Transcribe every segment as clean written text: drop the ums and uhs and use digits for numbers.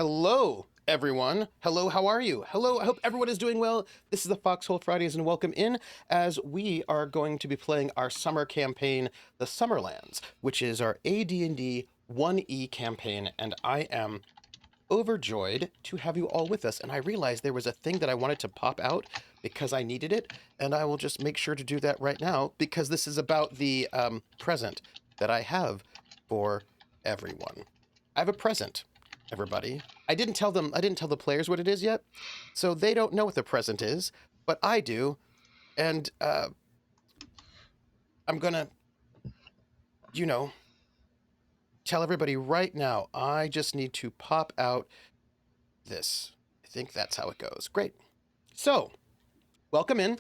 Hello, everyone. Hello, how are you? Hello, I hope everyone is doing well. This is the Foxhole Fridays, and welcome in as we are going to be playing our summer campaign, the Summerlands, which is our AD&D 1E campaign, and I am overjoyed to have you all with us. And I realized there was a thing that I wanted to pop out because I needed it, and I will just make sure to do that right now because this is about the present that I have for everyone. I have a present, everybody. I didn't tell the players what it is yet, so they don't know what the present is, but I do, and I'm gonna, tell everybody right now. I just need to pop out this. I think that's how it goes. Great. So, welcome in.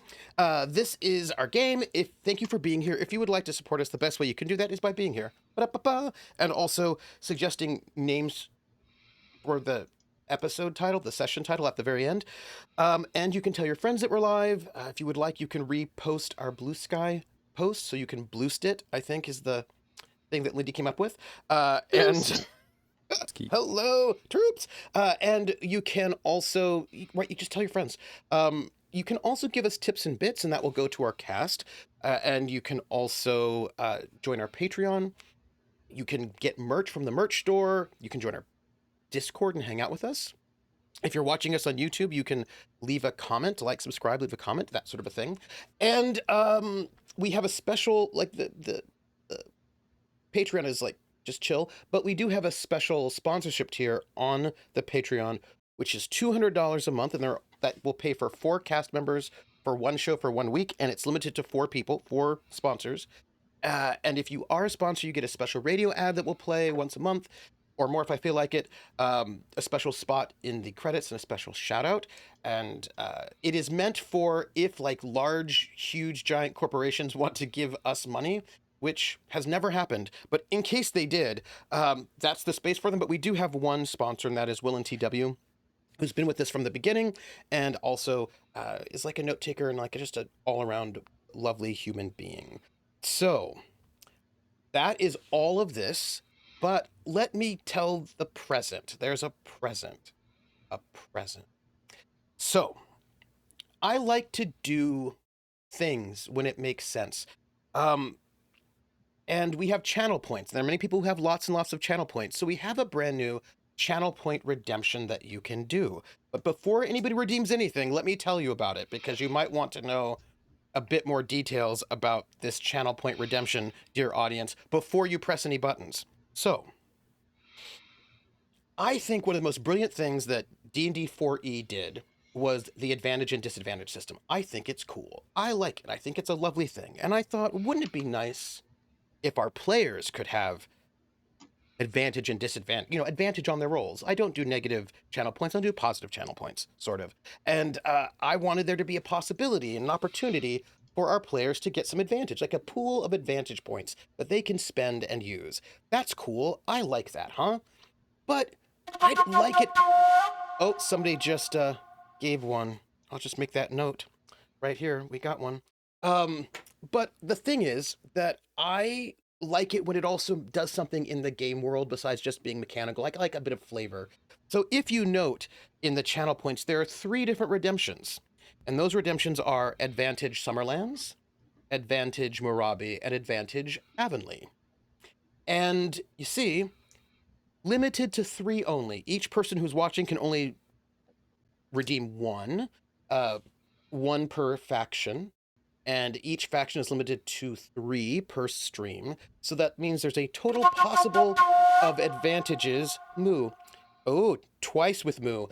This is our game. Thank you for being here. If you would like to support us, the best way you can do that is by being here. Ba-da-ba-ba. And also suggesting names for the episode title, the session title at the very end. And you can tell your friends that we're live. If you would like, you can repost our Bluesky post, so you can boost it, I think is the thing that Lindy came up with. And hello, troops. And you can also, right, you just tell your friends. You can also give us tips and bits, and that will go to our cast. And you can also join our Patreon. You can get merch from the merch store. You can join our Discord and hang out with us. If you're watching us on YouTube, you can leave a comment, like, subscribe, leave a comment, that sort of a thing. And we have a special, like the Patreon is like just chill, but we do have a special sponsorship tier on the Patreon, which is $200 a month, and that will pay for 4 cast members for one show for 1 week, and it's limited to 4 people, 4 sponsors. And if you are a sponsor, you get a special radio ad that will play once a month, or more if I feel like it, a special spot in the credits and a special shout out. And it is meant for if like large, huge, giant corporations want to give us money, which has never happened, but in case they did, that's the space for them. But we do have one sponsor, and that is Will and TW, who's been with us from the beginning, and also is like a note taker and like just an all-around lovely human being. So that is all of this, but let me tell the present. There's a present. A present. So I like to do things when it makes sense. And we have channel points. There are many people who have lots and lots of channel points. So we have a brand new channel point redemption that you can do. But before anybody redeems anything, let me tell you about it, because you might want to know a bit more details about this channel point redemption, dear audience, before you press any buttons. So I think one of the most brilliant things that D&D 4E did was the advantage and disadvantage system. I think it's cool. I like it. I think it's a lovely thing. And I thought, wouldn't it be nice if our players could have advantage and disadvantage, advantage on their rolls? I don't do negative channel points, I do positive channel points, sort of. And I wanted there to be a possibility and an opportunity for our players to get some advantage, like a pool of advantage points that they can spend and use. That's cool. I like that, huh? But I'd like it. Oh, somebody just gave one. I'll just make that note right here. We got one. But the thing is that I like it when it also does something in the game world besides just being mechanical. I like a bit of flavor. So if you note in the channel points, there are 3 different redemptions. And those redemptions are Advantage Summerlands, Advantage Murabi, and Advantage Avonlea. And you see, limited to 3 only. Each person who's watching can only redeem one per faction. And each faction is limited to 3 per stream. So that means there's a total possible of advantages. Moo. Oh, twice with Moo.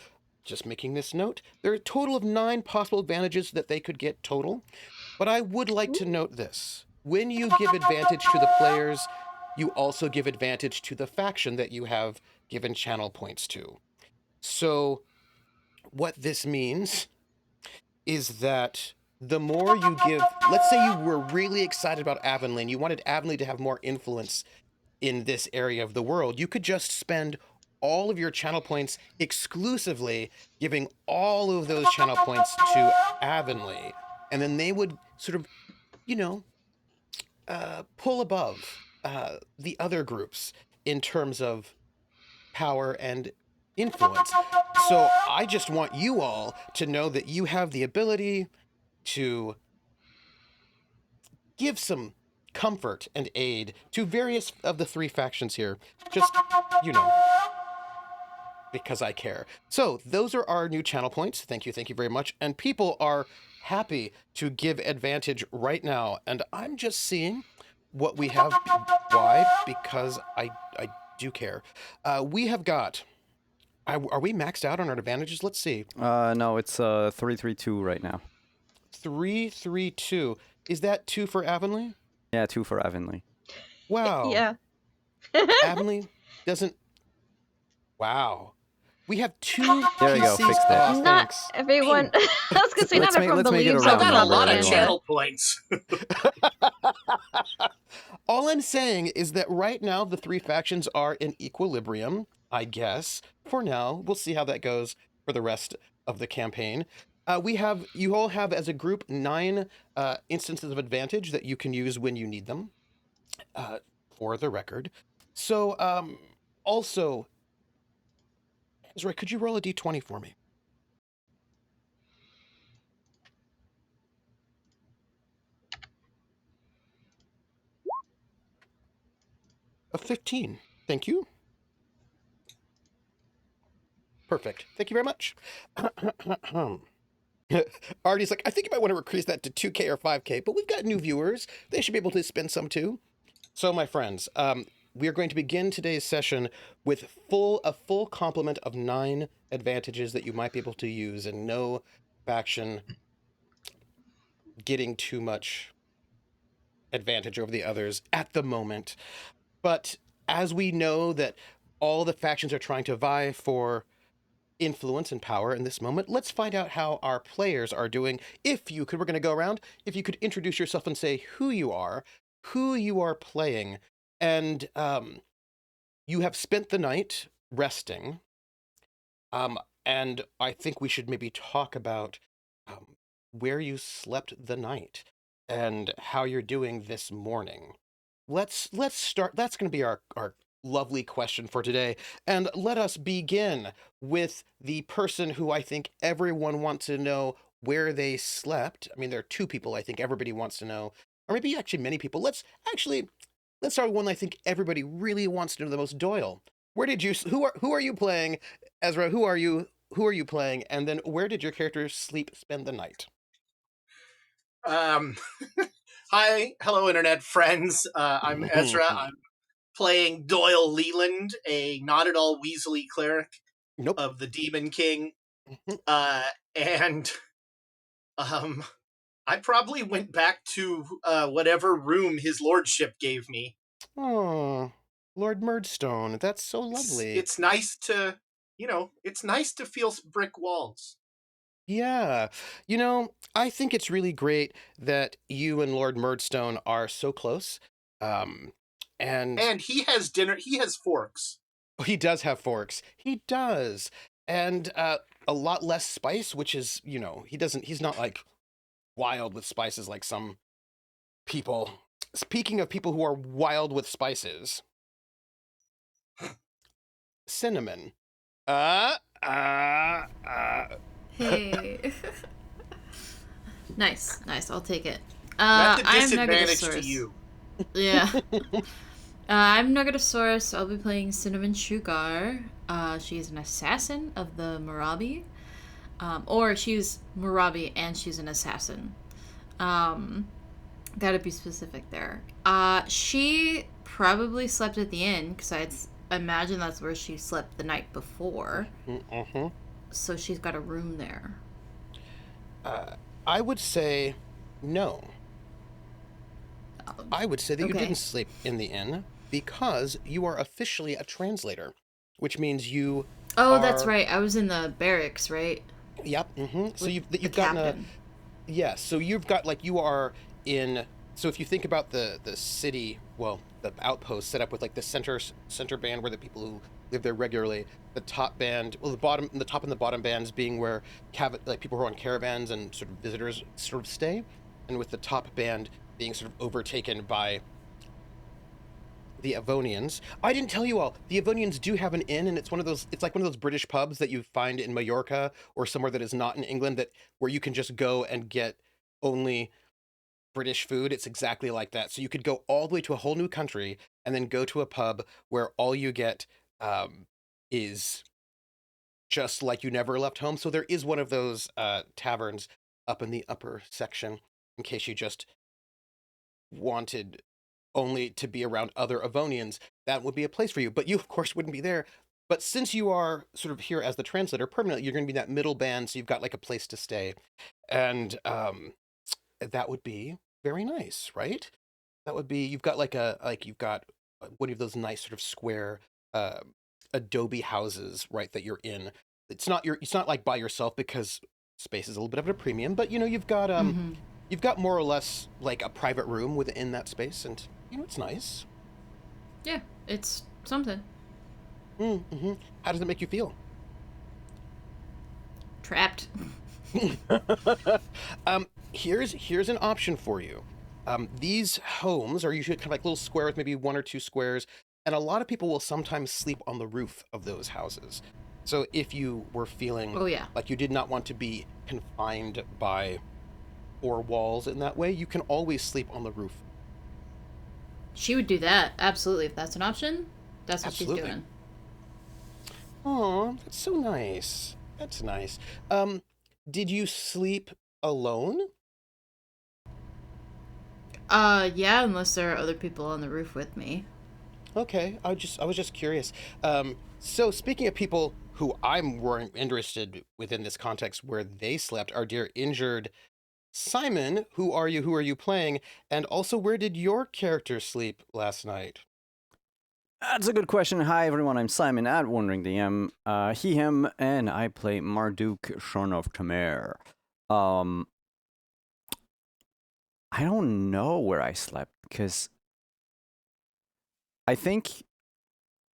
Just making this note. There are a total of 9 possible advantages that they could get total. But I would like to note this. When you give advantage to the players, you also give advantage to the faction that you have given channel points to. So what this means is that the more you give, let's say you were really excited about Avonlea and you wanted Avonlea to have more influence in this area of the world, you could just spend all of your channel points exclusively giving all of those channel points to Avonlea. And then they would sort of, pull above the other groups in terms of power and influence. So I just want you all to know that you have the ability to give some comfort and aid to various of the three factions here. Just, because I care. So those are our new channel points. Thank you very much. And people are happy to give advantage right now. And I'm just seeing what we have. Why? Because I do care. We have got... Are we maxed out on our advantages? Let's see. No, it's 332 right now. 332. Is that 2 for Avonlea? Yeah, 2 for Avonlea. Wow. Yeah. Avonlea doesn't... Wow. We have 2 There you go, PCs. fixed it. Oh, Not thanks. everyone. I was gonna say Let's not make- everyone let's make it believes a on round I've got a number, lot of everyone. channel points. All I'm saying is that right now the three factions are in equilibrium, I guess. For now, we'll see how that goes for the rest of the campaign. You all have as a group 9 instances of advantage that you can use when you need them, for the record. So, also, Ezra, could you roll a d20 for me? A 15. Thank you. Perfect. Thank you very much. Artie's like, I think you might want to increase that to 2K or 5K, but we've got new viewers. They should be able to spend some too. So, my friends, we are going to begin today's session with a full complement of 9 advantages that you might be able to use, and no faction getting too much advantage over the others at the moment. But as we know that all the factions are trying to vie for influence and power in this moment, let's find out how our players are doing. If you could, we're going to go around. If you could introduce yourself and say who you are playing, and you have spent the night resting. And I think we should maybe talk about where you slept the night and how you're doing this morning. Let's start. That's going to be our lovely question for today. And let us begin with the person who I think everyone wants to know where they slept. I mean, there are 2 people I think everybody wants to know, or maybe actually many people. Let's start with one I think everybody really wants to know the most. Doyle, who are you playing? Ezra, who are you playing? And then where did your character spend the night? Hi, hello, internet friends. I'm Ezra. I'm playing Doyle Leland, a not at all Weasley cleric of the Demon King. And I probably went back to whatever room his lordship gave me. Oh, Lord Murdstone, that's so lovely. It's nice to, it's nice to feel brick walls. Yeah. I think it's really great that you and Lord Murdstone are so close. And he has forks. He does have forks. He does. And a lot less spice, which is, he's not like wild with spices like some people. Speaking of people who are wild with spices, Cinnamon. Hey. Nice. I'll take it. That's a I'm disadvantage to Nuggetasaurus. you. Yeah. I'm Nuggetasaurus. I'll be playing Synnomin Shu'garr. She's an assassin of the Marabi. Or she's Marabi and she's an assassin. Gotta be specific there. She probably slept at the inn, because I'd imagine that's where she slept the night before. Mm-hmm. So she's got a room there. I would say no. I would say that you didn't sleep in the inn because you are officially a translator, which means you that's right. I was in the barracks, right? Yep. Mm-hmm. So you've gotten captain. So you've got you are in. So if you think about the city, well, the outpost set up with the center band where the people who live there regularly, the top band, well, the top and the bottom bands being where people who are on caravans and sort of visitors sort of stay, and with the top band being sort of overtaken by the Avonians. I didn't tell you all. The Avonians do have an inn, and it's like one of those British pubs that you find in Mallorca or somewhere that is not in England, where you can just go and get only British food. It's exactly like that. So you could go all the way to a whole new country and then go to a pub where all you get is just like you never left home. So there is one of those taverns up in the upper section in case you just wanted only to be around other Avonians. That would be a place for you. But you, of course, wouldn't be there. But since you are sort of here as the translator permanently, you're going to be that middle band, so you've got like a place to stay. And that would be very nice, right? That would be, you've got one of those nice sort of square adobe houses, right, that you're in. It's not like by yourself because space is a little bit of a premium, but you've got you've got more or less like a private room within that space, and it's nice. Yeah, it's something. Mm-hmm. How does it make you feel? Trapped. Here's an option for you. These homes are usually kind of like little squares, maybe 1 or 2 squares, and a lot of people will sometimes sleep on the roof of those houses. So if you were feeling like you did not want to be confined by 4 walls in that way, you can always sleep on the roof. She would do that, absolutely. If that's an option, that's what she's doing. Oh, that's so nice. That's nice. Did you sleep alone? Yeah, unless there are other people on the roof with me. Okay, I was just curious. So speaking of people who I'm more interested within this context where they slept, our dear injured Simon, who are you? Who are you playing? And also, where did your character sleep last night? That's a good question. Hi, everyone. I'm Simon at WanderingDM. He, him, and I play Marduk, Son of Tamer. I don't know where I slept because I think,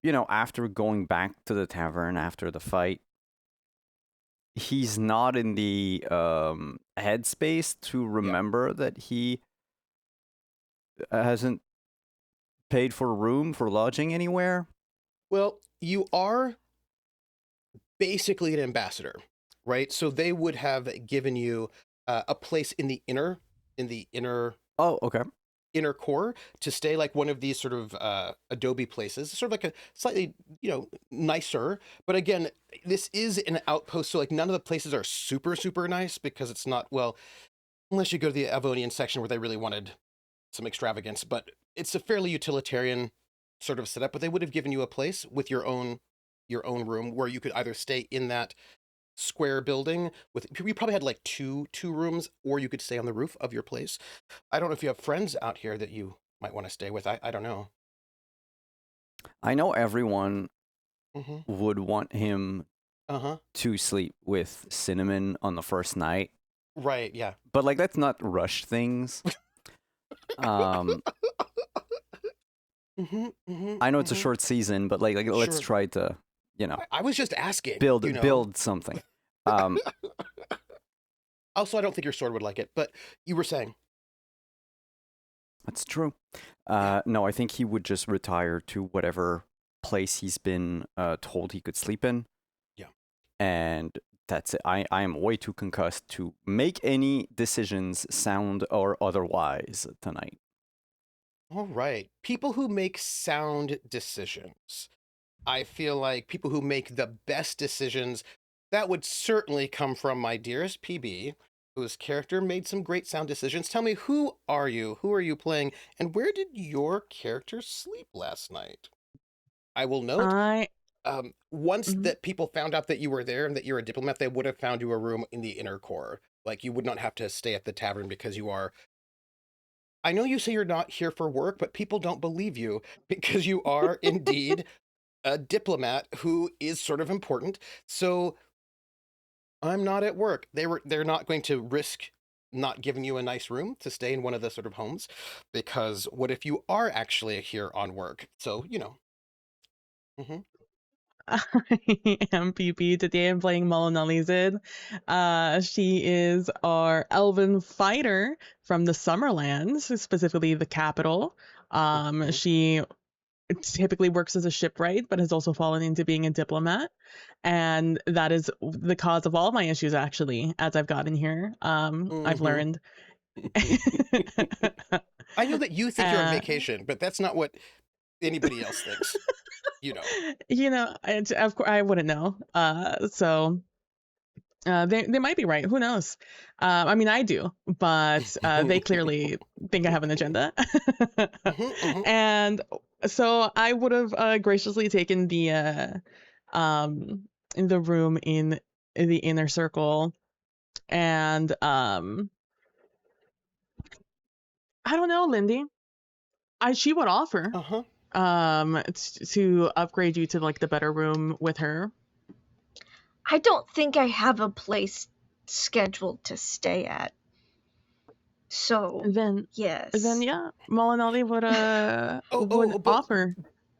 after going back to the tavern after the fight, he's not in the headspace to remember that he hasn't paid for a room for lodging anywhere. Well, you are basically an ambassador, right? So they would have given you a place in the inner. Oh, okay. Inner core to stay, like one of these sort of adobe places, sort of like a slightly nicer, but again, this is an outpost, so like none of the places are super nice because it's not, well, unless you go to the Avonian section where they really wanted some extravagance, but it's a fairly utilitarian sort of setup. But they would have given you a place with your own room where you could either stay in that square building with, you probably had like two rooms, or you could stay on the roof of your place. I don't know if you have friends out here that you might want to stay with. I don't know. I know everyone would want him to sleep with Synnomin on the first night. Right, yeah. But like, let's not rush things. I know it's a short season, but like let's try to, I was just asking. Build something. Also, I don't think your sword would like it, but you were saying. That's true. No, I think he would just retire to whatever place he's been told he could sleep in. Yeah. And that's it. I am way too concussed to make any decisions, sound or otherwise, tonight. All right. People who make sound decisions. I feel like people who make the best decisions, that would certainly come from my dearest PB, whose character made some great sound decisions. Tell me, who are you? Who are you playing? And where did your character sleep last night? I will note, once that people found out that you were there and that you're a diplomat, they would have found you a room in the inner core. Like, you would not have to stay at the tavern because you are... I know you say you're not here for work, but people don't believe you because you are indeed a diplomat who is sort of important. So I'm not at work. They're not going to risk not giving you a nice room to stay in one of the sort of homes, because what if you are actually here on work? So, I am PP. Today I'm playing Malinalli Zid. She is our elven fighter from the Summerlands, specifically the capital. She typically works as a shipwright, but has also fallen into being a diplomat. And that is the cause of all my issues, actually, as I've gotten here. I've learned. I know that you think you're on vacation, but that's not what anybody else thinks. Of course, I wouldn't know. So they might be right. Who knows? I mean, I do, but they clearly think I have an agenda. And so I would have graciously taken the room in the inner circle, and I don't know, Lindy. She would offer to upgrade you to like the better room with her. I don't think I have a place scheduled to stay at. So then yes. Then yeah, Malinali would offer.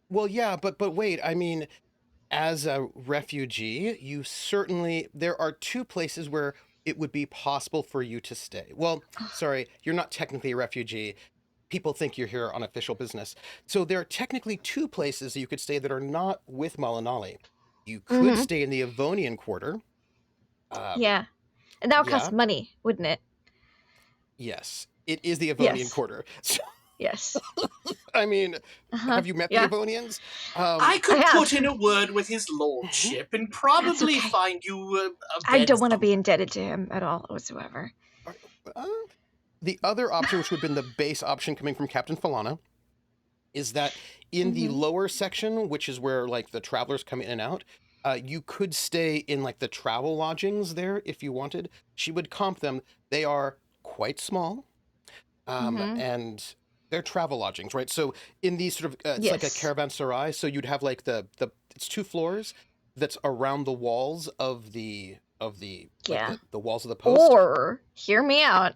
Well, yeah, but wait, I mean, as a refugee, you certainly, there are two places where it would be possible for you to stay. Well, sorry, you're not technically a refugee. People think you're here on official business. So there are technically two places that you could stay that are not with Malinali. You could stay in the Avonian Quarter. Yeah. And that would cost money, wouldn't it? Yes. It is the Avonian Quarter. So, yes. I mean, have you met the Avonians? I could put in a word with his lordship and probably find you a bed. I don't want to be indebted to him at all whatsoever. The other option, which would have been the base option coming from Captain Falana, is that in the lower section, which is where like the travelers come in and out, you could stay in like the travel lodgings there if you wanted. She would comp them. They are quite small, and they're travel lodgings, right? So in these sort of, it's like a caravanserai. So you'd have like it's 2 floors that's around the walls of the walls of the post. Or hear me out.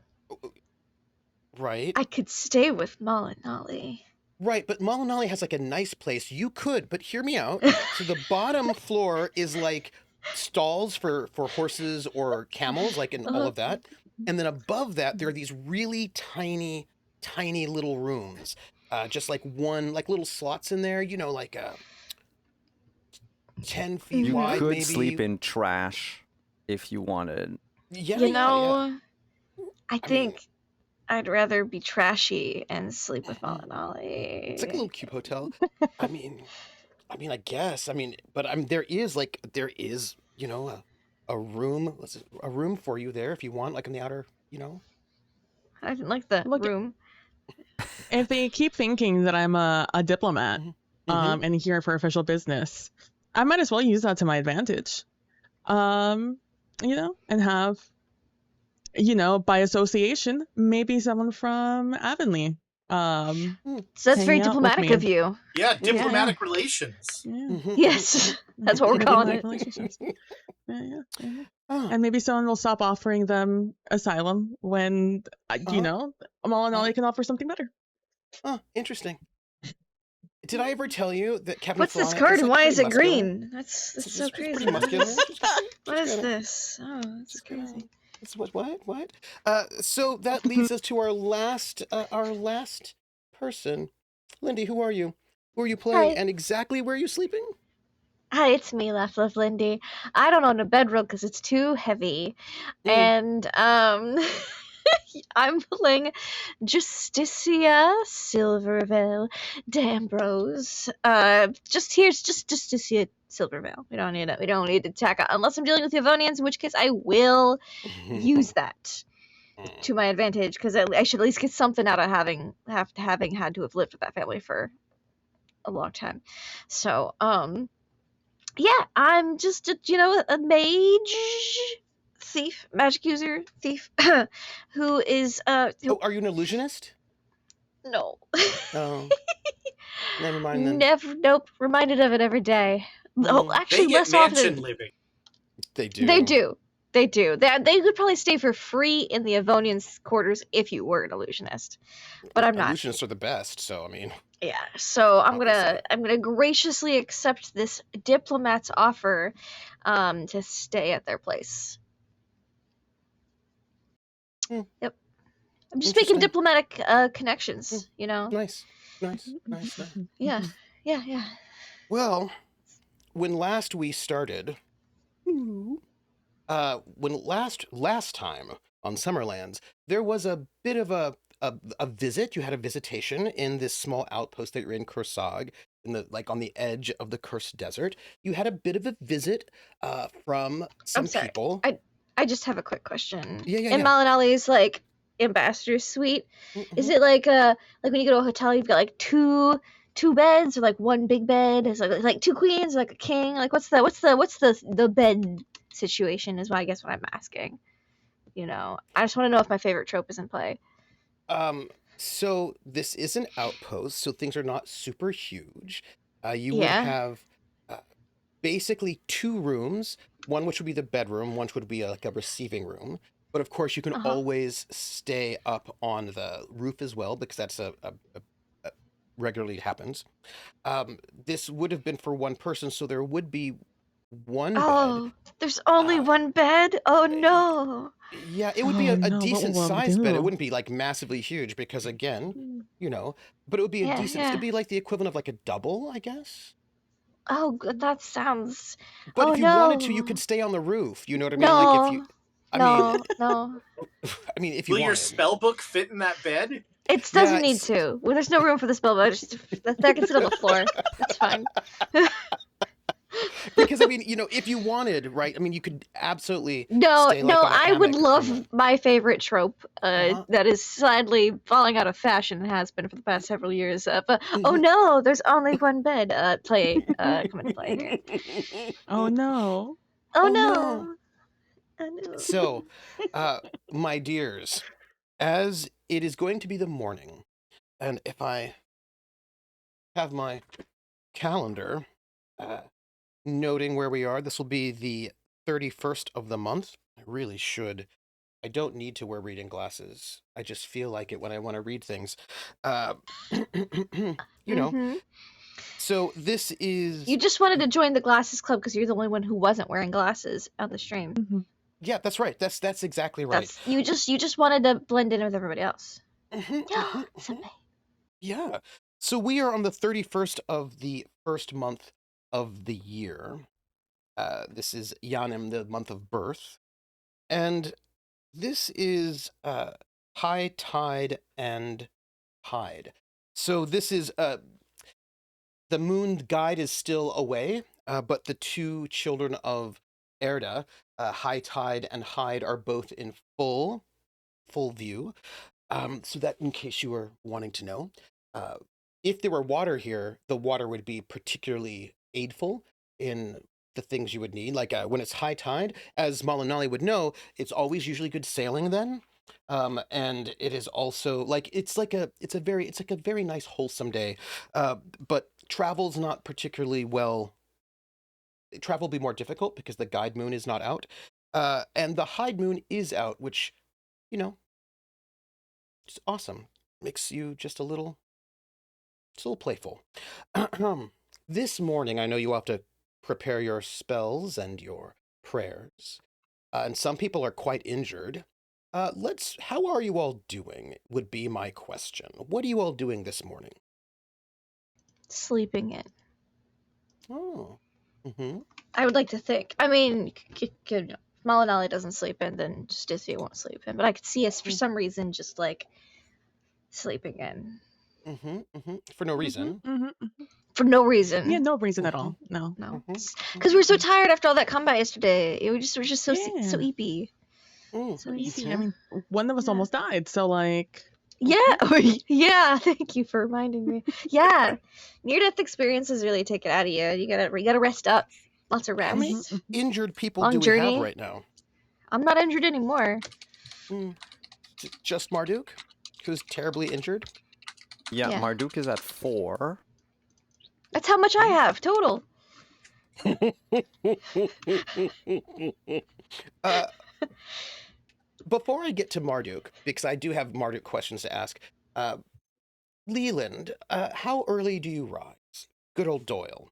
Right. I could stay with Malinali. Right, but Malinali has like a nice place. You could, but hear me out. So the bottom floor is like stalls for horses or camels, like in all of that. And then above that, there are these really tiny little rooms. Just like little slots in there, like 10 feet wide, could maybe. Sleep in trash if you wanted. Yeah, I think I'd rather be trashy and sleep with Malinali. It's like a little cube hotel. I mean, I guess. But there is a room for you there if you want, like in the outer, I didn't like the room. If they keep thinking that I'm a diplomat, and here for official business, I might as well use that to my advantage. And have, by association, maybe someone from Avonlea. So that's very diplomatic of you. Yeah, diplomatic relations. Yeah. Yes, that's what we're calling it. Relationships. And maybe someone will stop offering them asylum when, Malinali can offer something better. Oh, interesting. Did I ever tell you that Captain What's this Falana card is, and like, why is it muscular? green? That's so crazy. Pretty muscular. What is this? Oh, that's crazy. It's what? So that leads us to our last person. Lindy, who are you? Who are you playing? Hi. And exactly where are you sleeping? Hi, it's me, laughlovelindy. I don't own a bedroll because it's too heavy. And, I'm playing Justicia Silvervale de Ambrose. Here's Justicia Silvervale. We don't need to tack on unless I'm dealing with the Avonians, in which case I will use that to my advantage, because I should at least get something out of having had to have lived with that family for a long time. So, yeah, I'm just a mage thief, magic user thief, who is are you an illusionist? No. Oh. Never mind then. Nope. Reminded of it every day. Oh, actually, they get less mansion often. living. They do. They do. They could probably stay for free in the Avonians' quarters if you were an illusionist, but I'm not. Illusionists are the best, so I mean. Yeah. So I'm gonna graciously accept this diplomat's offer, to stay at their place. Yep. I'm just making diplomatic connections. Nice. Yeah. Yeah. Well, when last we started, when last time on Summerlands, there was a bit of a visit. You had a visitation in this small outpost that you're in Kur-Sag, on the edge of the Cursed Desert. You had a bit of a visit from some I'm sorry. people. I just have a quick question. Yeah. In Malinali's like ambassador suite, is it like when you go to a hotel, you've got like two beds or like one big bed? Is like two queens, or like a king? Like what's the bed situation? Is what I guess what I'm asking. I just want to know if my favorite trope is in play. So this is an outpost, so things are not super huge. You would Yeah. have basically 2 rooms, one which would be the bedroom, one which would be like a receiving room. But of course, you can always stay up on the roof as well, because that's a regularly happens. This would have been for one person, so there would be one bed. There's only one bed? Oh no. Yeah, it would be a decent sized bed. It wouldn't be like massively huge because again, but it would be a decent, it'd be like the equivalent of like a double, I guess. Oh, good. That sounds. But if you wanted to, you could stay on the roof. You know what I mean? No. Like if you, no. I mean, if you Will your wanted. spell book fit in that bed? It doesn't need to. Well, there's no room for the spell book. That can sit on the floor. That's fine. Because I mean, if you wanted, right? I mean, you could absolutely. No, stay, like, on a I would hammock love my favorite trope. That is sadly falling out of fashion and has been for the past several years. But oh no, there's only one bed. Come into play here. Oh no. Oh no. Oh no. So, my dears, as it is going to be the morning, and if I have my calendar noting where we are, this will be the 31st of the month. I really should. I don't need to wear reading glasses. I just feel like it when I want to read things. So this is... You just wanted to join the glasses club because you're the only one who wasn't wearing glasses on the stream. Mm-hmm. Yeah, that's right. That's exactly right. You just wanted to blend in with everybody else. Yeah. So we are on the 31st of the first month of the year. This is Yanim, the month of birth. And this is high tide and tide. So this is the moon guide is still away, but the 2 children of Erda, high tide and Hyde, are both in full view. So that in case you were wanting to know, if there were water here, the water would be particularly aidful in the things you would need. Like when it's high tide, as Malinali would know, it's always usually good sailing then. And it is also like it's like a very nice wholesome day. But travel's not particularly well. Travel will be more difficult because the guide moon is not out. And the Hyde moon is out, which, it's awesome. Makes you just a little playful. This morning, I know you have to prepare your spells and your prayers. And some people are quite injured. How are you all doing, would be my question. What are you all doing this morning? Sleeping in. Oh. Mm-hmm. I would like to think. I mean, if Malinali doesn't sleep in, then Justicia won't sleep in. But I could see us for some reason just like sleeping in. For no reason. For no reason. Yeah, no reason at all. No. Because we were so tired after all that combat yesterday. We're just so eepy. So easy. I mean, one of us almost died, so like. Yeah. Thank you for reminding me. Yeah, near-death experiences really take it out of you. You gotta rest up. Lots of rest. How many injured people Long do we journey. have right now? I'm not injured anymore. Just Marduk, who's terribly injured. Yeah, Marduk is at 4. That's how much I have total. Before I get to Marduk, because I do have Marduk questions to ask, Leland, how early do you rise? Good old Doyle.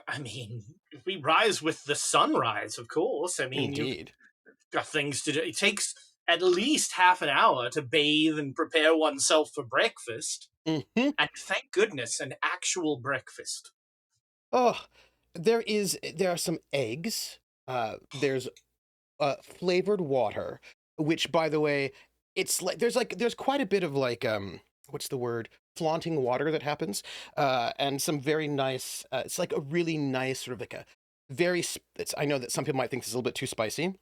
I mean, we rise with the sunrise, of course. I mean, Indeed. You've got things to do. It takes at least half an hour to bathe and prepare oneself for breakfast. Mm-hmm. And thank goodness, an actual breakfast. Oh, there are some eggs. There's flavored water, which, by the way, it's there's quite a bit of what's the word, flaunting water that happens, and some very nice. It's like a really nice sort of like a it's, I know that some people might think this is a little bit too spicy.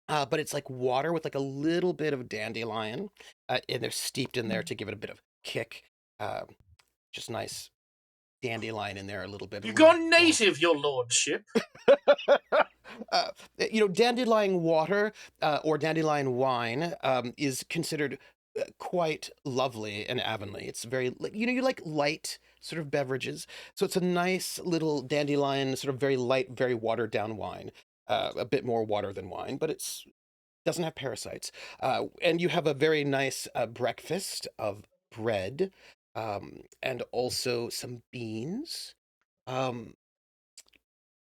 But it's like water with like a little bit of dandelion, and they're steeped in there to give it a bit of kick. Uh, just nice dandelion in there, a little bit. You gone native, your lordship. Dandelion water or dandelion wine is considered quite lovely in Avonlea. It's very, you like light sort of beverages. So it's a nice little dandelion, sort of very light, very watered down wine. A bit more water than wine, but it's doesn't have parasites. And you have a very nice breakfast of bread, and also some beans, um,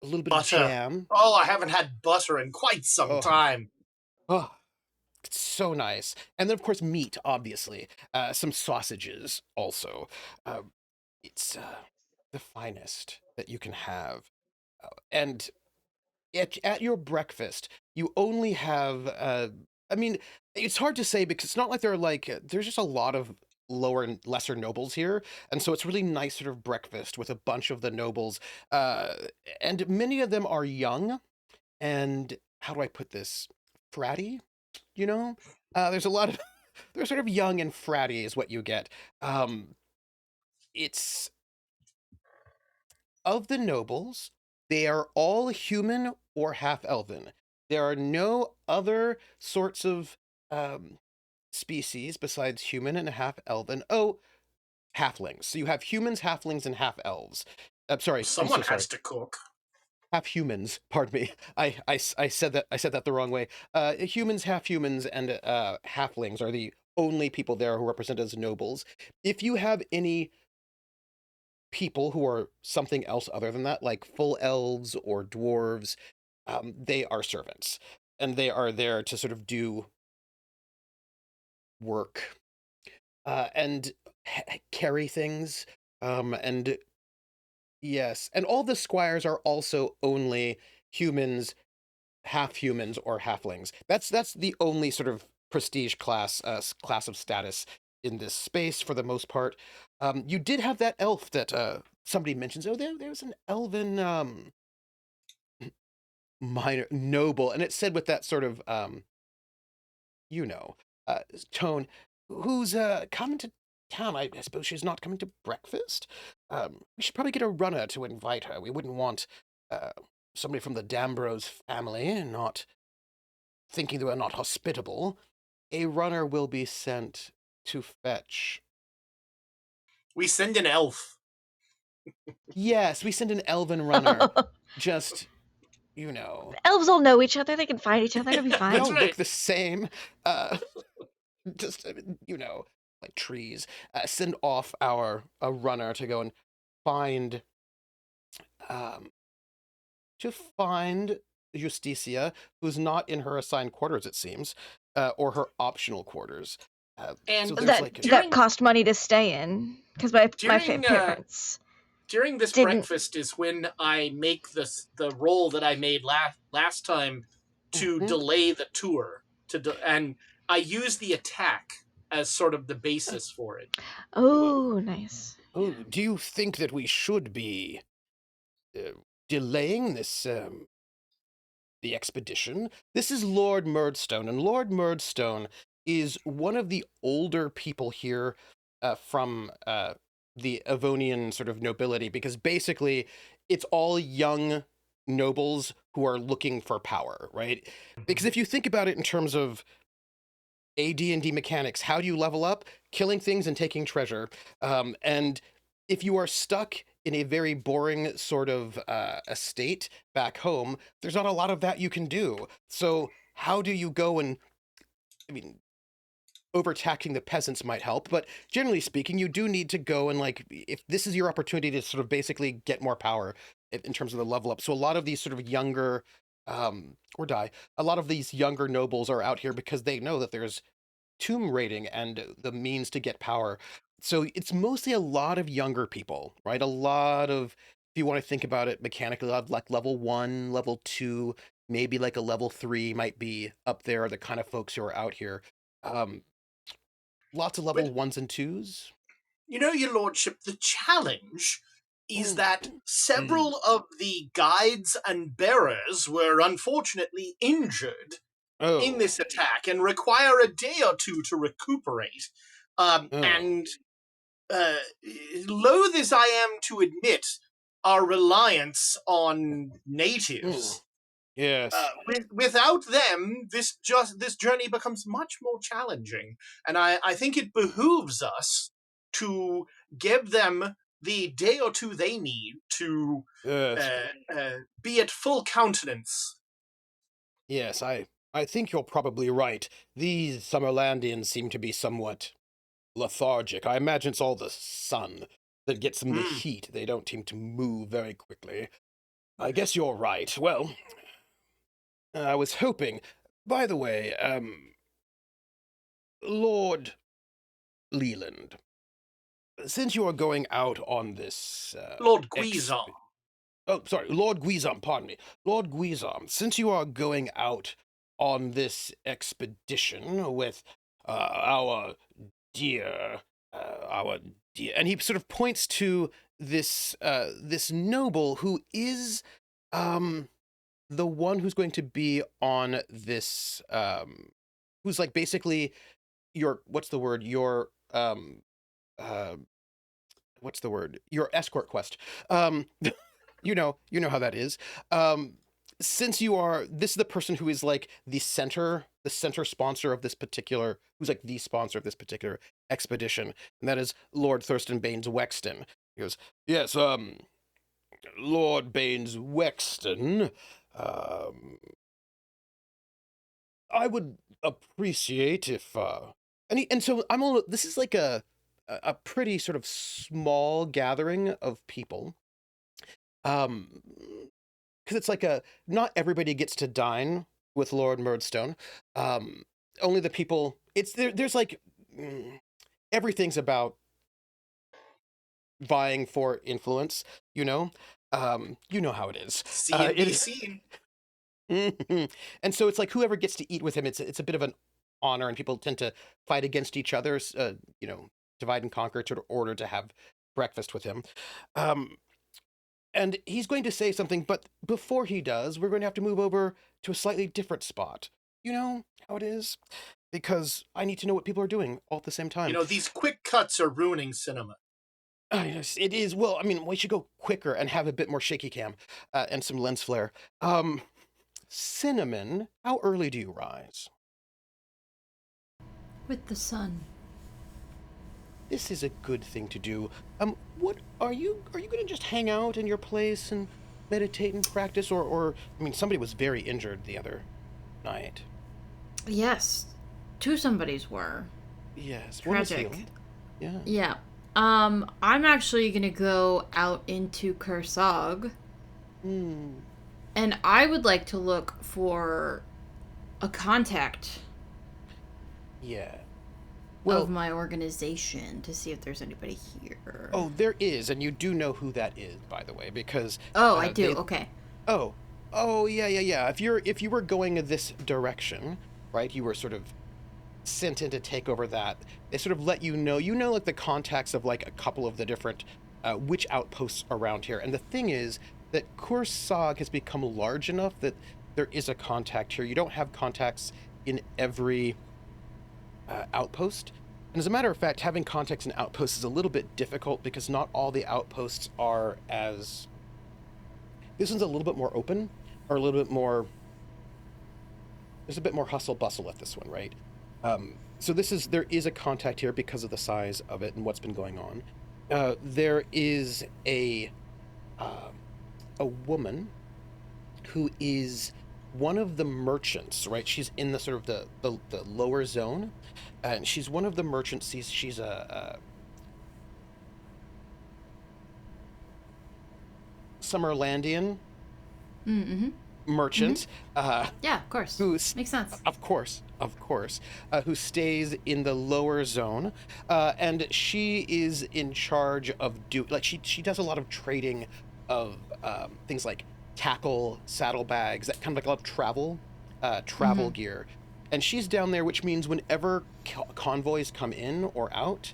a little bit Butter. of jam. Oh, I haven't had butter in quite some time. Oh, it's so nice. And then, of course, meat, obviously. Some sausages also. It's the finest that you can have. And at your breakfast, you only have, I mean, it's hard to say because it's not like there's just a lot of lower and lesser nobles here. And so it's really nice sort of breakfast with a bunch of the nobles. And many of them are young and, how do I put this? Fratty, there's a lot of, they're sort of young and fratty is what you get. It's, of the nobles, they are all human or half-elven. There are no other sorts of species besides human and half-elven. Oh, halflings. So you have humans, halflings, and half-elves. Sorry, Someone I'm so sorry. has to cook. Half humans, pardon me. I said that the wrong way. Humans, half humans, and halflings are the only people there who represent as nobles. If you have any people who are something else other than that, like full elves or dwarves, they are servants, and they are there to sort of do work and carry things. And yes, and all the squires are also only humans, half humans, or halflings. That's the only sort of prestige class of status in this space for the most part. You did have that elf that somebody mentions. Oh, there's an elven minor noble, and it said with that sort of tone, who's coming to town. I suppose she's not coming to breakfast. We should probably get a runner to invite her. We wouldn't want somebody from the D'Ambrose family not thinking that we're not hospitable. A runner will be sent to fetch. We send an elf. Yes, we send an elven runner. Just, Elves all know each other. They can find each other. It'll be they fine. all right. look the same. Just, like trees. Send off a runner to go and find Justicia, who's not in her assigned quarters, it seems, or her optional quarters. And so that cost money to stay in because my parents. During this breakfast is when I make the roll that I made last time to delay the tour and I use the attack as sort of the basis for it. Oh, nice. Oh, do you think that we should be delaying this the expedition? This is Lord Murdstone, and Lord Murdstone is one of the older people here from the Avonian sort of nobility, because basically it's all young nobles who are looking for power, right? Because if you think about it in terms of AD&D mechanics, how do you level up? Killing things and taking treasure. And if you are stuck in a very boring sort of estate back home, there's not a lot of that you can do. So how do you go and, overtaxing the peasants might help, but generally speaking, you do need to go and, if this is your opportunity to sort of basically get more power in terms of the level up. So a lot of these sort of younger, a lot of these younger nobles are out here because they know that there's tomb raiding and the means to get power. So it's mostly a lot of younger people, right? A lot of, if you want to think about it mechanically, like level 1, level 2, maybe like a level 3 might be up there, the kind of folks who are out here. Lots of level But 1s and 2s. Your lordship, the challenge is that Mm. several of the guides and bearers were unfortunately injured in Oh. this attack and require a day or two to recuperate. Oh. And loath as I am to admit our reliance on natives, Yes. without them, this journey becomes much more challenging. And I think it behooves us to give them the day or two they need to Yes. be at full countenance. Yes, I think you're probably right. These Summerlandians seem to be somewhat lethargic. I imagine it's all the sun that gets them the heat. They don't seem to move very quickly. I guess you're right. Well, I was hoping. By the way, Lord Leland, since you are going out on this... Lord Guizon. Oh, sorry, Lord Guizon, pardon me. Lord Guizon, since you are going out on this expedition with our dear, and he sort of points to this this noble who is the one who's going to be on this who's like basically your what's the word your what's the word your escort quest. You know how that is. Since this is the person who is like the center sponsor of this particular, who's like the sponsor of this particular expedition, and that is Lord Thurston Baines Wexton. He goes, yes, Lord Baines Wexton, I would appreciate if, and so this is like a pretty sort of small gathering of people. Because it's like not everybody gets to dine with Lord Murdstone. Only the people. There's like everything's about vying for influence. You know how it is. See and be seen. And so it's like whoever gets to eat with him. It's a bit of an honor, and people tend to fight against each other. Divide and conquer in order to have breakfast with him. And he's going to say something, but before he does, we're going to have to move over to a slightly different spot. You know how it is? Because I need to know what people are doing all at the same time. These quick cuts are ruining cinema. Yes, it is. Well, I mean, we should go quicker and have a bit more shaky cam and some lens flare. Synnomin, how early do you rise? With the sun. This is a good thing to do. What are you going to just hang out in your place and meditate and practice, or I mean, somebody was very injured the other night. Yes, two somebodies were. Yes, tragic. Yeah. Yeah. I'm actually gonna go out into Kur-Sag. And I would like to look for a contact. Yeah. Of my organization to see if there's anybody here. Oh, there is, and you do know who that is, by the way, because... Oh, I do, okay. Oh, yeah. If you were going in this direction, right, you were sort of sent in to take over that, they sort of let you know, like the contacts of like a couple of the different witch outposts around here. And the thing is that Kur-Sag has become large enough that there is a contact here. You don't have contacts in every... outpost. And as a matter of fact, having contacts in outposts is a little bit difficult because not all the outposts are as... This one's a little bit more open, or a little bit more... There's a bit more hustle bustle at this one, right? So there is a contact here because of the size of it and what's been going on. There is a woman who is one of the merchants, right? She's in the sort of the lower zone, and she's one of the merchants. She's a Summerlandian. Mm-hmm. merchant. Yeah, of course. Makes sense. Of course. Who stays in the lower zone, and she is in charge of she does a lot of trading of things like tackle, saddlebags, that kind of like a lot of travel gear. And she's down there, which means whenever convoys come in or out,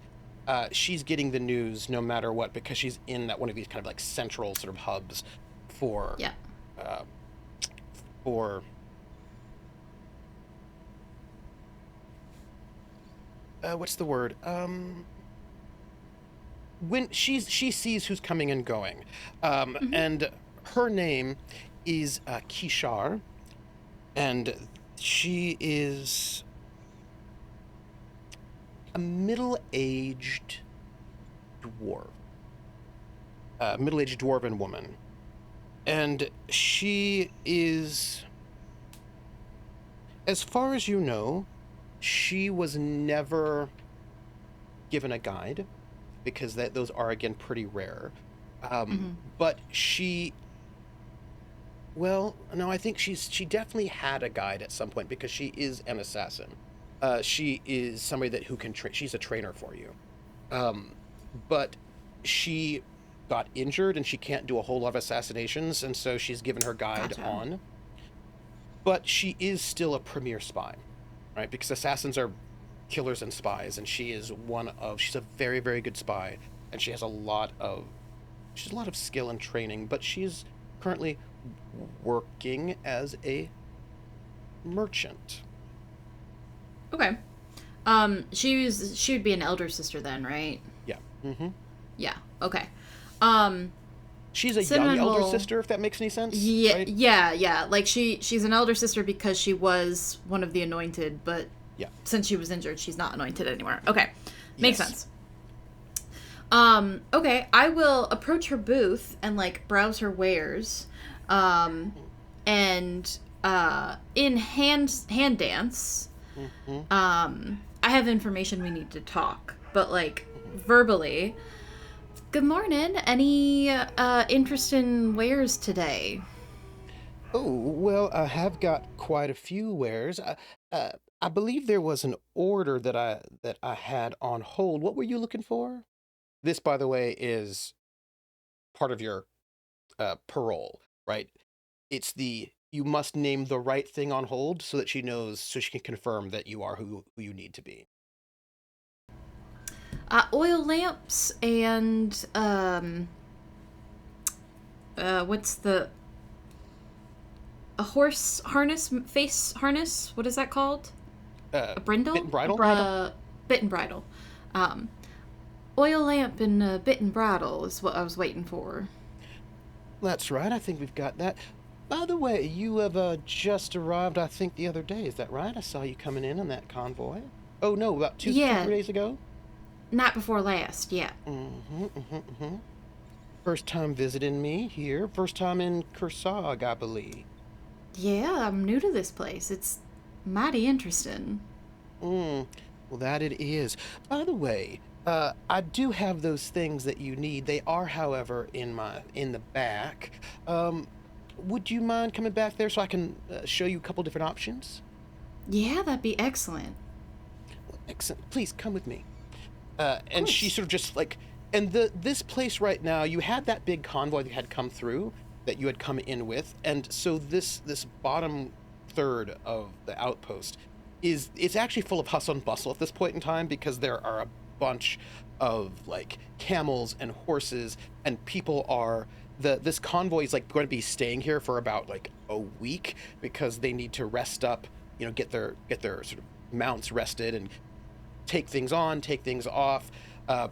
she's getting the news no matter what, because she's in one of these kind of like central sort of hubs for what's the word? When she sees who's coming and going, and her name is Kishar, and she is a middle-aged dwarven woman, and she is, as far as you know, she was never given a guide, because those are, again, pretty rare. But she, well, no, I think she definitely had a guide at some point, because she is an assassin. She is somebody who can she's a trainer for you. But she got injured and she can't do a whole lot of assassinations, and so she's given her guide on. But she is still a premier spy, right? Because assassins are killers and spies, and she is she's a very, very good spy, and she has a lot of skill and training, but she's currently working as a merchant. Okay. She would be an elder sister then, right? Yeah. Yeah. Okay. She's a young elder sister, if that makes any sense. Yeah, right? yeah. Like she's an elder sister because she was one of the anointed, but since she was injured, she's not anointed anymore. Okay. Makes sense. Okay, I will approach her booth and browse her wares. And in hand dance, I have information we need to talk, but verbally. Good morning. Any interesting wares today? Oh, well, I have got quite a few wares. I believe there was an order that I had on hold. What were you looking for? This, by the way, is part of your parole, right? It's you must name the right thing on hold so that she can confirm that you are who you need to be. Oil lamps and what's a horse harness, face harness? What is that called? A brindle? Bit and bridle? Bit and bridle. Oil lamp and bit and bridle is what I was waiting for. That's right. I think we've got that. By the way, you have just arrived, I think, the other day. Is that right? I saw you coming in on that convoy. Oh, no, about 2 days ago? Night before last, yeah. First time visiting me here. First time in Kur-Sag, I believe. Yeah, I'm new to this place. It's mighty interesting. Well, that it is. By the way, I do have those things that you need. They are, however, in the back. Would you mind coming back there so I can show you a couple different options? Yeah, that'd be excellent. Excellent. Please come with me. And she sort of just and this place right now, you had that big convoy that had come through, that you had come in with, and so this bottom third of the outpost it's actually full of hustle and bustle at this point in time, because there are a bunch of camels and horses, and people are this convoy is going to be staying here for about a week, because they need to rest up, get their sort of mounts rested and take things on, take things off,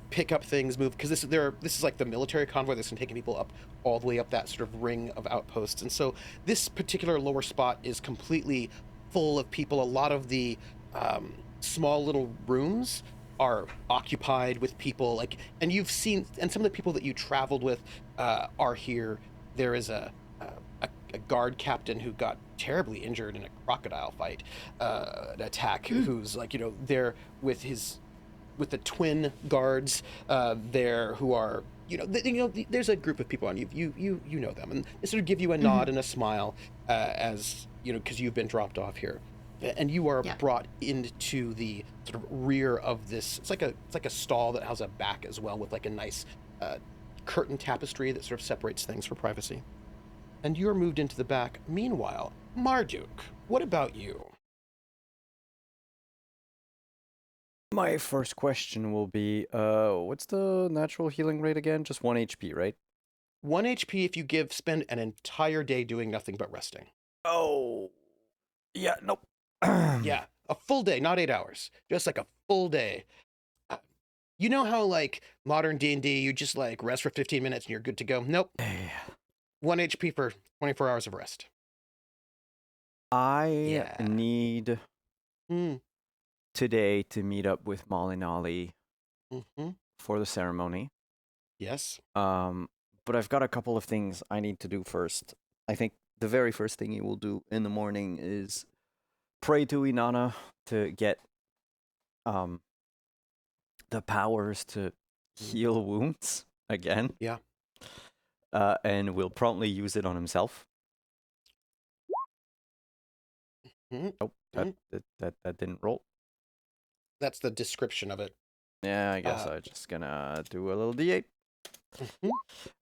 pick up things, move, because this is like the military convoy that's taking people up all the way up that sort of ring of outposts. And so this particular lower spot is completely full of people. A lot of the small little rooms are occupied with people, and you've seen, and some of the people that you traveled with are here. There is a guard captain who got terribly injured in a crocodile fight, an attack, who's there with the twin guards there, who are there's a group of people on you know them, and they sort of give you a nod and a smile as because you've been dropped off here, and you are brought into the sort of rear of this. It's like a stall that has a back as well, with like a nice curtain tapestry that sort of separates things for privacy. And you're moved into the back. Meanwhile, Marduk, what about you? My first question will be, what's the natural healing rate again? Just 1 HP, right? 1 HP if you spend an entire day doing nothing but resting. Oh, yeah, nope. Yeah, a full day, not 8 hours. Just like a full day. You know how like modern D&D, you just like rest for 15 minutes and you're good to go? Nope. 1 HP for 24 hours of rest. I need today to meet up with Malinali for the ceremony. Yes. But I've got a couple of things I need to do first. I think the very first thing you will do in the morning is pray to Inanna to get the powers to heal wounds again. Yeah. And will promptly use it on himself. Oh, that didn't roll. That's the description of it. Yeah, I guess I'm just gonna do a little D8.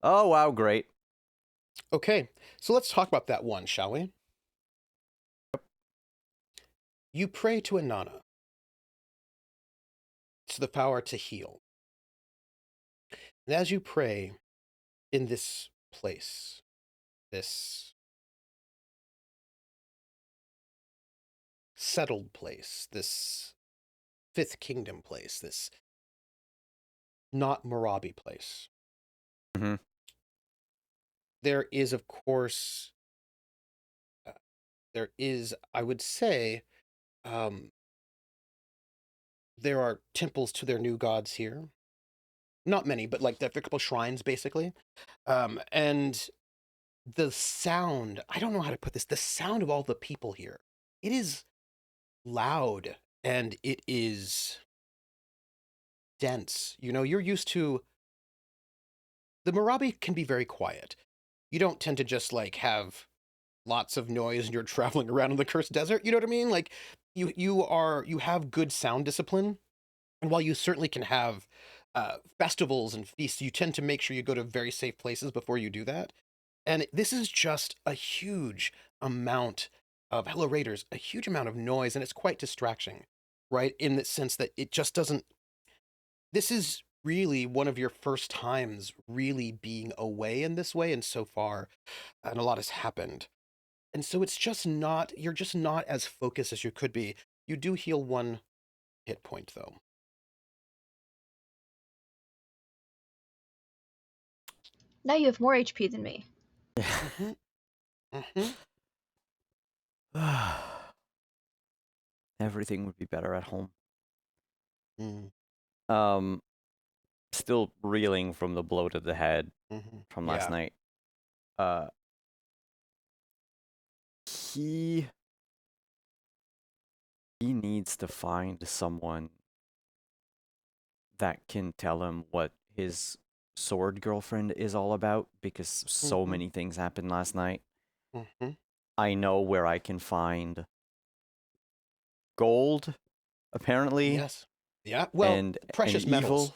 Oh, wow, great. Okay, so let's talk about that one, shall we? Yep. You pray to Inanna, to the power to heal. And as you pray in this place, this settled place, this Fifth Kingdom place, this not Marabi place, there is, of course, I would say, there are temples to their new gods here. Not many, but like there are a couple shrines, basically. And the sound, I don't know how to put this, the sound of all the people here, it is loud and it is dense. You're used to, the Marabi can be very quiet. You don't tend to just like have lots of noise and you're traveling around in the cursed desert. You know what I mean? Like you have good sound discipline. And while you certainly can have festivals and feasts, you tend to make sure you go to very safe places before you do that. And this is just a huge amount of, hello Raiders, a huge amount of noise, and it's quite distracting, right? In the sense that it just doesn't, this is really one of your first times really being away in this way, and so far, and a lot has happened. And so it's just not, you're just not as focused as you could be. You do heal 1 hit point, though. Now you have more HP than me. Everything would be better at home. Mm. Still reeling from the blow to the head from last night. He needs to find someone that can tell him what his sword girlfriend is all about, because so many things happened last night. I know where I can find gold, apparently. Yes. Yeah. Well, and precious metals.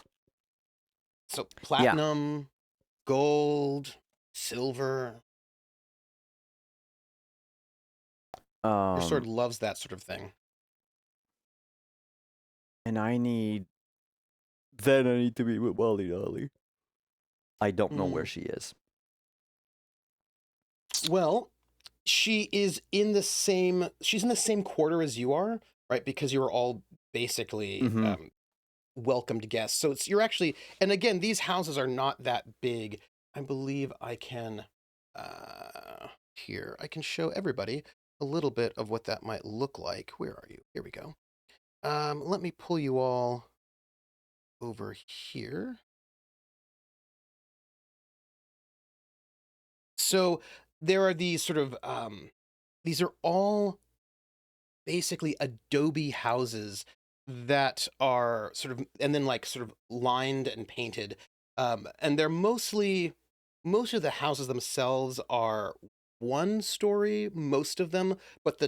So platinum, gold, silver. Your sword loves that sort of thing. And I need to meet with Malinali. I don't know where she is. Well, she's in the same quarter as you are, right? Because you're all basically welcomed guests. So you're actually, and again, these houses are not that big. I believe I can, here, I can show everybody a little bit of what that might look like. Where are you? Here we go. Let me pull you all over here. So there are these sort of, these are all basically adobe houses that are sort of, and then like sort of lined and painted And they're most of the houses themselves are one story, most of them, but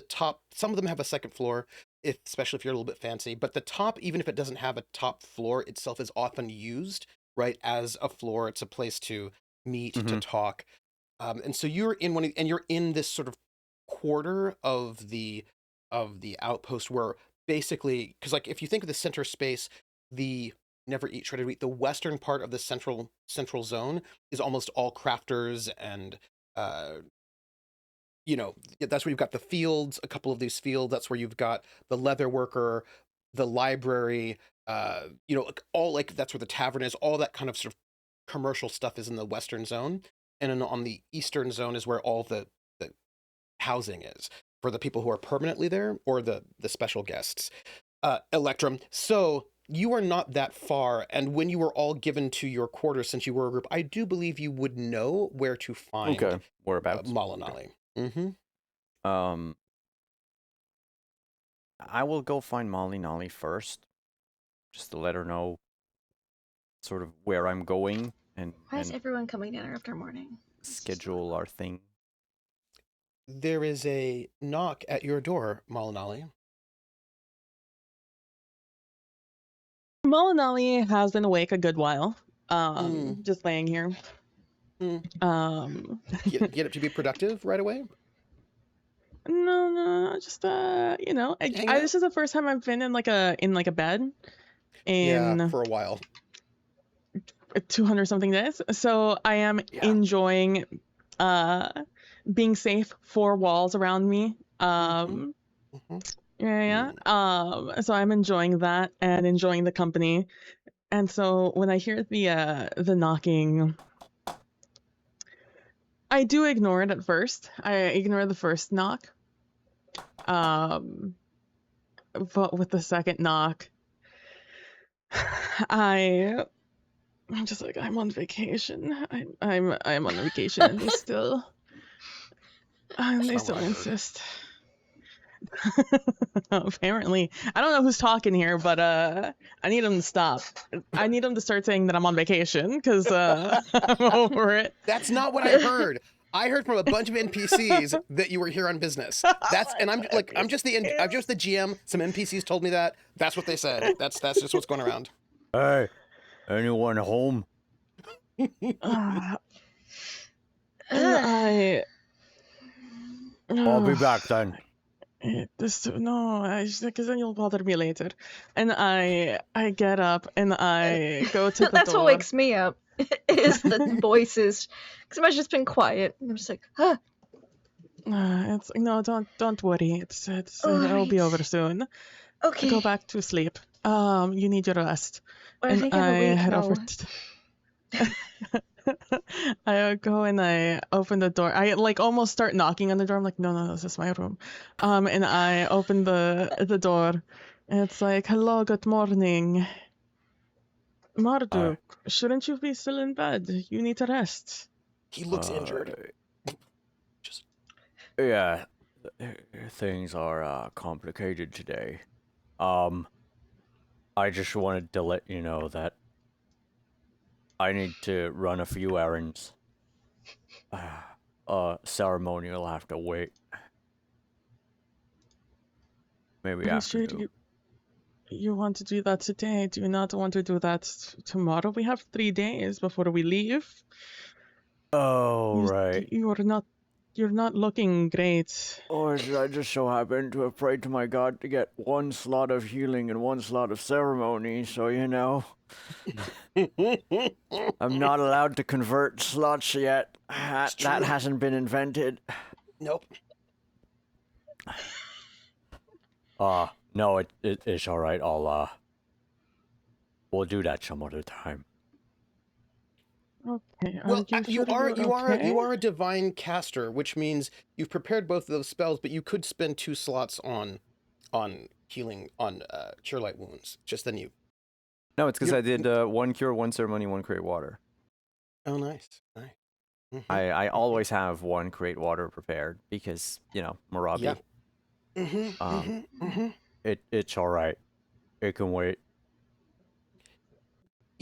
some of them have a second floor, especially if you're a little bit fancy. But the top, even if it doesn't have a top floor itself, is often used, right, as a floor. It's a place to meet, to talk. And so you're in this sort of quarter of the outpost where basically, because like if you think of the center space, the never eat shredded wheat, the western part of the central zone is almost all crafters and that's where you've got the fields, a couple of these fields. That's where you've got the leather worker, the library, all like that's where the tavern is. All that kind of sort of commercial stuff is in the western zone, and then on the eastern zone is where all the housing is for the people who are permanently there or the special guests. Electrum. So you are not that far, and when you were all given to your quarters, since you were a group, I do believe you would know where to find whereabouts Malinali. Mm-hmm. I will go find Malinali first, just to let her know sort of where I'm going and Why is everyone coming down after morning? schedule our thing. There is a knock at your door, Malinali. Malinali has been awake a good while. Just laying here. Get up to be productive right away? No, just this is the first time I've been in like a bed in for a while. 200 something days. So I am enjoying being safe, 4 walls around me. So I'm enjoying that and enjoying the company. And so when I hear the knocking, I do ignore it at first. I ignore the first knock. But with the second knock, I'm just like, I'm on vacation. I'm on vacation, and they still insist. Apparently, I don't know who's talking here, but I need them to stop. I need them to start saying that I'm on vacation because I'm over it. That's not what I heard. I heard from a bunch of NPCs that you were here on business. I'm just the GM. Some NPCs told me that. That's what they said. That's just what's going around. Hey, anyone home? I'll be back then. Because then you'll bother me later. And I get up and I go to the That's door. what wakes me up. Is the voices, because I've just been quiet. And I'm just like, huh. Don't worry. It'll be over soon. Okay. Go back to sleep. You need your rest. I think I have a week now. I go and I open the door. I like almost start knocking on the door. I'm like, no, this is my room. And I open the door. And it's like, hello, good morning. Marduk, shouldn't you be still in bed? You need to rest. He looks injured. Yeah, things are complicated today. I just wanted to let you know that I need to run a few errands. Ceremony will have to wait. Maybe after you want to do that today? Do you not want to do that tomorrow? We have 3 days before we leave. Oh, right. You're not looking great. Or did I just so happen to have prayed to my god to get 1 slot of healing and 1 slot of ceremony, so I'm not allowed to convert slots yet. That hasn't been invented. Nope. No, it's all right. We'll do that some other time. Okay. Well, you are a divine caster, which means you've prepared both of those spells, but you could spend 2 slots on healing on cure light wounds. Just then you. No, it's because I did 1 cure, 1 ceremony, 1 create water. Oh, nice. Mm-hmm. I always have 1 create water prepared because Marabi. Yeah. Mm-hmm. It's all right. It can wait.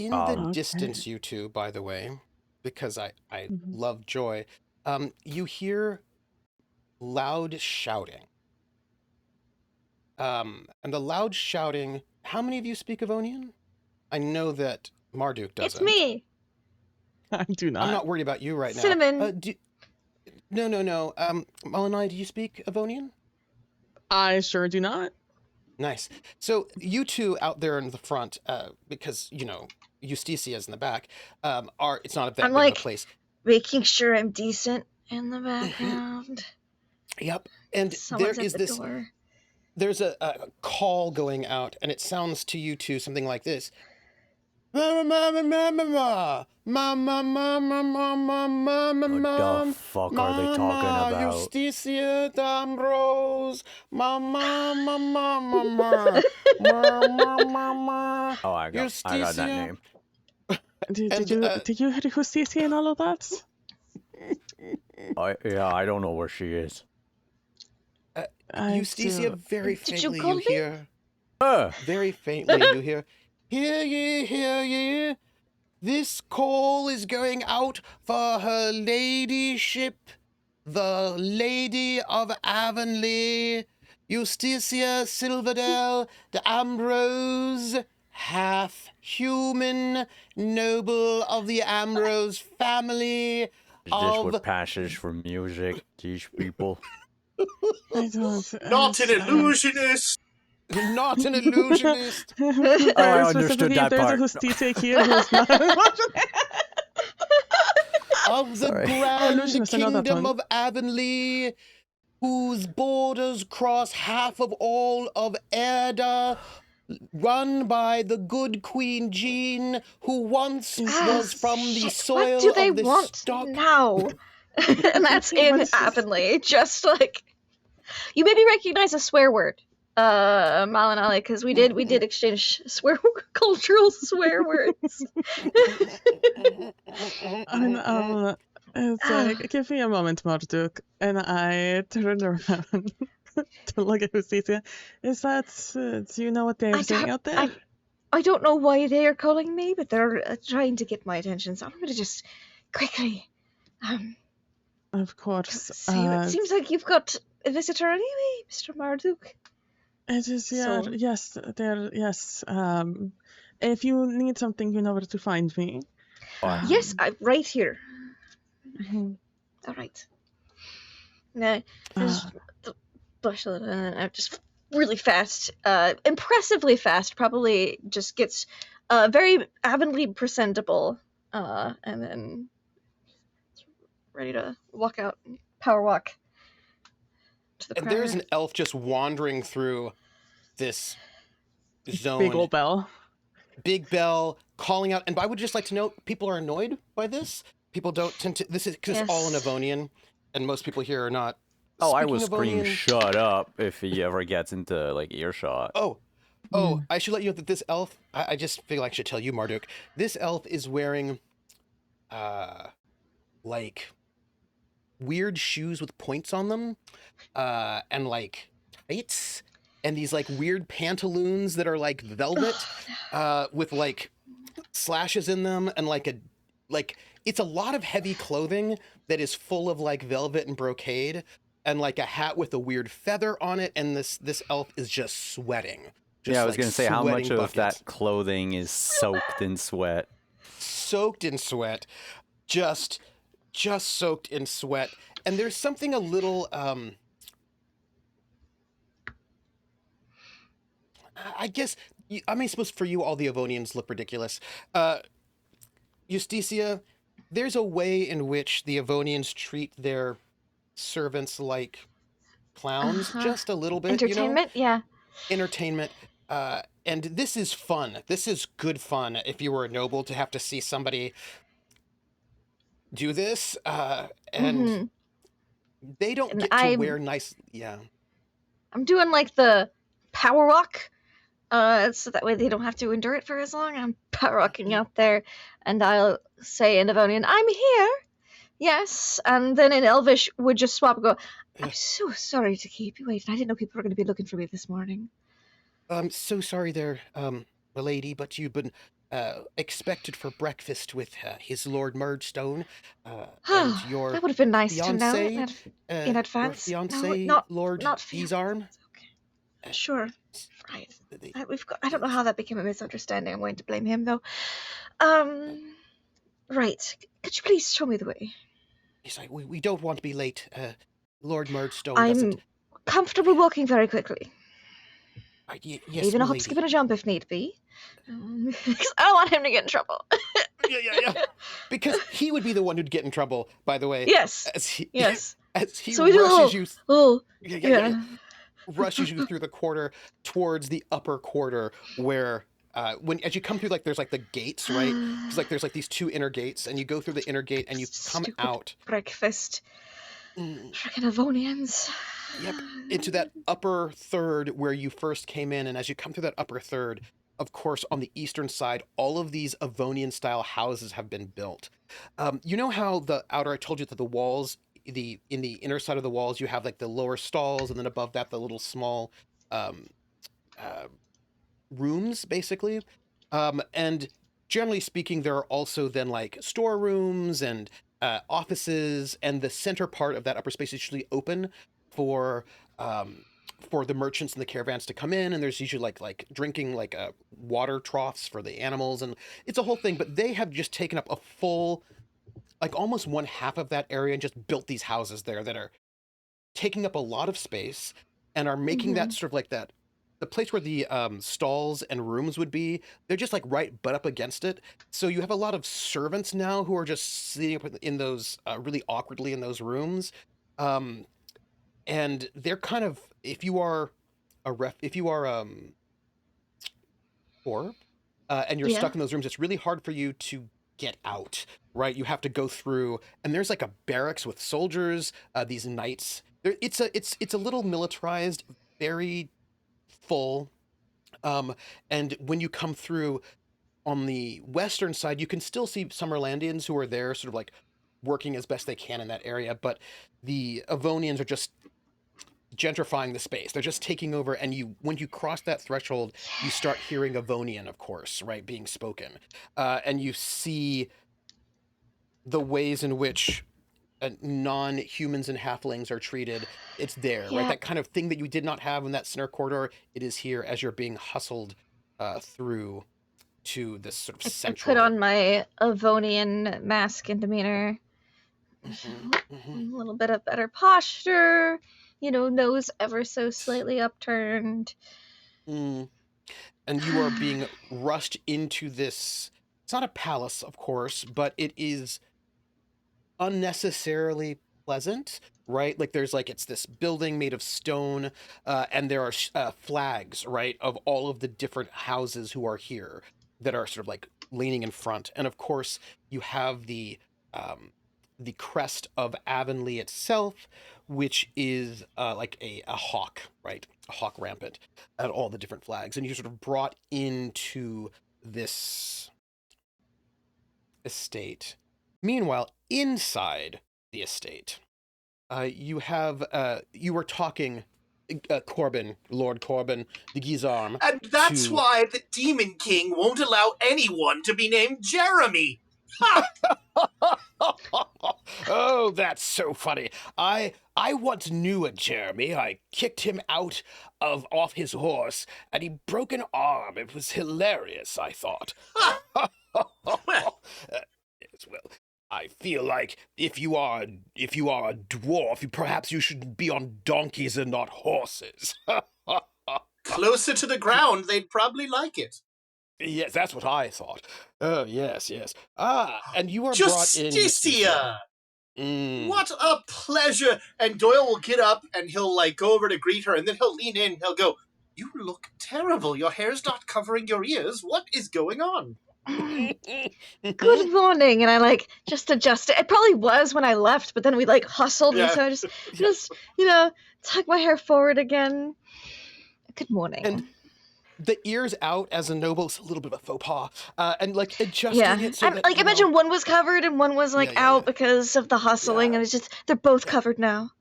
In the Okay. distance, you two, by the way, because I Mhm. love joy, you hear loud shouting. And the loud shouting, how many of you speak Avonian? I know that Marduk doesn't. It's me, I do not. I'm not worried about you right Cinnamon. now. No. Malinali, do you speak Avonian? I sure do not. Nice. So you two out there in the front, because, you know, Justicia's in the back, it's not that I'm big of like- a place. Making sure I'm decent in the background. Yep. And Someone's there at is the this, door. there's a call going out, and it sounds to you two something like this. Mama, mama, mama, mama, mama, mama, mama, mama, What the fuck are they talking about? Justicia Ambrose, mama, mama, mama, mama, mama. Oh, I got that name. Did you hear Justicia and all of that? I don't know where she is. Justicia, very Did you faintly call you me? hear. Uh, Very faintly you hear. Hear ye, hear ye. This call is going out for her ladyship, the Lady of Avonlea, Justicia Silvervale de Ambrose, half human, noble of the Ambrose family. is this what passes for music? These people. I don't. Not an illusionist. Not an illusionist. Very I understood specifically, that there's part. a Justicia here who's not. Of the Sorry. grand Illusionist, I know that kingdom one. of Avonlea, whose borders cross half of all of Erda, run by the good Queen Jean, who once was from the Shit, soil what do they of the want stock. now? And that's in What's- Avonlea. Just like you maybe recognize a swear word, Malinali, because we did exchange cultural swear words. Give me a moment, Marduk, and I turn around to look at Justicia. Is that? Do you know what they're saying out there? I don't know why they are calling me, but they're trying to get my attention. So I'm gonna just quickly Of course. see. It seems like you've got a visitor anyway, Mr. Marduk. It is, yeah, So- yes, yes. If you need something, you know where to find me. Yes, I'm right here. Mhm. All right. Now, just blush a little, and I'm just really fast, impressively fast. Probably just gets very avidly presentable, and then ready to walk out, power walk to the And crowd. there's an elf just wandering through this zone. Big old bell. Big bell calling out. And I would just like to note, people are annoyed by this. People don't tend to. This is because it's all in Yes. Avonian, and most people here are not. Oh, I speaking will scream, Avonian. shut up, if he ever gets into, like, earshot. Oh, I should let you know that this elf, I just feel like I should tell you, Marduk. This elf is wearing, like, weird shoes with points on them, and, like, tights, and these, like, weird pantaloons that are, like, velvet, with, like, slashes in them, and, like, it's a lot of heavy clothing that is full of, like, velvet and brocade, and, like, a hat with a weird feather on it, and this elf is just sweating. Just, Yeah, I was like, going to say, how much sweating of buckets. that clothing is soaked in sweat? Soaked in sweat, just soaked in sweat. And there's something a little, I guess, I mean, suppose for you, all the Avonians look ridiculous. Justicia, there's a way in which the Avonians treat their servants like clowns, just a little bit, Entertainment, yeah. Entertainment. And this is fun. This is good fun if you were a noble to have to see somebody do this. And they don't And get to I'm- wear nice. Yeah. I'm doing like the power walk, so that way they don't have to endure it for as long. I'm power walking out there, and I'll say in Devonian, "I'm here." Yes, and then in Elvish would just swap and go, "I'm so sorry to keep you waiting. I didn't know people were going to be looking for me this morning." I'm so sorry there, milady, but you've been expected for breakfast with his Lord Murdstone and your That would have been nice to know fiancé, in advance. your No, fiancé, Lord not fiancé. Disarm. Okay. Sure. Right. I don't know how that became a misunderstanding. I'm going to blame him, though. Right. Could you please show me the way? Yes, we don't want to be late. Lord Murdstone I'm doesn't... comfortable walking very quickly. Yes, Even a hop, skip, and a jump if need be. Because I don't want him to get in trouble. Yeah. Because he would be the one who'd get in trouble, by the way. Yes. Yes. As he so we rushes do you... rushes you through the quarter towards the upper quarter where... as you come through, like, there's, like, the gates, right? Because, like, there's, like, these two inner gates, and you go through the inner gate, and you come out... breakfast. Frickin' Avonians. Yep, into that upper third where you first came in, and as you come through that upper third, of course, on the eastern side, all of these Avonian-style houses have been built. You know how the outer, I told you that the walls, in the inner side of the walls, you have, like, the lower stalls, and then above that, the little small rooms, basically. And generally speaking, there are also then, like, storerooms and offices, and the center part of that upper space is usually open for the merchants and the caravans to come in, and there's usually like drinking, like water troughs for the animals, and it's a whole thing. But they have just taken up a full, like, almost one half of that area and just built these houses there that are taking up a lot of space and are making that sort of like that, the place where the stalls and rooms would be, they're just like right butt up against it. So you have a lot of servants now who are just sitting up in those really awkwardly in those rooms. And they're kind of, if you are orb, and you're stuck in those rooms, it's really hard for you to get out, right? You have to go through, and there's like a barracks with soldiers, these knights. It's a little militarized, very full. And when you come through on the western side, you can still see Summerlandians who are there sort of like working as best they can in that area, but the Avonians are just gentrifying the space. They're just taking over, and when you cross that threshold, you start hearing Avonian, of course, right, being spoken. And you see the ways in which non-humans and halflings are treated. It's there, right? That kind of thing that you did not have in that center corridor, it is here as you're being hustled through to this sort of central... I put on my Avonian mask and demeanor. A little bit of better posture, nose ever so slightly upturned. And you are being rushed into this... It's not a palace, of course, but it is unnecessarily pleasant, right? Like, there's like, it's this building made of stone, and there are flags, right, of all of the different houses who are here that are sort of like leaning in front. And of course, you have the crest of Avonlea itself, which is like a hawk, right? A hawk rampant at all the different flags. And you're sort of brought into this estate. Meanwhile, inside the estate, you were talking, Lord Corbin, the Gizarm. And that's why the Demon King won't allow anyone to be named Jeremy. Oh, that's so funny. I once knew a Jeremy. I kicked him out off his horse, and he broke an arm. It was hilarious, I thought. Yes, well, I feel like if you are a dwarf, perhaps you should be on donkeys and not horses. Closer to the ground, they'd probably like it. Yes, that's what I thought. Oh, yes. And you are brought in... Justicia! What a pleasure! And Doyle will get up, and he'll, like, go over to greet her, and then he'll lean in, and he'll go, "You look terrible. Your hair's not covering your ears. What is going on?" Good morning. And I, like, just adjust it. It probably was when I left, but then we, like, hustled, and so I just tuck my hair forward again. Good morning. And the ears out as a noble is a little bit of a faux pas, and like adjusting it so that, like, imagine one was covered and one was like out because of the hustling, and it's just they're both covered now.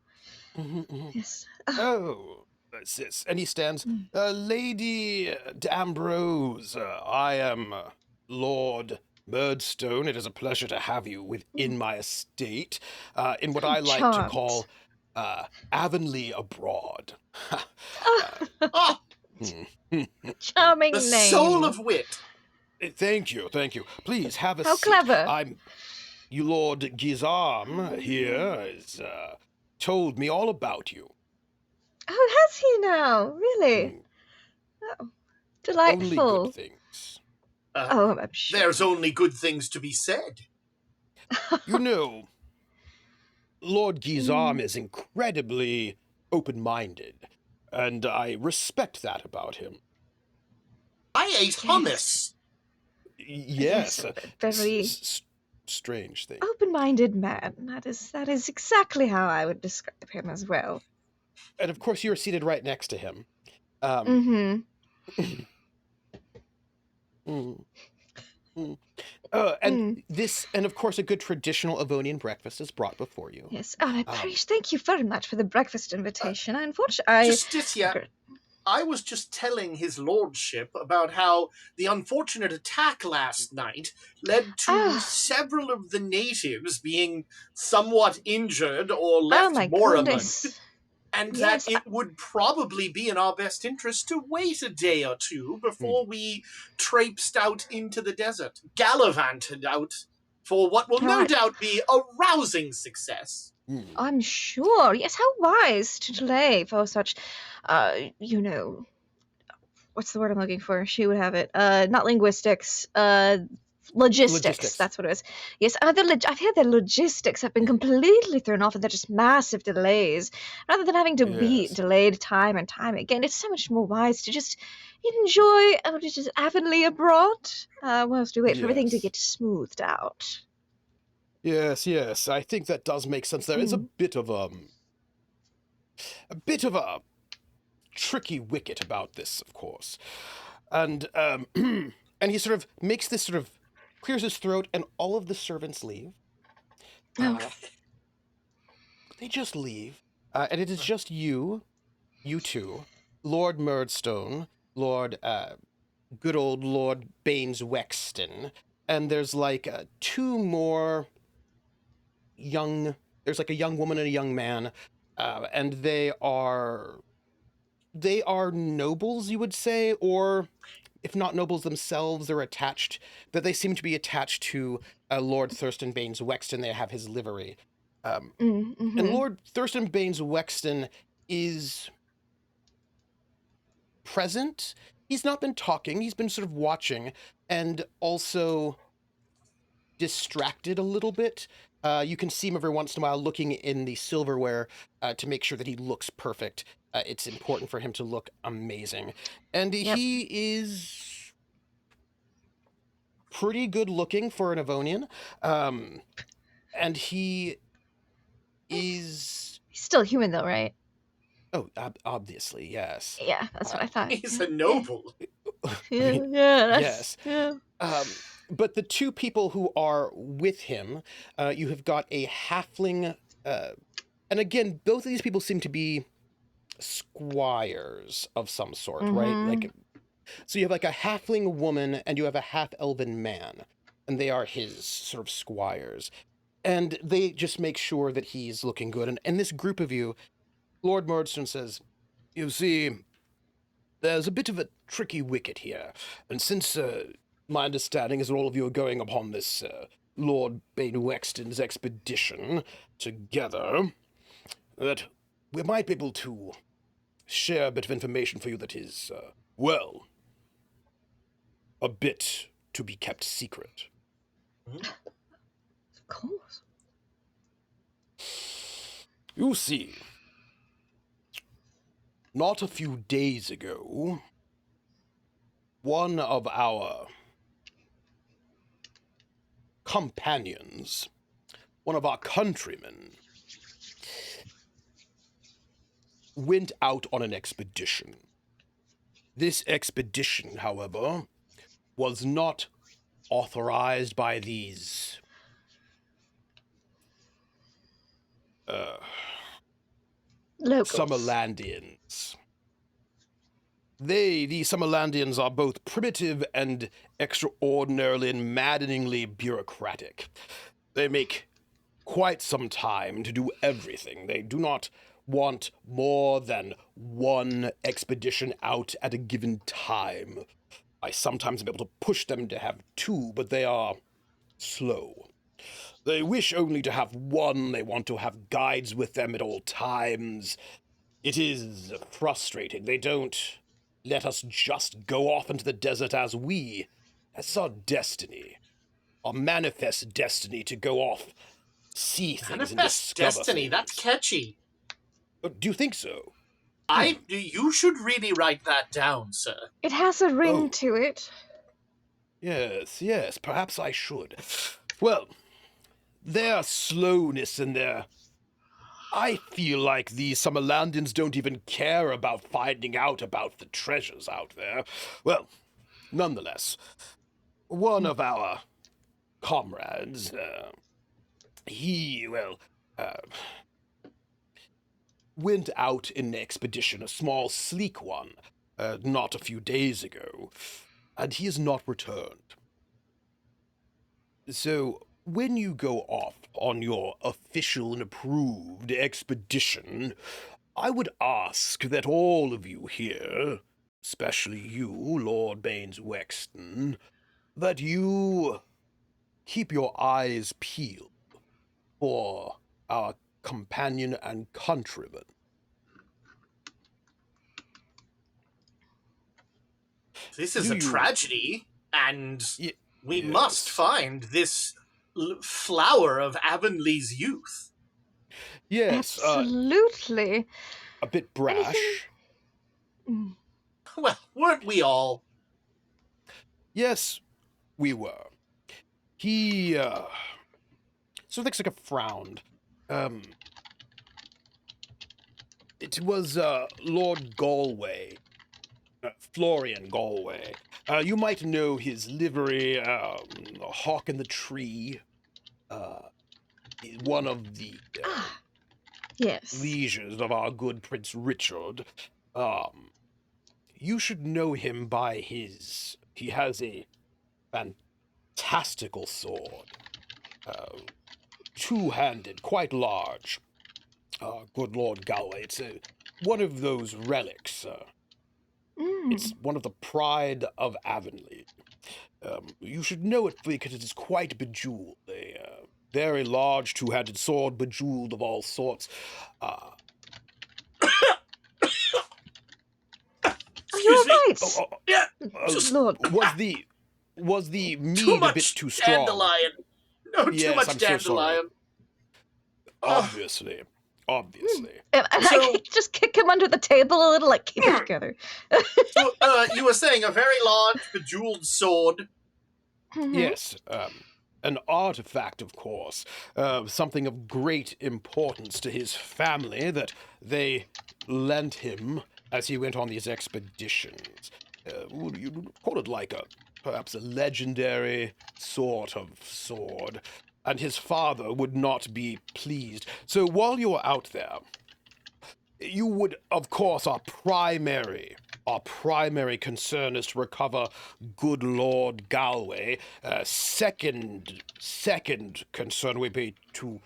Yes. Oh, that's this. And he stands, Lady D'Ambrose. I am Lord Murdstone, it is a pleasure to have you within my estate, in what I like to call Avonlea abroad. Oh, Charming the name. soul of wit. Thank you. Please have a How seat. clever. You Lord Gizam here has told me all about you. Oh, has he now? Really? Oh, delightful. Only good things. Oh, I'm sure. There's only good things to be said. You know, Lord Gizam is incredibly open-minded, and I respect that about him. I ate hummus. Yes, very strange thing. open-minded man. That is exactly how I would describe him as well. And of course, you're seated right next to him. This, and of course, a good traditional Avonian breakfast is brought before you. Yes, thank you very much for the breakfast invitation. Unfortunately, Justicia, I was just telling his lordship about how the unfortunate attack last night led to several of the natives being somewhat injured or left moribund, and that it would probably be in our best interest to wait a day or two before we traipsed out into the desert, gallivanted out for what will no doubt be a rousing success. I'm sure. Yes, how wise to delay for such, what's the word I'm looking for? She would have it. Not linguistics. Logistics. That's what it is. Yes, I've heard that logistics have been completely thrown off, and they're just massive delays. Rather than having to be delayed time and time again, it's so much more wise to just enjoy Avonlea abroad whilst we wait for everything to get smoothed out. Yes, I think that does make sense. There is a bit of a tricky wicket about this, of course. And and he sort of makes this sort of clears his throat, and all of the servants leave. They just leave, and it is just you two, Lord Murdstone, good old Lord Baines Wexton, and there's like two more there's like a young woman and a young man, and they are nobles, you would say, or if not nobles themselves, they seem to be attached to Lord Thurston Baines Wexton. They have his livery. And Lord Thurston Baines Wexton is present. He's not been talking. He's been sort of watching and also distracted a little bit. You can see him every once in a while looking in the silverware to make sure that he looks perfect. It's important for him to look amazing. And he is pretty good looking for an Avonian. And he is... He's still human though, right? Oh, obviously, yes. Yeah, that's what I thought. He's a noble. Yes. Yeah. But the two people who are with him, you have got a halfling, and again, both of these people seem to be squires of some sort, right? So you have like a halfling woman and you have a half-elven man, and they are his sort of squires. And they just make sure that he's looking good. And this group of you, Lord Murdstone says, you see, there's a bit of a tricky wicket here. And since my understanding is that all of you are going upon this Lord Baines Wexton's expedition together, that we might be able to share a bit of information for you that is, a bit to be kept secret. Of course. You see, not a few days ago, one of our companions, one of our countrymen, went out on an expedition. This expedition, however, was not authorized by these Locals. Summerlandians. the Summerlandians, are both primitive and extraordinarily and maddeningly bureaucratic. They make quite some time to do everything. They do not want more than one expedition out at a given time. I sometimes am able to push them to have two, but they are slow. They wish only to have one. They want to have guides with them at all times. It is frustrating. They don't let us just go off into the desert as that's our destiny. Our manifest destiny to go off, see things, and Manifest discover destiny, things. that's catchy. Do you think so? You should really write that down, sir. It has a ring Oh. to it. Yes, perhaps I should. Well, their slowness and I feel like the Summerlandians don't even care about finding out about the treasures out there. Well, nonetheless, one of our comrades, went out in an expedition, a small, sleek one, not a few days ago, and he has not returned. So, when you go off on your official and approved expedition, I would ask that all of you here, especially you, Lord Baines Wexton, that you keep your eyes peeled for our companion and countryman. This is a tragedy, and we must find this flower of Avonlea's youth. Yes, Absolutely. A bit brash. Well, weren't we all? Yes, we were. He, so looks like a frowned. It was, Lord Galway. Florian Galway. You might know his livery, Hawk in the Tree. One of the yes. lieges of our good Prince Richard. You should know him by he has a fantastical sword. Two-handed, quite large. Good Lord Galway, it's one of those relics. It's one of the pride of Avonlea. You should know it because it is quite bejeweled. A very large two-handed sword, bejeweled of all sorts. Are you alright? Yeah. Lord. Was the mead a bit too strong? Dandelion. No, yes, too much I'm dandelion. So Obviously. And I just kick him under the table a little, like, keep it together. So, you were saying a very large, bejeweled sword. Yes, an artifact, of course. Something of great importance to his family that they lent him as he went on these expeditions. You'd call it like perhaps a legendary sort of sword. And his father would not be pleased. So while you were out there, you would, of course, our primary concern is to recover good Lord Galway. Second concern would be to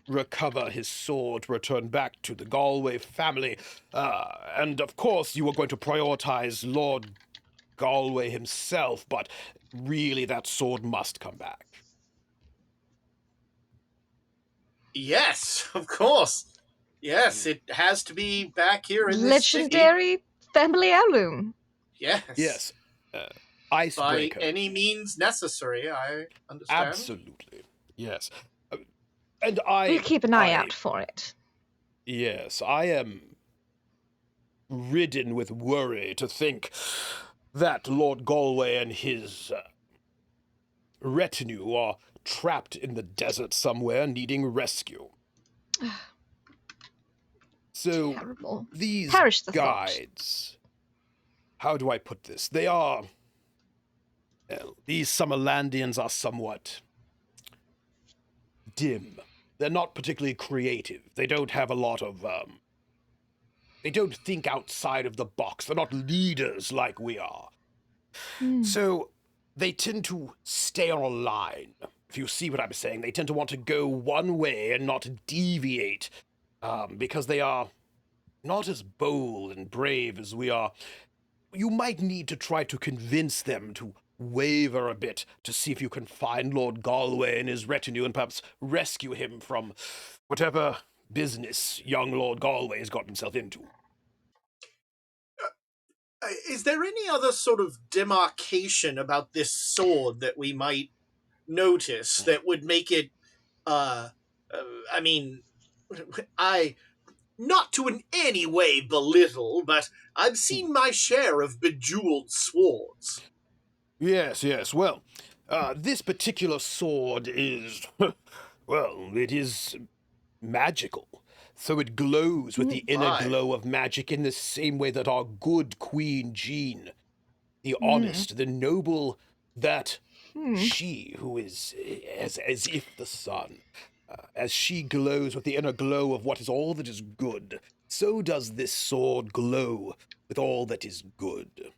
recover his sword, return back to the Galway family. And, of course, you were going to prioritize Lord Galway himself, but really that sword must come back. Yes, of course. Yes, it has to be back here in this city. Legendary family heirloom. Yes. Yes. Icebreaker. By any means necessary, I understand. Absolutely. Yes. And We'll keep an eye out for it. Yes, I am ridden with worry to think that Lord Galway and his retinue are trapped in the desert somewhere needing rescue. So, Terrible. these Perish the guides, how do I put this? They are, well, these Summerlandians are somewhat dim. They're not particularly creative. They don't have a lot of They don't think outside of the box. They're not leaders like we are. Hmm. So they tend to stay on a line. If you see what I'm saying, they tend to want to go one way and not deviate, because they are not as bold and brave as we are. You might need to try to convince them to waver a bit to see if you can find Lord Galway and his retinue and perhaps rescue him from whatever business young Lord Galway has got himself into. Is there any other sort of demarcation about this sword that we might notice that would make it, I mean, not to in any way belittle, but I've seen my share of bejeweled swords. Yes. Well, this particular sword is, well, it is magical. So it glows with the inner glow of magic in the same way that our good Queen Jean, the honest, the noble, that she who is as if the sun, as she glows with the inner glow of what is all that is good, so does this sword glow with all that is good.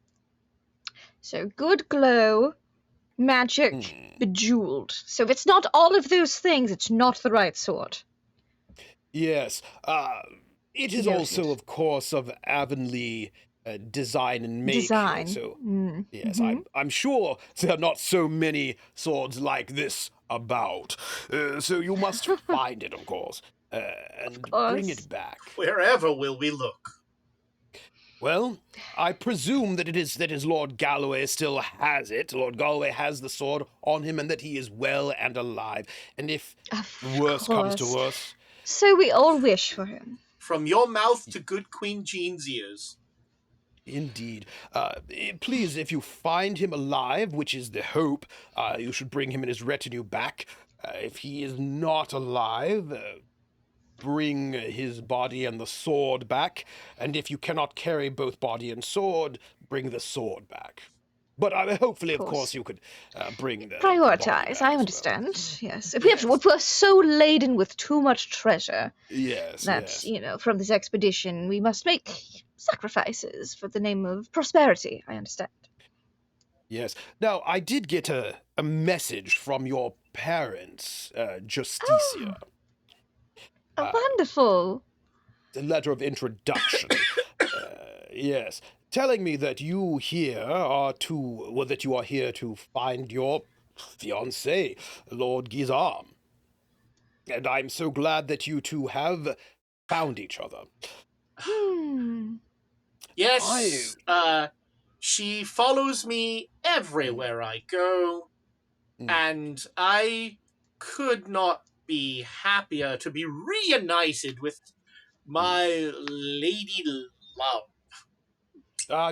So good glow, magic, bejeweled. So if it's not all of those things, it's not the right sword. Yes, it is also, of course, of Avonlea design and make. Design. So, yes, I'm sure there are not so many swords like this about. So you must find it, of course, and bring it back. Wherever will we look? Well, I presume that it is Lord Galloway still has it. Lord Galloway has the sword on him, and that he is well and alive. And if worse comes to worse, so we all wish for him. From your mouth to good Queen Jean's ears. Indeed. Please, if you find him alive, which is the hope, you should bring him and his retinue back. If he is not alive, bring his body and the sword back. And if you cannot carry both body and sword, bring the sword back. But hopefully, of course, you could bring the prioritize. I understand. Yes, if we're so laden with too much treasure, that from this expedition we must make sacrifices for the name of prosperity. I understand. Yes. Now, I did get a message from your parents, Justicia. Wonderful. The letter of introduction. Yes. Telling me that you here are that you are here to find your fiancé, Lord Gizam. And I'm so glad that you two have found each other. Yes, she follows me everywhere I go, and I could not be happier to be reunited with my lady love.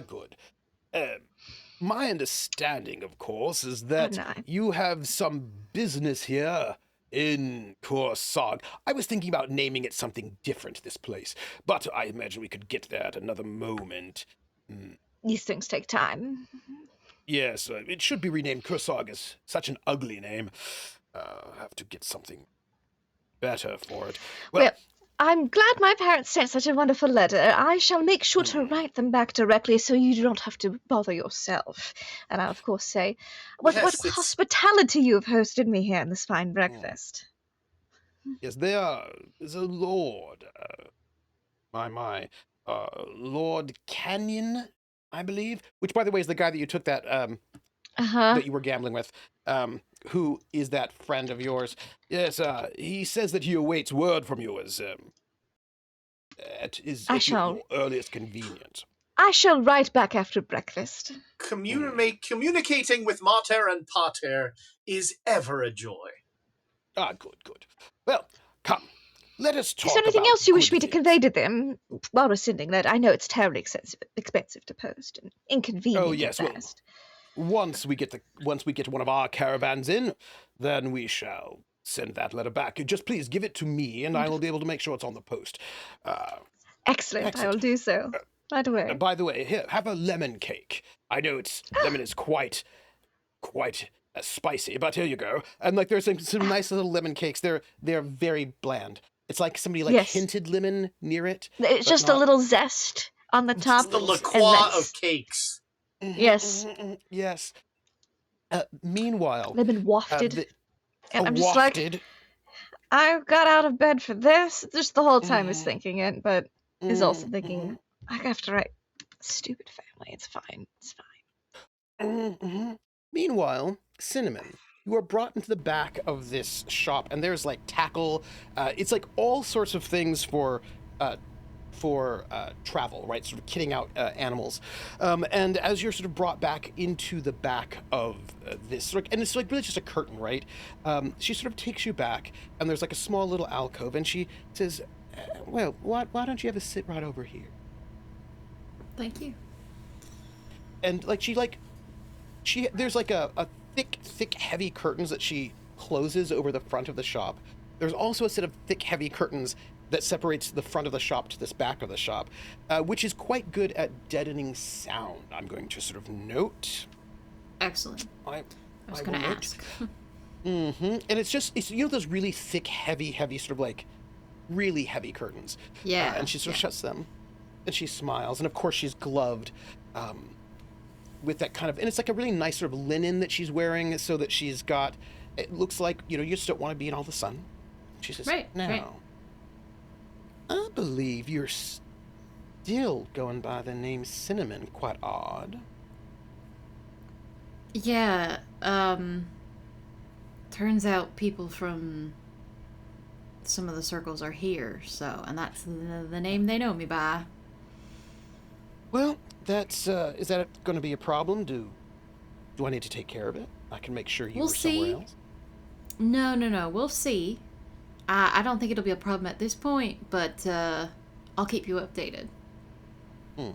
Good. My understanding, of course, is that you have some business here in Kur-Sag. I was thinking about naming it something different, this place, but I imagine we could get there at another moment. These things take time. Yes, it should be renamed Kur-Sag. Is such an ugly name. Have to get something better for it. Well, I'm glad my parents sent such a wonderful letter. I shall make sure to write them back directly so you do not have to bother yourself. And I'll, of course, say, what hospitality you have hosted me here in this fine breakfast. Yes, there's a lord. Lord Canyon, I believe. Which, by the way, is the guy that you took that, that you were gambling with. Who is that friend of yours? Yes, he says that he awaits word from you at your earliest convenience. I shall write back after breakfast. Communicating with Mater and Pater is ever a joy. Good. Well, come. Let us talk. Is there anything else you wish me to convey to them while we're sending that? I know it's terribly expensive to post and inconvenient. Oh yes, well, once we get one of our caravans in, then we shall send that letter back. Just please give it to me, and I will be able to make sure it's on the post. Excellent. I will do so right away. By the way, here, have a lemon cake. I know lemon is quite spicy, but here you go. And there's some nice little lemon cakes. They're very bland. It's like somebody like Yes. hinted lemon near it. It's but just not- a little zest on the top. It's the La and Croix that's- of cakes. Yes. Yes. Meanwhile, They've been wafted. And I'm just wafted. like, I got out of bed for this. Just the whole time is thinking it, but is also thinking, I have to write stupid family. It's fine. It's fine. Meanwhile, Synnomin, you are brought into the back of this shop, and there's like tackle. It's like all sorts of things for travel, right? Sort of kitting out animals. And as you're sort of brought back into the back of this, and it's like really just a curtain, right? She sort of takes you back, and there's like a small little alcove, and she says, well, why don't you ever sit right over here? Thank you. And like there's like a thick, heavy curtains that she closes over the front of the shop. There's also a set of thick, heavy curtains that separates the front of the shop to this back of the shop, which is quite good at deadening sound, I'm going to sort of note. Excellent. I was I going to will ask. And it's you know those really thick, heavy, sort of like really heavy curtains. Yeah. And she sort of shuts them, and she smiles, and of course she's gloved with that kind of, and it's like a really nice sort of linen that she's wearing, so that she's got, it looks like, you just don't want to be in all the sun. She says, now, I believe you're still going by the name Synnomin. Quite odd. Yeah, turns out people from some of the circles are here, and that's the name they know me by. Well, that's, is that going to be a problem? Do I need to take care of it? I can make sure you are somewhere else. No, we'll see. I don't think it'll be a problem at this point, but I'll keep you updated. All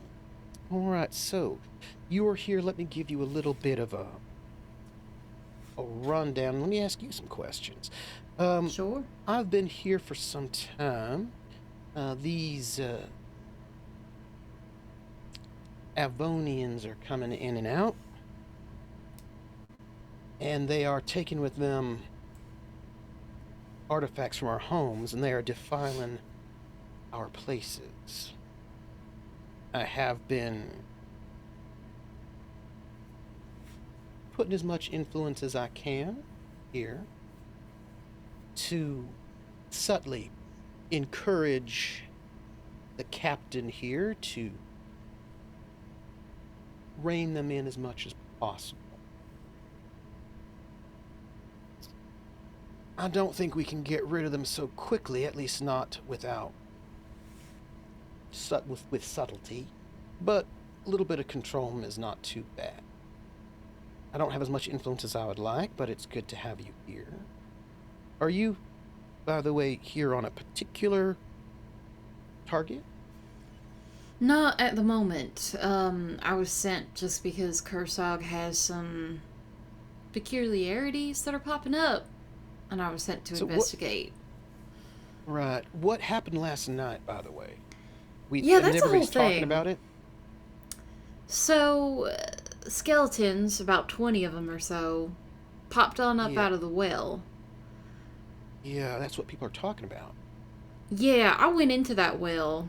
right, so you are here. Let me give you a little bit of a rundown. Let me ask you some questions. Sure. I've been here for some time. These Avonians are coming in and out, and they are taking with them artifacts from our homes, and they are defiling our places. I have been putting as much influence as I can here to subtly encourage the captain here to rein them in as much as possible. I don't think we can get rid of them so quickly, at least not without with subtlety, but a little bit of control is not too bad. I don't have as much influence as I would like, but it's good to have you here. Are you, by the way, here on a particular target? Not at the moment. I was sent just because Kur-Sag has some peculiarities that are popping up, and I was sent to investigate. Right. What happened last night, by the way? That's the whole thing. Talking about it. So, skeletons, about 20 of them or so, popped on up out of the well. Yeah, that's what people are talking about. Yeah, I went into that well,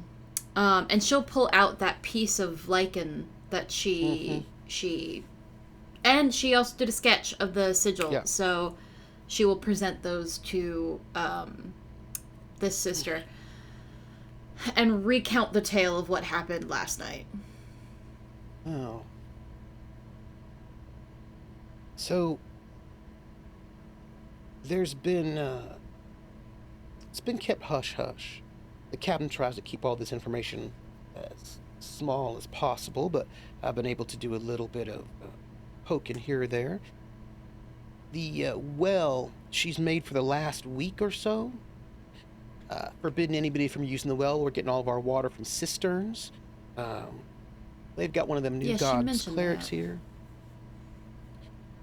and she'll pull out that piece of lichen that she and she also did a sketch of the sigil, so she will present those to this sister and recount the tale of what happened last night. Oh. So, there's been, it's been kept hush-hush. The captain tries to keep all this information as small as possible, but I've been able to do a little bit of poking here or there. The well she's made for the last week or so, forbidden anybody from using the well. We're getting all of our water from cisterns. They've got one of them new gods clerics here.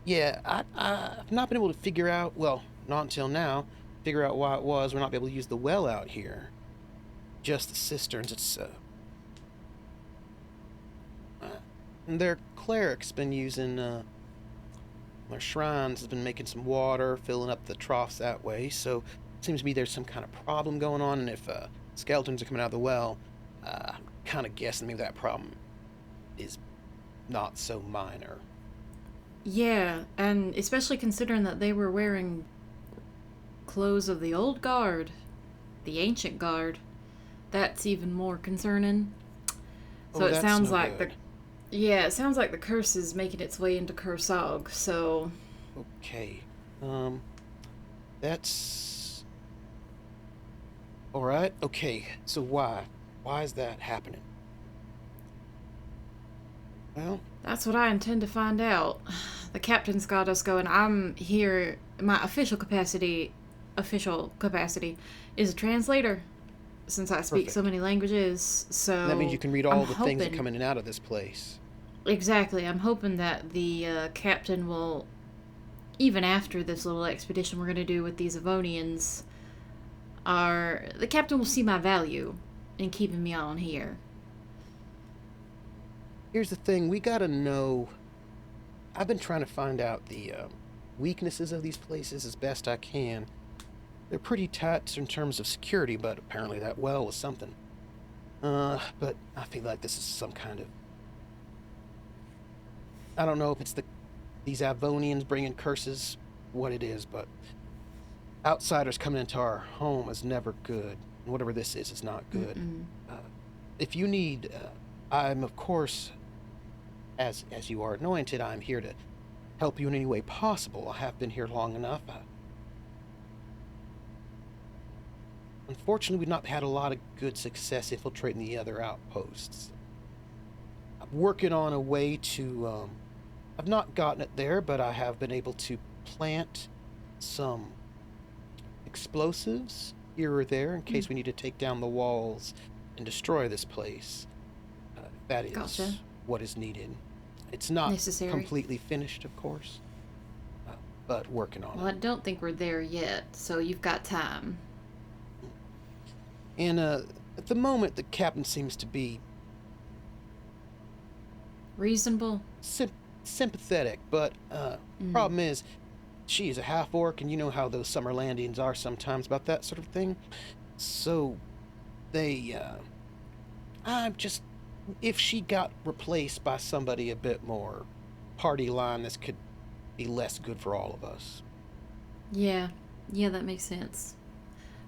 Yeah, I've not been able to figure out, well, not until now, figure out why it was we're not able to use the well out here. Just the cisterns. It's and their clerics been using their shrines has been making some water, filling up the troughs that way. So seems to be there's some kind of problem going on, and if skeletons are coming out of the well, I'm kind of guessing maybe that problem is not so minor. Yeah, and especially considering that they were wearing clothes of the old guard, the ancient guard, that's even more concerning. So it sounds like it sounds like the curse is making its way into Kur-Sag. So okay, that's all right. Okay, so why is that happening? Well, that's what I intend to find out. The captain's got us going. I'm here. My official capacity is a translator, since I speak so many languages. So that means you can read all the things that come in and out of this place. Exactly. I'm hoping that the captain will, even after this little expedition we're going to do with these Avonians, the captain will see my value in keeping me on here. Here's the thing, we gotta know... I've been trying to find out the weaknesses of these places as best I can. They're pretty tight in terms of security, but apparently that well was something. But I feel like this is some kind of... I don't know if it's these Avonians bringing curses, what it is, but outsiders coming into our home is never good. Whatever this is not good. If you need... I'm, of course... As you are anointed, I'm here to help you in any way possible. I have been here long enough. Unfortunately, we've not had a lot of good success infiltrating the other outposts. I'm working on a way to... I've not gotten it there, but I have been able to plant some explosives here or there in case we need to take down the walls and destroy this place. That is what is needed. It's not completely finished, of course, but working on it. Well, I don't think we're there yet, so you've got time. And at the moment, the captain seems to be... reasonable? Sympathetic, but problem is, she is a half-orc, and you know how those Summerlandians are sometimes about that sort of thing. So, they... I'm just... If she got replaced by somebody a bit more party line, this could be less good for all of us. Yeah, that makes sense.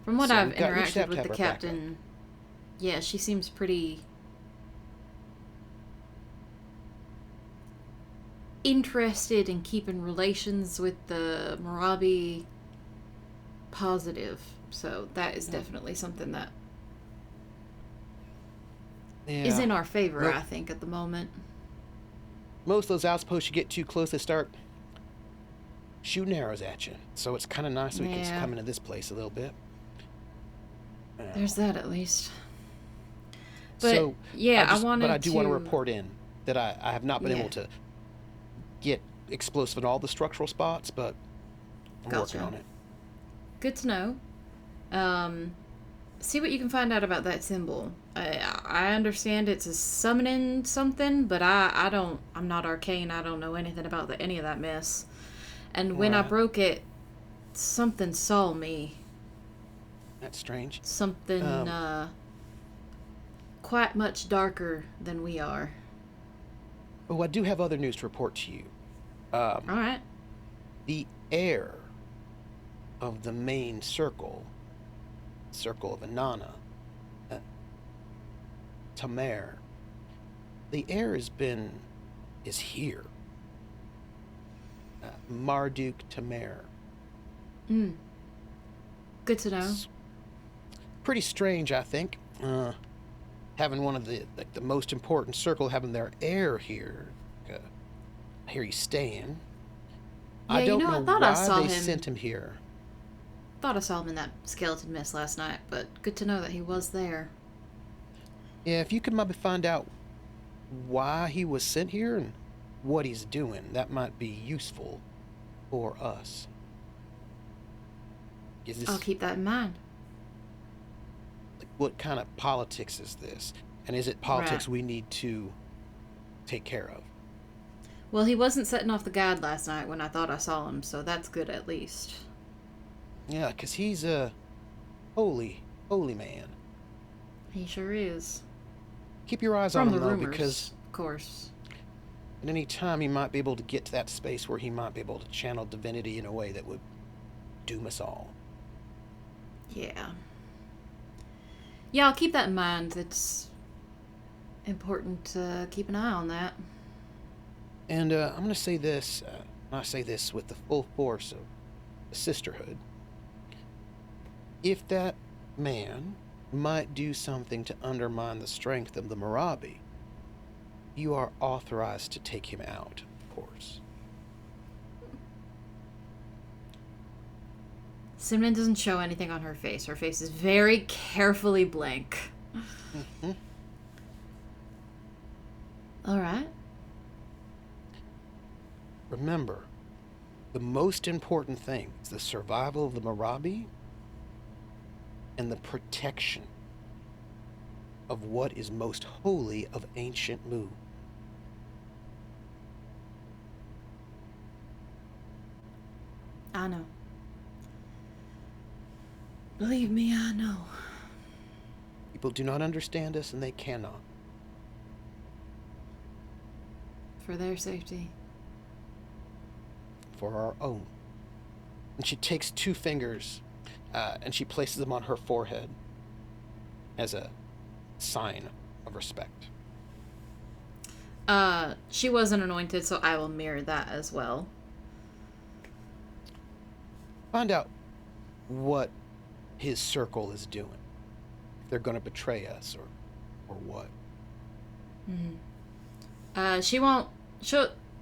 From what I've interacted with the captain, yeah, she seems pretty interested in keeping relations with the Marabi positive. So that is definitely something that is in our favor, I think, at the moment. Most of those outposts, you get too close, they start shooting arrows at you. So it's kind of nice that we can come into this place a little bit. There's that, at least. But, so, I do want to report in that I have not been able to get explosive in all the structural spots, but I'm working on it. Good to know. See what you can find out about that symbol. I understand it's a summoning something, but I'm not arcane. I don't know anything about any of that mess. And when I broke it, something saw me. That's strange. Something quite much darker than we are. Oh, I do have other news to report to you. All right. The heir of the main circle of Inanna, Tamer, the heir is here. Marduk Tamer. Good to know. It's pretty strange, I think. Having one of the most important circle, having their heir here. Here he's staying. Yeah, I don't know why they sent him here. Thought I saw him in that skeleton mess last night, but good to know that he was there. Yeah, if you could maybe find out why he was sent here and what he's doing, that might be useful for us. I'll keep that in mind. What kind of politics is this? And is it politics we need to take care of? Well, he wasn't setting off the guard last night when I thought I saw him, so that's good at least. Yeah, because he's holy, holy man. He sure is. Keep your eyes From on him, the though, rumors, because of course. at any time he might be able to get to that space where he might be able to channel divinity in a way that would doom us all. Yeah. Yeah, I'll keep that in mind. It's important to keep an eye on that. And I'm going to say this, and I say this with the full force of the sisterhood. If that man might do something to undermine the strength of the Marabi, you are authorized to take him out, of course. Synnomin doesn't show anything on her face. Her face is very carefully blank. Mm-hmm. All right. Remember, the most important thing is the survival of the Marabi and the protection of what is most holy of ancient Mu. I know. Believe me, I know. People do not understand us, and they cannot. For their safety. For our own. And she takes 2 fingers and she places them on her forehead as a sign of respect. She wasn't anointed, so I will mirror that as well. Find out what his circle is doing. If they're going to betray us or what. Mm-hmm.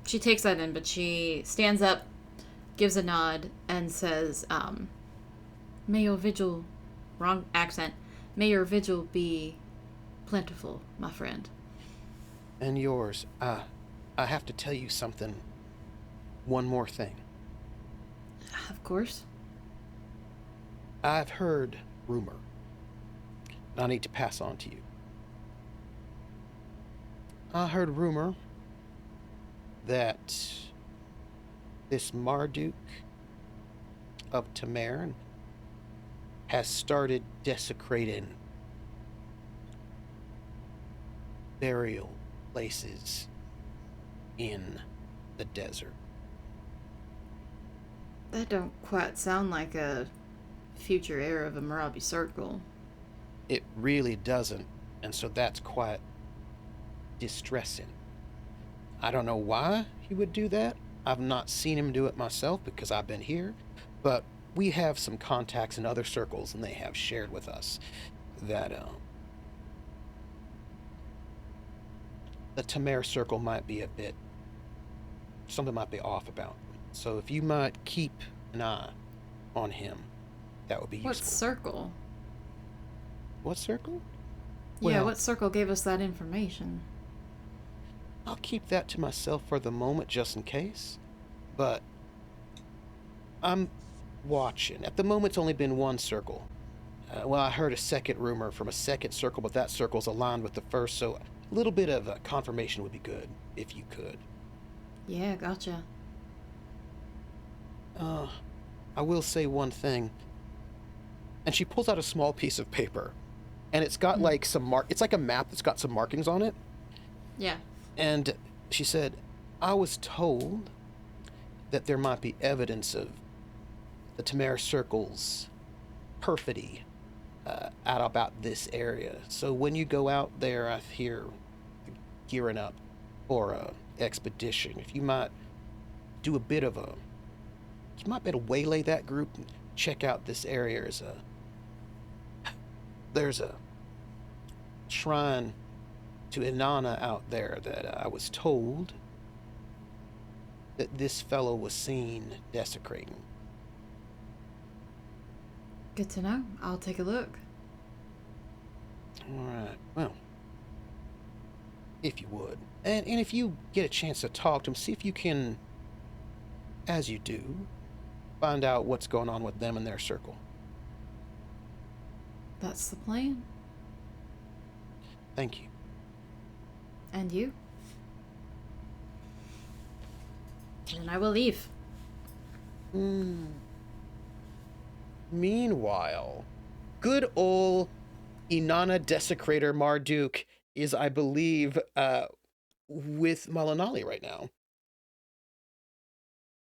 She takes that in, but she stands up, gives a nod, and says, may your vigil, wrong accent, may your vigil be plentiful, my friend. And yours. I have to tell you something. One more thing. Of course. I've heard rumor. And I need to pass on to you. I heard rumor that this Marduk of Tamarin has started desecrating burial places in the desert. That don't quite sound like a future heir of a Marabi circle. It really doesn't, and so that's quite distressing. I don't know why he would do that. I've not seen him do it myself because I've been here, but we have some contacts in other circles, and they have shared with us that the Tamer circle might be something might be off about. So if you might keep an eye on him, that would be useful. What circle? What circle? Yeah, Well, what circle gave us that information? I'll keep that to myself for the moment, just in case. But I'm watching. At the moment, it's only been one circle. Well, I heard a second rumor from a second circle, but that circle's aligned with the first, so a little bit of confirmation would be good, if you could. Yeah, gotcha. I will say one thing. And she pulls out a small piece of paper, and it's got like some it's like a map that's got some markings on it. Yeah. And she said, I was told that there might be evidence of the Tamer Circle's perfidy at about this area. So when you go out there, I hear gearing up for a expedition. If you might do a bit of you might be able to waylay that group and check out this area. There's a shrine to Inanna out there that I was told that this fellow was seen desecrating. Good to know. I'll take a look. All right. Well, if you would. And if you get a chance to talk to him, see if you can, as you do, find out what's going on with them and their circle. That's the plan. Thank you. And you? And I will leave. Meanwhile, good old Inanna Desecrator Marduk is, I believe, with Malinali right now.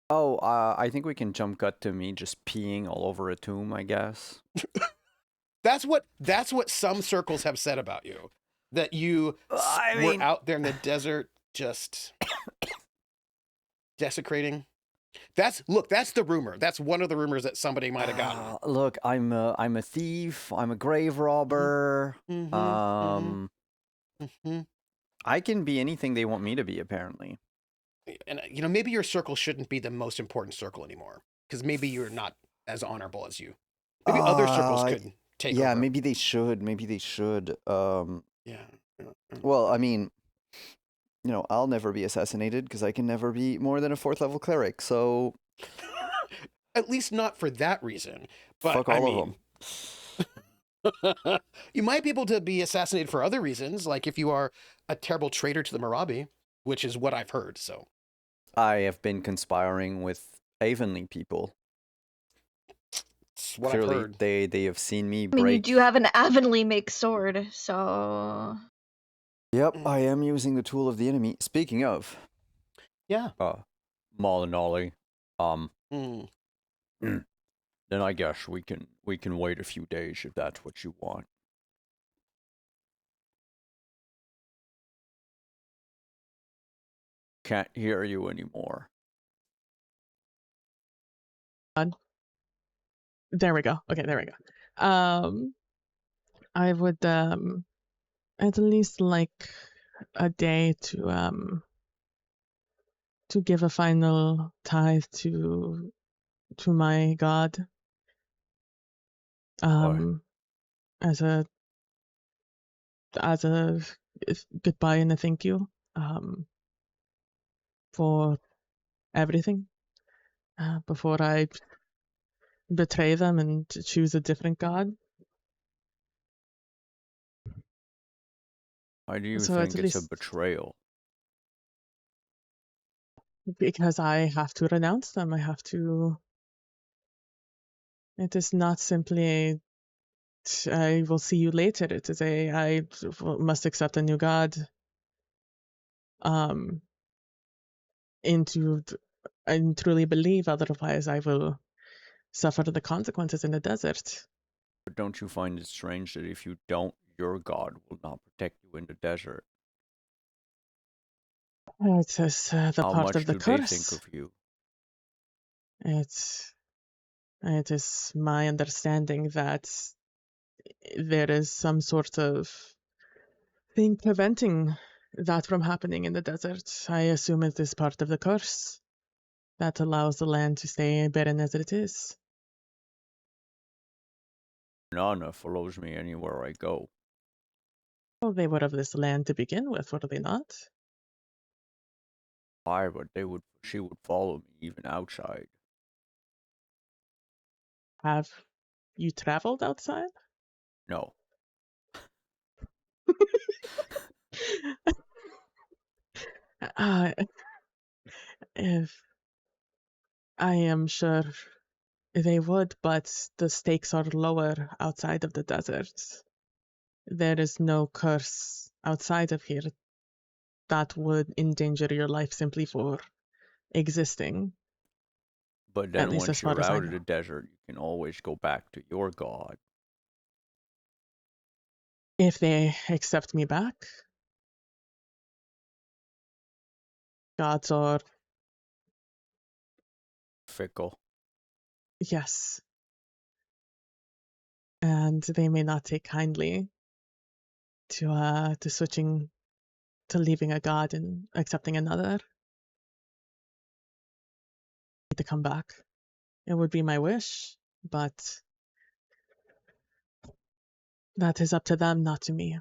Oh, I think we can jump cut to me just peeing all over a tomb, I guess. That's what some circles have said about you. That you were out there in the desert just desecrating. That's the rumor. That's one of the rumors that somebody might have gotten. Look, I'm a thief. I'm a grave robber. I can be anything they want me to be, apparently. And maybe your circle shouldn't be the most important circle anymore, because maybe you're not as honorable as you. Maybe other circles could take over. Yeah, maybe they should. Yeah. Well, I mean, I'll never be assassinated because I can never be more than a 4th level cleric. So, at least not for that reason. But fuck all of them. You might be able to be assassinated for other reasons, like if you are a terrible traitor to the Marabi, which is what I've heard. So, I have been conspiring with Avonlea people. That's what Clearly, I've heard. They have seen me break. I mean, you do have an Avonlea make sword, so. Yep, I am using the tool of the enemy. Speaking of, yeah, Malinali, then I guess we can wait a few days if that's what you want. Can't hear you anymore. There we go. Okay, there we go. I would at least like a day to give a final tithe to my god. As a goodbye and a thank you for everything before I betray them and choose a different god. Why do you think it's a betrayal? Because I have to renounce them. I have to. It is not simply I will see you later. It is I must accept a new god. And truly believe, otherwise I will suffer the consequences in the desert. But don't you find it strange that if you don't, your god will not protect you in the desert? It is the part of the curse. How much do they think of you? It is my understanding that there is some sort of thing preventing that from happening in the desert. I assume it is part of the curse that allows the land to stay barren as it is. Nana follows me anywhere I go. Well, they were of this land to begin with, were they not? Why, but she would follow me even outside. Have you traveled outside? No. If I am sure they would, but the stakes are lower outside of the desert. There is no curse outside of here that would endanger your life simply for existing. But then once you're out of the desert, you can always go back to your god. If they accept me back. Gods are fickle. Yes. And they may not take kindly to switching to leaving a god and accepting another. To come back. It would be my wish, but that is up to them, not to me.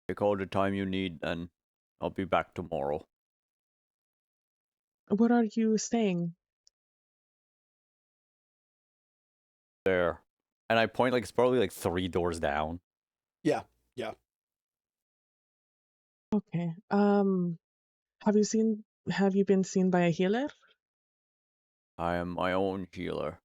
Take all the time you need, then I'll be back tomorrow. Where are you staying? There. And I point it's probably 3 doors down. Yeah. Okay. Have you been seen by a healer? I am my own healer.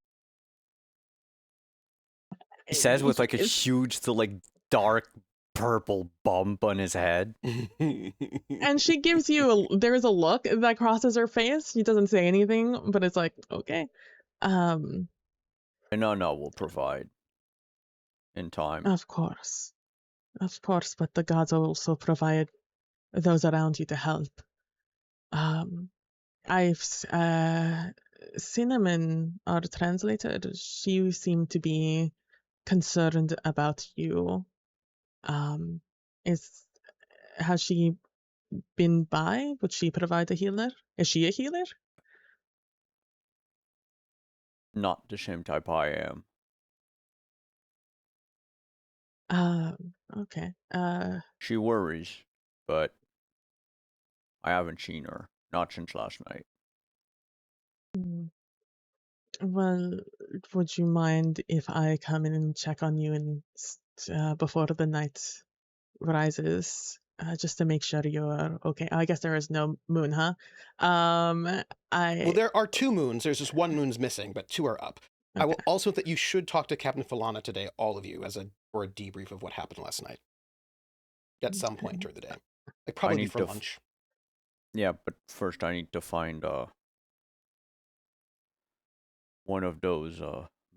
He says with like a huge, like dark purple bump on his head. And she gives you there's a look that crosses her face. She doesn't say anything, but it's like, okay. No, we'll provide in time. Of course, but the gods also provide those around you to help. I've Synnomin, our translator, she seemed to be concerned about you. Has she been by? Would she provide a healer? Is she a healer? Not the same type I am. Okay. She worries, but I haven't seen her. Not since last night. Well, would you mind if I come in and check on you before the night rises, just to make sure you're okay? I guess there is no moon, huh? Well, there are 2 moons. There's just 1 moon's missing, but 2 are up. Okay. I will also that you should talk to Captain Falana today, all of you, for a debrief of what happened last night. At some point during the day, like probably for lunch. Yeah, but first I need to find one of those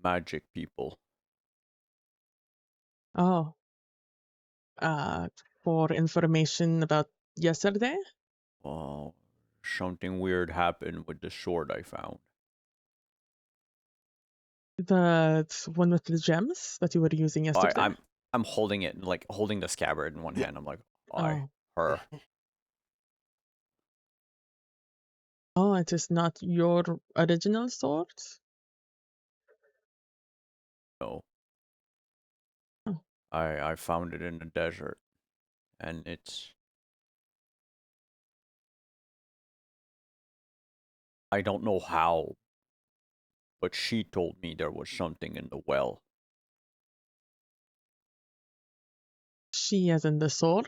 magic people. Oh. For information about yesterday? Oh, something weird happened with the sword I found. The one with the gems that you were using yesterday? I'm holding it, like holding the scabbard in one hand. I'm like, her. Oh, it is not your original sword? No. Oh. I found it in the desert, and I don't know how, but she told me there was something in the well. She as in the sword?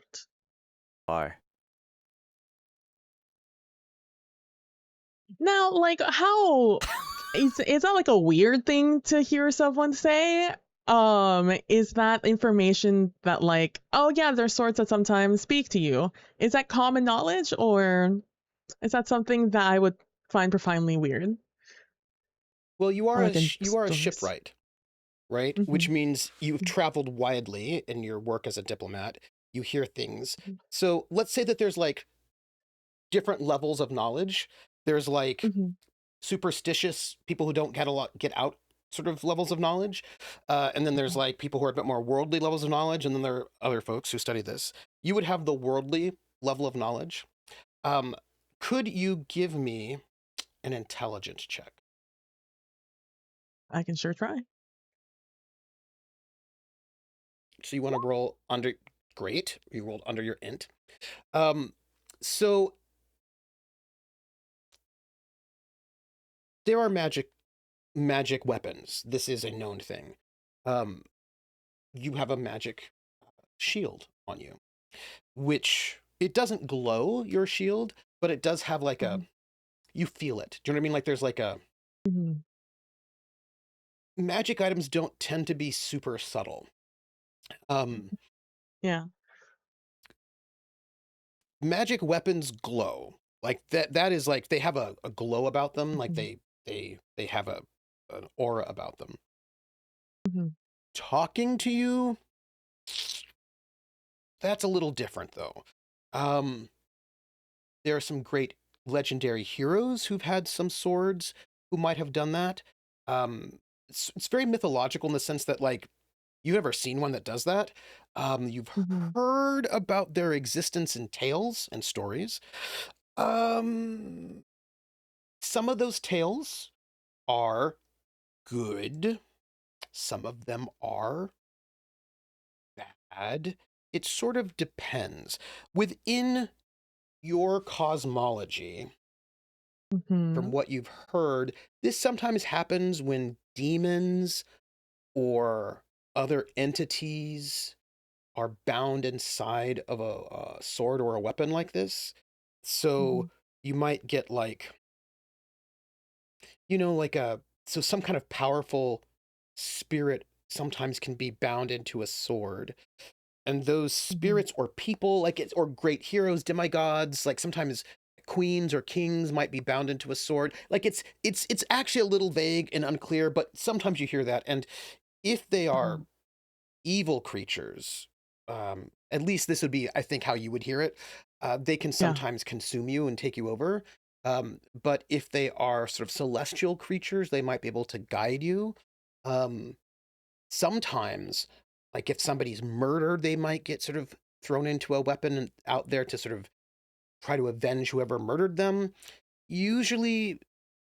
Now, like, how is that like a weird thing to hear someone say? Is that information that like, oh yeah, there's swords that sometimes speak to you? Is that common knowledge, or is that something that I would find profoundly weird? Well, you are a shipwright, right? Mm-hmm. Which means you've traveled widely in your work as a diplomat. You hear things. So let's say that there's like different levels of knowledge. There's like superstitious people who don't get out sort of levels of knowledge. And then there's like people who are a bit more worldly levels of knowledge. And then there are other folks who study this. You would have the worldly level of knowledge. Could you give me an intelligence check? I can sure try. So you want to roll under, great. You rolled under your int. So there are magic weapons. This is a known thing. You have a magic shield on you, which it doesn't glow your shield, but it does have like you feel it. Do you know what I mean? Like there's like a magic items don't tend to be super subtle. Yeah. Magic weapons glow. Like that is like they have a glow about them. Like they have an aura about them. Talking to you, that's a little different though. There are some great legendary heroes who've had some swords who might have done that. It's very mythological in the sense that like you've never seen one that does that. You've heard about their existence in tales and stories. Some of those tales are good. Some of them are bad. It sort of depends. Within your cosmology, from what you've heard, this sometimes happens when demons or other entities are bound inside of a sword or a weapon like this. So you might get like, you know, like so some kind of powerful spirit sometimes can be bound into a sword. And those spirits or people, like it's, or great heroes, demigods, like sometimes queens or kings might be bound into a sword. Like it's actually a little vague and unclear, but sometimes you hear that. And if they are evil creatures, at least this would be, I think, how you would hear it. They can sometimes consume you and take you over. But if they are sort of celestial creatures, they might be able to guide you. Sometimes, like if somebody's murdered, they might get sort of thrown into a weapon out there to sort of try to avenge whoever murdered them. Usually,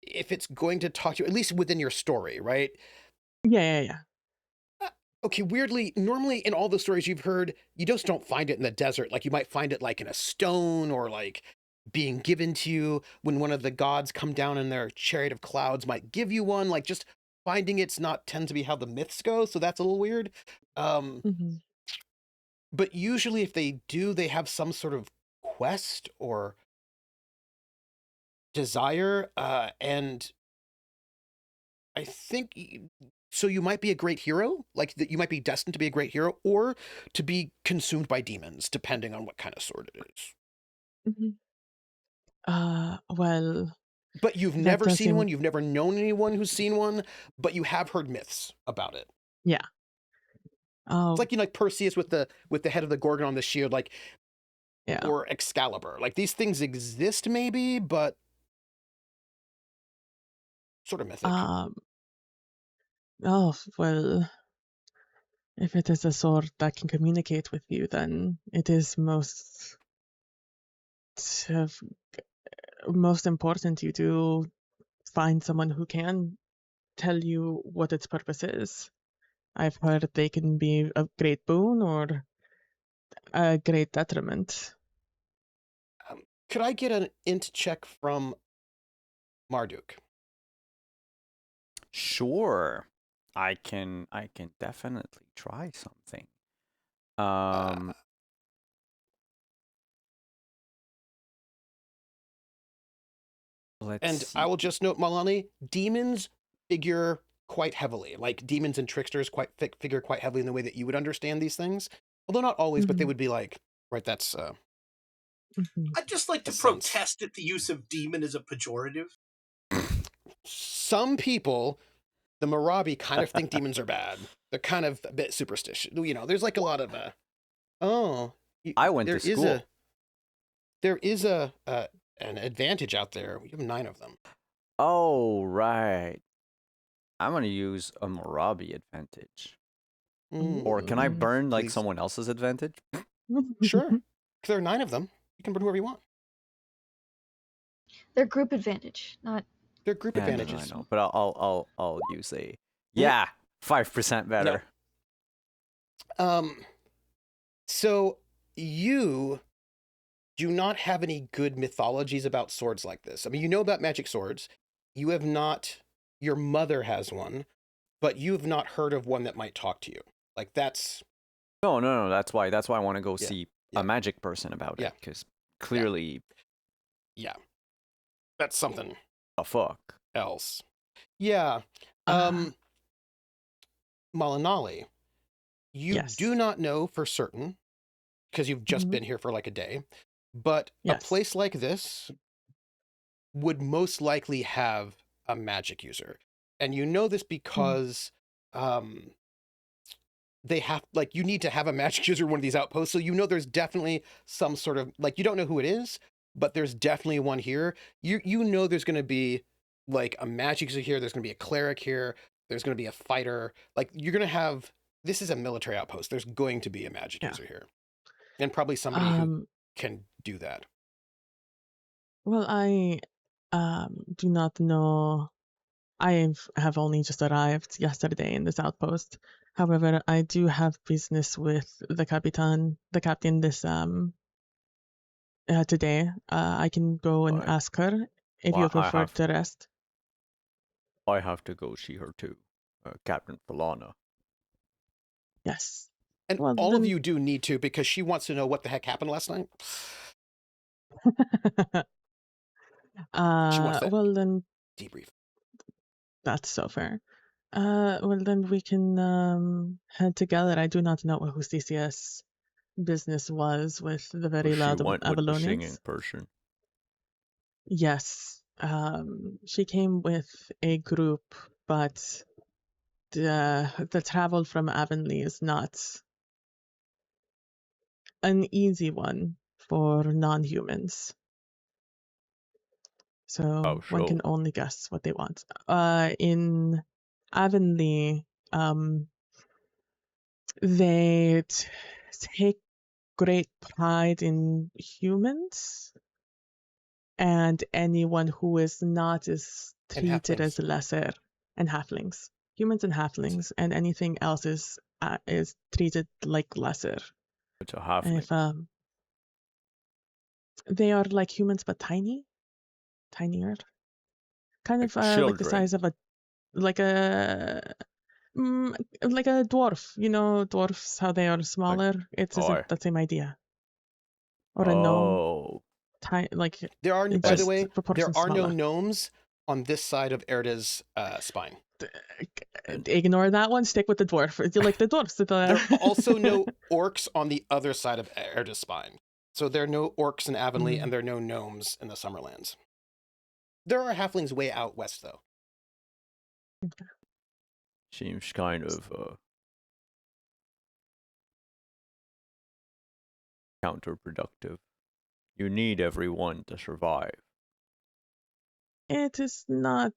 if it's going to talk to you, at least within your story, right? Yeah. Okay, weirdly, normally in all the stories you've heard, you just don't find it in the desert. Like you might find it like in a stone or like being given to you when one of the gods come down in their chariot of clouds might give you one. Like just finding it's not tend to be how the myths go, so that's a little weird. But usually if they do, they have some sort of quest or desire, and I think so you might be a great hero, like that you might be destined to be a great hero, or to be consumed by demons, depending on what kind of sword it is. Well, but you've never seen one, you've never known anyone who's seen one, but you have heard myths about it. Yeah. It's like, you know, like Perseus with the head of the Gorgon on the shield, like, or Excalibur. Like these things exist maybe, but sort of mythic. Oh, well, if it is a sword that can communicate with you, then it is most important you to find someone who can tell you what its purpose is. I've heard they can be a great boon or a great detriment. Could I get an int check from Marduk? Sure. I can definitely try something. And see. I will just note, Malinali, demons figure quite heavily. Like demons and tricksters figure quite heavily in the way that you would understand these things. Although not always, but they would be like, right, that's... I'd just like to protest that the use of demon is a pejorative. Some people, the Marabi, kind of think demons are bad. They're kind of a bit superstitious. You know, there's like a lot of... I went to school. There is an advantage out there. We have 9 of them. Oh, right. I'm going to use a Marabi advantage. Or can I burn like someone else's advantage? Sure. There are 9 of them. You can burn whoever you want. They're group advantage, not... They're group advantages. I know, but I'll use a... 5% better. No. So you do not have any good mythologies about swords like this. I mean, you know about magic swords. You have not... Your mother has one, but you have not heard of one that might talk to you. Like that's... No. That's why I want to go see a magic person about it, because clearly... Yeah. That's something... A fuck. Else. Yeah. Malinali, you do not know for certain, because you've just been here for like a day, but a place like this would most likely have a magic user. And you know this because they have, like, you need to have a magic user in one of these outposts, so you know there's definitely some sort of, like, you don't know who it is, but there's definitely one here. You know there's going to be, like, a magic user here, there's going to be a cleric here, there's going to be a fighter. Like, you're going to have, this is a military outpost, there's going to be a magic user here. And probably somebody who can do that. Well, I do not know. I have only just arrived yesterday in this outpost. However, I do have business with the captain this today. I can go and ask her if you prefer to rest. I have to go see her too, Captain Falana. Yes. And all of you do need to, because she wants to know what the heck happened last night. Well then, debrief. That's so fair. Well, then we can head together. I do not know what Justicia's business was with the very She loud went with the singing Avalonians. person. Yes. She came with a group, but the travel from Avonlea is not an easy one for non-humans. So one can only guess what they want. In Avonlea, they take great pride in humans, and anyone who is not is treated as lesser, and halflings. Humans and halflings, and anything else is treated like lesser. It's a halfling. If they are like humans but tinier, kind of like the size of a dwarf. You know, dwarfs, how they are smaller. It's the same idea. Or a gnome. Like there are, by the way, there are smaller. no gnomes on this side of Erda's spine. Ignore that one. Stick with the dwarf. You like the dwarfs. There are also no orcs on the other side of Erda's spine. So there are no orcs in Avonlea, and there are no gnomes in the Summerlands. There are halflings way out west, though. Okay. Seems kind of counterproductive. You need everyone to survive. It is not.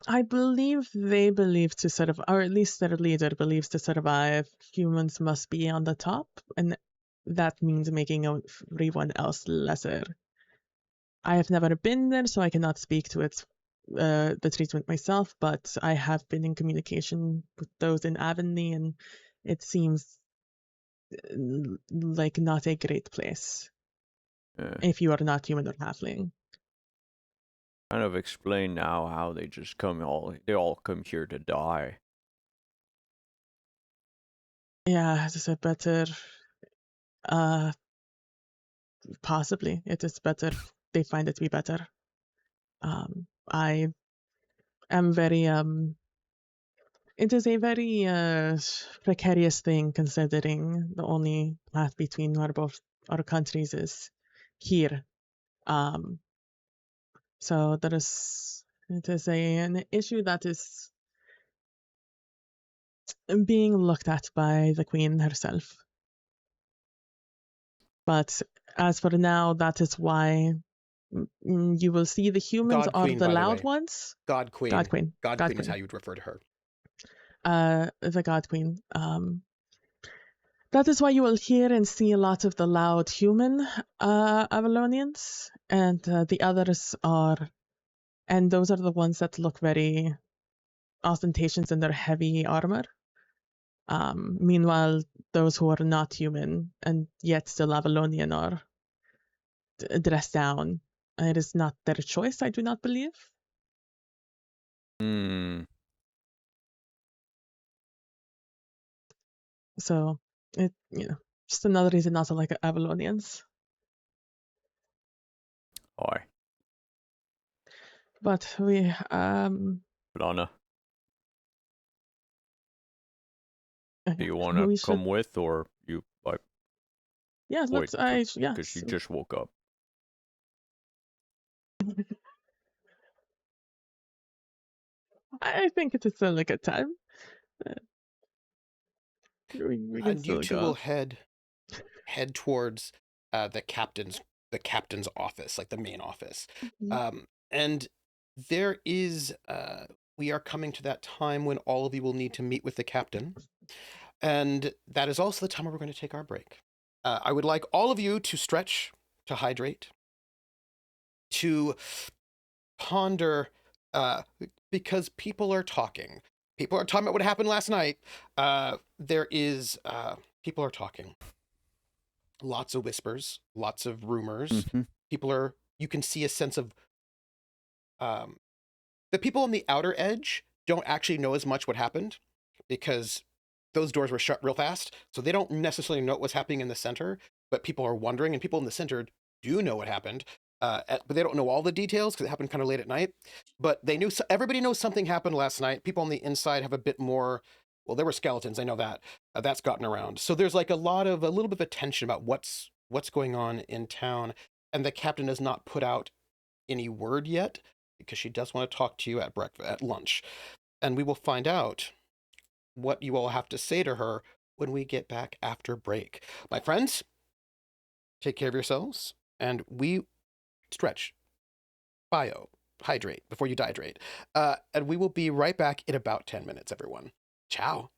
I believe they believe to sort of, or at least their leader believes to survive, humans must be on the top, and that means making everyone else lesser. I have never been there, so I cannot speak to its the treatment myself, but I have been in communication with those in Avonlea, and it seems like not a great place if you are not human or halfling. Kind of explain now how they just they all come here to die. Yeah, it is a better possibly it is better. They find it to be better. I am very it is a very precarious thing, considering the only path between both our countries is here. So it is an issue that is being looked at by the Queen herself. But as for now, that is why you will see the humans God are Queen, the by loud the way. ones. God Queen. God Queen. God Queen is how you would refer to her. The God Queen. That is why you will hear and see a lot of the loud human Avalonians, and the others are, and those are the ones that look very ostentatious in their heavy armor. Meanwhile, those who are not human and yet still Avalonian are dressed down. It is not their choice, I do not believe. So, just another reason not to like Avalonians. Why? But we, Lana, do you want to come with, or you like? Yeah, let's. Yes, because you just woke up. I think it is still a good time. We can and you two will head towards the captain's office, like the main office. And there is we are coming to that time when all of you will need to meet with the captain, and that is also the time where we're going to take our break. I would like all of you to stretch, to hydrate, to ponder, because people are talking. People are talking about what happened last night. People are talking. Lots of whispers, lots of rumors. You can see a sense of, the people on the outer edge don't actually know as much what happened, because those doors were shut real fast. So they don't necessarily know what's happening in the center, but people are wondering, and people in the center do know what happened. but they don't know all the details because it happened kind of late at night. But they knew everybody knows something happened last night. People on the inside have a bit more. Well, there were skeletons. I know that. That's gotten around. So there's like a little bit of attention about what's going on in town, and the captain has not put out any word yet because she does want to talk to you at lunch, and we will find out what you all have to say to her when we get back after break. My friends, take care of yourselves, and we stretch, hydrate before you dehydrate, and we will be right back in about 10 minutes, everyone. Ciao.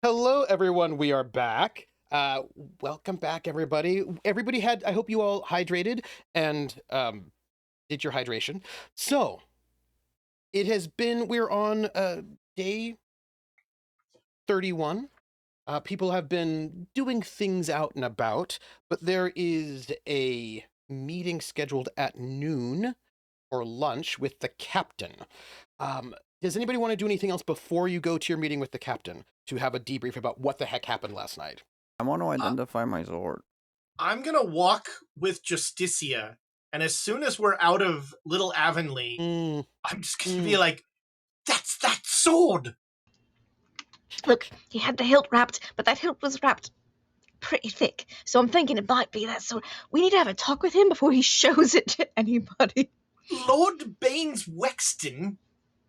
Hello, everyone. We are back. Welcome back, everybody. I hope you all hydrated and did your hydration. So, we're on day 31. People have been doing things out and about, but there is a meeting scheduled at noon for lunch with the captain. Does anybody want to do anything else before you go to your meeting with the captain to have a debrief about what the heck happened last night? I want to identify my sword. I'm going to walk with Justicia, and as soon as we're out of Little Avonlea, I'm just going to be like, that's that sword! Look, he had the hilt wrapped, but that hilt was wrapped pretty thick, so I'm thinking it might be that sword. We need to have a talk with him before he shows it to anybody. Lord Baines Wexton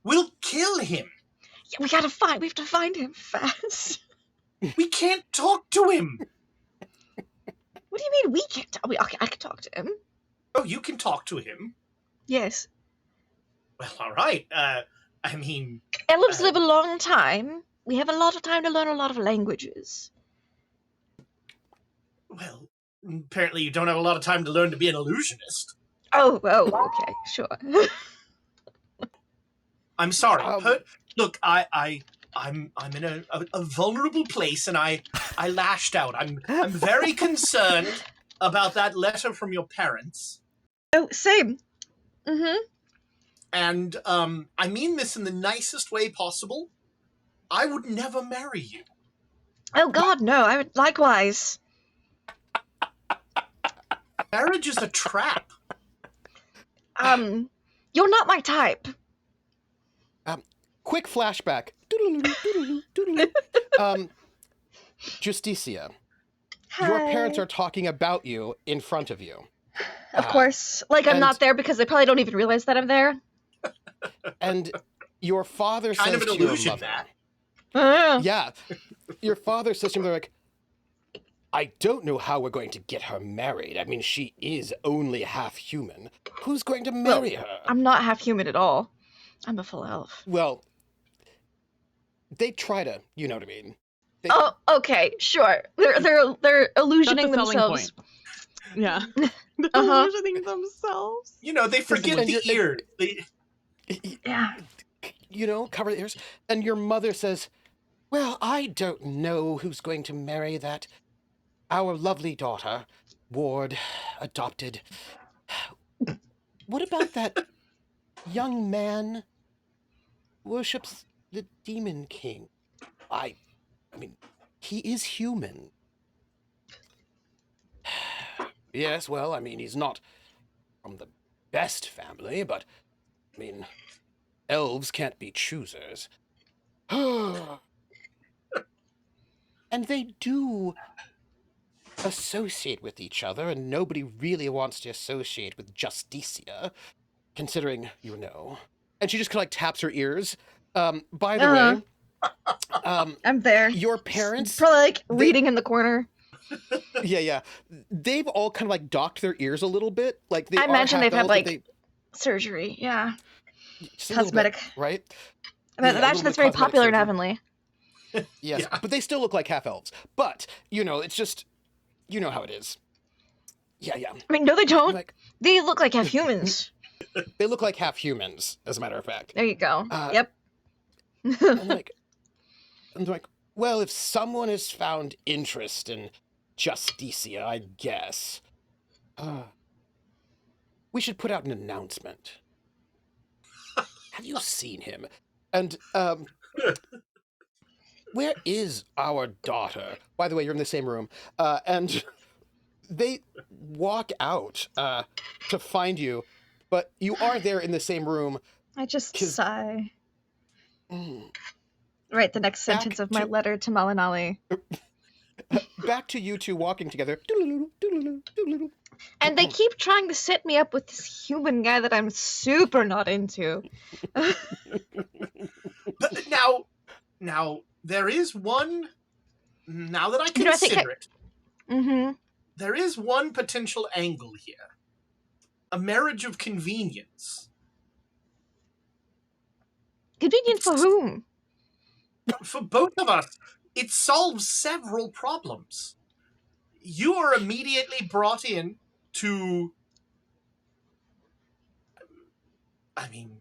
will kill him. Yeah, we have to find him fast. We can't talk to him. What do you mean we can't talk? I can talk to him. Oh, you can talk to him? Yes. Well, all right. I mean... Elves live a long time. We have a lot of time to learn a lot of languages. Well, apparently you don't have a lot of time to learn to be an illusionist. Oh, okay, sure. I'm sorry. Look, I'm in a vulnerable place, and I lashed out. I'm very concerned about that letter from your parents. Oh, same. Mm-hmm. And I mean this in the nicest way possible. I would never marry you. Oh God, no! I would likewise. Marriage is a trap. You're not my type. Quick flashback. Justicia, Hi. your parents are talking about you in front of you. Of course. Like, I'm not there because they probably don't even realize that I'm there. And your father kind says of an to illusion, your mother, that. Yeah. Your father says to him, they're like, I don't know how we're going to get her married. I mean, she is only half human. Who's going to marry her? I'm not half human at all. I'm a full elf. Well, they try to, you know what I mean. Oh, okay, sure. They're illusioning That's the selling themselves. point. Yeah. They're illusioning themselves. You know, they forget the ear. Yeah. You know, cover the ears. And your mother says, well, I don't know who's going to marry that. Our lovely daughter, Ward, adopted. What about that young man who worships the Demon King? I mean, he is human. Yes, well, I mean, he's not from the best family, but, I mean, elves can't be choosers. And they do associate with each other, and nobody really wants to associate with Justicia, considering, you know. And she just kind of like taps her ears. By the way, I'm there. your parents probably like reading in the corner. Yeah. They've all kind of like docked their ears a little bit. Like they I imagine they've had half-elves, but like surgery. Yeah. just a little Cosmetic. bit, right? I Yeah, a imagine little that's bit of very cosmetic popular in surgery. Avonlea. Yes, Yeah. but they still look like half-elves. But, it's just, you know how it is. Yeah. I mean, no, they don't. Like, They look like half humans. they look like half humans, as a matter of fact. There you go. Yep. I'm like, well, if someone has found interest in Justicia, I guess, we should put out an announcement. Have you seen him? And, where is our daughter? By the way, you're in the same room. And they walk out to find you, but you are there in the same room. I just 'cause- sigh. Write the next sentence of my letter to Malinali. Back to you two walking together. And they keep trying to set me up with this human guy that I'm super not into. But now there is one. Now that I You know, I think consider it, Mm-hmm. there is one potential angle here: a marriage of convenience. Convenient for whom? For both of us, it solves several problems. You are immediately brought in to, I mean,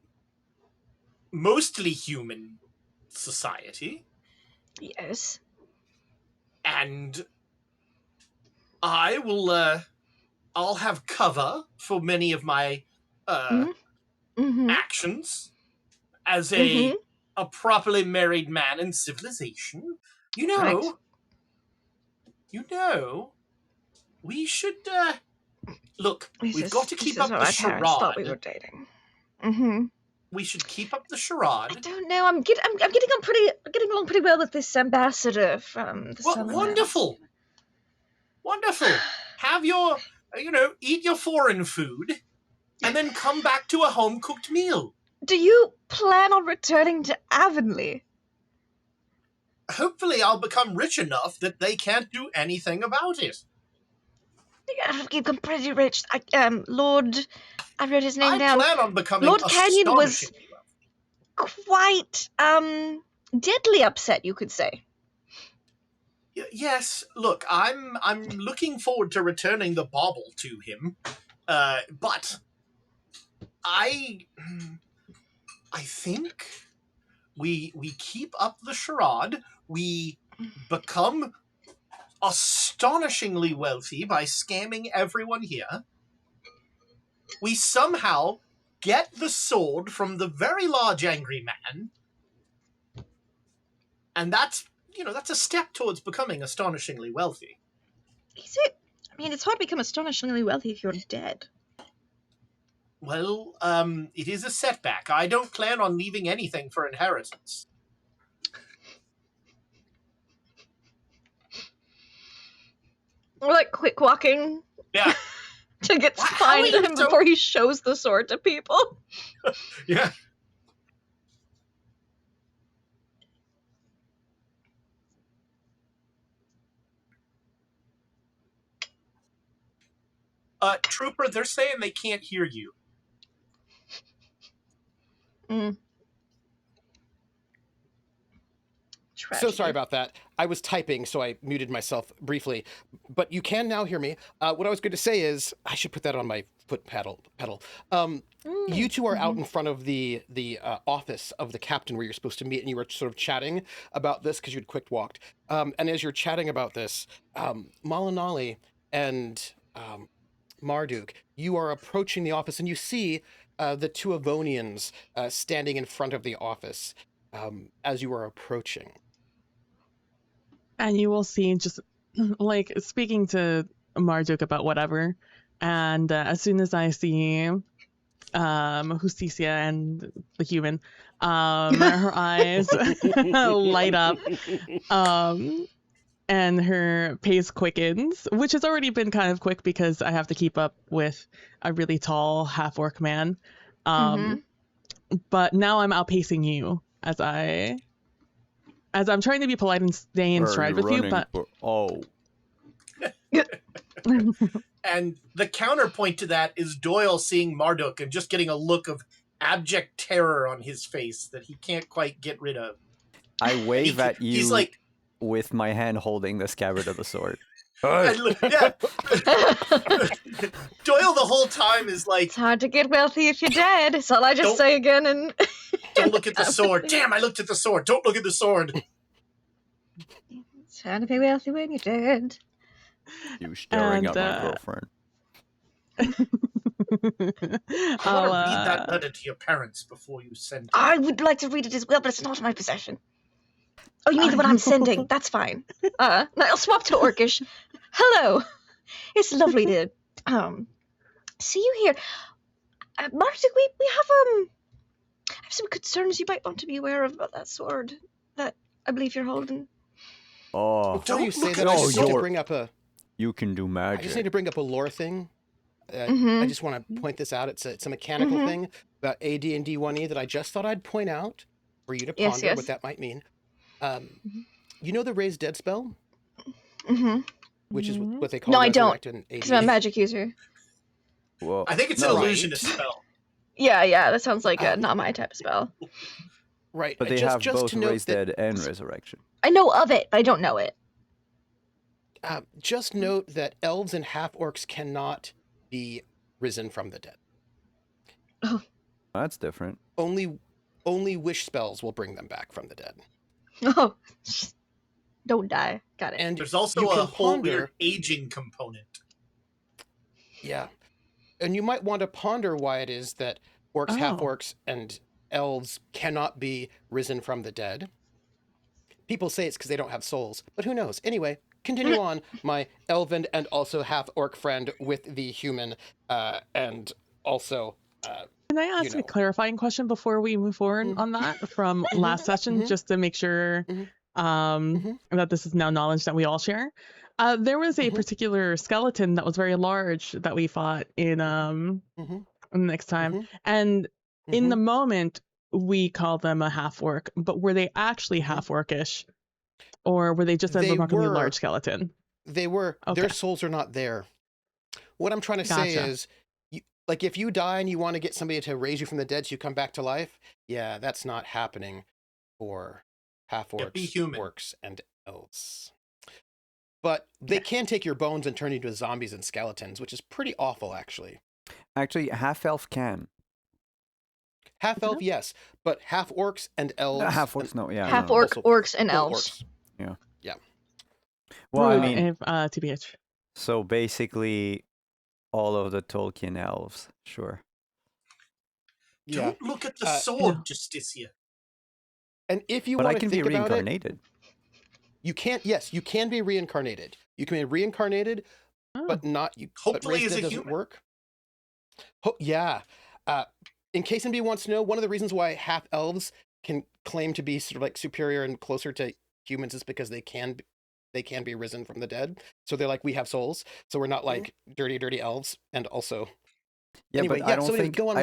mostly human society, Yes. and I'll have cover for many of my Mm-hmm. actions as a properly married man in civilization. Right. We should look. This We've is- got to this keep is up what the my parents thought we charade. were dating. Mm-hmm. We should keep up the I charade. don't know. I'm getting along pretty well with this ambassador from the Well, Summerlands. wonderful. Have your, eat your foreign food, and then come back to a home-cooked meal. Do you plan on returning to Avonlea? Hopefully I'll become rich enough that they can't do anything about it. Yeah, you've become pretty rich. Lord, I wrote his name I down. plan on becoming Lord Canyon was astonishingly wealthy. quite, deadly upset, you could say. Yes, look, I'm looking forward to returning the bauble to him, but I think we keep up the charade. We become astonishingly wealthy by scamming everyone here. We somehow get the sword from the very large angry man, and that's a step towards becoming astonishingly wealthy. Is it? I mean, it's hard to become astonishingly wealthy if you're dead. Well, it is a setback. I don't plan on leaving anything for inheritance. Or like quick walking Yeah, to get How spine are to you him so- before he shows the sword to people. yeah. Trooper, they're saying they can't hear you. So sorry about that. I was typing, so I muted myself briefly. But you can now hear me. What I was going to say is, I should put that on my foot pedal. You two are out in front of the office of the captain where you're supposed to meet, and you were sort of chatting about this because you'd quick walked. And as you're chatting about this, Malinali and Marduk, you are approaching the office, and you see the two Avonians standing in front of the office as you are approaching. And you will see just like speaking to Marduk about whatever. And as soon as I see Justicia and the human, her eyes light up, and her pace quickens, which has already been kind of quick because I have to keep up with a really tall half-orc man. But now I'm outpacing you as I'm trying to be polite and stay in stride with you, but And the counterpoint to that is Doyle seeing Marduk and just getting a look of abject terror on his face that he can't quite get rid of. I wave at you He's like, with my hand holding the scabbard of the sword. yeah. Doyle the whole time is like, It's hard to get wealthy if you're dead. So I just say again and don't look at the sword. Damn, I looked at the sword. Don't look at the sword. It's hard to be wealthy when you're dead. You staring at my girlfriend. I want to read that letter to your parents before you send it. I would like to read it as well, but it's not in my possession. Oh, you mean the one I'm sending? That's fine. I'll swap to Orcish. Hello. It's lovely to see you here. Marduk, we have some concerns you might want to be aware of about that sword that I believe you're holding. Oh, Before you say that, I just need to bring up a... You can do magic. I just need to bring up a lore thing. I just want to point this out. It's a mechanical thing about AD&D 1E that I just thought I'd point out for you to ponder what that might mean. You know the Raise Dead spell? Which is what they call Resurrect in AD&D. Because I'm a magic user. Well, I think it's an illusionist spell. Yeah, that sounds like not my type of spell. Right. But they have both Raise Dead and Resurrection. I know of it, but I don't know it. Just note that elves and half-orcs cannot be risen from the dead. Oh. That's different. Only wish spells will bring them back from the dead. Oh. Don't die. Got it. And there's also a whole weird aging component. Yeah. And you might want to ponder why it is that orcs, half-orcs, and elves cannot be risen from the dead. People say it's because they don't have souls, but who knows? Anyway, continue on, my elven and also half-orc friend with the human, and also... Can I ask a clarifying question before we move forward on that from last session, just to make sure that this is now knowledge that we all share? There was a particular skeleton that was very large that we fought in next time, and in the moment we called them a half-orc, but were they actually half-orcish, or were they just a remarkably large skeleton? They were. Okay. Their souls are not there. What I'm trying to say is, like, if you die and you want to get somebody to raise you from the dead so you come back to life, yeah, that's not happening for half-orcs, orcs, and elves. But they can take your bones and turn you into zombies and skeletons, which is pretty awful, actually. Actually, half-elf can. Half-elf, yes, but half-orcs and elves... half-orcs, no, yeah. Half-orc, orcs, and elves. Yeah. Yeah. Well, I mean... TBH. So basically, all of the Tolkien elves, sure. Yeah. Don't look at the sword, Justicia. And if you want to think about it... But I can be reincarnated. You can't... Yes, you can be reincarnated. You can be reincarnated, but not... Hopefully as a doesn't human. Work. Yeah. In case anybody wants to know, one of the reasons why half-elves can claim to be sort of like superior and closer to humans is because they can be risen from the dead. So they're like, we have souls. So we're not like dirty elves. And also... Yeah, anyway, but I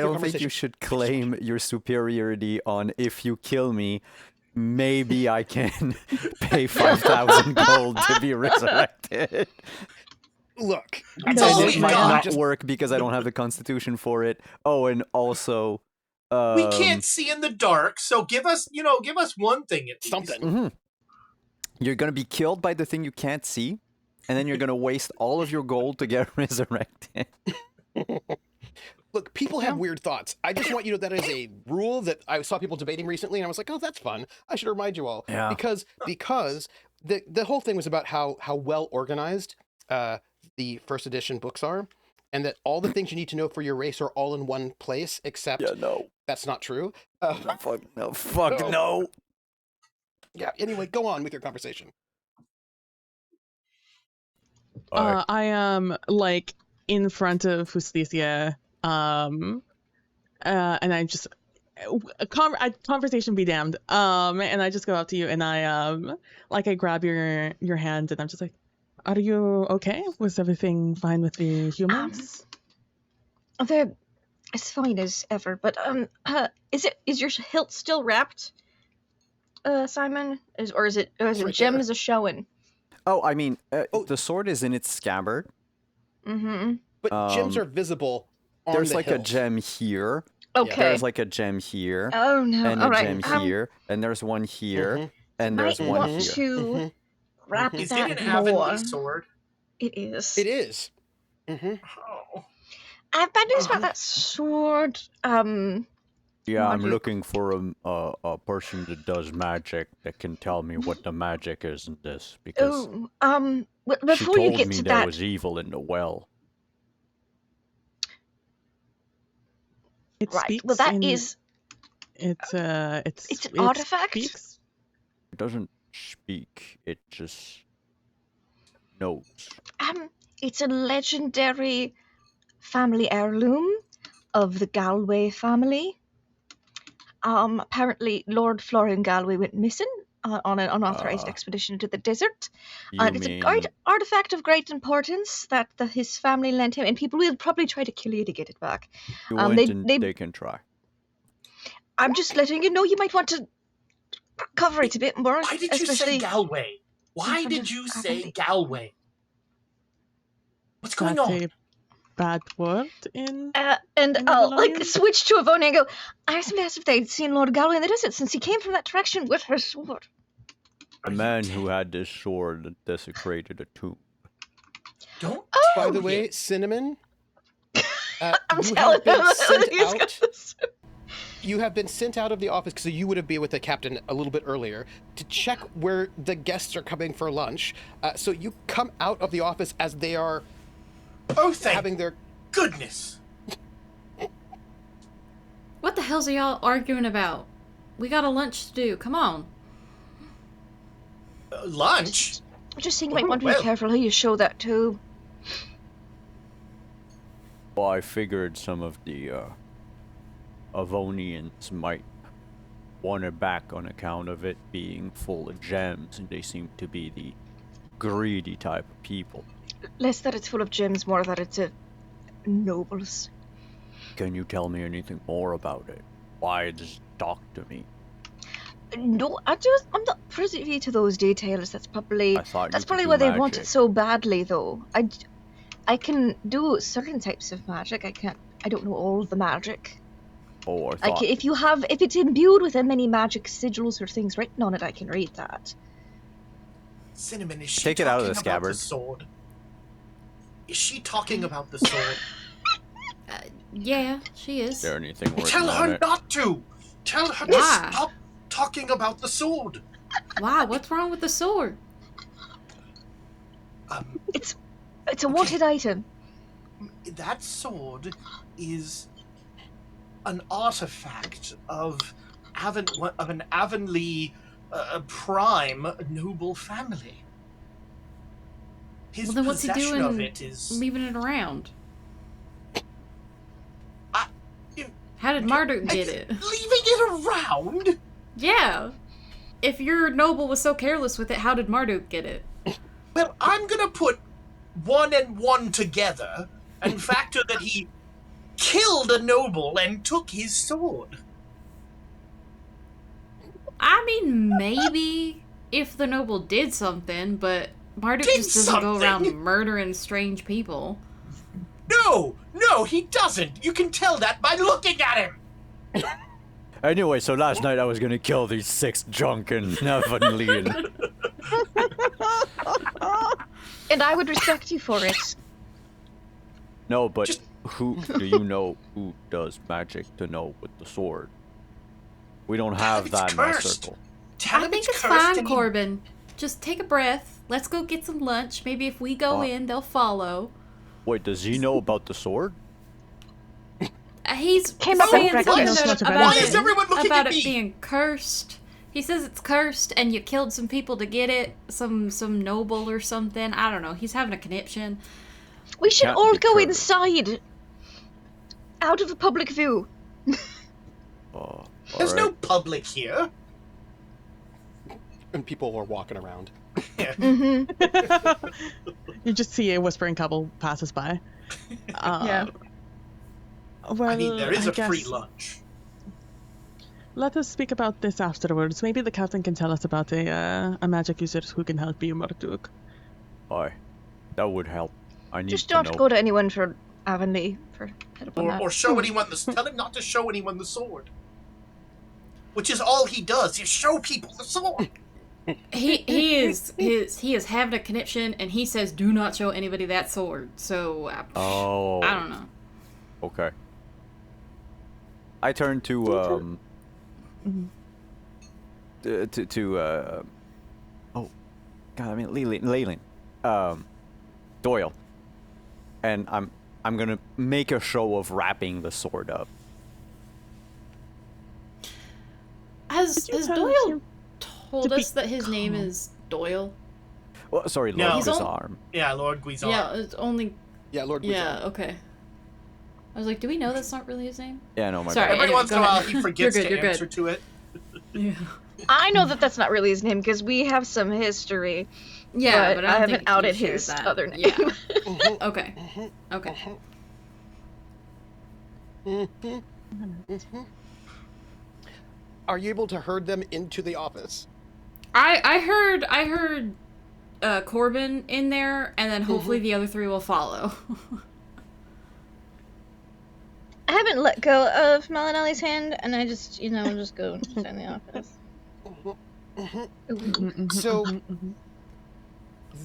don't think you should claim your superiority on if you kill me, maybe I can pay 5,000 gold to be resurrected. Look, it might not work because I don't have the constitution for it. Oh, and also... we can't see in the dark, so give us one thing at something. You're going to be killed by the thing you can't see, and then you're going to waste all of your gold to get resurrected. Look, people have weird thoughts. I just want you to know that is a rule that I saw people debating recently, and I was like, oh, that's fun. I should remind you all. Yeah. Because the whole thing was about how well organized the first edition books are, and that all the things you need to know for your race are all in one place, except that's not true. No. Yeah, anyway, go on with your conversation. I am, like, in front of Justicia, and I just... conversation be damned. And I just go up to you, and I grab your hand, and I'm just like, are you okay? Was everything fine with the humans? They're as fine as ever, but is your hilt still wrapped, Simon? Or is it gems a showing? Oh, I mean, the sword is in its scabbard. Mm-hmm. But gems are visible on There's the like hilt. a gem here. Okay. There's like a gem here. Oh no! And All a right. gem here. And there's one here. And there's Might one want here. to wrap Is that it an more. Avonlea sword? It is. It is. Oh. I have bad news about that sword. Yeah, I'm Marduk. looking for a person that does magic that can tell me what the magic is in this, because Well, she before you told get me to there that, was evil in the well. It right? speaks Well, that in, is. It's an artifact? Speaks. It doesn't speak, it just knows. It's a legendary family heirloom of the Galway family. Apparently, Lord Florian Galway went missing on an unauthorized expedition into the desert. And it's an artifact of great importance that his family lent him, and people will probably try to kill you to get it back. You want they can try. I'm just letting you know you might want to cover it a bit more. Why did you say Galway? Why did you say Galway? What's going on? A bad word in. And I'll like switch to Avonia and go. I asked if they'd seen Lord Galway in the desert since he came from that direction with her sword. The man who had this sword desecrated a tomb. Don't. By the way, Synnomin, I'm you telling have been him sent he's out. gonna- You have been sent out of the office, so you would have been with the captain a little bit earlier, to check where the guests are coming for lunch. So you come out of the office as they are having their... goodness. What the hell's y'all arguing about? We got a lunch to do. Come on. Lunch? I'm just saying you might want to be careful how you show that too. Well, I figured some of the Avonians might want it back on account of it being full of gems, and they seem to be the greedy type of people. Less that it's full of gems, more that it's a nobles. Can you tell me anything more about it? Why just talk to me? No, I'm not privy to those details. That's probably why they want it so badly, though. I can do certain types of magic. I don't know all the magic. Oh, I thought... if it's imbued with many magic sigils or things written on it, I can read that. Synnomin, is she Take it out of the talking about scabbard. the sword? Is she talking about the sword? Yeah, she is. Is there anything written Tell on her it? not to! Tell her to Why? stop talking about the sword! Why? What's wrong with the sword? It's a wanted item. That sword is an artifact of an Avonlea prime noble family. His Well, then what's he possession doing of it is... leaving it around? How did Marduk get it? Leaving it around? Yeah. If your noble was so careless with it, how did Marduk get it? Well, I'm gonna put 1 and 1 together and factor that he killed a noble and took his sword. I mean, maybe if the noble did something, but Marduk just doesn't go around murdering strange people. No, he doesn't. You can tell that by looking at him. Anyway, so last night I was gonna kill these 6 drunken Avonlean. And I would respect you for it. No, but who do you know who does magic to know with the sword? We don't have that in my circle. I think it's fine, Corbin. Just take a breath. Let's go get some lunch. Maybe if we go in, they'll follow. Wait, does he know about the sword? He's Came up saying with something breakfast. about it being cursed. He says it's cursed and you killed some people to get it. Some noble or something. I don't know. He's having a conniption. We should all go inside. Out of the public view. There's no public here. And people are walking around. You just see a whispering couple passes by. Yeah. Well, I mean, there is I a free guess lunch. Let us speak about this afterwards. Maybe the captain can tell us about a magic user who can help you, Marduk. Aye, that would help. I need Just to don't know. go to anyone for Avonlea for help on that. Or show anyone the. Tell him not to show anyone the sword. Which is all he does. You show people the sword. He is having a conniption, and he says, "Do not show anybody that sword." So Oh. I don't know. Okay. I turn to oh god, I mean Leland. Doyle. And I'm gonna make a show of wrapping the sword up. Has Doyle told us that his name calm. is Doyle? Well, sorry, No. Lord He's Guisarm. Yeah, Lord Guizar. Yeah, it's only. Yeah, Lord. Yeah, okay. I was like, do we know that's not really his name? Yeah, no, my Sorry. bad. Every Anyway, once in go a while, ahead. he forgets You're good, to you're answer good. to it. Yeah. I know that that's not really his name because we have some history. Yeah, but but I I don't haven't think outed he shared his that. other name. Yeah. Okay. Okay. Are you able to herd them into the office? I heard Corbin in there, and then hopefully the other three will follow. I haven't let go of Malinalli's hand, and I just, just go inside the office. So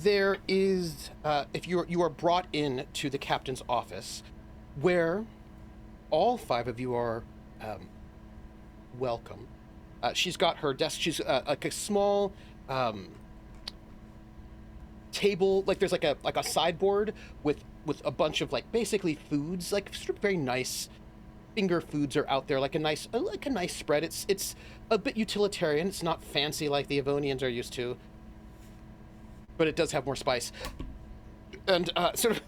there is, if you are brought in to the captain's office, where all 5 of you are welcome. She's got her desk. She's like a small table. Like there's like a sideboard with a bunch of like basically foods, like sort of very nice finger foods are out there. Like a nice spread. It's a bit utilitarian. It's not fancy like the Avonians are used to, but it does have more spice. And sort of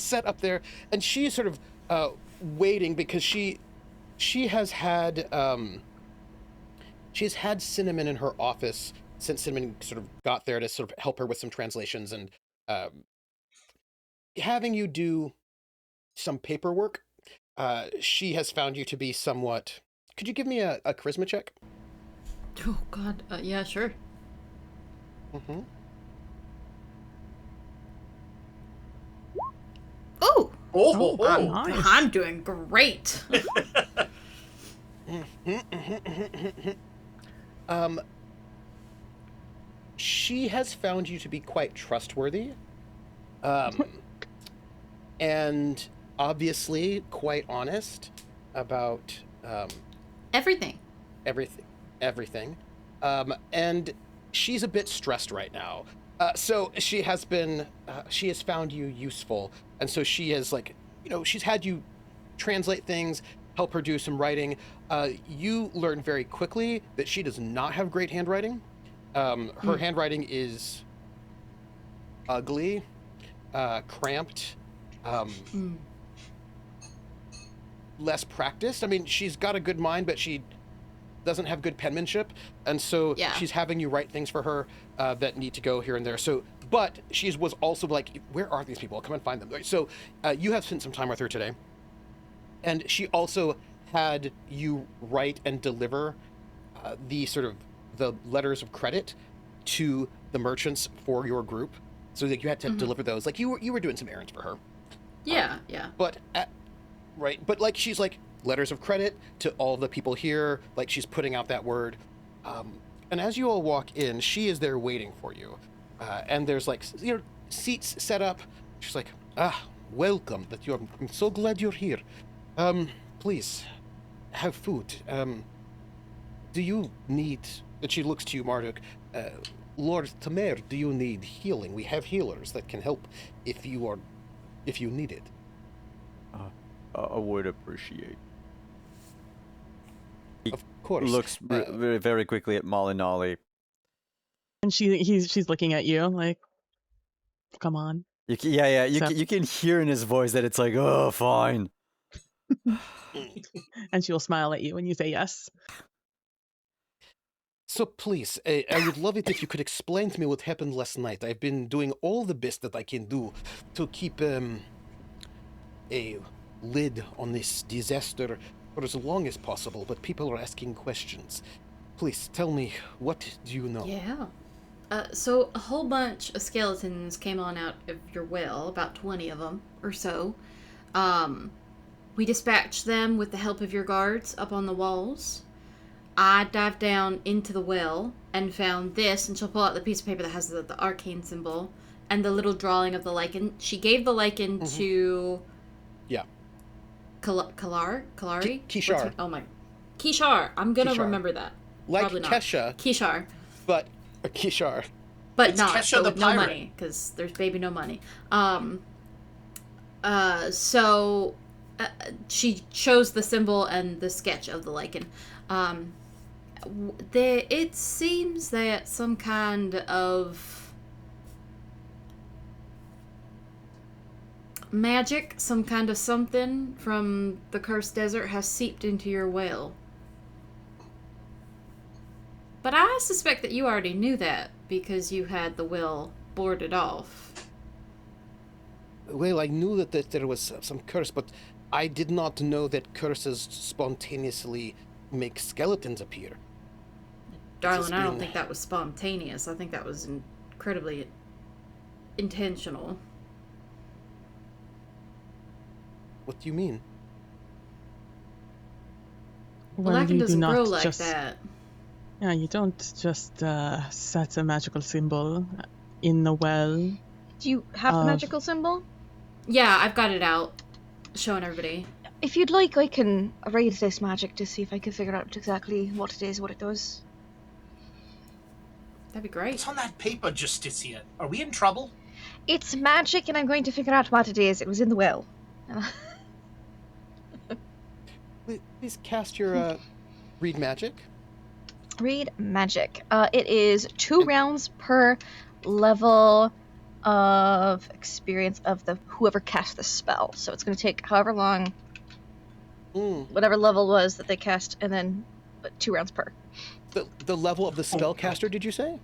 set up there, and she's sort of waiting because she has had she's had Synnomin in her office since Synnomin sort of got there to sort of help her with some translations and having you do some paperwork. She has found you to be somewhat. Could you give me a charisma check? Oh God, yeah, sure. Mm-hmm. Oh, Oh, Nice. I'm doing great. She has found you to be quite trustworthy, and obviously quite honest about Everything. everything. And she's a bit stressed right now. So she has found you useful, and so she has she's had you translate things, help her do some writing. You learn very quickly that she does not have great handwriting. Her handwriting is ugly, cramped, less practiced. I mean, she's got a good mind, but she doesn't have good penmanship, and so she's having you write things for her that need to go here and there. So, but she was also like, where are these people? I'll come and find them. So you have spent some time with her today, and she also had you write and deliver the letters of credit to the merchants for your group, so that you had to deliver those. Like you were doing some errands for her. Yeah, But but like she's like letters of credit to all the people here. Like she's putting out that word. And as you all walk in, she is there waiting for you. And there's like seats set up. She's like, welcome. I'm so glad you're here. Please have food. Do you need? And she looks to you, Marduk. Lord Tamer, do you need healing? We have healers that can help if you need it. I would appreciate. Of course. Looks very quickly at Malinali. And she's looking at you like, come on. You can hear in his voice that it's like, oh, fine. And she'll smile at you when you say yes. So please, I would love it if you could explain to me what happened last night. I've been doing all the best that I can do to keep a lid on this disaster for as long as possible, but people are asking questions. Please tell me, what do you know? yeah. So a whole bunch of skeletons came on out of your well, about 20 of them or so. We dispatched them with the help of your guards up on the walls. I dived down into the well and found this, and she'll pull out the piece of paper that has the arcane symbol and the little drawing of the lichen. She gave the lichen to... Yeah. Kalari? Kishar. Oh my... Kishar. I'm gonna remember that. Like Probably not. Kesha. Kishar. But... Kishar. But It's not, Kesha so the with no pirate. money, because there's baby no money. So she chose the symbol and the sketch of the lichen. It seems that some kind of magic, some kind of something from the cursed desert has seeped into your well. But I suspect that you already knew that because you had the well boarded off. Well, I knew that there was some curse, but I did not know that curses spontaneously make skeletons appear. Darling, I don't think that was spontaneous. I think that was incredibly intentional. What do you mean? Well, lichen you doesn't do grow not like just, that. Yeah, you don't just set a magical symbol in the well. Do you have the magical symbol? Yeah, I've got it out, showing everybody. If you'd like, I can read this magic to see if I can figure out exactly what it is, what it does. That'd be great. What's on that paper, Justicia? Are we in trouble? It's magic, and I'm going to figure out what it is. It was in the well. Please cast your read magic. Read magic. It is 2 rounds per level of experience of the whoever cast the spell. So it's going to take however long, whatever level was that they cast, and then 2 rounds per. The level of the spellcaster, did you say?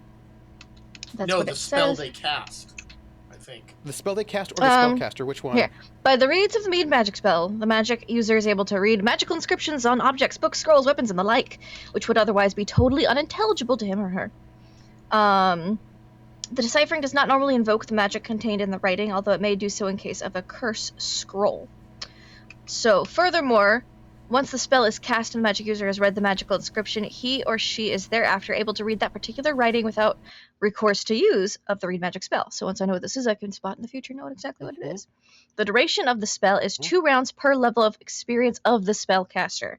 That's No, what the it spell says. they cast, I think. The spell they cast or the spellcaster? Which one? Here. By the reads of the read magic spell, the magic user is able to read magical inscriptions on objects, books, scrolls, weapons, and the like, which would otherwise be totally unintelligible to him or her. The deciphering does not normally invoke the magic contained in the writing, although it may do so in case of a curse scroll. So, furthermore, once the spell is cast and the magic user has read the magical inscription, he or she is thereafter able to read that particular writing without recourse to use of the read magic spell. So once I know what this is, I can spot in the future know exactly what it is. The duration of the spell is 2 rounds per level of experience of the spellcaster.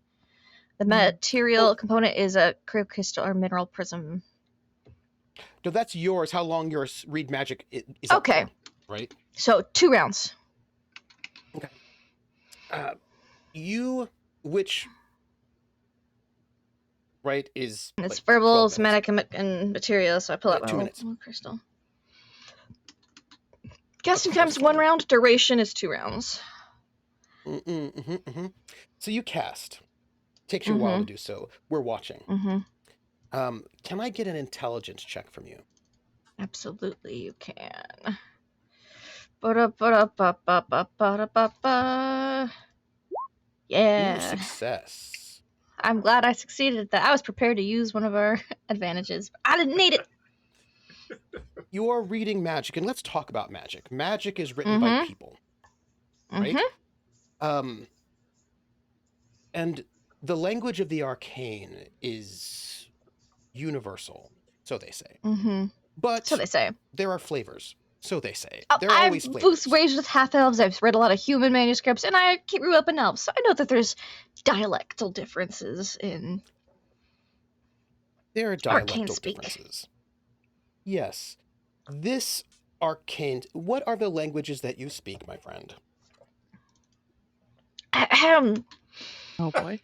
The material component is a crystal or mineral prism. No, that's yours. How long your read magic is? Okay. Up for, right. So 2 rounds. Okay. Which right is It's like verbal, 12 somatic, and material. So I pull out my 2 minutes. little crystal. Casting time is 1 round. Duration is 2 rounds. So you cast. Takes you a while to do so. We're watching. Can I get an intelligence check from you? Absolutely, you can. Yeah. Ooh, success. I'm glad I succeeded at that. I was prepared to use one of our advantages, but I didn't need it. You are reading magic, and let's talk about magic. Magic is written by people, right? And the language of the arcane is universal, so they say. But so they say. There are flavors, so they say. Oh, There are always I've flavors. raised with half elves. I've read a lot of human manuscripts, and I grew up in elves, so I know that there's dialectal differences in. There are arcane dialectal speak. differences. Yes. This arcane. What are the languages that you speak, my friend? Oh boy.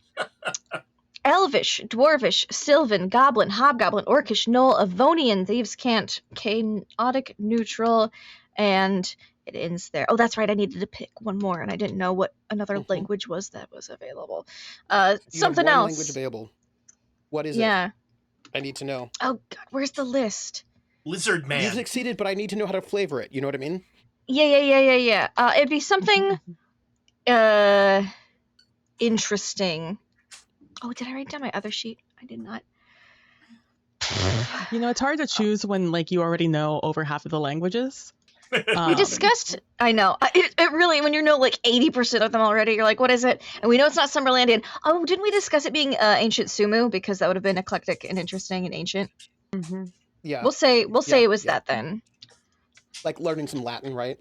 Elvish, Dwarvish, Sylvan, Goblin, Hobgoblin, Orcish, Knoll, Avonian, Thieves' Cant, Chaotic, Neutral, and it ends there. Oh, that's right, I needed to pick one more, and I didn't know what another language was that was available. You Something have one else. language available. What is Yeah. it? I need to know. Oh, God, where's the list? Lizard man. You've succeeded, but I need to know how to flavor it. You know what I mean? Yeah. It'd be something, interesting. Oh, did I write down my other sheet? I did not. You know, it's hard to choose when like you already know over half of the languages. We discussed. I know it really. When you know like 80% of them already, you're like, what is it? And we know it's not Summerlandian. Oh, didn't we discuss it being ancient Sumu because that would have been eclectic and interesting and ancient? Mm-hmm. Yeah. We'll say it was that then. Like learning some Latin, right?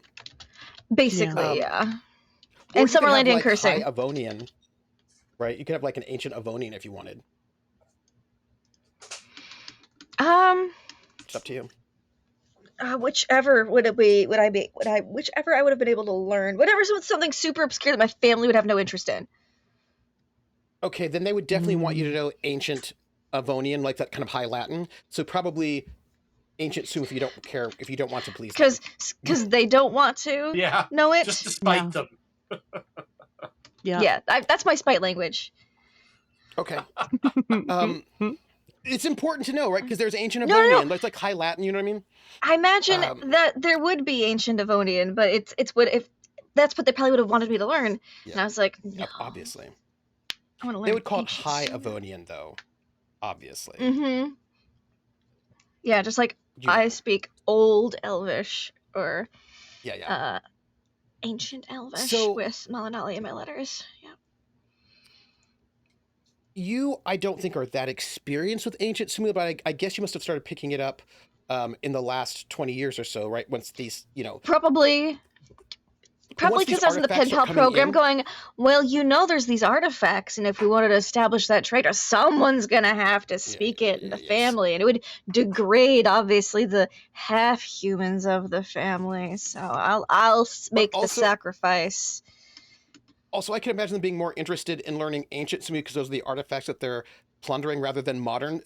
Basically, yeah. Or And you could have, Summerlandian like, cursing. High Avonian, right? You could have like an ancient Avonian if you wanted. It's up to you. Whichever whichever I would have been able to learn. Whatever was something super obscure that my family would have no interest in. Okay, then they would definitely want you to know ancient Avonian, like that kind of high Latin. So probably ancient Sumu if you don't want to please them. Because they don't want to know it. Just to spite them. Yeah, that's my spite language. Okay. It's important to know, right? Because there's ancient Avonian. No. It's like high Latin, you know what I mean? I imagine that there would be ancient Avonian, but it's what if that's what they probably would have wanted me to learn. Yeah. And I was like, no. Obviously. I want to learn. They would call it high Avonian, though. Obviously. Mm-hmm. Yeah, just like I speak Old Elvish or Ancient Elvish with Malinali in my letters. Yeah. You, I don't think, are that experienced with ancient Sumu, but I guess you must have started picking it up in the last 20 years or so, right? Once these, Probably because I was in the pen pal program going, well, there's these artifacts, and if we wanted to establish that trait, someone's going to have to speak it in the family, and it would degrade, obviously, the half-humans of the family, so I'll make the sacrifice. Also, I can imagine them being more interested in learning ancient Sumu because those are the artifacts that they're plundering rather than modern,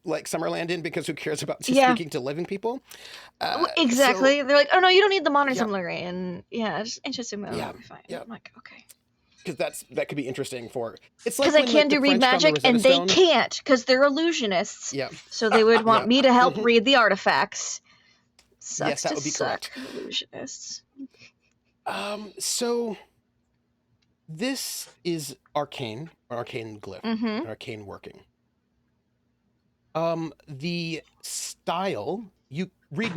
like Summerlandian, because who cares about speaking to living people? Exactly. They're like, oh no, you don't need the modern Sumerian. Just ancient Sumu. Yeah. Will be fine. Yeah. I'm like, okay. Because that could be interesting for. It's like because I can do read magic and they can't because they're illusionists. Yeah. So they would want me to help read the artifacts. Sucks yes, that would be correct. Illusionists. So. This is arcane glyph, arcane working. The style, you read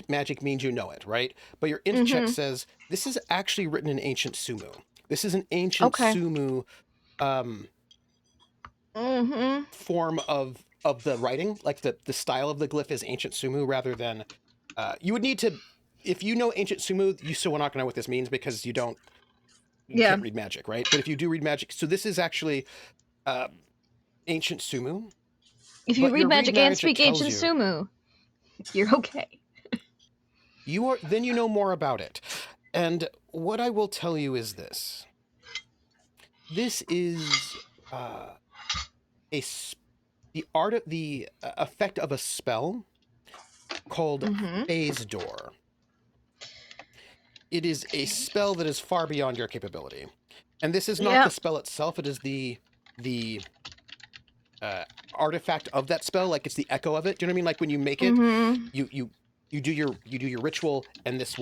magic means you know it, right? But your int check says, this is actually written in ancient Sumu. This is an ancient Sumu form of the writing. Like the style of the glyph is ancient Sumu rather than, you would need to, if you know ancient Sumu, you still are not going to know what this means because you don't, you can't read magic, right? But if you do read magic, so this is actually ancient Sumu. If you read magic and speak ancient Sumu, you're okay. Then you know more about it. And what I will tell you is this. This is the effect of a spell called Phase Door. It is a spell that is far beyond your capability. And this is not the spell itself, it is the artifact of that spell, like it's the echo of it. Do you know what I mean? Like when you make it, you do your ritual and this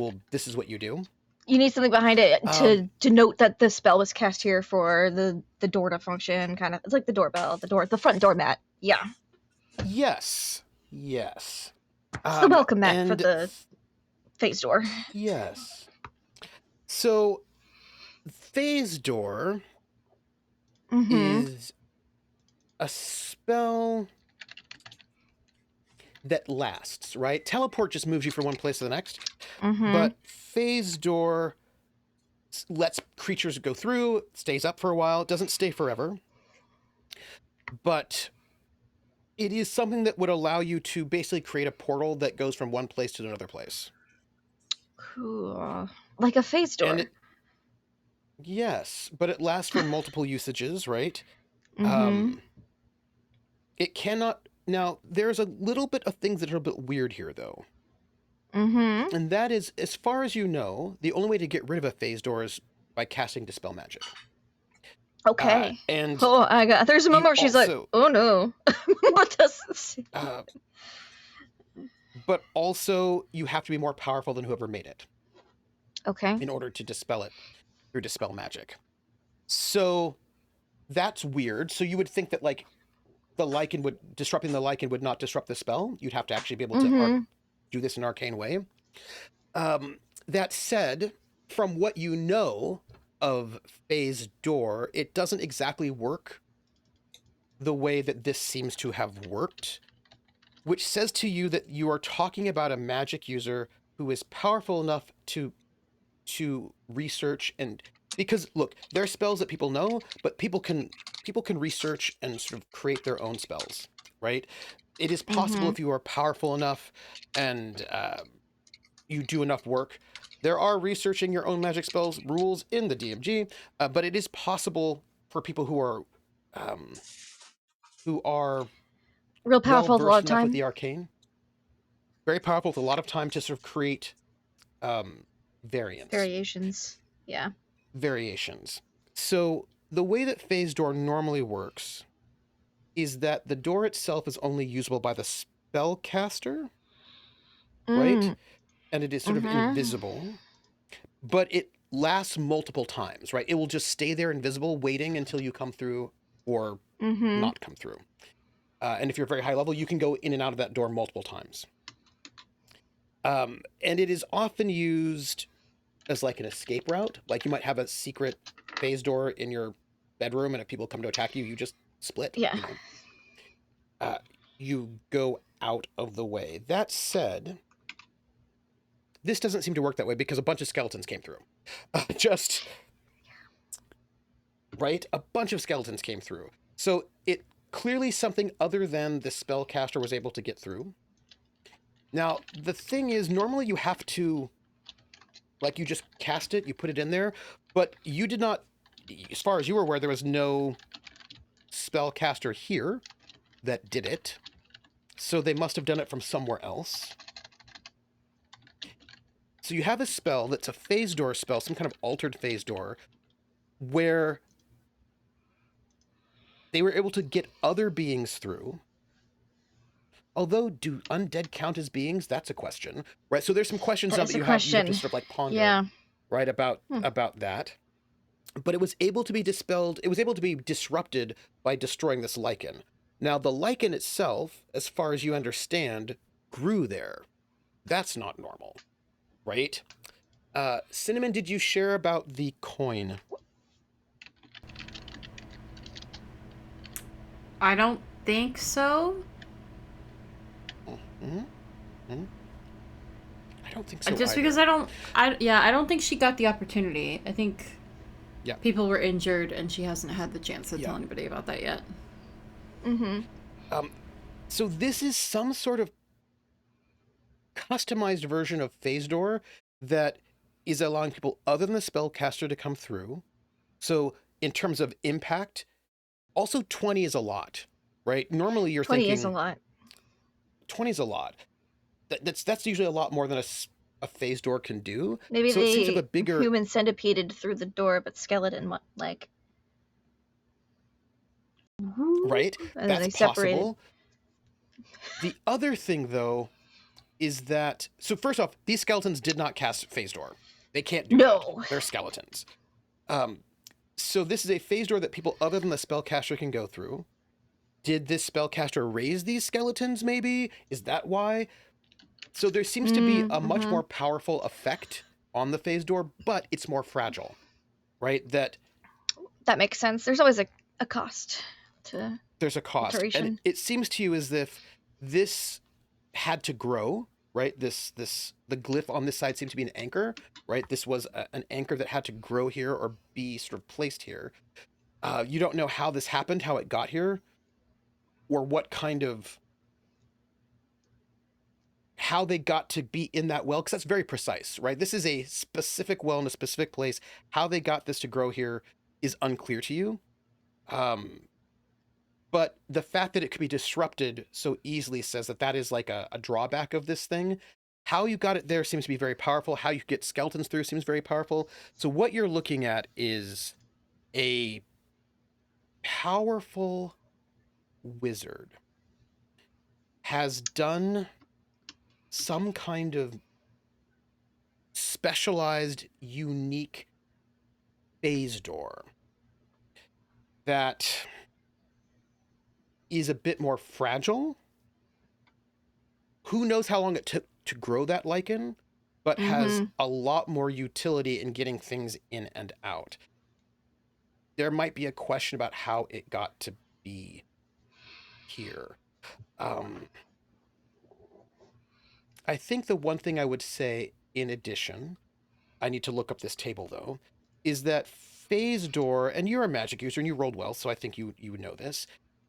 is what you do. You need something behind it to denote that the spell was cast here for the door to function, kind of. It's like the doorbell, the front doormat. Yeah. Yes. It's the welcome mat for the phase door. Yes. So, Phase Door is a spell that lasts, right? Teleport just moves you from one place to the next. But Phase Door lets creatures go through, stays up for a while, doesn't stay forever. But it is something that would allow you to basically create a portal that goes from one place to another place. Cool. Like a phase door. Yes, but it lasts for multiple usages, right? It cannot... Now, there's a little bit of things that are a bit weird here, though. And that is, as far as you know, the only way to get rid of a phase door is by casting Dispel Magic. Okay. And there's a moment where she's like, oh no. What does this? But also, you have to be more powerful than whoever made it. Okay. In order to dispel it through Dispel Magic. So, that's weird. So you would think that, like disrupting the lichen would not disrupt the spell. You'd have to actually be able to do this in an arcane way. That said, from what you know of Phase Door, it doesn't exactly work the way that this seems to have worked, which says to you that you are talking about a magic user who is powerful enough to research, and because look, there are spells that people know, but people can research and sort of create their own spells, right? It is possible if you are powerful enough and you do enough work. There are researching your own magic spells rules in the DMG, but it is possible for people who are real powerful with a lot of enough with time. the arcane, very powerful with a lot of time to sort of create Variations. Yeah. Variations. So the way that Phase Door normally works is that the door itself is only usable by the spellcaster, right? And it is sort of invisible, but it lasts multiple times, right? It will just stay there invisible, waiting until you come through or not come through. And if you're very high level, you can go in and out of that door multiple times. And it is often used as like an escape route. Like you might have a secret phase door in your bedroom, and if people come to attack you, you just split. Yeah. You know? You go out of the way. That said, this doesn't seem to work that way because a bunch of skeletons came through. Right? A bunch of skeletons came through. So it clearly something other than the spellcaster was able to get through. Now, the thing is, normally you have to, like, you just cast it, you put it in there, but you did not, as far as you were aware, there was no spellcaster here that did it. So they must have done it from somewhere else. So you have a spell that's a phase door spell, some kind of altered phase door, where they were able to get other beings through. Although, do undead count as beings? That's a question, right? So there's some questions now that you have to sort of like ponder, right, about that. But it was able to be dispelled. It was able to be disrupted by destroying this lichen. Now, the lichen itself, as far as you understand, grew there. That's not normal, right? Synnomin, did you share about the coin? I don't think so. I don't think so. Just either. because I don't think she got the opportunity. I think people were injured and she hasn't had the chance to tell anybody about that yet. So this is some sort of customized version of Phase Door that is allowing people other than the spellcaster to come through. So in terms of impact, also 20 is a lot, right? Normally you're 20 thinking 20 is a lot. 20 is a lot. That's usually a lot more than a phase door can do. Maybe so they it seems like a bigger human centipeded through the door, but skeleton like. Right? And That's they separated. possible. The other thing, though, is that so first off, these skeletons did not cast phase door. They can't do that. They're skeletons. So this is a phase door that people other than the spellcaster can go through. Did this spellcaster raise these skeletons, maybe? Is that why? So there seems to be a much more powerful effect on the phase door, but it's more fragile, right? That makes sense. There's always a cost to there's a cost. alteration. And it seems to you as if this had to grow, right? The glyph on this side seems to be an anchor, right? This was an anchor that had to grow here or be sort of placed here. You don't know how this happened, how it got here, or what kind of how they got to be in that well, because that's very precise, right? This is a specific well in a specific place. How they got this to grow here is unclear to you. But the fact that it could be disrupted so easily says that is like a drawback of this thing. How you got it there seems to be very powerful. How you get skeletons through seems very powerful. So what you're looking at is a powerful wizard has done some kind of specialized, unique phase door that is a bit more fragile. Who knows how long it took to grow that lichen, but has a lot more utility in getting things in and out. There might be a question about how it got to be here. I think the one thing I would say in addition, I need to look up this table though, is that Phase Door, and you're a magic user and you rolled well, so I think you would know this.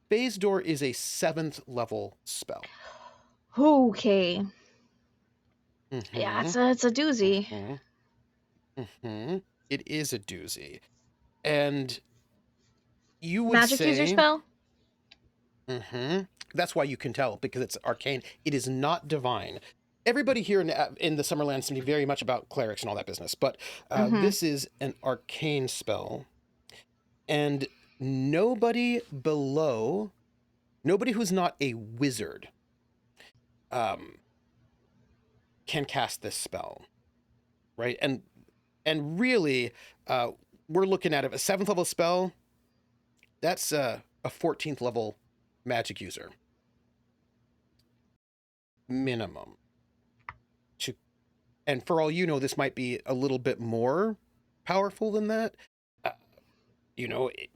Phase Door is a 7th level spell. Okay. Yeah, it's a doozy. It is a doozy. And you would Magic say... user spell? That's why you can tell, because it's arcane. It is not divine. Everybody here in the Summerlands seems to be very much about clerics and all that business, but this is an arcane spell. And nobody who's not a wizard can cast this spell, right? And really, we're looking at a 7th level spell. That's a 14th level magic user minimum. And for all you know, this might be a little bit more powerful than that.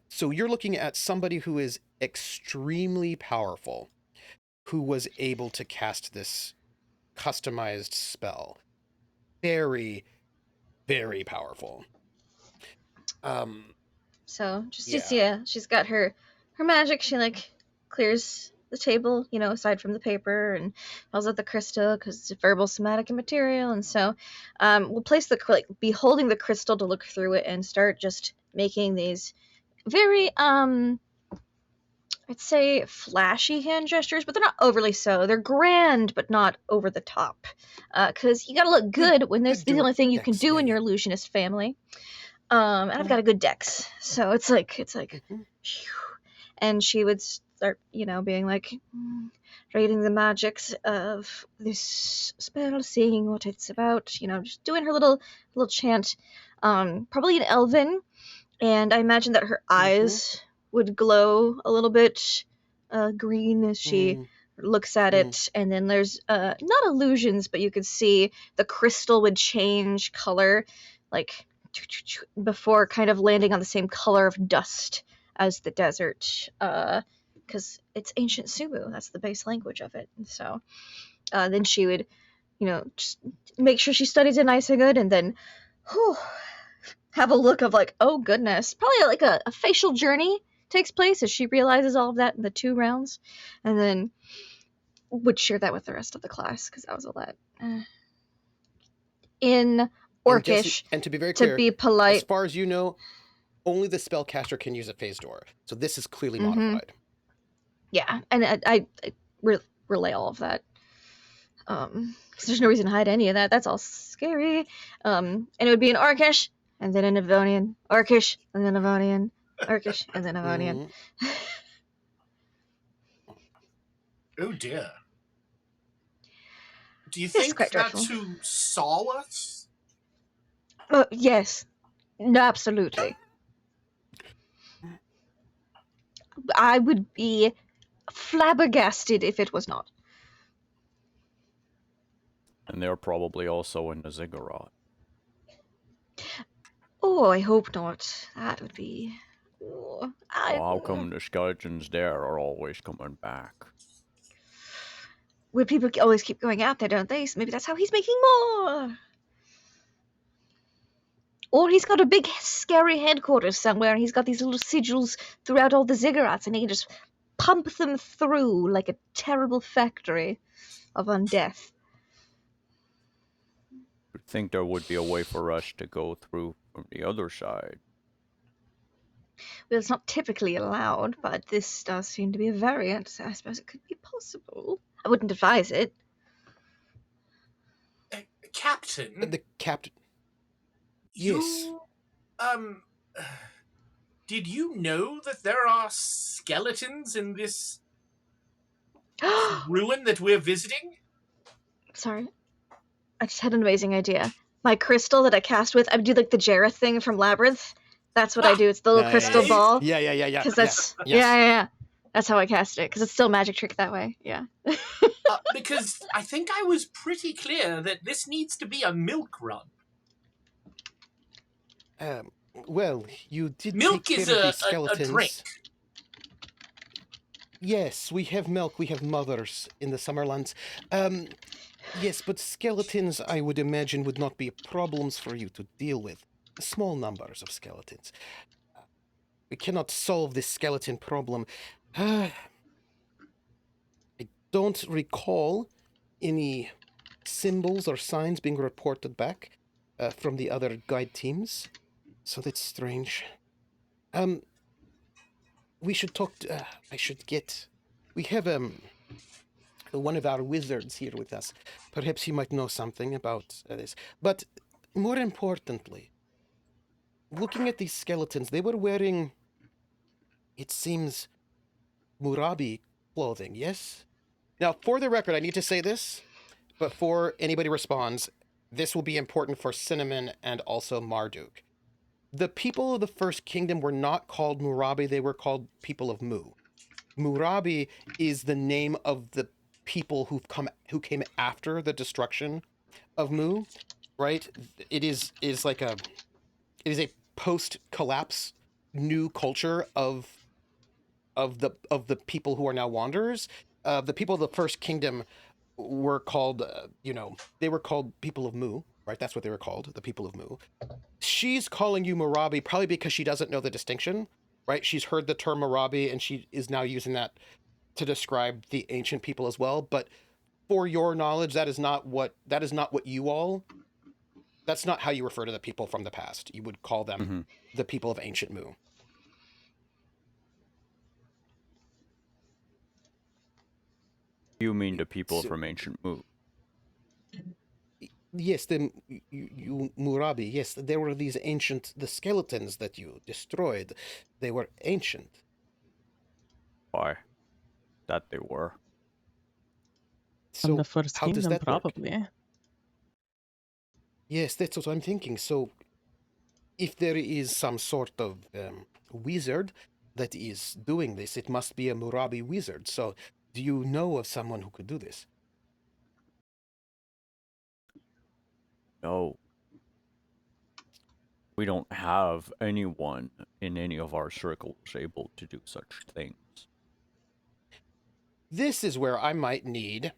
So you're looking at somebody who is extremely powerful, who was able to cast this customized spell. Very, very powerful. So Justicia, she's got her magic. She like clears the table, aside from the paper, and pulls out the crystal because it's a verbal, somatic, and material. And so we'll place be holding the crystal to look through it and start just making these very I'd say flashy hand gestures, but they're not overly so. They're grand, but not over the top. Because you gotta look good when this is the only thing you can do in your illusionist family. And I've got a good dex, so it's like, phew. And she would start, being like, reading the magics of this spell, seeing what it's about, just doing her little chant, probably in Elven, and I imagine that her eyes would glow a little bit green as she looks at it, and then there's not illusions, but you could see the crystal would change color, like before kind of landing on the same color of dust as the desert, because it's ancient Subu, that's the base language of it. And so then she would, just make sure she studies it nice and good, and then have a look of like, oh goodness, probably like a facial journey takes place as she realizes all of that in the 2 rounds, and then would share that with the rest of the class, because that was a lot. In Orcish, and to be very clear, to be polite, as far as you know, only the spellcaster can use a phase door. So this is clearly modified. Yeah, and I relay all of that. Because there's no reason to hide any of that. That's all scary. And it would be an Orcish, and then an Avonian. Orcish, and then Avonian. Orcish, and then Avonian. Oh dear. Do you think that's dreadful. who saw us? Yes, absolutely. I would be flabbergasted if it was not. And they're probably also in the ziggurat. Oh, I hope not. That would be... How come the skeletons there are always coming back? Well, people always keep going out there, don't they? So maybe that's how he's making more. Or he's got a big, scary headquarters somewhere, and he's got these little sigils throughout all the ziggurats, and he can just pump them through like a terrible factory of undeath. You'd think there would be a way for us to go through from the other side. Well, it's not typically allowed, but this does seem to be a variant, so I suppose it could be possible. I wouldn't advise it. Captain? The captain... Yes. Did you know that there are skeletons in this ruin that we're visiting? Sorry. I just had an amazing idea. My crystal that I cast with, I do like the Jareth thing from Labyrinth. That's what I do. It's the little crystal ball. Yeah. Because that's... Yeah. That's how I cast it, because it's still a magic trick that way. Yeah. Because I think I was pretty clear that this needs to be a milk run. Well, you did Milk take is care of a these skeletons. drink. Yes, we have milk. We have mothers in the Summerlands. Yes, but skeletons, I would imagine, would not be problems for you to deal with. Small numbers of skeletons. We cannot solve this skeleton problem. I don't recall any symbols or signs being reported back from the other guide teams, so that's strange. We should talk. We have one of our wizards here with us. Perhaps he might know something about this. But more importantly, looking at these skeletons, they were wearing, it seems, Murabi clothing, yes? Now, for the record, I need to say this, before anybody responds, this will be important for Synnomin and also Marduk. The people of the First Kingdom were not called Murabi, they were called people of Mu. Murabi is the name of the people who came after the destruction of Mu, right? It is a post-collapse new culture of the people who are now wanderers. The people of the First Kingdom were called, they were called people of Mu, right? That's what they were called, the people of Mu. She's calling you Murabi probably because she doesn't know the distinction, right? She's heard the term Murabi and she is now using that to describe the ancient people as well. But for your knowledge, that's not how you refer to the people from the past. You would call them the people of ancient Mu. You mean the people from ancient Mu? Yes, you Murabi. Yes, there were these the skeletons that you destroyed. They were ancient. Why? That they were. So From the First how does Kingdom, that work? probably. Yes, that's what I'm thinking. So if there is some sort of wizard that is doing this, it must be a Murabi wizard. So do you know of someone who could do this? No. We don't have anyone in any of our circles able to do such things. This is where I might need...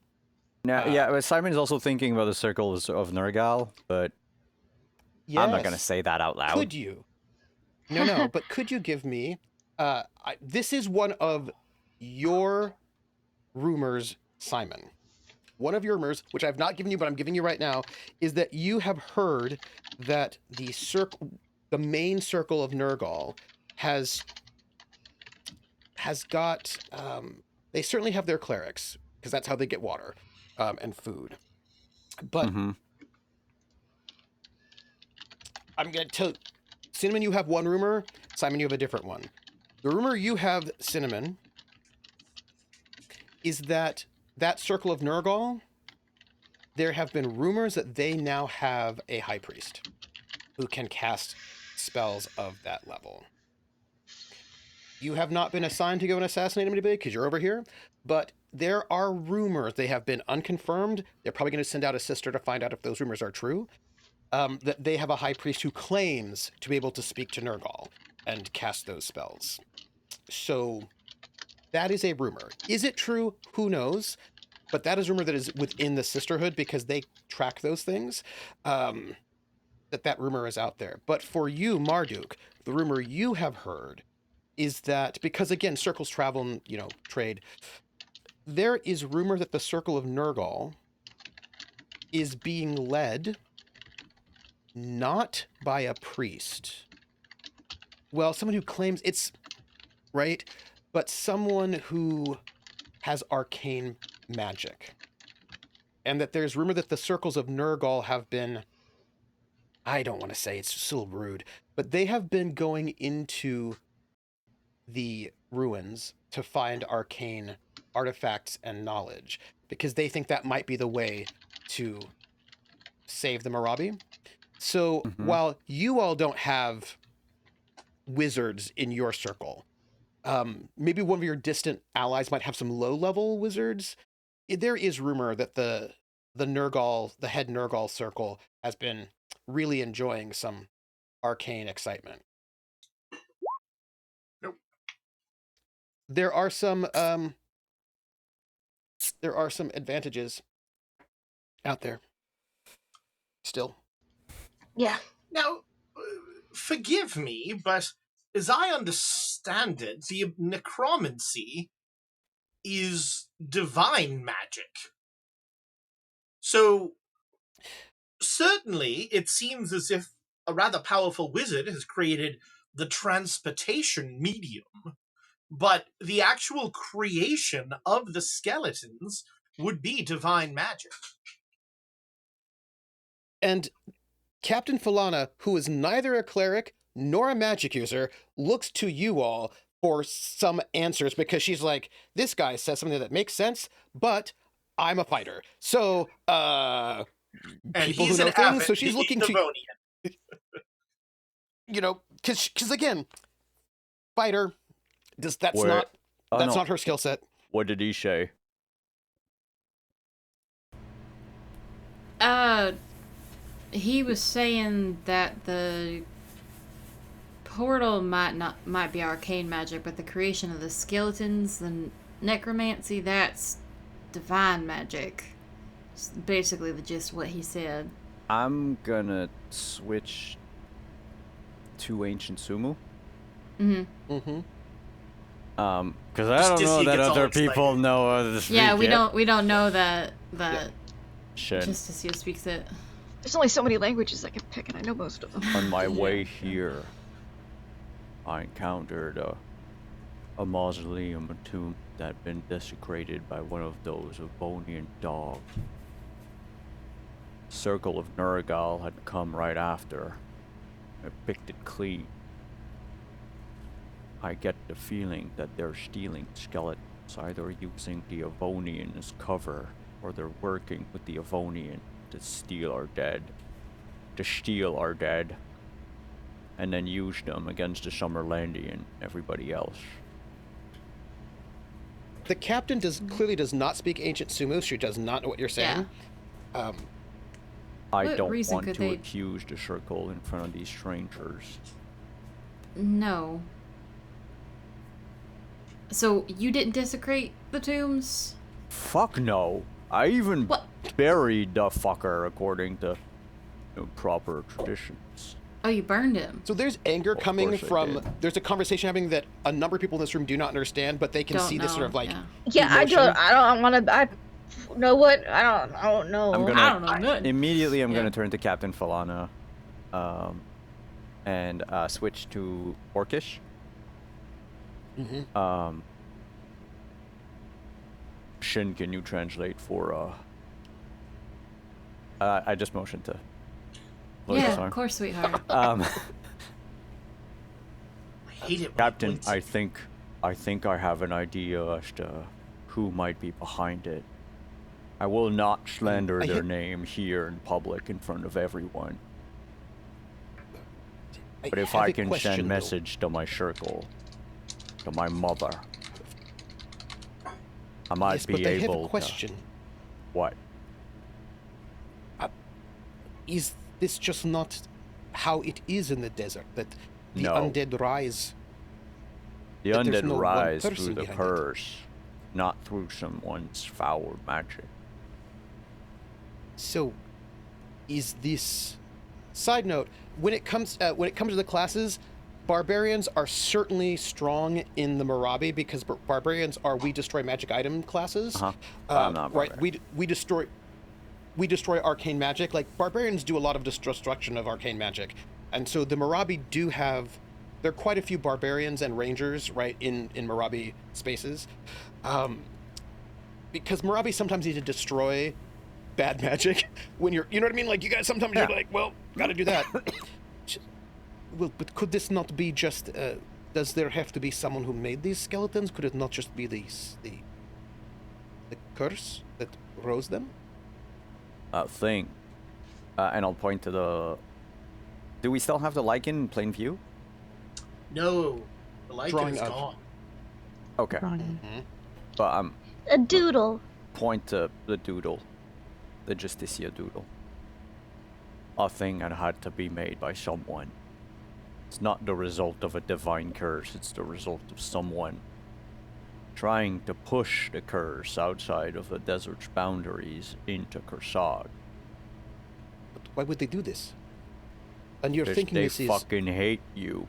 Now, but Simon's also thinking about the circles of Nergal, but yes. I'm not going to say that out loud. Could you? No, but could you give me... this is one of your rumors, Simon. One of your rumors, which I've not given you, but I'm giving you right now, is that you have heard that the main circle of Nergal has got... they certainly have their clerics, because that's how they get water and food. But I'm going to tell... Synnomin, you have one rumor. Simon, you have a different one. The rumor you have, Synnomin, is that circle of Nergal, there have been rumors that they now have a high priest who can cast spells of that level. You have not been assigned to go and assassinate anybody because you're over here, but there are rumors. They have been unconfirmed. They're probably going to send out a sister to find out if those rumors are true. That they have a high priest who claims to be able to speak to Nergal and cast those spells. So that is a rumor. Is it true? Who knows? But that is a rumor that is within the sisterhood because they track those things. That rumor is out there. But for you, Marduk, the rumor you have heard is that, because again, circles travel and, trade, there is rumor that the circle of Nergal is being led not by a priest. Well, someone who claims it's right, but someone who has arcane magic. And that there's rumor that the circles of Nergal have been, I don't want to say, it's still rude, but they have been going into the ruins to find arcane artifacts and knowledge because they think that might be the way to save the Marabi. So while you all don't have wizards in your circle, maybe one of your distant allies might have some low-level wizards. There is rumor that the Nurgle, the head Nurgle circle, has been really enjoying some arcane excitement. Nope. There are some advantages out there. Still. Yeah. Now, forgive me, but as I understand it, the necromancy is divine magic. So, certainly, it seems as if a rather powerful wizard has created the transportation medium, but the actual creation of the skeletons would be divine magic. And Captain Falana, who is neither a cleric nor a magic user, looks to you all for some answers, because she's like, this guy says something that makes sense, but I'm a fighter. So, And people he's who know an things, avid so she's looking to, Devonian. you know, because again, fighter, that's no. not her skill set. What did he say? He was saying that the portal might be arcane magic, but the creation of the skeletons, the necromancy, that's divine magic. It's basically the gist of what he said. I'm gonna switch to Ancient Sumu. Mm-hmm. Mm-hmm. Because I don't know that other people know how to speak Yeah, we it. don't know that Shit. Justicia speaks it. There's only so many languages I can pick, and I know most of them. On my way here, I encountered a mausoleum, a tomb that had been desecrated by one of those Avonian dogs. Circle of Nurgle had come right after. I picked it clean. I get the feeling that they're stealing skeletons, either using the Avonian as cover, or they're working with the Avonian to steal our dead. And then use them against the Summerlands and everybody else. The captain clearly does not speak Ancient Sumu. She does not know what you're saying. Yeah. I What don't reason want could to they- accuse the circle in front of these strangers. No. So you didn't desecrate the tombs? Fuck no. I even What? buried the fucker according to proper traditions. Oh, you burned him. So there's anger Of coming course I from, did. there's a conversation happening that a number of people in this room do not understand, but they can Don't see this sort of know, like, yeah. Yeah, emotion. I don't want to. I know what? I don't know. I'm gonna I don't know nothing. immediately. I'm Yeah. gonna turn to Captain Falana, and switch to Orcish. Mhm. Shin, can you translate for? I just motioned to. Lotus Yeah, arm. of course, sweetheart. I hate it when Captain, it I think I have an idea as to who might be behind it. I will not slander I their hit- name here in public in front of everyone. But if have I a can question, send though. message to my circle, to my mother, I might Yes, be but I have able a question. to. What? Is this just not how it is in the desert? That the No. undead rise? The That there's undead no one rise person through the behind it. curse, not through someone's foul magic. So, is this? Side note: when it comes to the classes, barbarians are certainly strong in the Marabi because barbarians are we destroy magic item classes. Uh-huh. I'm not right. barbarian. We destroy arcane magic. Like barbarians do a lot of destruction of arcane magic, and so the Marabi do have. There are quite a few barbarians and rangers right in Marabi spaces, because Marabi sometimes need to destroy bad magic when you know what I mean. Like you guys sometimes you're like, well, gotta do that. Well, but could this not be just? Does there have to be someone who made these skeletons? Could it not just be the curse that rose them? Thing. And I'll point to the. Do we still have the lichen in plain view? No, the lichen Drawing is of- gone. Okay. Mm-hmm. But A doodle. point to the doodle, the Justicia doodle. A thing that had to be made by someone. It's not the result of a divine curse, it's the result of someone trying to push the curse outside of the desert's boundaries into Kur-Sag. But why would they do this? And you're thinking They this is... fucking hate you.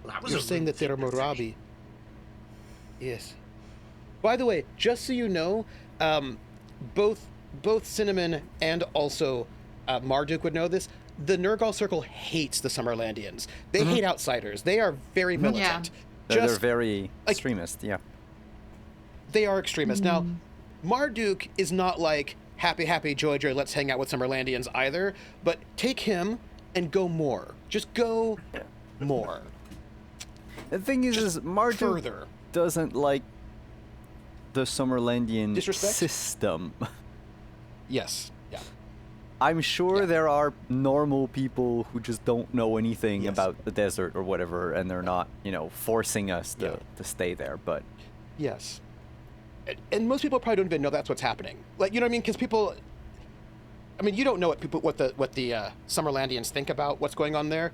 That was You're a saying rude that they're a thing to say. Morabi. Yes. By the way, just so you know, both Synnomin and also Marduk would know this. The Nurgle Circle hates the Summerlandians. They hate outsiders. They are very militant. They're very extremist, yeah. They are extremists. Now, Marduk is not like happy, joy, let's hang out with Summerlandians either, but take him and go more. Just go more. The thing is Marduk Further. doesn't like the Summerlandian Disrespect? system. Yes. Yeah. I'm sure there are normal people who just don't know anything about the desert or whatever, and they're not, forcing us to stay there, but... Yes. And most people probably don't even know that's what's happening. Like, you know what I mean? Because people... I mean, you don't know what the Summerlandians think about what's going on there.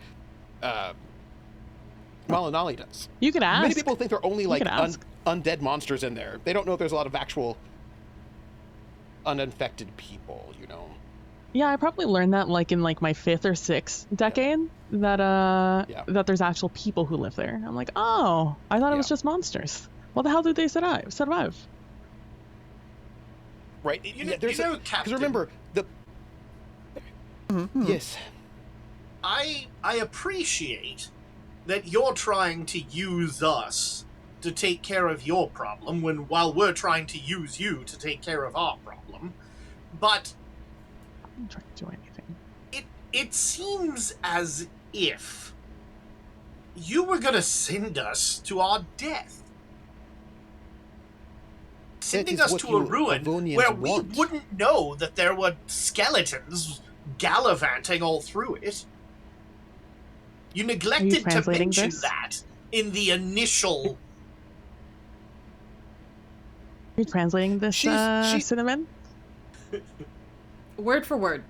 Malinali does. You could ask. Many people think they're only like could ask. undead monsters in there. They don't know there's a lot of actual uninfected people, Yeah, I probably learned that like in like my 5th or 6th decade that that there's actual people who live there. I'm like, oh, I thought it was just monsters. What the hell did they survive? Right. Captain, because remember the. Yes. I appreciate that you're trying to use us to take care of your problem while we're trying to use you to take care of our problem. But I'm trying to do anything. It seems as if you were gonna send us to our death. Sending us to a ruin where we wouldn't know that there were skeletons gallivanting all through it. You neglected to mention that in the initial... Are you translating this, Synnomin? Word for word.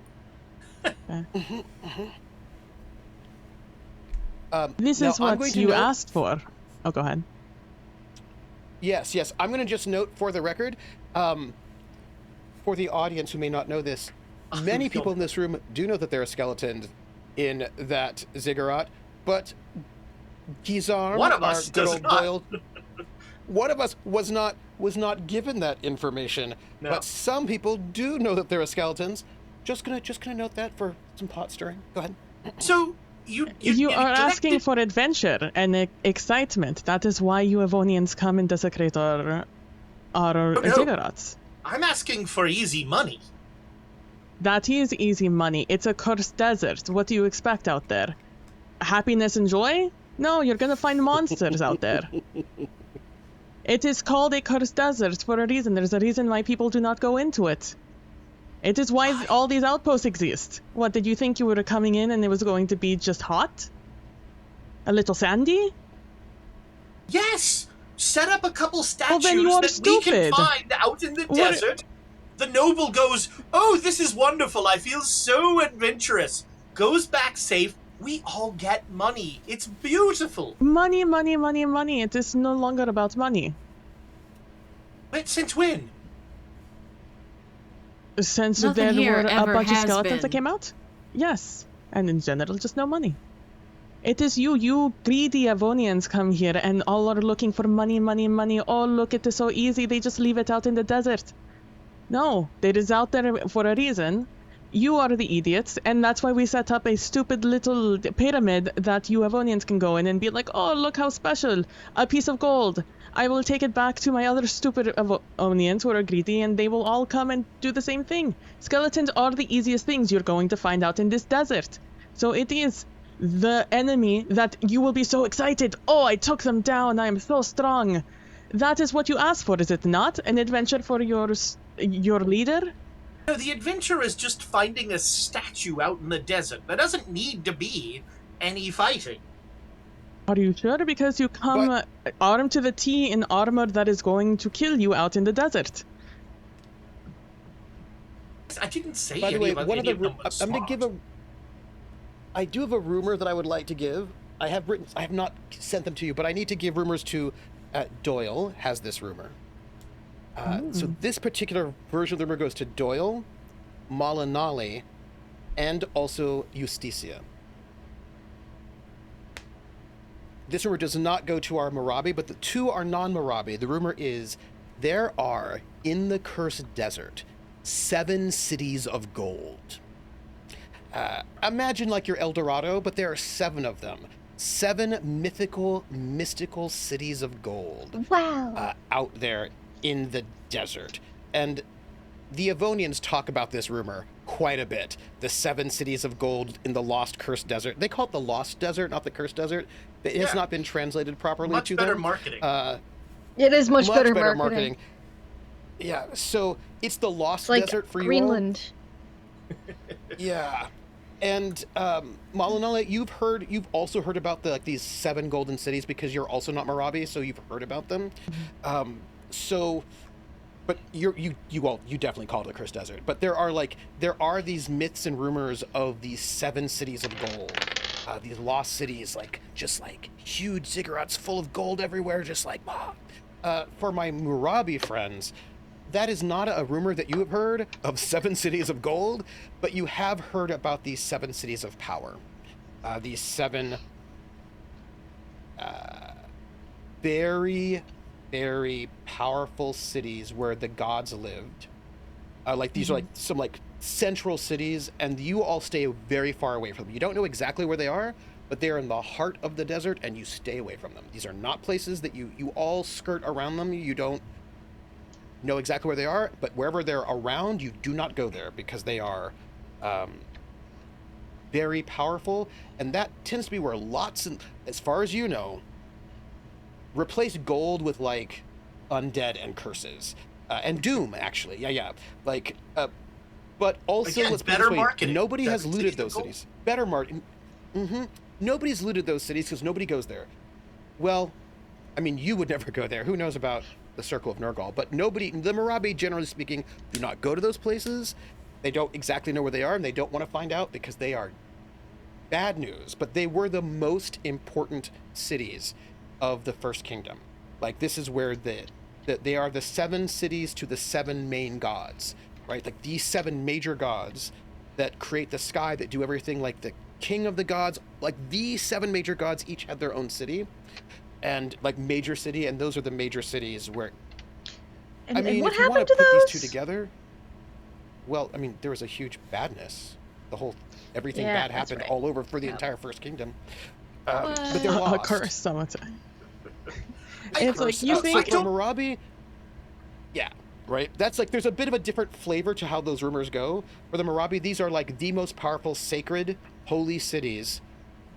This is what you asked for. Oh, go ahead. Yes. I'm going to just note for the record, for the audience who may not know this, many people in this room do know that there are skeletons in that ziggurat, but Gizarm, one of us does not. Doyle, one of us was not given that information. No. But some people do know that there are skeletons. Just gonna note that for some pot stirring. Go ahead. So you are asking for adventure and excitement. That is why you Avonians come and desecrate our ziggurats. I'm asking for easy money. That is easy money. It's a cursed desert. What do you expect out there? Happiness and joy? No, you're gonna find monsters out there. It is called a cursed desert for a reason. There's a reason why people do not go into it. It is why all these outposts exist. What, did you think you were coming in and it was going to be just hot? A little sandy? Yes! Set up a couple statues we can find out in the desert. The noble goes, oh, this is wonderful. I feel so adventurous. Goes back safe. We all get money. It's beautiful. Money. It is no longer about money. But since when? Since Nothing there were a bunch of skeletons been. that came out? Yes. And in general, just no money. It is you greedy Avonians come here and all are looking for money. Oh, look, it is so easy. They just leave it out in the desert. No, it is out there for a reason. You are the idiots, and that's why we set up a stupid little pyramid that you Avonians can go in and be like, oh, look how special. A piece of gold. I will take it back to my other stupid Avonians who are greedy, and they will all come and do the same thing. Skeletons are the easiest things you're going to find out in this desert. So it is the enemy that you will be so excited. Oh, I took them down. I am so strong. That is what you asked for, is it not? An adventure for your leader? No, the adventure is just finding a statue out in the desert. There doesn't need to be any fighting. Are you sure? Because you come armed to the T in armor that is going to kill you out in the desert. I didn't say By the any way, of one of them the was I'm going to smart. give I do have a rumor that I would like to give. I have not sent them to you, but I need to give rumors to Doyle has this rumor. So this particular version of the rumor goes to Doyle, Malinali, and also Justicia. This rumor does not go to our Marabi, but the two are non-Marabi. The rumor is there are, in the Cursed Desert, 7 cities of gold. Imagine like your El Dorado, but there are 7 of them. 7 mystical cities of gold. Wow. Out there in the desert. And the Avonians talk about this rumor quite a bit. The 7 cities of gold in the Lost Cursed Desert. They call it the Lost Desert, not the Cursed Desert. It has not been translated properly Much to better them. marketing. It is much better marketing. marketing. Yeah, so it's the Lost It's like Desert for Greenland. you all. Yeah. And Malinali, you've also heard about these 7 golden cities because you're also not Marabi, so you've heard about them. But you definitely call it the Cursed Desert. But there are these myths and rumors of these 7 cities of gold, these lost cities, just huge ziggurats full of gold everywhere, just like for my Marabi friends. That is not a rumor that you have heard of 7 cities of gold, but you have heard about these 7 cities of power. These 7 very, very powerful cities where the gods lived. These are some central cities, and you all stay very far away from them. You don't know exactly where they are, but they're in the heart of the desert, and you stay away from them. These are not places that you all skirt around them. You don't know exactly where they are, but wherever they're around, you do not go there because they are very powerful, and that tends to be where as far as you know, replace gold with undead and curses and doom. Actually, but also again, let's put it better this way, marketing. nobody has 7 looted cities of those gold. cities. Better marketing. Nobody's looted those cities because nobody goes there. Well, I mean, you would never go there. Who knows about the Circle of Nergal? But the Marabi, generally speaking, do not go to those places. They don't exactly know where they are, and they don't want to find out because they are bad news. But they were the most important cities of the First Kingdom. This is where they are the 7 cities to the 7 main gods, right? These 7 major gods that create the sky, that do everything, the king of the gods. These 7 major gods each had their own city. And major city, and those are the major cities where. And I mean, what if you want happened to to put those? these 2 together, well, I mean, there was a huge badness. Everything Yeah, bad that's happened right. all over for the entire First Kingdom. But they're A lost. curse, some would say. It's It's you think. for Marabi, yeah, right. That's there's a bit of a different flavor to how those rumors go. For the Marabi, these are the most powerful, sacred, holy cities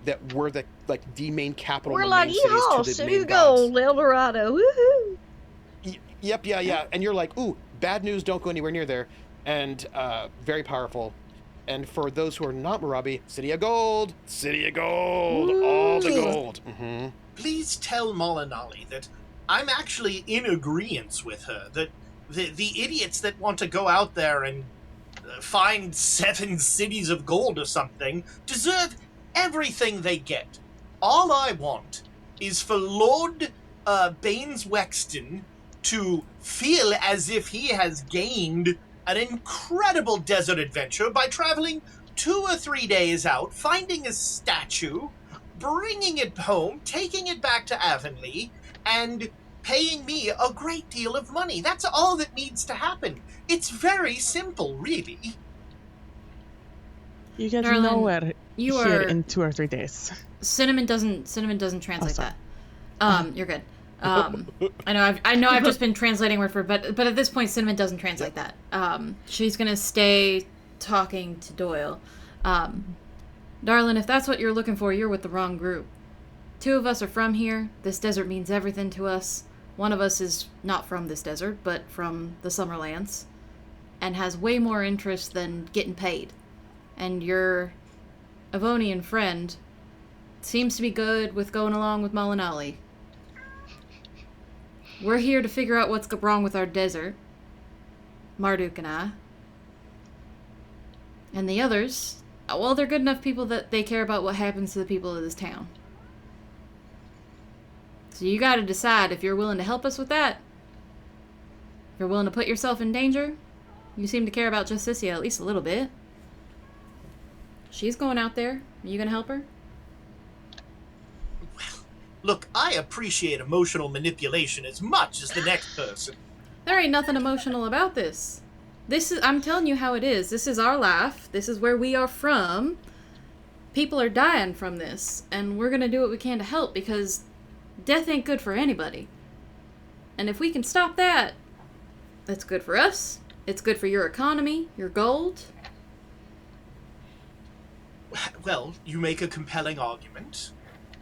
that were the main capital. We're and like, main cities yeehaw, to the city main of gold, gods. El Dorado, woohoo! Yep, yeah, and you're ooh, bad news, don't go anywhere near there, and very powerful. And for those who are not Marabi, city of gold, all the gold. Please tell Malinali that I'm actually in agreement with her, that the idiots that want to go out there and find 7 cities of gold or something deserve everything they get. All I want is for Lord Baines Wexton to feel as if he has gained an incredible desert adventure by traveling 2 or 3 days out, finding a statue, bringing it home, taking it back to Avonlea, and paying me a great deal of money. That's all that needs to happen. It's very simple, really. You get Darlin, nowhere you here are- in 2 or 3 days. Cinnamon doesn't translate sorry. that. You're good. I know I've just been translating word for, but at this point Cinnamon doesn't translate that. She's gonna stay talking to Doyle. Darlin, if that's what you're looking for, you're with the wrong group. 2 of us are from here. This desert means everything to us. One of us is not from this desert, but from the Summerlands, and has way more interest than getting paid. And your Avonian friend seems to be good with going along with Malinali. We're here to figure out what's wrong with our desert. Marduk and I. And the others, well, they're good enough people that they care about what happens to the people of this town. So you gotta decide if you're willing to help us with that. If you're willing to put yourself in danger. You seem to care about Justicia at least a little bit. She's going out there. Are you gonna help her? Well, look, I appreciate emotional manipulation as much as the next person. There ain't nothing emotional about this. I'm telling you how it is. This is our life. This is where we are from. People are dying from this, and we're gonna do what we can to help because death ain't good for anybody. And if we can stop that, that's good for us. It's good for your economy, your gold. Well, you make a compelling argument.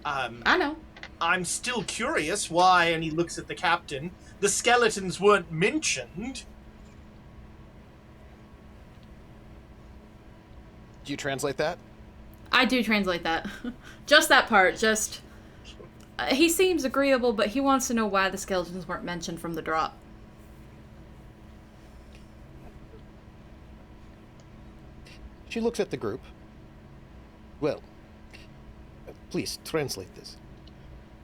I know. I'm still curious why, and he looks at the captain, the skeletons weren't mentioned. Do you translate that? I do translate that. Just that part, just... he seems agreeable, but he wants to know why the skeletons weren't mentioned from the drop. She looks at the group. Well, please translate this.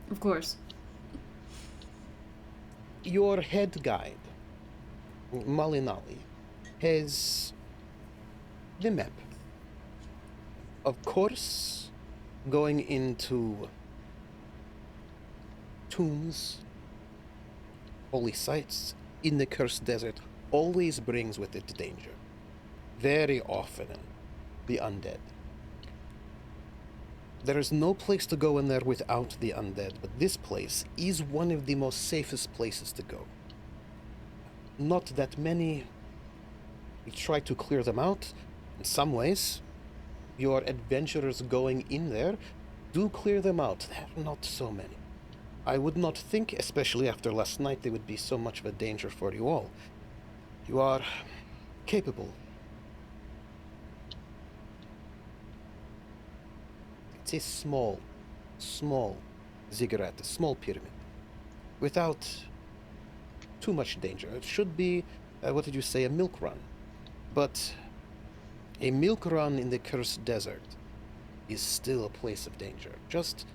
Of course. Your head guide, Malinali, has the map. Of course, going into tombs, holy sites in the cursed desert always brings with it danger. Very often, the undead. There is no place to go in there without the undead, but this place is one of the most safest places to go. Not that many. We try to clear them out. In some ways, your adventurers going in there do clear them out. There are not so many. I would not think, especially after last night, they would be so much of a danger for you all. You are capable. It's a small ziggurat, a small pyramid, without too much danger. It should be, what did you say, a milk run. But a milk run in the cursed desert is still a place of danger. Just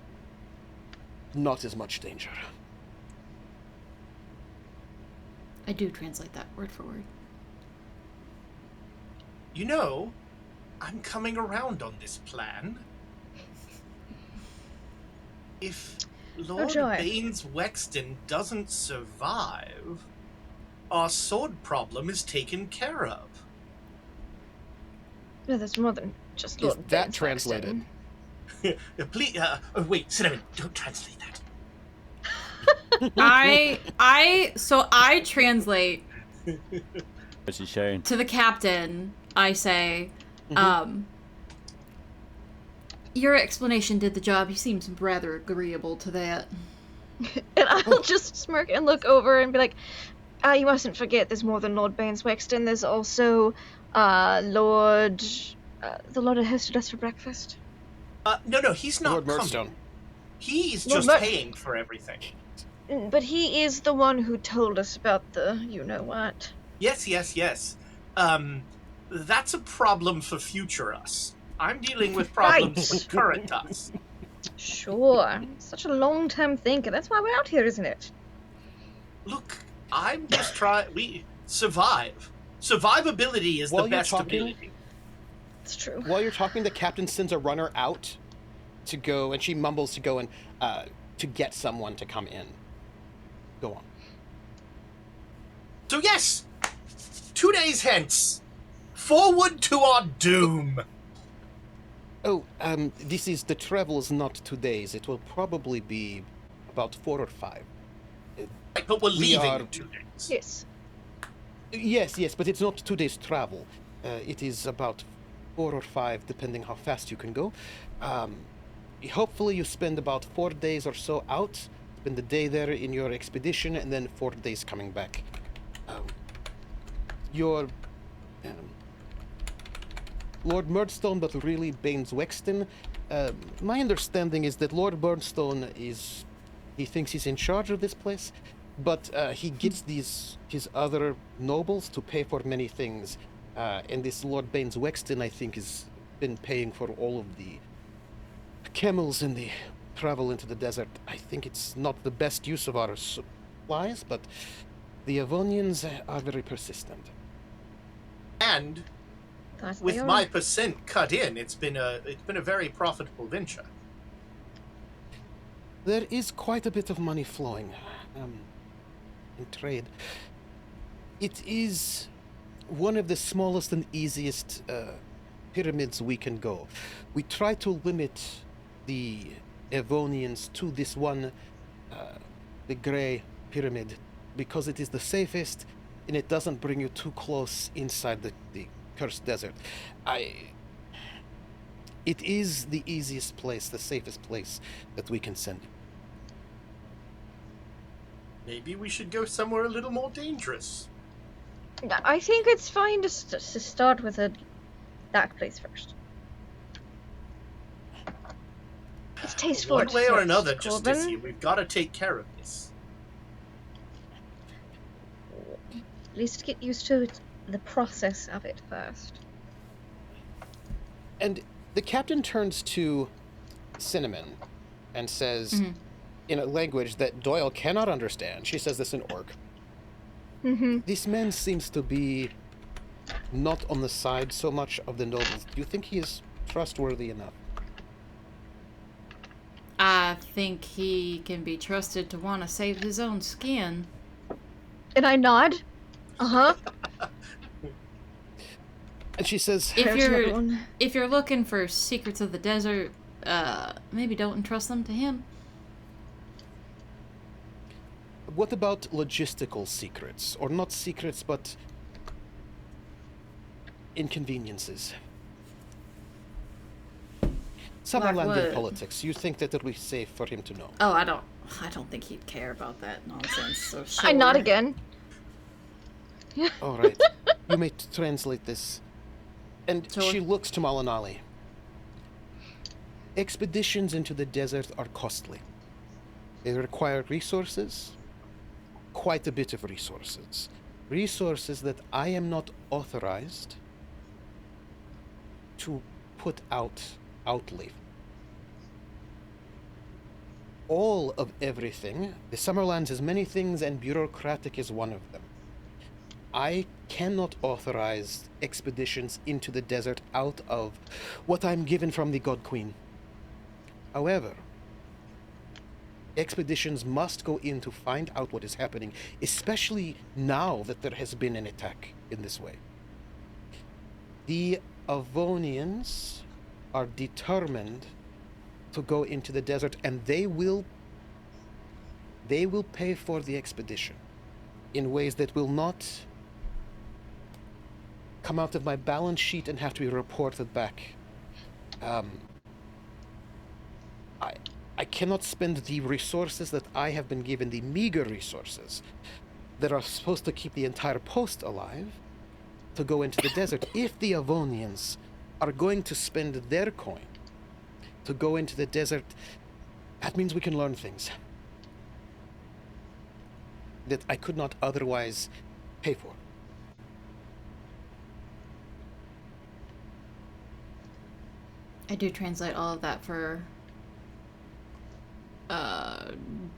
not as much danger. I do translate that word for word. You know, I'm coming around on this plan. If Lord Baines Wexton doesn't survive, our sword problem is taken care of. No, there's more than just Lord Is that Baines translated? Please, wait, Synnomin, don't translate that. I translate What's he saying? to the captain. I say, your explanation did the job. He seems rather agreeable to that. And I'll just smirk and look over and be like, you mustn't forget there's more than Lord Baines Wexton. There's also the Lord that hosted us for breakfast. No, he's not Lord coming. Murdstone. He's Lord just paying for everything. But he is the one who told us about the you-know-what. Yes. That's a problem for future us. I'm dealing with problems with current us. Sure. Such a long-term thinker. That's why we're out here, isn't it? Look, I'm just trying... We survive. Survivability is While the you're best talking- ability. It's true. While you're talking, the captain sends a runner out to go, and she mumbles to go and to get someone to come in. Go on. So yes, 2 days hence, forward to our doom. Oh, the travel is not 2 days. It will probably be about 4 or 5. Right, but we're We leaving are- in 2 days. Yes. Yes, but it's not 2 days travel. It is about 4 or 5, depending how fast you can go. Hopefully you spend about 4 days or so out, spend the day there in your expedition, and then 4 days coming back. Your Lord Murdstone, but really Baines Wexton, My understanding is that Lord Burnstone he thinks he's in charge of this place, but he gets his other nobles to pay for many things. And this Lord Baines Wexton, I think, has been paying for all of the camels in the travel into the desert. I think it's not the best use of our supplies, but the Avonians are very persistent. And with my percent cut in, it's been a very profitable venture. There is quite a bit of money flowing in trade. It is one of the smallest and easiest pyramids we can go. We try to limit the Avonians to this one, the Grey Pyramid, because it is the safest and it doesn't bring you too close inside the Cursed Desert. It is the easiest place, the safest place that we can send you. Maybe we should go somewhere a little more dangerous. I think it's fine to start with a dark place first. It's tasteful. One way or another, Corbin. Justicia, we've got to take care of this. At least get used to the process of it first. And the captain turns to Synnomin and says, in a language that Doyle cannot understand, she says this in Orc, this man seems to be not on the side so much of the nobles. Do you think he is trustworthy enough? I think he can be trusted to want to save his own skin. And I nod. Uh-huh. And she says, If you're looking for secrets of the desert, maybe don't entrust them to him. what about logistical secrets? Or not secrets, but inconveniences? Summerland politics. You think that it would be safe for him to know? Oh, I don't think he'd care about that nonsense. So sure. I nod again. All right. You may translate this. And So- she looks to Malinali. Expeditions into the desert are costly. They require resources, quite a bit of resources. Resources that I am not authorized to put outlay. All of everything, the Summerlands is many things and bureaucratic is one of them. I cannot authorize expeditions into the desert out of what I'm given from the God Queen. However, expeditions must go in to find out what is happening, especially now that there has been an attack in this way. The Avonians are determined to go into the desert, and they will pay for the expedition in ways that will not come out of my balance sheet and have to be reported back. I cannot spend the resources that I have been given, the meager resources that are supposed to keep the entire post alive, to go into the desert. If the Avonians are going to spend their coin to go into the desert, that means we can learn things that I could not otherwise pay for. I do translate all of that for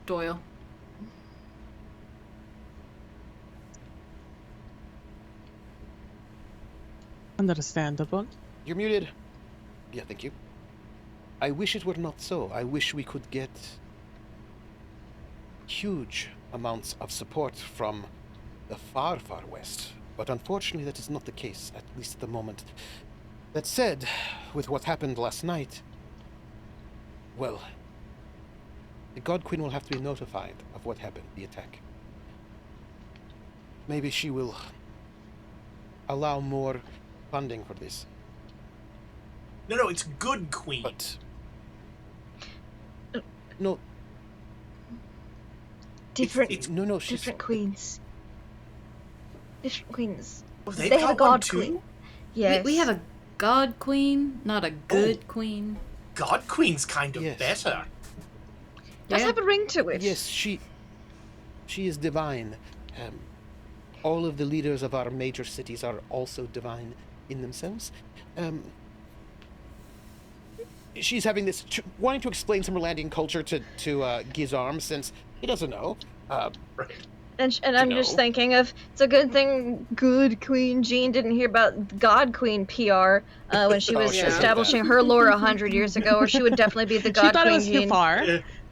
Doyle. Understandable. You're muted. Yeah, thank you. I wish it were not so. I wish we could get huge amounts of support from the far, far west. But unfortunately, that is not the case, at least at the moment. That said, with what happened last night, well, the God Queen will have to be notified of what happened, the attack. Maybe she will allow more funding for this. No, it's Good Queen. But no, Different, It's- no, she's different queens. Different queens. Oh, They they've have a got one god too? queen. Yes. We have a god queen, not a good queen. God Queen's kind of Yes. better. Does Yeah. have a ring to it. Yes, she is divine. All of the leaders of our major cities are also divine in themselves. She's having this, wanting to explain Summerlandian culture to Gizarm, since he doesn't know. Right. And I'm just thinking of, it's a good thing good Queen Jean didn't hear about God Queen PR when she was yeah. establishing her lore 100 years ago, or she would definitely be the God She thought Queen it was Jean. too far.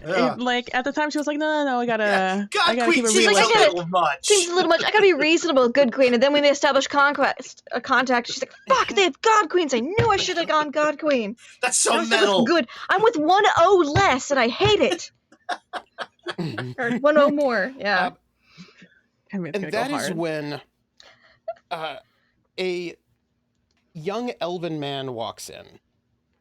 Yeah. Like at the time, she was like, no, I gotta, Yeah. God I gotta Queen keep it She's like, realistic. I gotta- little much. Seems a little much. I gotta be reasonable, good queen. And then when they establish a contact, she's like, fuck, they have God Queens. I knew I should have gone God Queen. That's so I'm stuck metal. with good. I'm with 1 O less, and I hate it. Or 1 O more, yeah. I mean, it's And gonna that go is hard. when a young elven man walks in.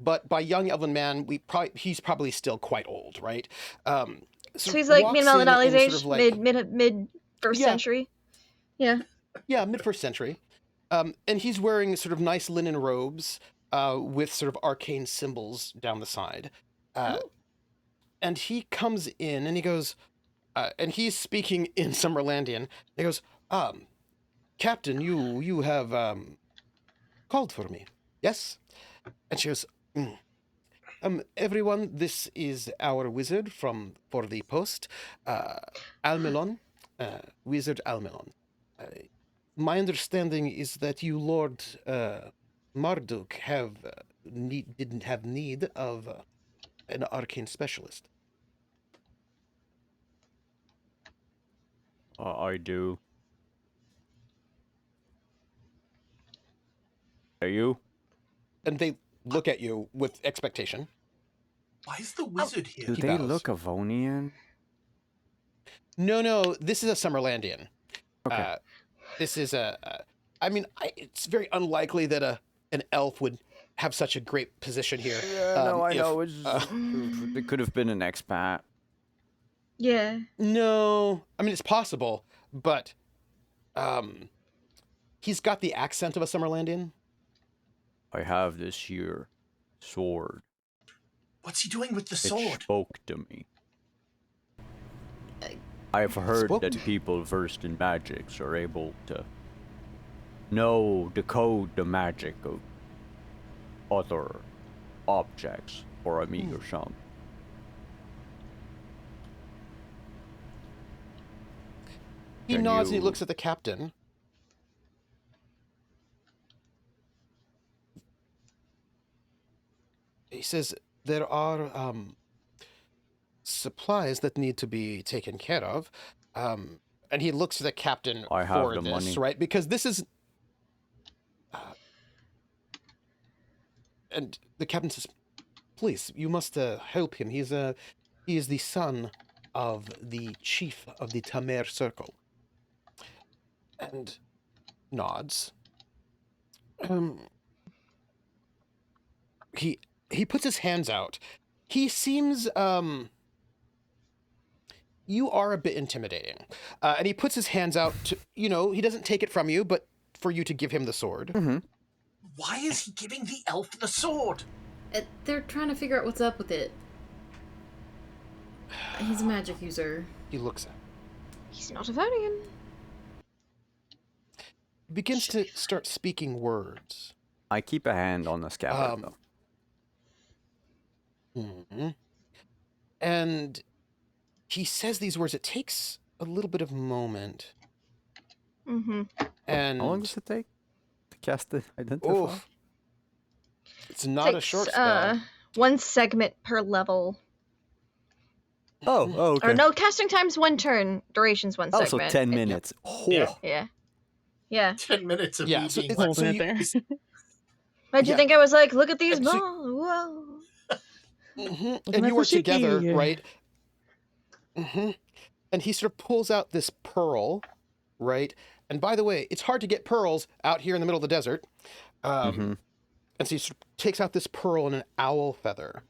But by young elven man, he's probably still quite old, right? So he's like me and Malinalli's age, sort of like, mid first Yeah. century. Yeah. yeah, mid-first century. And he's wearing sort of nice linen robes with sort of arcane symbols down the side. And he comes in and he goes, and he's speaking in Summerlandian. He goes, Captain, you have called for me, yes? And she goes, everyone, this is our wizard for the post, Almelon, Wizard Almelon. My understanding is that you, Lord Marduk, didn't have need of an arcane specialist. I do. Are you? And they look at you with expectation. Why is the wizard here? Do He they bows. look Avonian? No, this is a Summerlandian. Okay. This is it's very unlikely that an elf would have such a great position here. I if- know. It could have been an expat. Yeah. No, I mean, it's possible, but he's got the accent of a Summerlandian. I have this here sword. What's he doing with the It sword? spoke to me. I have heard Spoke that to- people versed in magics are able to decode the magic of other objects for a meager sum. He Can nods and he you- looks at the captain. He says, there are supplies that need to be taken care of. And he looks to the captain I have for the this, money. right? Because this is... and the captain says, please, you must help him. He is the son of the chief of the Tamer Circle. And nods. He puts his hands out. He seems you are a bit intimidating. And he puts his hands out to, he doesn't take it from you, but for you to give him the sword. Mm-hmm. Why is he giving the elf the sword? They're trying to figure out what's up with it. He's a magic user. He looks at it. He's not a Vonian. He begins to start speaking words. I keep a hand on the scabbard, though. Mhm. And he says these words. It takes a little bit of moment. Mm-hmm. And How long does it take to cast the identify? oof, it's not a short spell. 1 segment per level. Oh, okay. Or no, casting time's 1 turn. Duration's 1 Oh, segment. so 10 minutes. Oh. Yeah. Yeah. Yeah. 10 minutes of Yeah, me so being it's- like, Holding so it you- there. Why'd you Yeah. think I was like, look at these And so- balls? Whoa. And you Michael are together, Shiki. right? And he sort of pulls out this pearl, right? And by the way, it's hard to get pearls out here in the middle of the desert. And so he sort of takes out this pearl and an owl feather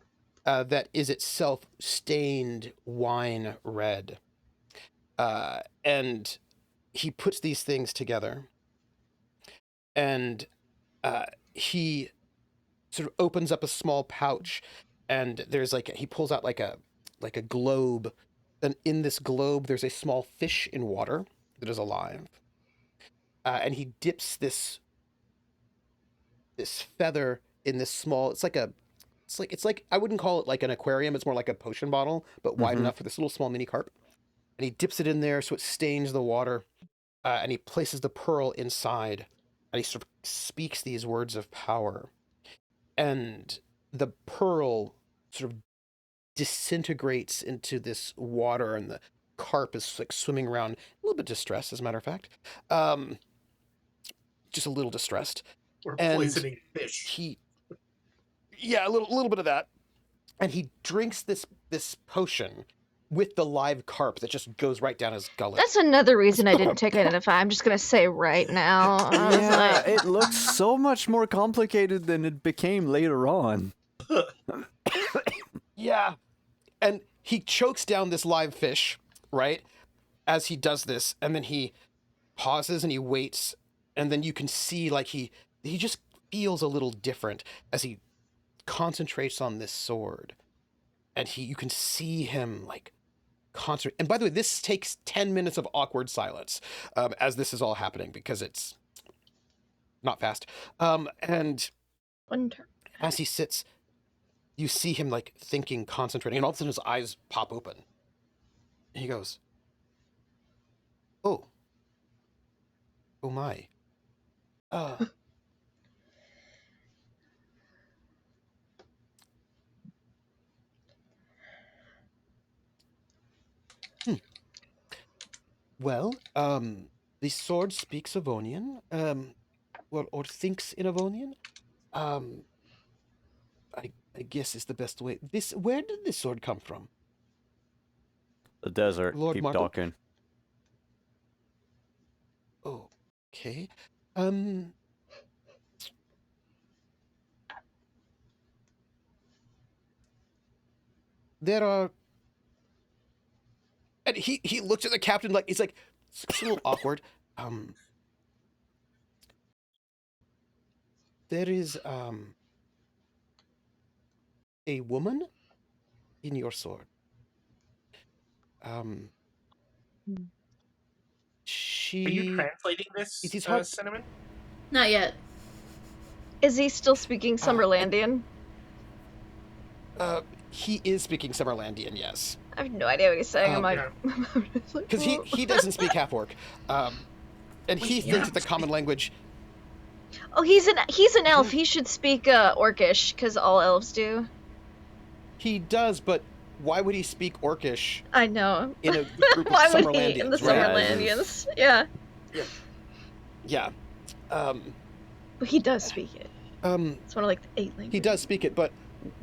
that is itself stained wine red. And he puts these things together. And he sort of opens up a small pouch and there's like he pulls out like a globe, and in this globe there's a small fish in water that is alive, and he dips this feather in this small. It's like I wouldn't call it like an aquarium. It's more like a potion bottle, but wide enough for this little small mini carp. And he dips it in there so it stains the water, and he places the pearl inside, and he sort of speaks these words of power, and the pearl sort of disintegrates into this water, and the carp is like swimming around, a little bit distressed, as a matter of fact, just a little distressed. Or And poisoning fish. A little bit of that, and he drinks this potion with the live carp that just goes right down his gullet. That's another reason I didn't take Identify. I'm just gonna say right now. Yeah, it looks so much more complicated than it became later on. Yeah. And he chokes down this live fish, right? As he does this, and then he pauses and he waits, and then you can see like he just feels a little different as he concentrates on this sword. And you can see him like concentrate. And by the way, this takes 10 minutes of awkward silence as this is all happening, because it's not fast. And One turn. as he sits, you see him like thinking, concentrating, and all of a sudden his eyes pop open. And he goes, "Oh my. Well, the sword speaks Avonian, or thinks in Avonian. I guess is the best way. Where did this sword come from? The desert. Lord Keep Marduk? talking. Oh, okay. There are, and he looks at the captain like he's like, it's a little awkward. There is a woman in your sword. She. Are you translating this, It is hard. Cinnamon? Not yet. Is he still speaking Summerlandian? He is speaking Summerlandian, yes. I have no idea what he's saying. I'm like, Yeah. Because he doesn't speak half orc, and he thinks it's a common language. oh, he's an elf. He should speak Orcish, because all elves do. He does, but why would he speak Orcish I know. in a group of Why would Summerlandians? he in the right? Summerlandians? Yeah. Yeah. But he does speak it. It's one of like the 8 languages. He does speak it, but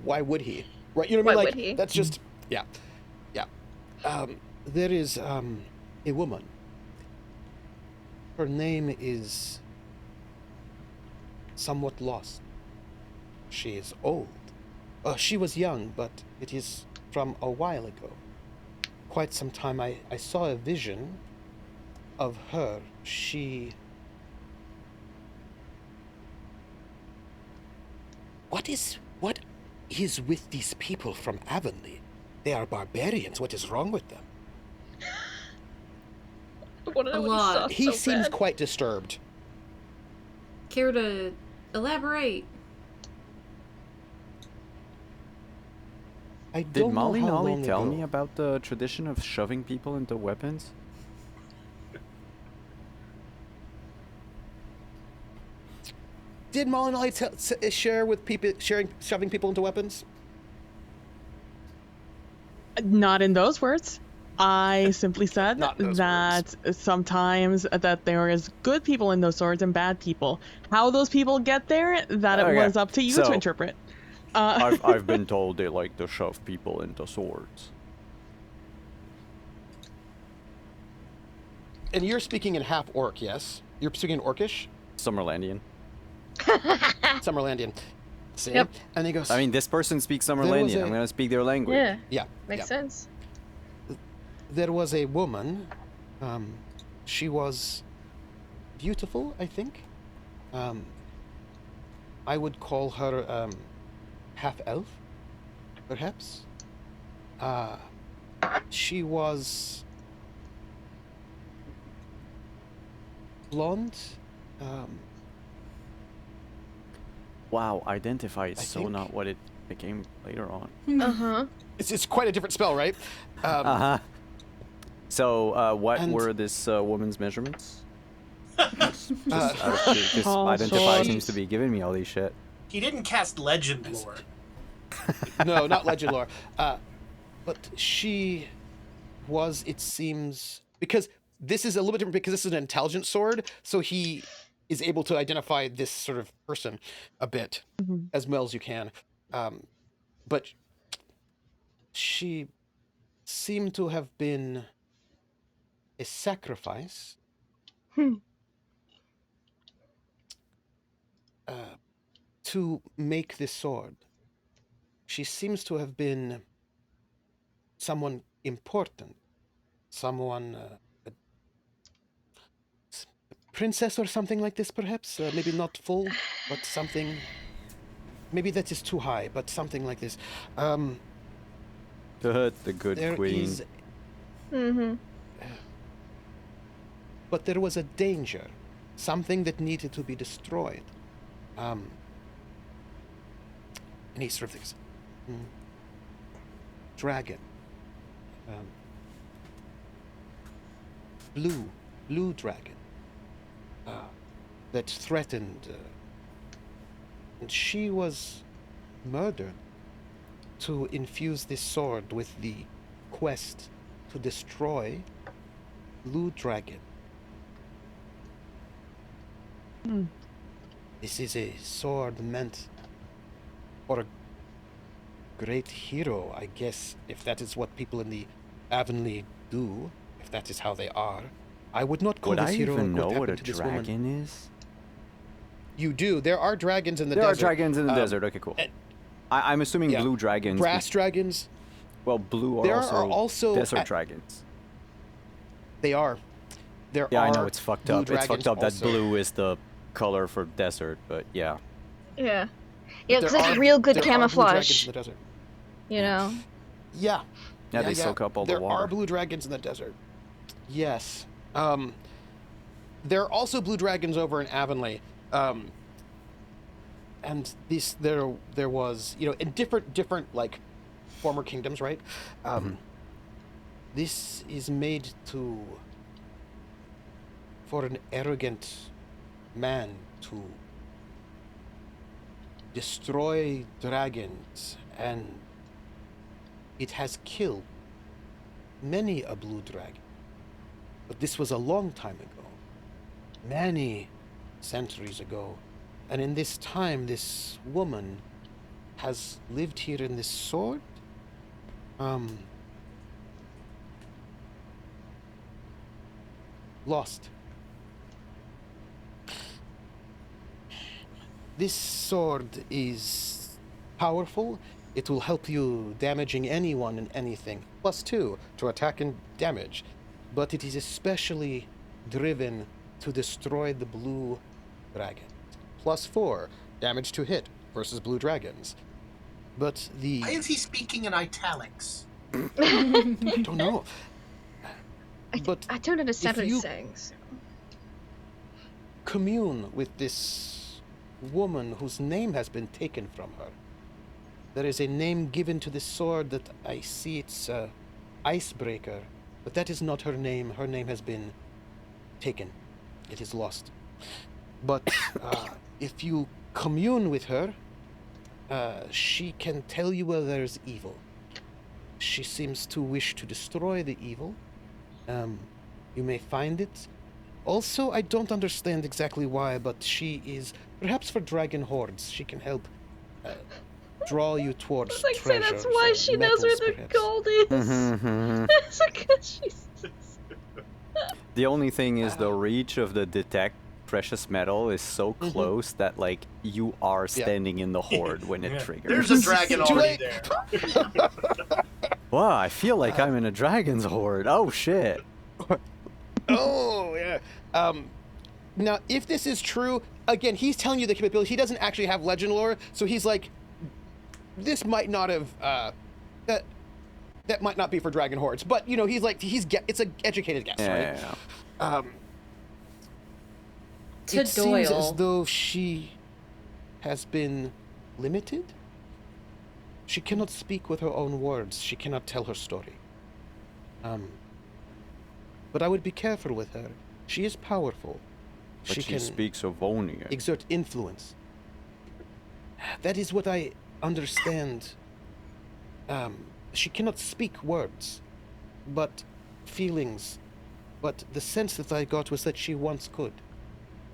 why would he? Right? You know what I Why mean? Like, would he? that's just yeah. There is a woman. Her name is somewhat lost. She is old. She was young, but it is from a while ago. Quite some time. I saw a vision of her. What is with these people from Avonlea? They are barbarians. What is wrong with them? I want to know A what lot. he saw He so seems bad. quite disturbed. Care to elaborate? I Did don't know how Malinali long tell ago. me about the tradition of shoving people into weapons? Did Malinali share with people shoving people into weapons? Not in those words. I simply said Not those that sometimes that there is good people in those swords and bad people. How those people get there, that it Okay, was up to you so- to interpret. I've been told they like to shove people into swords. And you're speaking in half orc, yes? You're speaking in Orcish? Summerlandian. Summerlandian. See? Yep. And he goes, I mean, this person speaks was Summerlandian. a- I'm gonna speak their language. Yeah, yeah. makes yeah. sense. There was a woman. She was beautiful, I think. I would call her half elf. perhaps. She was blonde. Wow, identify is so think- not what it became later on. Uh-huh. It's quite a different spell, right? So, what and- were this woman's measurements? Because Oh, identify shit. seems to be giving me all these shit. He didn't cast legend lore. No, not legend lore. But she was, it seems, because this is a little bit different because this is an intelligent sword, so he is able to identify this sort of person a bit as well as you can. But she seemed to have been a sacrifice to make this sword. She seems to have been someone important, someone, a princess or something like this, perhaps. Maybe not full, but something. Maybe that is too high, but something like this. The good There queen. is, Mm-hmm. but there was a danger, something that needed to be destroyed. And he sort of thinks, dragon, blue dragon, that threatened, and she was murdered to infuse this sword with the quest to destroy Blue Dragon. This is a sword meant for a great hero, I guess, if that is what people in the Avonlea do, if that is how they are. I would not call Would this I hero even know what a happened to this woman. dragon is? You do. There are dragons in the There desert. are dragons in the desert. Okay, cool. I'm assuming yeah. blue dragons. Brass dragons. Well, blue are There also, are also desert at- dragons. They are. There Yeah, are I know it's fucked blue up. It's fucked dragons up that also. blue is the color for desert, but yeah. Yeah. Yeah, because There that's are- real good there are blue dragons camouflage. in the desert. You know? Yeah. Yeah, they soak up all the There water. are blue dragons in the desert. Yes. There are also blue dragons over in Avonlea. And there was, in different like former kingdoms, right? This is made for an arrogant man to destroy dragons, and it has killed many a blue dragon. But this was a long time ago, many centuries ago. And in this time, this woman has lived here in this sword. Lost. This sword is powerful. It will help you damaging anyone and anything. +2 to attack and damage. But it is especially driven to destroy the blue dragon. +4 damage to hit versus blue dragons. But the... Why is he speaking in italics? I don't know. But I don't understand if what you- he's saying. So. commune with this woman whose name has been taken from her. There is a name given to this sword that I see, it's Icebreaker, but that is not her name. Her name has been taken. It is lost. But if you commune with her, she can tell you where there is evil. She seems to wish to destroy the evil. You may find it. Also, I don't understand exactly why, but she is, perhaps for dragon hordes, she can help draw you towards It's like say treasures that's why or she knows where metals, the perhaps. gold is. Mhm. It's because she's. The only thing is the reach of the detect precious metal is so Mm-hmm. close that like you are standing in the horde when it Yeah. triggers. There's a dragon Too already late. there. Wow, I feel like I'm in a dragon's horde. Oh shit. Oh, yeah. Now, if this is true, again, he's telling you the capability. He doesn't actually have legend lore, so he's like this might not have that might not be for dragon hordes, but you know, it's an educated guess, right? Yeah. To it seems Doyle. as though she has been limited. She cannot speak with her own words. She cannot tell her story. But I would be careful with her. She is powerful. But she can speaks Avonian. exert influence. That is what I understand. She cannot speak words, but feelings. But the sense that I got was that she once could.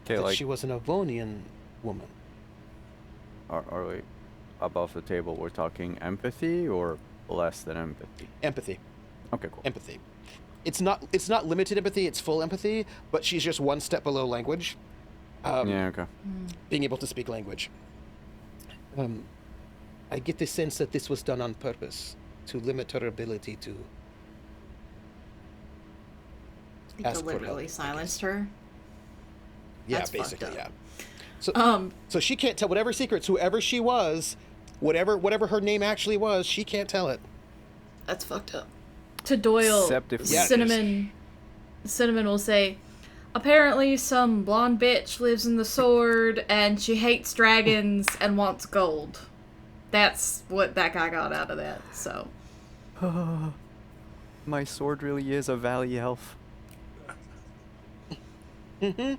Okay, That like, she was an Avonian woman. are we above the table? We're talking empathy or less than empathy? Empathy. Okay, cool. Empathy. It's not limited empathy, it's full empathy, but she's just one step below language. Yeah, okay. Being able to speak language. I get the sense that this was done on purpose to limit her ability to He ask for help, deliberately I silenced her. Yeah, That's fucked basically, up. yeah. So she can't tell whatever secrets, whoever she was, whatever her name actually was, she can't tell it. That's fucked up. To Doyle, Except if Yeah, it Cinnamon will say, apparently some blonde bitch lives in the sword and she hates dragons and wants gold. That's what that guy got out of that, so. My sword really is a valley elf. Mm-hmm.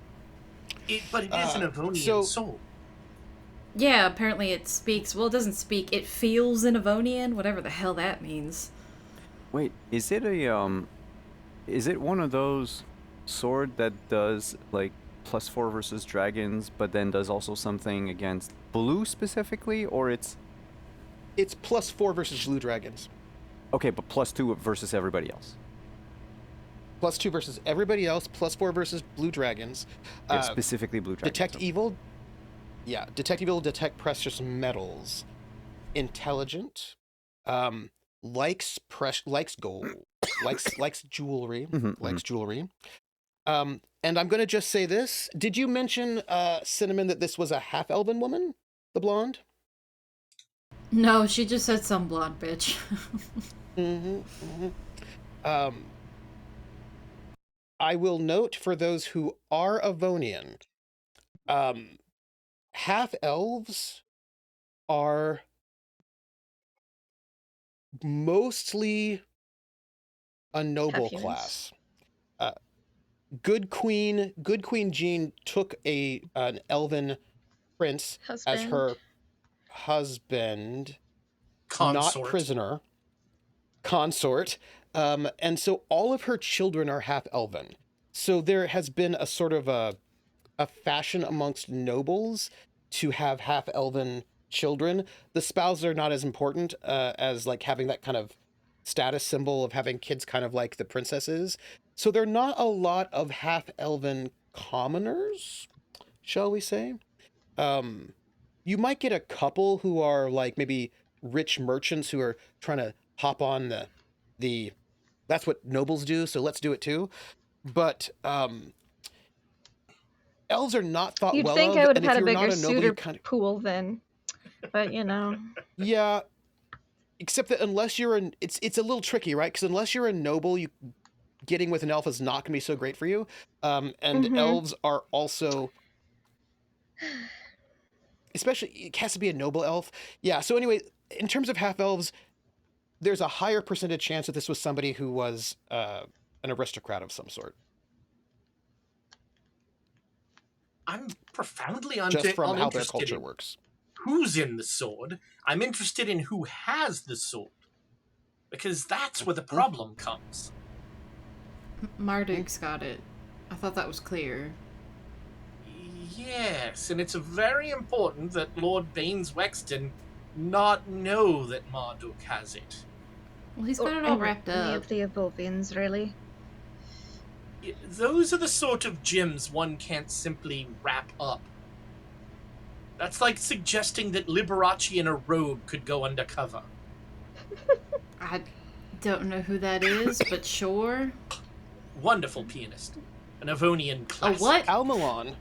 But it is an Avonian soul. Yeah, apparently it speaks. Well, it doesn't speak. It feels in Avonian, whatever the hell that means. Wait, is it is it one of those sword that does like +4 versus dragons, but then does also something against blue specifically, or it's +4 versus blue dragons. okay, but +2 versus everybody else? +2 versus everybody else, +4 versus blue dragons. Yeah, specifically blue dragons. Detect evil. Yeah, detect evil, detect precious metals. Intelligent. Likes gold. likes jewelry. Likes jewelry. And I'm gonna just say this. Did you mention, Cinnamon, that this was a half-elven woman? The blonde? No, she just said some blonde bitch. I will note for those who are Avonian, half-elves are mostly a noble Half-humans. class. Good Queen Jean took an elven prince as Husband. her husband, Consort. not prisoner, consort. And so all of her children are half elven. So there has been a sort of a fashion amongst nobles to have half elven children. The spouses are not as important as like having that kind of status symbol of having kids kind of like the princesses. So there are not a lot of half elven commoners, shall we say. You might get a couple who are like maybe rich merchants who are trying to hop on the that's what nobles do, so let's do it too. But elves are not thought You'd well think of, I would and have if had a you're not bigger a noble, suitor you kind of pool then, but you know. yeah. Except that unless you're it's a little tricky, right? Because unless you're a noble, getting with an elf is not going to be so great for you. And elves are also, especially, it has to be a noble elf. Yeah. So anyway, in terms of half elves, there's a higher percentage chance that this was somebody who was an aristocrat of some sort. I'm profoundly Just from how their uninterested culture in works. who's in the sword. I'm interested in who has the sword. Because that's where the problem comes. Marduk's got it. I thought that was clear. Yes, and it's very important that Lord Baines Wexton not know that Marduk has it. Well, he's got it all wrapped Any up. of the Abovians, really. Those are the sort of gems one can't simply wrap up. That's like suggesting that Liberace in a robe could go undercover. I don't know who that is, but sure. Wonderful pianist. An Avonian classic. A what?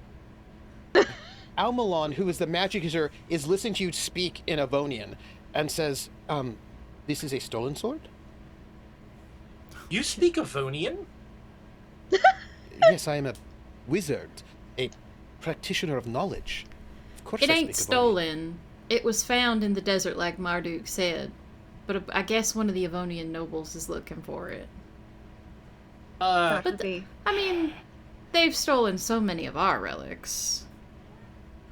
Almelon, who is the magic user, is listening to you speak in Avonian. and says, "This is a stolen sword?" You speak Avonian? Yes, I am a wizard, a practitioner of knowledge. Of course, It I ain't speak Avonian. stolen. It was found in the desert, like Marduk said. But I guess one of the Avonian nobles is looking for it. That But would be. I mean, they've stolen so many of our relics.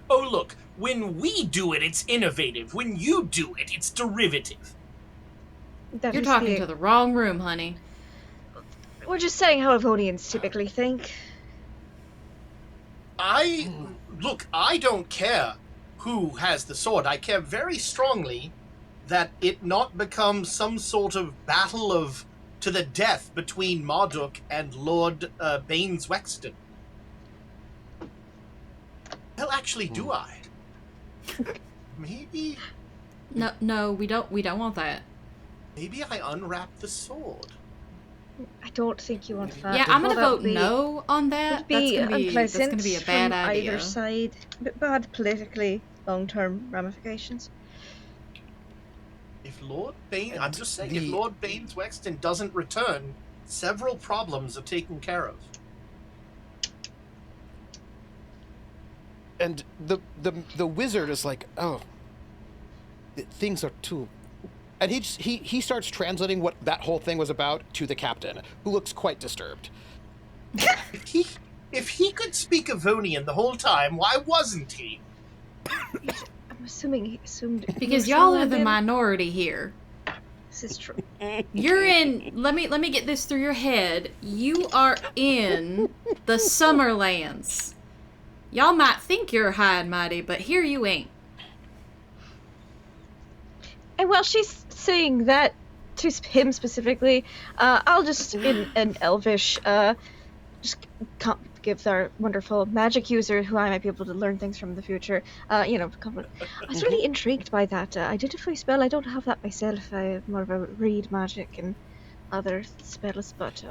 Oh, look, when we do it, it's innovative. When you do it, it's derivative. That You're is talking to the wrong room, honey. We're just saying how Avonians typically think. Look, I don't care who has the sword. I care very strongly that it not become some sort of battle of to the death between Marduk and Lord Baines Wexton. Well, actually, do I? Maybe No, we don't want that. maybe I unwrap the sword. I don't think you want that. Yeah, I'm gonna Well, vote no on that. Would be That's unpleasant gonna be a bad from idea. either side. A bit bad politically, long-term ramifications. If Lord Baines, I'm just saying, the- if Lord Baines Wexton doesn't return, several problems are taken care of. And the wizard is like, "Oh, things are too," and he starts translating what that whole thing was about to the captain, who looks quite disturbed. If he could speak Avonian the whole time, why wasn't he? I'm assuming he assumed. Because you were y'all are somewhere the then. minority here. This is true. You're in. Let me get this through your head. You are in the Summerlands. Y'all might think you're high and mighty, but here you ain't. And while she's saying that to him specifically, I'll just, in an Elvish, just give our wonderful magic user, who I might be able to learn things from in the future, compliment. I was really intrigued by that identify spell. I don't have that myself. I'm more of a read magic and other spells, but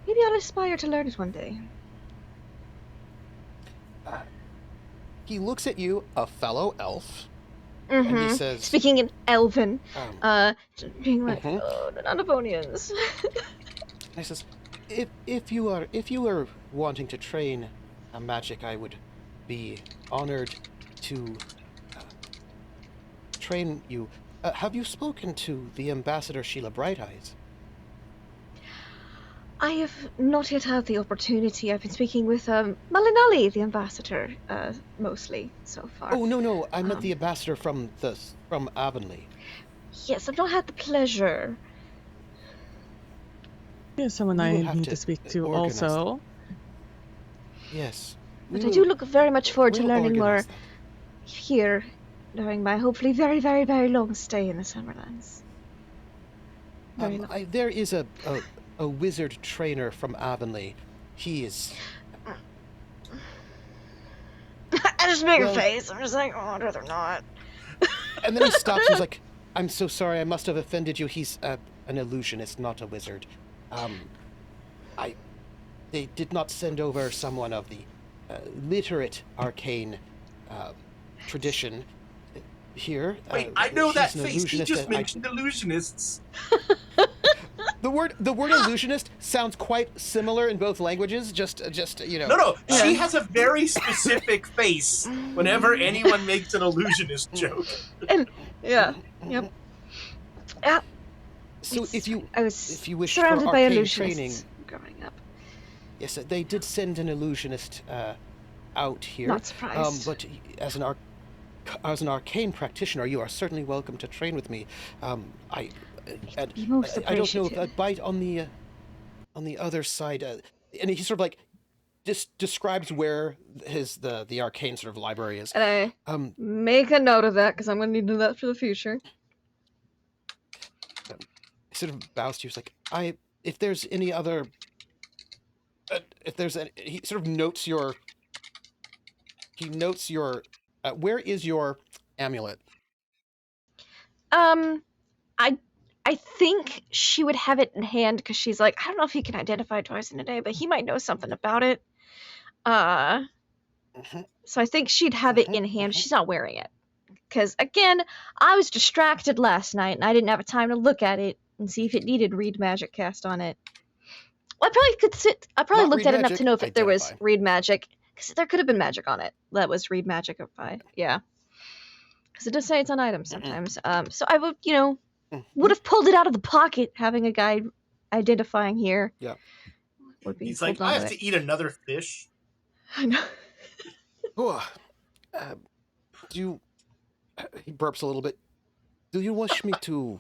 maybe I'll aspire to learn it one day. He looks at you, a fellow elf, and he says, Speaking in Elven, being like, Mhm. oh, the Nanavonians. he says, if you are wanting to train a magic, I would be honored to train you. Have you spoken to the ambassador Sheila Brighteyes? I have not yet had the opportunity. I've been speaking with Malinali, the ambassador, mostly so far. Oh no, I meant the ambassador from Avonlea. Yes, I've not had the pleasure. Yeah, someone We will I have need to to speak to organize also. Yes, But we I do will- look very much forward to we'll learning more organize that. here during my hopefully very, very, very long stay in the Summerlands. Very long. There is a wizard trainer from Avonlea. He is. I just make Well- a face. I'm just like, oh, I'd rather not. And then he stops. He's like, "I'm so sorry. I must have offended you. He's an illusionist, not a wizard. They did not send over someone of the literate arcane tradition here. Wait, I know he's that an face. He illusionist just and I- mentioned illusionists. The word illusionist sounds quite similar in both languages. Just you know. No, she has a very specific face whenever anyone makes an illusionist joke. And yeah, yep. Yeah. So if you I was if you wish for surrounded by arcane illusionists training, growing up. yes, they did send an illusionist out here. Not surprised. But as an arcane practitioner, you are certainly welcome to train with me. Be most I don't know if appreciative. I'd bite on the other side, and he sort of like just describes where the arcane sort of library is. And I make a note of that because I'm going to need that for the future. He sort of bows to you. He's like, if there's any other, he sort of notes your. He notes your. Where is your amulet? I think she would have it in hand because she's like, I don't know if he can identify twice in a day, but he might know something about it. So I think she'd have it in hand. She's not wearing it. Because, again, I was distracted last night, and I didn't have time to look at it and see if it needed read magic cast on it. Well, I probably Not looked read at it enough magic, to know if there was identify. read magic. Because there could have been magic on it. That was read magic by, yeah. Because it does say it's on items sometimes. So I would, would have pulled it out of the pocket, having a guide identifying here. Yeah. Would be He's like, I have to eat another fish. I know. He burps a little bit. Do you wish me to?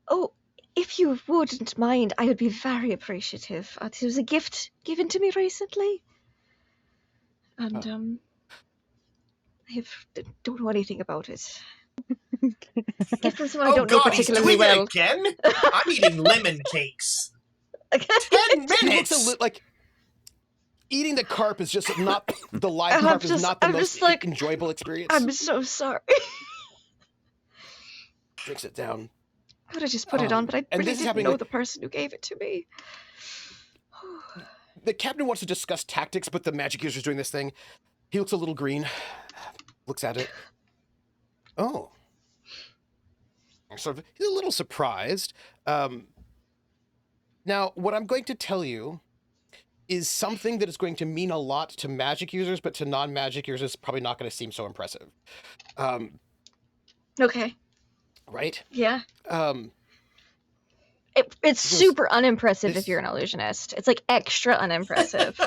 Oh, if you wouldn't mind, I would be very appreciative. It was a gift given to me recently. And, don't know anything about it. Gift from someone I don't know particularly well. He's doing it again? I'm eating lemon cakes. 10 minutes! Like, eating the carp is just not, the live carp is not the most enjoyable experience. I'm so sorry. Drinks it down. I would have just put it on, but I really didn't know the person who gave it to me. The captain wants to discuss tactics, but the magic user's doing this thing. He looks a little green, looks at it. Oh. Sort of, he's a little surprised. Now, what I'm going to tell you is something that is going to mean a lot to magic users, but to non-magic users, it's probably not going to seem so impressive. Okay. Right? Yeah. It's super unimpressive if you're an illusionist. It's like extra unimpressive.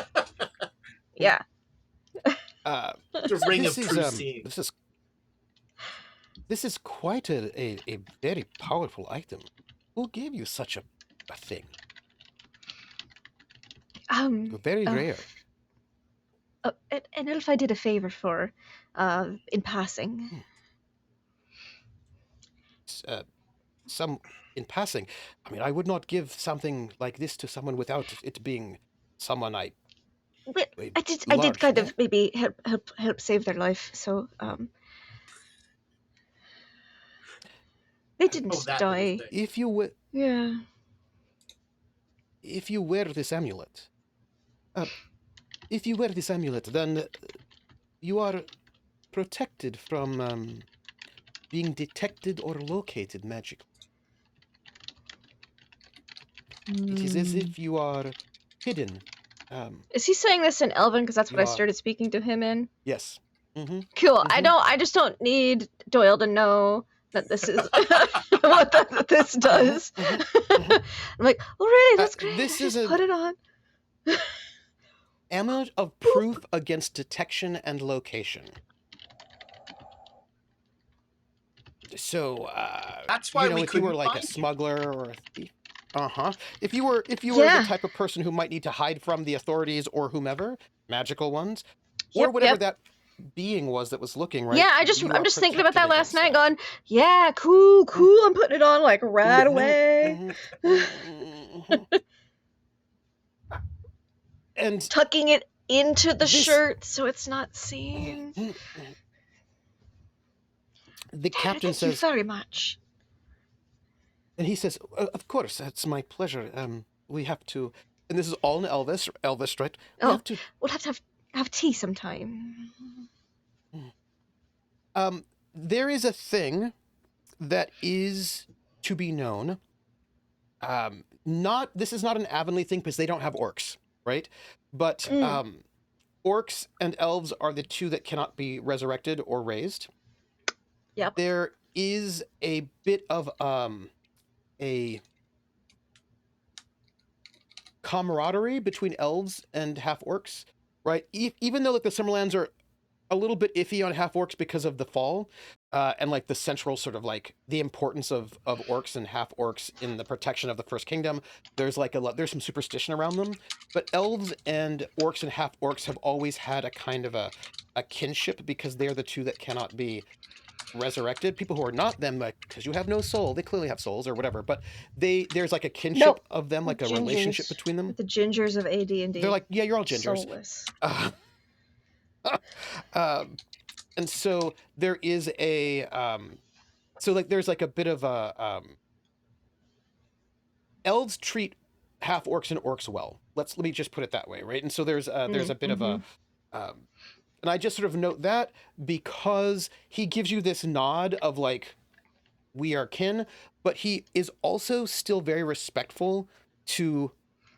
Yeah. The ring of truth. This is quite a very powerful item. Who gave you such a thing? Very rare. An elf I did a favor for, in passing. In passing. I mean, I would not give something like this to someone without it being someone I did kind of maybe help save their life, so they didn't die. If you were If you wear this amulet, then you are protected from being detected or located magically. It is as if you are hidden. Is he saying this in Elven? Because that's what I started speaking to him in. Yes. Mm-hmm. Cool. Mm-hmm. I just don't need Doyle to know that this is what this does. Mm-hmm. I'm like, oh really? That's great. This is put it on. Amulet of proof against detection and location. So that's why if you were like a smuggler or a thief. If you were the type of person who might need to hide from the authorities or whomever, magical ones, or whatever that being was that was looking, right? Yeah, I'm just thinking about that last night, going, yeah, cool, I'm putting it on like right away. And tucking it into the shirt so it's not seen. The captain says, "Thank you very much." And he says, "Of course, it's my pleasure. We have to," and this is all in Elvis, right? We'll have to have tea sometime. There is a thing that is to be known. This is not an Avonlea thing because they don't have orcs, right? But orcs and elves are the two that cannot be resurrected or raised. Yep. There is a bit of a camaraderie between elves and half-orcs, right? Even though like the Summerlands are a little bit iffy on half-orcs because of the fall, and like the central sort of like the importance of orcs and half-orcs in the protection of the First Kingdom, there's like there's some superstition around them. But elves and orcs and half-orcs have always had a kind of a kinship because they're the two that cannot be resurrected. People who are not them, like, because you have no soul, they clearly have souls or whatever, but there's like a kinship of them, like a relationship between them. The gingers of AD&D. They're like, yeah, you're all gingers. Soulless. And so there is a there's like a bit of a elves treat half orcs and orcs well. Let me just put it that way, right? And so there's a bit of a And I just sort of note that because he gives you this nod of like, we are kin, but he is also still very respectful to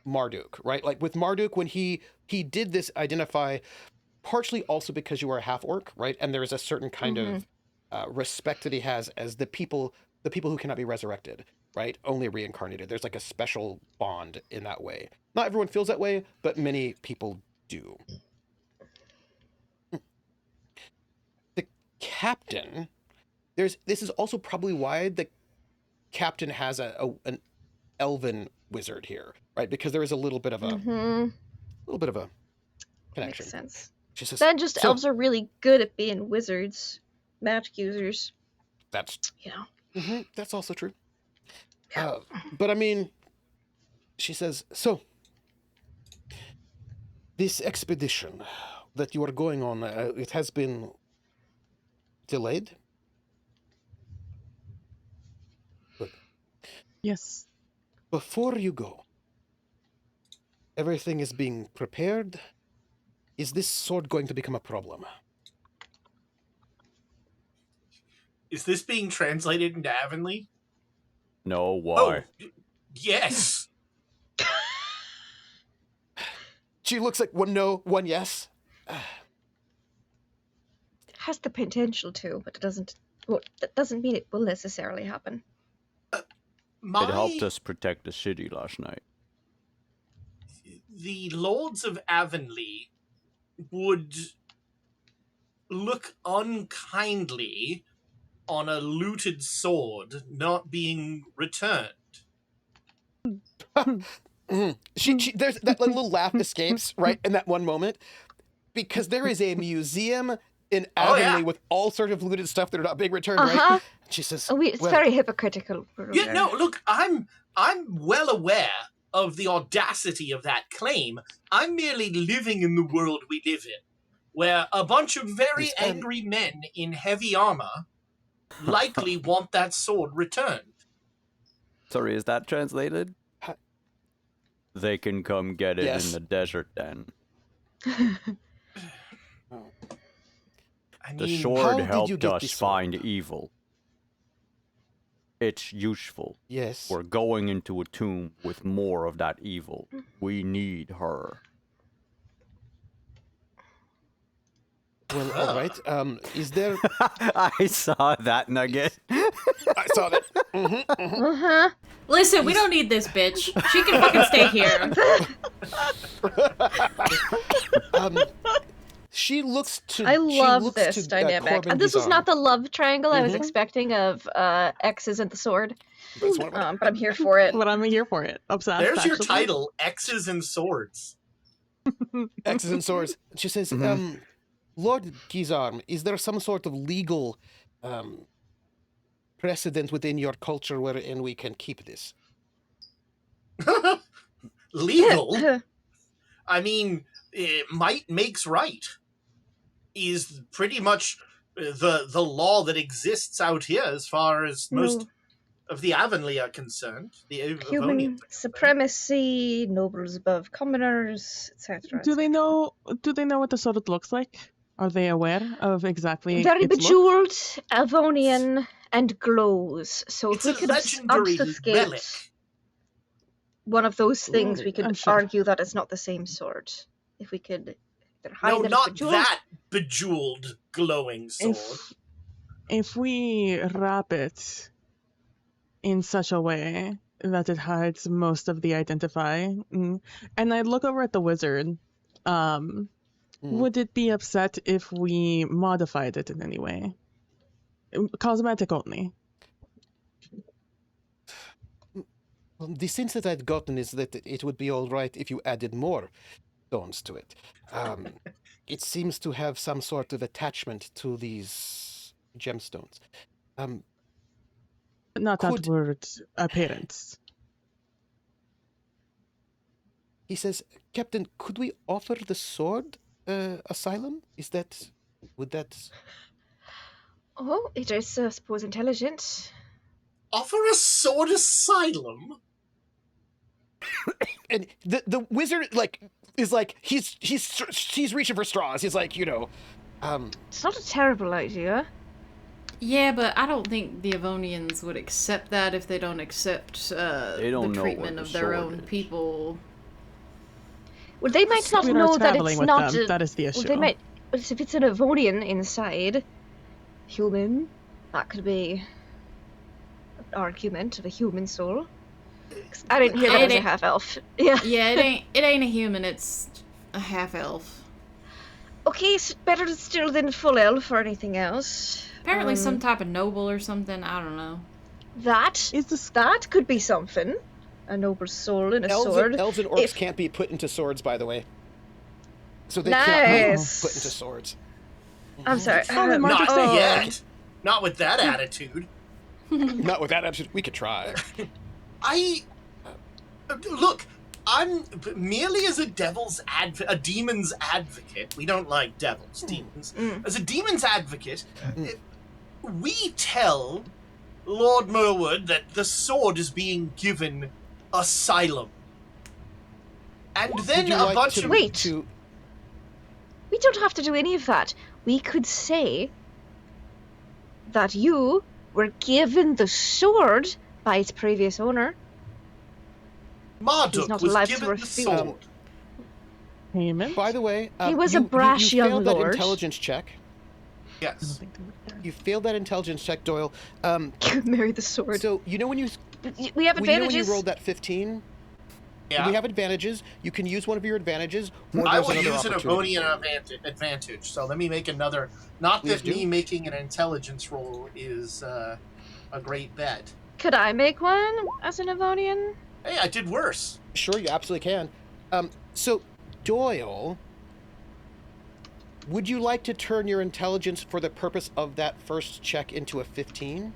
Marduk, right? Like with Marduk, when he did this identify, partially also because you are a half-orc, right? And there is a certain kind of respect that he has as the people who cannot be resurrected, right? Only reincarnated. There's like a special bond in that way. Not everyone feels that way, but many people do. The captain, this is also probably why the captain has an elven wizard here, right? Because there is a little bit of a connection. Makes sense. She says, Then just elves are really good at being wizards, magic users. That's that's also true. Yeah. But I mean, she says, so this expedition that you are going on, it has been delayed. Good. Yes. Before you go, everything is being prepared. Is this sword going to become a problem? Is this being translated into Avonlea? No, why? Oh, yes. She looks like one no, one yes. Has the potential to, but it doesn't. Well, that doesn't mean it will necessarily happen. It helped us protect the city last night. The Lords of Avonlea would look unkindly on a looted sword not being returned. She there's that little laugh escapes right in that one moment, because there is a museum in Avonlea with all sorts of looted stuff that are not being returned, right? She says, it's very hypocritical. Yeah, no, look, I'm well aware of the audacity of that claim. I'm merely living in the world we live in, where a bunch of very angry men in heavy armor likely want that sword returned. Sorry, is that translated? They can come get it in the desert then. The sword helped us find evil. It's useful. Yes. We're going into a tomb with more of that evil. We need her. Well, all right. Is there... I saw that, Nugget. I saw that. Listen, we don't need this bitch. She can fucking stay here. She looks to... I love this dynamic. And this was not the love triangle I was expecting of X's and the sword. But I'm here for it. But I'm here for it. Obsessed, There's your title, X's and Swords. X's and Swords. She says, Lord Gizarm, is there some sort of legal precedent within your culture wherein we can keep this? Legal? I mean, might makes right. Is pretty much the law that exists out here as far as most of the Avonlea are concerned. The Human supremacy, nobles above commoners, etc. Do they know what the sword looks like? Are they aware of exactly very its bejeweled, look? Avonian, and glows. So it's if we could legendary obfuscate relic. one of those things, we could sure. argue that it's not the same sword. If we could hide No, that it's not bejeweled. that bejeweled, glowing sword. If we wrap it in such a way that it hides most of the identify, and I look over at the wizard, would it be upset if we modified it in any way? Cosmetic only. Well, the sense that I'd gotten is that it would be all right if you added more stones to it. It seems to have some sort of attachment to these gemstones. Not outward appearance. He says, Captain, could we offer the sword asylum? Would that... Oh, it is, I suppose, intelligent. Offer a sword asylum? And the wizard, like, is like he's reaching for straws. He's like, It's not a terrible idea. Yeah, but I don't think the Avonians would accept that if they don't accept the treatment of their own people. Well, they might not We are know that traveling it's with not. them. That is the issue. Well, they might. But if it's an Avonian inside, human, that could be an argument of a human soul. 'Cause I didn't hear that as a half elf. Yeah. Yeah, it ain't a human. It's a half elf. Okay, so better still than full elf or anything else. Apparently, some type of noble or something. I don't know. That could be something. A noble soul and a sword. Elves and orcs can't be put into swords, by the way. So they can't be put into swords. I'm sorry. Not yet. Not with that attitude. Not with that attitude. We could try. Look, I'm merely as a demon's advocate. We don't like devils, demons. As a demon's advocate, we tell Lord Merwood that the sword is being given asylum. And then a bunch of... Wait. We don't have to do any of that. We could say that you were given the sword by its previous owner. Marduk was given the sword. By the way, he was a brash young lord. You failed that intelligence check. Yes. You failed that intelligence check, Doyle. You married the sword. So, when you... We have advantages. You know when you rolled that 15? Yeah. We have advantages. You can use one of your advantages. I will use an Avonian advantage. So let me make another. Not that me making an intelligence roll is a great bet. Could I make one as an Avonian? Hey, I did worse. Sure, you absolutely can. So, Doyle, would you like to turn your intelligence for the purpose of that first check into a 15?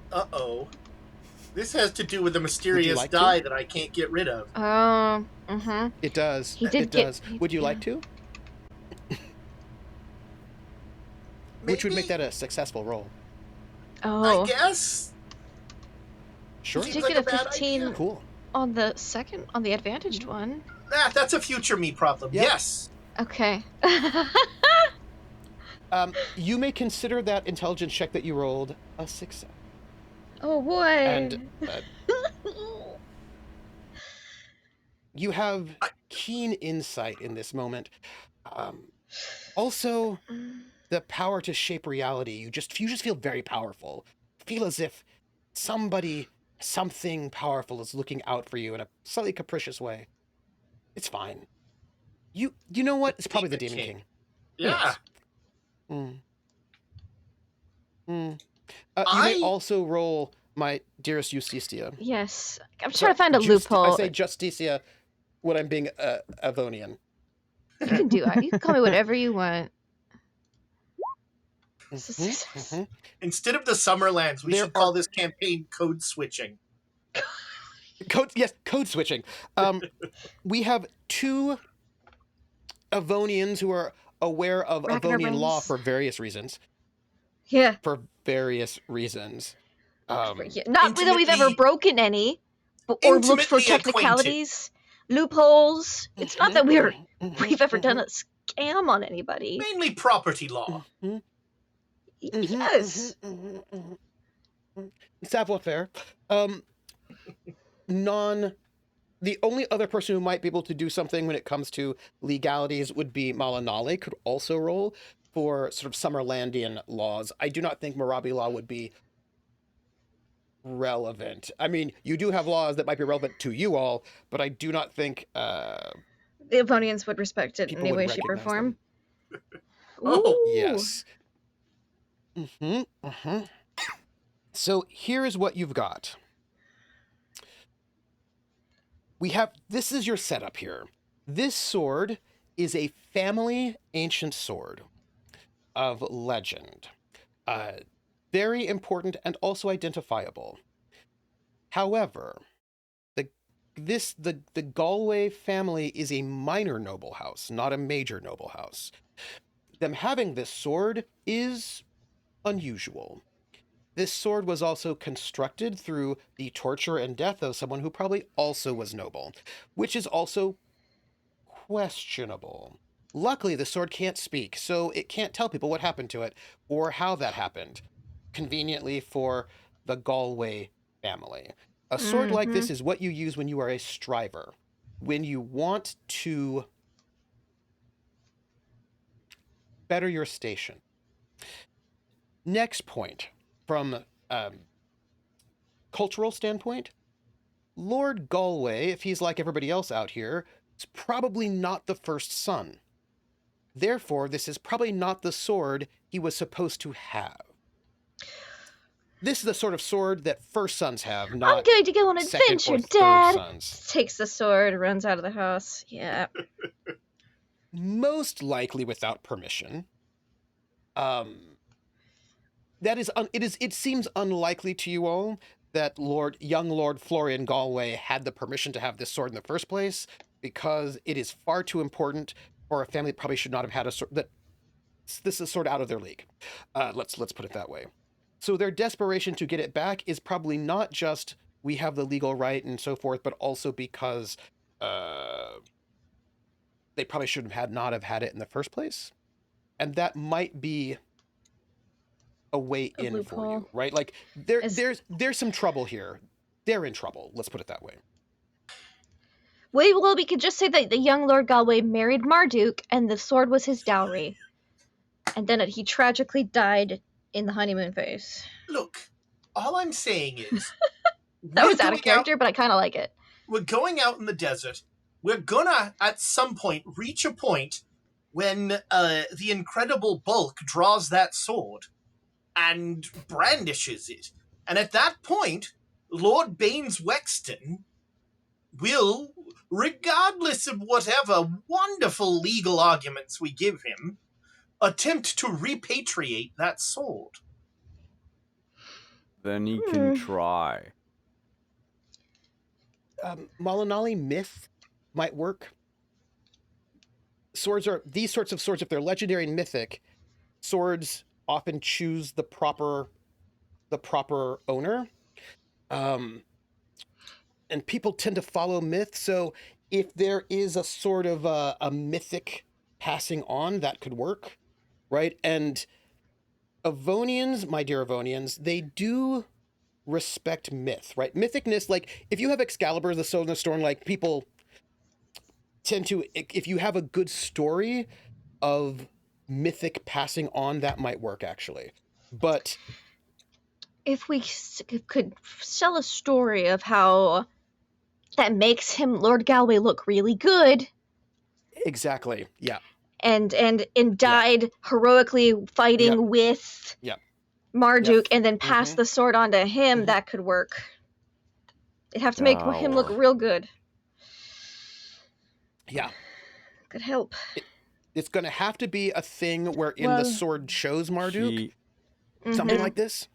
Uh-oh. This has to do with the mysterious die that I can't get rid of. It does. It does. Would you like to? Which would make that a successful roll. Oh. I guess. Sure. Did you get a 15 cool. on the advantaged one? That's a future me problem. Yep. Yes. Okay. You may consider that intelligence check that you rolled a success. Oh boy. And you have keen insight in this moment. Also, the power to shape reality. You just feel very powerful. Feel as if something powerful is looking out for you in a slightly capricious way. It's fine. You know what? It's probably the Demon King. Yeah. Yes. You may also roll my dearest Justicia. Yes. I'm trying to find a loophole. I say Justicia when I'm being Avonian. You can do it. You can call me whatever you want. Instead of the Summerlands, we should call this campaign Code Switching. Code switching. We have 2 Avonians who are aware of Avonian law for various reasons. Yeah. For various reasons. Not that we've ever broken any, or looked for technicalities, loopholes. It's not that we've ever done a scam on anybody. Mainly property law. Yes. Savoir-faire. The only other person who might be able to do something when it comes to legalities would be Malinali, could also roll for sort of Summerlandian laws. I do not think Marabi law would be relevant. I mean, you do have laws that might be relevant to you all, but I do not think the Avonians would respect it in any way, shape, or form. Oh, yes. So here is what you've got. This is your setup here. This sword is a family ancient sword of legend. Very important and also identifiable. However, the Galway family is a minor noble house, not a major noble house. Them having this sword is unusual. this sword was also constructed through the torture and death of someone who probably also was noble, which is also questionable. Luckily, the sword can't speak, so it can't tell people what happened to it or how that happened. Conveniently for the Galway family. A sword like this is what you use when you are a striver. When you want to better your station. Next point, from cultural standpoint, Lord Galway, if he's like everybody else out here, is probably not the first son. Therefore, this is probably not the sword he was supposed to have. This is the sort of sword that first sons have, not I'm going to go on an second adventure, or third Dad. sons. Takes the sword, runs out of the house. Yeah. Most likely without permission. It seems unlikely to you all that young Lord Florian Galway had the permission to have this sword in the first place, because it is far too important for a family that probably should not have had a sword. This is sort of out of their league. Let's put it that way. So their desperation to get it back is probably not just we have the legal right and so forth, but also because they probably should have not have had it in the first place, and that might be a way in loophole. for you, right? Like there's some trouble here. They're in trouble. Let's put it that way. Well, we could just say that the young Lord Galway married Marduk, and the sword was his dowry. And then he tragically died in the honeymoon phase. Look, all I'm saying is... That was out of character, but I kind of like it. We're going out in the desert. We're gonna, at some point, reach a point when the incredible Bulk draws that sword and brandishes it. And at that point, Lord Baines Wexton will, regardless of whatever wonderful legal arguments we give him, attempt to repatriate that sword. Then he can try. Malinali myth might work. These sorts of swords, if they're legendary and mythic, swords often choose the proper owner. And people tend to follow myth, so if there is a sort of a mythic passing on, that could work, right? And Avonians, my dear Avonians, they do respect myth, right? Mythicness, like if you have Excalibur, the Sword in the Storm, like people tend to, if you have a good story of mythic passing on, that might work actually. But if we could sell a story of how that makes him, Lord Galway, look really good. Exactly. Yeah. And died heroically fighting with Marduk, and then pass the sword on to him, that could work. They'd have to make him look real good. Yeah. Could help. It's going to have to be a thing wherein the sword chose Marduk. Something like this.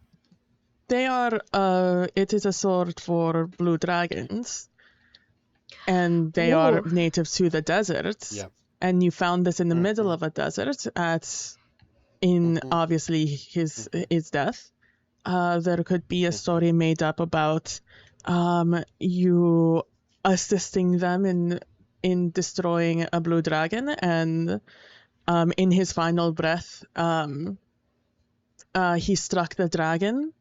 They are, it is a sword for blue dragons. And they are native to the desert. Yeah. And you found this in the middle of a desert obviously his death. There could be a story made up about you assisting them in destroying a blue dragon, and in his final breath he struck the dragon,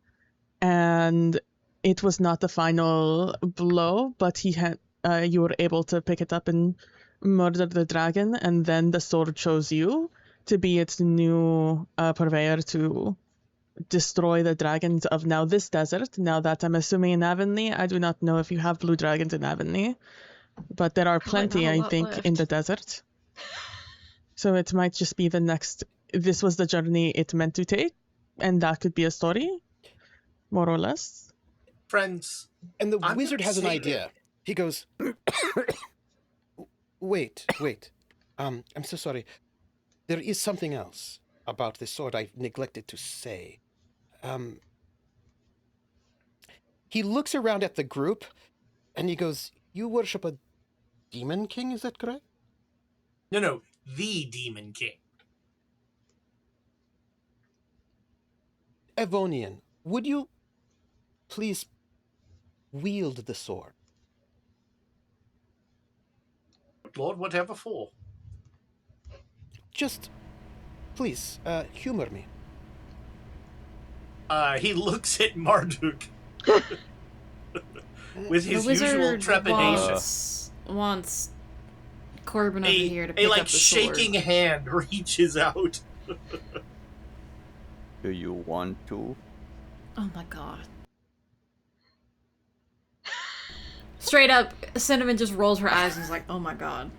and it was not the final blow, but he had you were able to pick it up and murder the dragon, and then the sword chose you to be its new purveyor to destroy the dragons of now this desert. Now that I'm assuming in Avonlea, I do not know if you have blue dragons in Avonlea, but there are plenty, I think, in the desert. So it might just be this was the journey it meant to take, and that could be a story, more or less. Friends. And the wizard has an idea. He goes, wait. I'm so sorry. There is something else about this sword I neglected to say. He looks around at the group, and he goes, you worship a demon king, is that correct? No, the demon king. Evonian, would you please wield the sword? Lord, whatever for? Just, please, humor me. He looks at Marduk with his the usual wizard trepidation. wants Corbin over here to pick a up the sword. shaking hand reaches out. Do you want to? Oh my god. Straight up, Synnomin just rolls her eyes and is like, oh my god.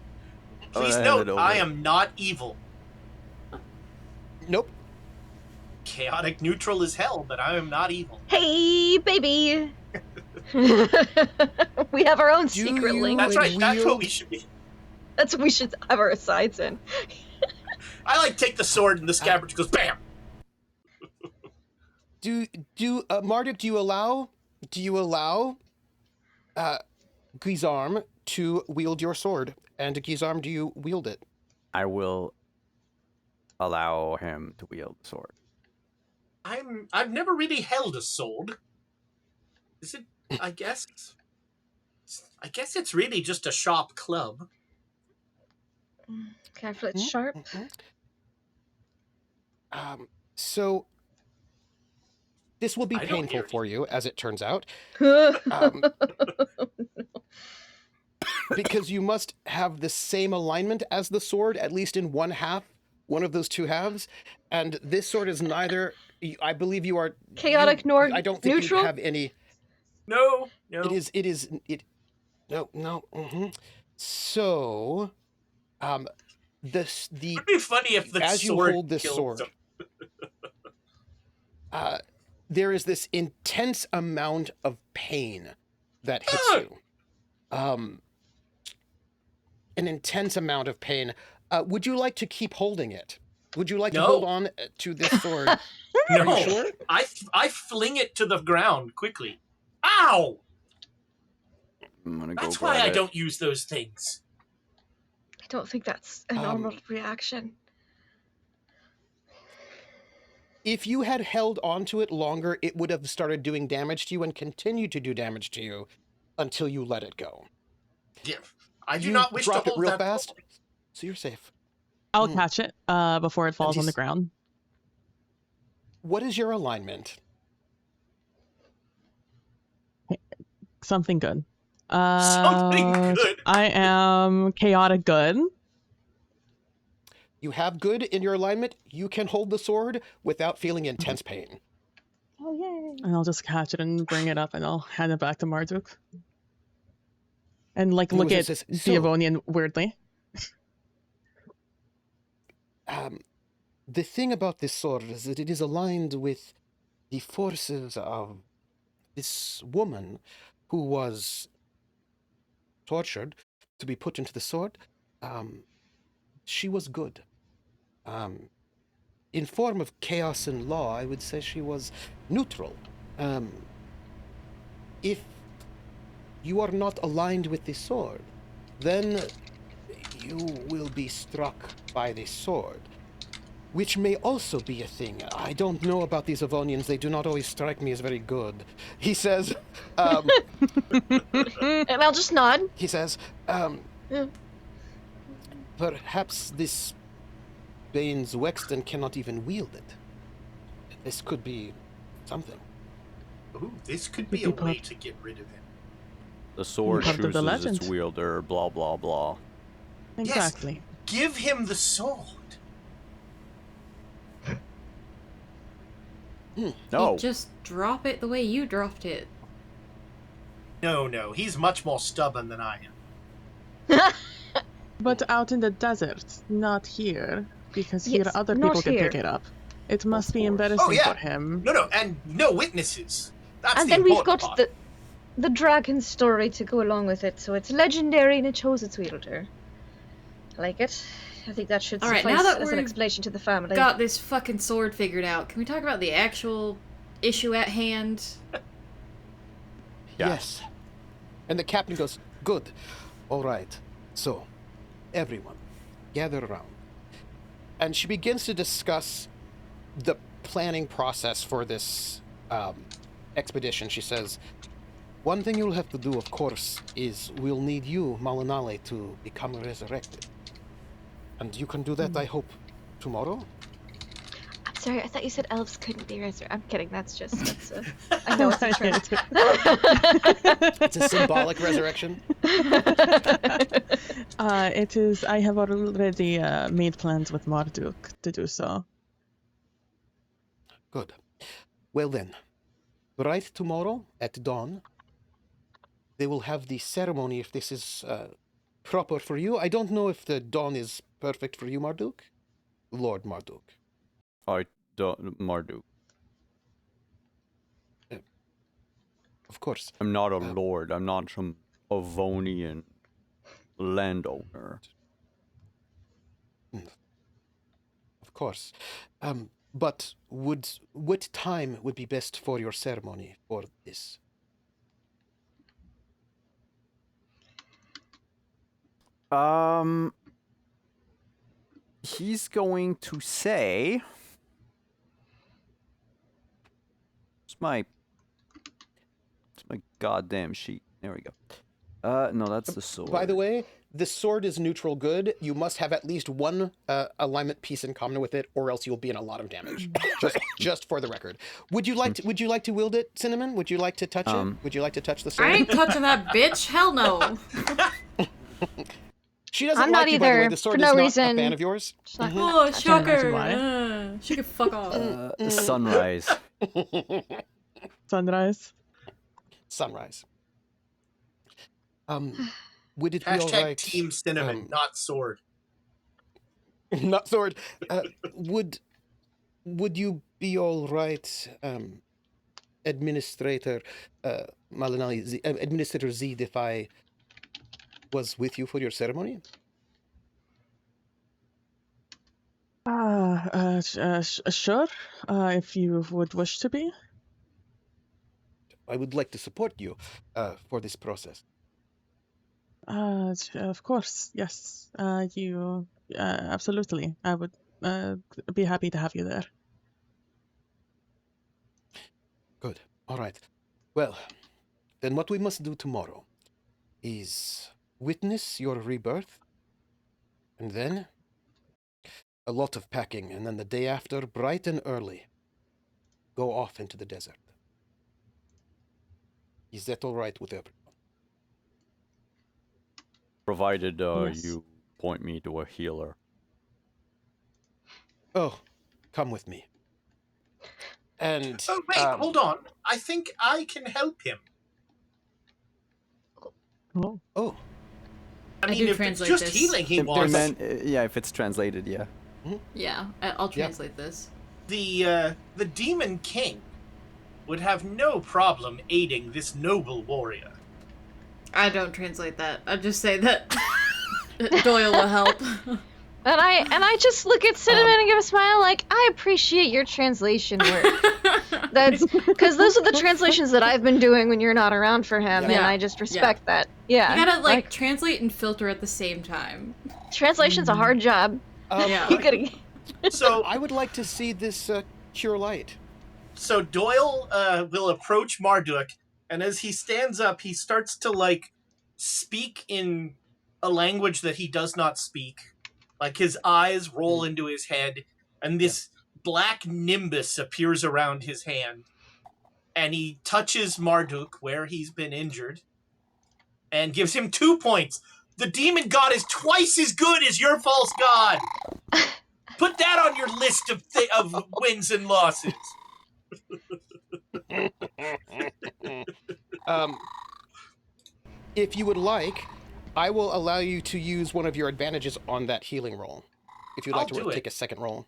Please hand note, it over. I am not evil. Nope. Chaotic neutral as hell, but I am not evil. Hey, baby! We have our own secret you- language. That's right, that's what Wield- we should be. That's what we should have our asides in. I take the sword and the scabbard just goes BAM! Marduk, do you allow Guizarm to wield your sword? And Guizarm, do you wield it? I will allow him to wield the sword. I've never really held a sword. Is it, I guess it's really just a sharp club. Careful, it's sharp. So this will be I don't painful hear for you, as it turns out, Um, because you must have the same alignment as the sword, at least in one of those two halves. And this sword is neither. I believe you are Chaotic nor I don't think neutral? you have any. No. It is. No. So, the It'd be funny if the as you sword hold this killed sword, some- there is this intense amount of pain that hits you. An intense amount of pain. Would you like to keep holding it? Would you like to No. hold on to this sword? No, Are you sure? I fling it to the ground quickly. Ow! I'm gonna go That's why grab I it. don't use those things. I don't think that's a normal reaction. If you had held onto it longer, it would have started doing damage to you and continue to do damage to you until you let it go. Yeah, I do You not wish to dropped it hold real that fast, sword. so you're safe. I'll catch it before it falls on the he's- ground. What is your alignment? Something good. Something good. I am chaotic good. You have good in your alignment. You can hold the sword without feeling intense pain. Oh, yay. And I'll just catch it and bring it up and I'll hand it back to Marduk. And like The look wizard at says, the "So- Avonian weirdly. The thing about this sword is that it is aligned with the forces of this woman who was tortured to be put into the sword. She was good. In form of chaos and law, I would say she was neutral. If you are not aligned with the sword, then you will be struck by the sword, which may also be a thing. I don't know about these Avonians. They do not always strike me as very good. He says, And I'll just nod. he says, Yeah. perhaps this Baines Wexton cannot even wield it. This could be something. Ooh, this could be a way to get rid of him. The sword Part of the chooses legend. its wielder, blah, blah, blah. Exactly. Give him the sword. No. You just drop it the way you dropped it. No, he's much more stubborn than I am. But out in the desert, not here. Because here Yes, other not people can pick here. it up. It must be course. embarrassing Oh, yeah. for him. No, and no witnesses. That's And the then we've important got part. the dragon story to go along with it, so it's legendary and it chose its wielder. I like it. I think that should All right, suffice now that as an we've explanation to the family. Got this fucking sword figured out. Can we talk about the actual issue at hand? Yeah. Yes. And the captain goes, good. All right. So, everyone, gather around. And she begins to discuss the planning process for this expedition, she says, one thing you'll have to do, of course, is we'll need you, Malinali, to become resurrected. And you can do that, I hope, tomorrow? I'm sorry, I thought you said elves couldn't be resurrected. I'm kidding, I know it's a trick. It's a symbolic resurrection? It is. I have already made plans with Marduk to do so. Good. Well then, right tomorrow at dawn, they will have the ceremony if this is proper for you. I don't know if the dawn is perfect for you, Marduk. Lord Marduk. Marduk. Of course. I'm not a lord. I'm not some Avonian landowner. Of course. But what time would be best for your ceremony for this? He's going to say... It's my goddamn sheet. There we go. No, that's the sword. By the way, the sword is neutral good. You must have at least one alignment piece in common with it, or else you'll be in a lot of damage. just for the record. Would you like to wield it, Synnomin? Would you like to touch it? Would you like to touch the sword? I ain't touching that bitch. Hell no. She doesn't I'm like not you, by the way. either, The sword for is no not reason. a fan of yours. Oh, shocker. Why? She could fuck off. Sunrise. Sunrise. Sunrise. Would it be Hashtag all right? Team Cinnamon, not sword. Not sword. Would you be all right, Administrator Malinalli Zid, Administrator Zid, if I was with you for your ceremony? Sure. If you would wish to be. I would like to support you for this process. Of course, yes. You absolutely. I would be happy to have you there. Good. All right. Well, then what we must do tomorrow is witness your rebirth, and then a lot of packing, and then the day after, bright and early, go off into the desert. Is that all right with everyone? Provided Yes. you point me to a healer. Oh, come with me. And Oh, wait, hold on. I think I can help him. Oh. Oh, I mean, do if it's translate just this. healing he If wants, yeah, if it's translated, yeah. Yeah, I'll translate this. the Demon King would have no problem aiding this noble warrior. I don't translate that. I just say that Doyle will help. And I just look at Cinnamon and give a smile like, I appreciate your translation work. That's because those are the translations that I've been doing when you're not around for him, and Yeah. I just respect that. Yeah. You gotta like translate and filter at the same time. Translation's a hard job. Yeah. You gotta. So, I would like to see this cure light. so Doyle will approach Marduk, and as he stands up, he starts to like speak in a language that he does not speak. Like his eyes roll into his head, and this black nimbus appears around his hand. And he touches Marduk where he's been injured, and gives him 2 points. The demon god is twice as good as your false god. Put that on your list of wins and losses. If you would like, I will allow you to use one of your advantages on that healing roll. If you'd like I'll do to it. take a second roll.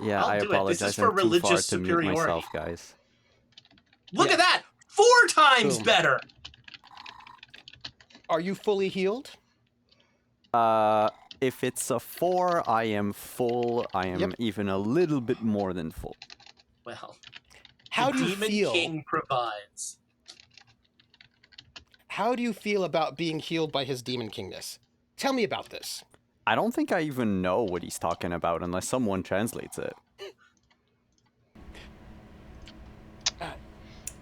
Yeah, I'll I do it. This is apologize. for I'm too far religious to mute superiority. myself, guys. Look Yeah. at that! 4 times Boom. better! Are you fully healed? If it's a 4, I am full. I am even a little bit more than full. Well, How the do you Demon feel? King provides. How do you feel about being healed by his demon kingness? Tell me about this. I don't think I even know what he's talking about unless someone translates it.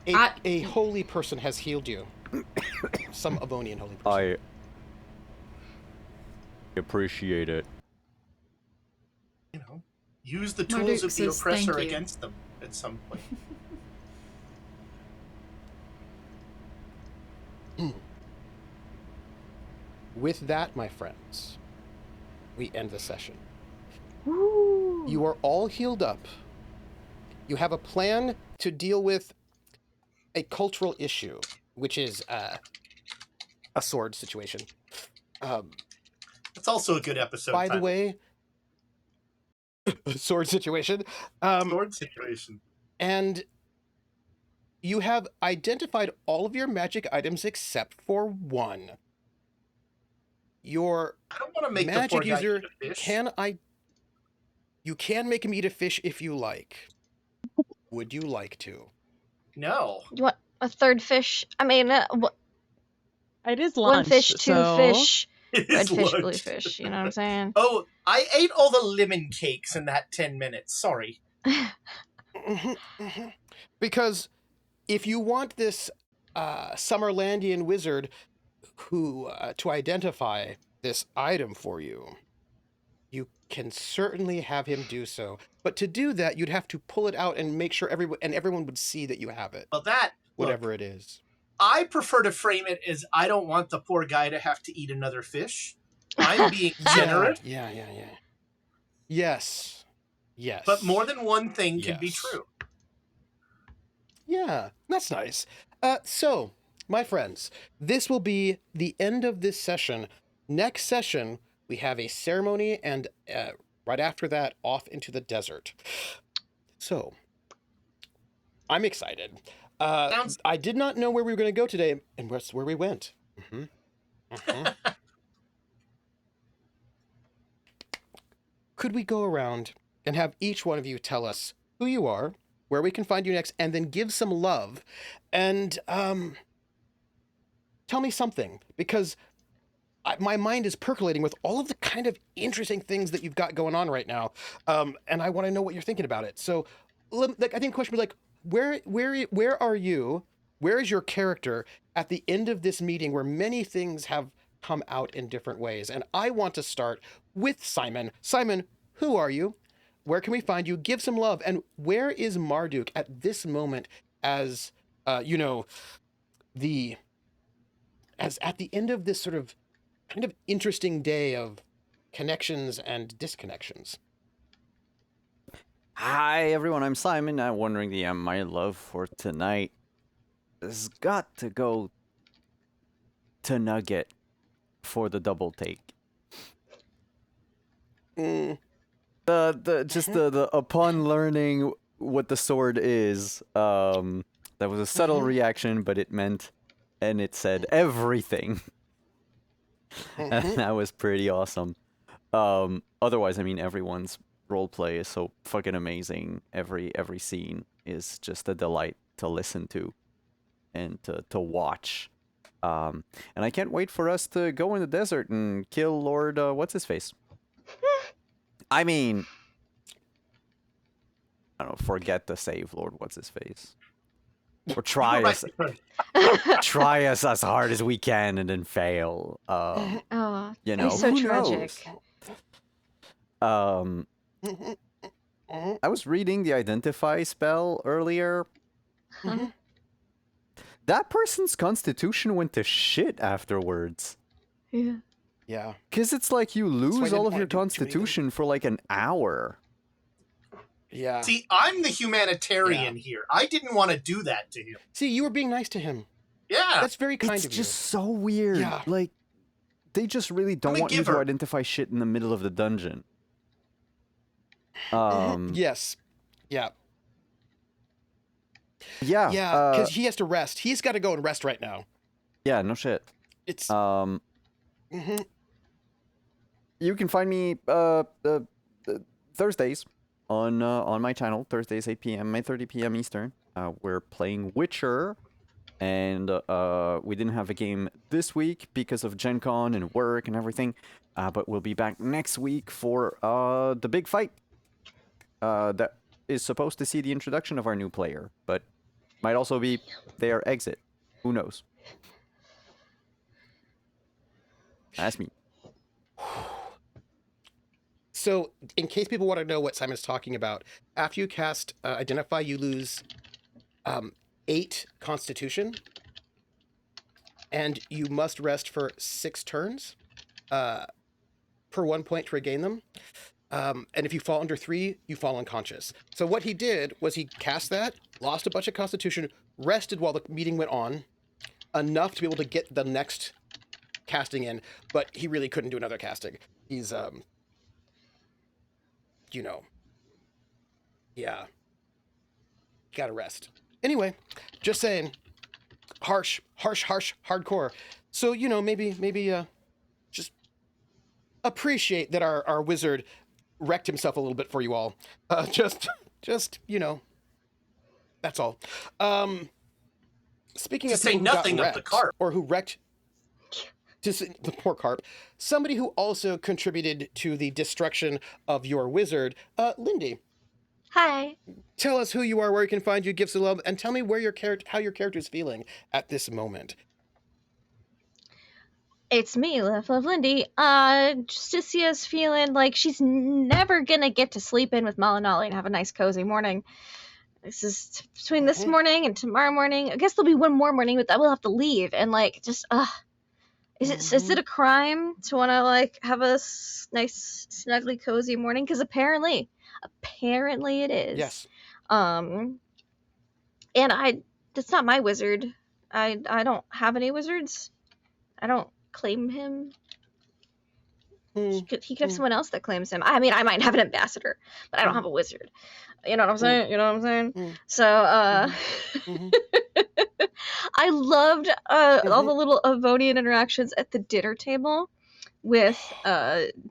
A holy person has healed you. Some Avonian holy person. I appreciate it. You know, use the Marduk tools of the says oppressor thank you. against them at some point. With that, my friends, we end the session. Woo. You are all healed up. You have a plan to deal with a cultural issue, which is a sword situation. It's also a good episode. By the title. way, sword situation. Sword situation. And you have identified all of your magic items except for one. Your I don't want to make magic the poor guy user eat a fish. you can make him eat a fish if you like. Would you like to? No. You want a third fish? I mean, It is one lunch. fish, two so... fish, It red is fish, lunch. blue fish. You know what I'm saying? Oh, I ate all the lemon cakes in that 10 minutes. Sorry. Because if you want this Summerlandian wizard who to identify this item for you, you can certainly have him do so. But to do that, you'd have to pull it out and make sure everyone would see that you have it, Well, whatever look, it is. I prefer to frame it as I don't want the poor guy to have to eat another fish. I'm being generous. Yeah. Yes. But more than one thing can be Yes. true. Yeah, that's nice. So, my friends, this will be the end of this session. Next session, we have a ceremony, and right after that, off into the desert. So, I'm excited. I did not know where we were going to go today, and that's where we went. Could we go around and have each one of you tell us who you are, where we can find you next, and then give some love, and tell me something, because my mind is percolating with all of the kind of interesting things that you've got going on right now, and I want to know what you're thinking about it. So, I think the question was like, where are you? Where is your character at the end of this meeting, where many things have come out in different ways? And I want to start with Simon. Simon, who are you? Where can we find you? Give some love. And where is Marduk at this moment as, at the end of this sort of kind of interesting day of connections and disconnections? Hi everyone, I'm Simon. I'm WanderingDM. My love for tonight has got to go to Nugget for the double take. The upon learning what the sword is, that was a subtle reaction, but it meant, and it said everything. And that was pretty awesome. Otherwise, I mean, everyone's roleplay is so fucking amazing. Every scene is just a delight to listen to and to watch. And I can't wait for us to go in the desert and kill Lord what's his face. I mean, I don't know, forget to save Lord what's his face. Or try us as hard as we can and then fail. He's so who tragic. knows? I was reading the identify spell earlier. That person's constitution went to shit afterwards. Yeah. Yeah. Because it's like you why I lose didn't all of wanna your do too many constitution for like an hour. Yeah. See, I'm the humanitarian here. I didn't want to do that to him. See, you were being nice to him. Yeah. That's very kind It's of just so weird. Yeah. Like, they just really don't I'm a want you to giver. identify shit in the middle of the dungeon. you. Yes. Yeah. Yeah. Yeah, because he has to rest. He's got to go and rest right now. Yeah, no shit. It's... You can find me Thursdays on my channel. Thursdays 8 p.m. 8:30 p.m. Eastern. We're playing Witcher, and we didn't have a game this week because of Gen Con and work and everything. But we'll be back next week for the big fight that is supposed to see the introduction of our new player. But Might also be their exit. Who knows? Ask me. So, in case people want to know what Simon's talking about, after you cast Identify, you lose 8 Constitution, and you must rest for 6 turns per 1 point to regain them. And if you fall under 3, you fall unconscious. So what he did was he cast that, lost a bunch of Constitution, rested while the meeting went on, enough to be able to get the next casting in, but he really couldn't do another casting. He's, yeah. Gotta rest. Anyway, just saying, harsh, hardcore. So, maybe just appreciate that our wizard wrecked himself a little bit for you all. Just, that's all. Speaking to of say people who nothing got of the wrecked, carp. or who wrecked the poor carp, somebody who also contributed to the destruction of your wizard, Lindy. Hi. Tell us who you are, where you can find you, gifts of love, and tell me where how your character is feeling at this moment. It's me, laughlovelindy. Justicia's feeling like she's never gonna get to sleep in with Malinali and have a nice cozy morning. This is between this morning and tomorrow morning. I guess there'll be one more morning, but I will have to leave. And is it a crime to want to have a nice, snuggly, cozy morning? Because apparently it is. Yes. And that's not my wizard. I don't have any wizards. I don't claim him. He could have someone else that claims him. I mean, I might have an ambassador, but I don't have a wizard. You know what I'm saying? You know what I'm saying? So, I loved all the little Avonian interactions at the dinner table with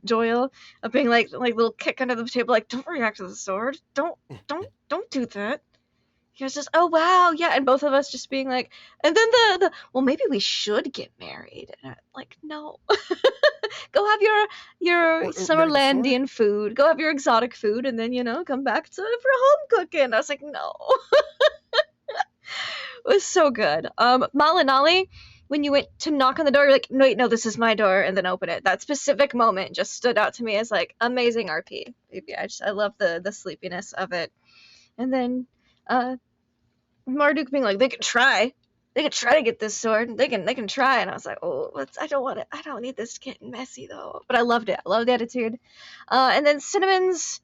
Doyle, of being like little kick under the table, like, don't react to the sword. Don't do that. He was just, oh wow, yeah, and both of us just being like, and then the well, maybe we should get married. And like, no. Go have your Summerlandian food. Go have your exotic food, and then come back for home cooking. I was like, no. It was so good. Malinali, when you went to knock on the door, you're like, no, wait, no, this is my door, and then open it. That specific moment just stood out to me as like amazing RP. I love the sleepiness of it. And then Marduk being like, they could try to get this sword. They can try. And I was like, oh, I don't need this getting messy though. But I loved it. I loved the attitude. And then Synnomin's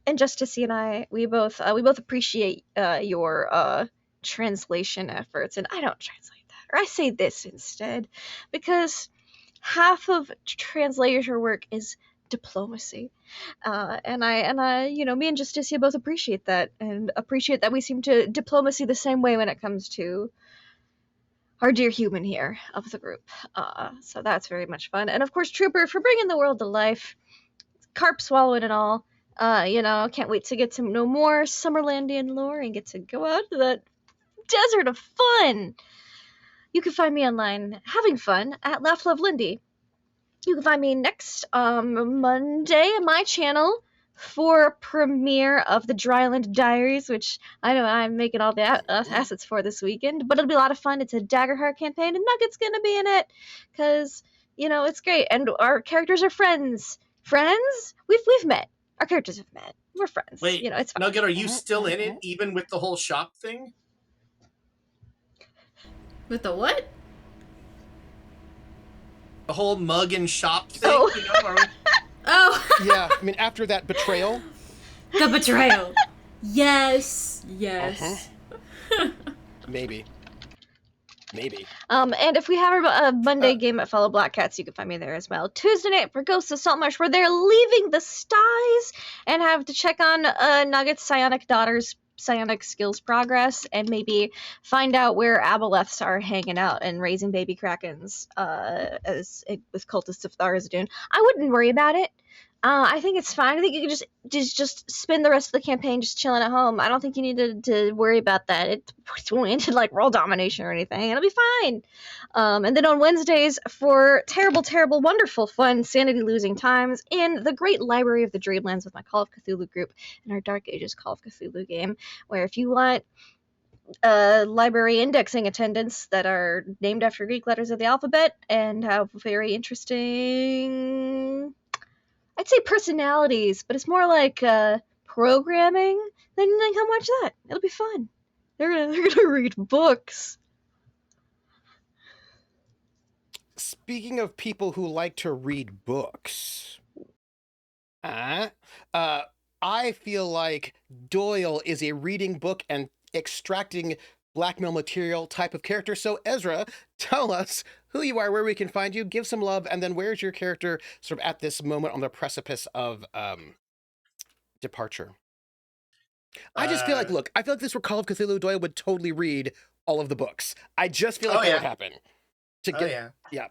and Justicia and I, we both appreciate your translation efforts. And I don't translate that, or I say this instead, because half of translator work is diplomacy, and I me and Justicia both appreciate that, and appreciate that we seem to diplomacy the same way when it comes to our dear human here of the group. So that's very much fun. And of course, Trooper, for bringing the world to life, carp swallowing it all. Can't wait to get to know more Summerlandian lore and get to go out to that desert of fun. You can find me online having fun at laughlovelindy. You can find me next Monday on my channel for a premiere of the Dryland Diaries, which I know I'm making all the assets for this weekend, but it'll be a lot of fun. It's a Daggerheart campaign, and Nugget's gonna be in it, because it's great, and our characters are friends. We've met. Our characters have met. We're friends. Wait, it's fine. Nugget, are you still in it, even with the whole shop thing? With the what? The whole mug and shop thing? Oh. Oh. Yeah, I mean, after that betrayal. The betrayal. Yes. Maybe. And if we have a Monday game at Fellow Black Cats, you can find me there as well. Tuesday night for Ghosts of Saltmarsh, where they're leaving the skies and have to check on Nugget's psionic daughter's psionic skills progress, and maybe find out where aboleths are hanging out and raising baby krakens with cultists of Tharizdun. I wouldn't worry about it. I think it's fine. I think you can just spend the rest of the campaign just chilling at home. I don't think you need to worry about that. It won't end in world domination or anything. It'll be fine. And then on Wednesdays for terrible, wonderful, fun, sanity-losing times in the great library of the Dreamlands with my Call of Cthulhu group and our Dark Ages Call of Cthulhu game, where if you want library indexing attendants that are named after Greek letters of the alphabet and have very interesting, I'd say personalities, but it's more like programming than like how much that. It'll be fun. They're gonna read books. Speaking of people who like to read books, I feel like Doyle is a reading book and extracting blackmail material type of character. So Ezra, tell us who you are, where we can find you, give some love, and then where's your character sort of at this moment on the precipice of departure? I just feel like, look, I feel like this were Call of Cthulhu, Doyle would totally read all of the books. I just feel like that would happen. Yeah.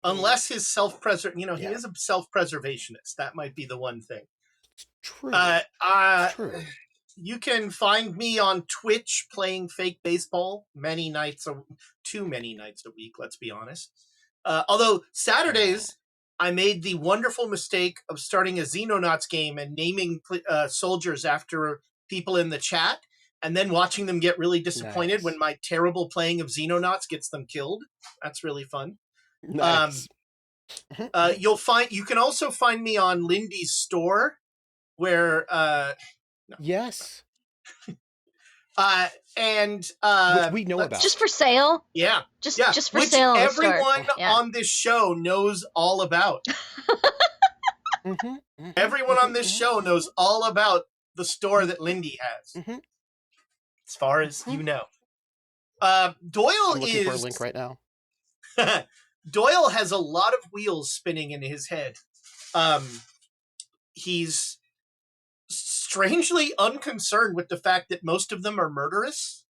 Unless his he is a self-preservationist. That might be the one thing. It's true. True. You can find me on Twitch playing fake baseball too many nights a week, let's be honest. Although Saturdays, I made the wonderful mistake of starting a Xenonauts game and naming soldiers after people in the chat, and then watching them get really disappointed when my terrible playing of Xenonauts gets them killed. That's really fun. Nice. You can also find me on Lindy's store, where yes. Which we know about. Just for sale. Yeah. Just for Which sale. Everyone on this show knows all about. Everyone on this show knows all about the store that Lindy has. As far as you know. Doyle I'm looking for a link right now. Doyle has a lot of wheels spinning in his head. He's strangely unconcerned with the fact that most of them are murderous.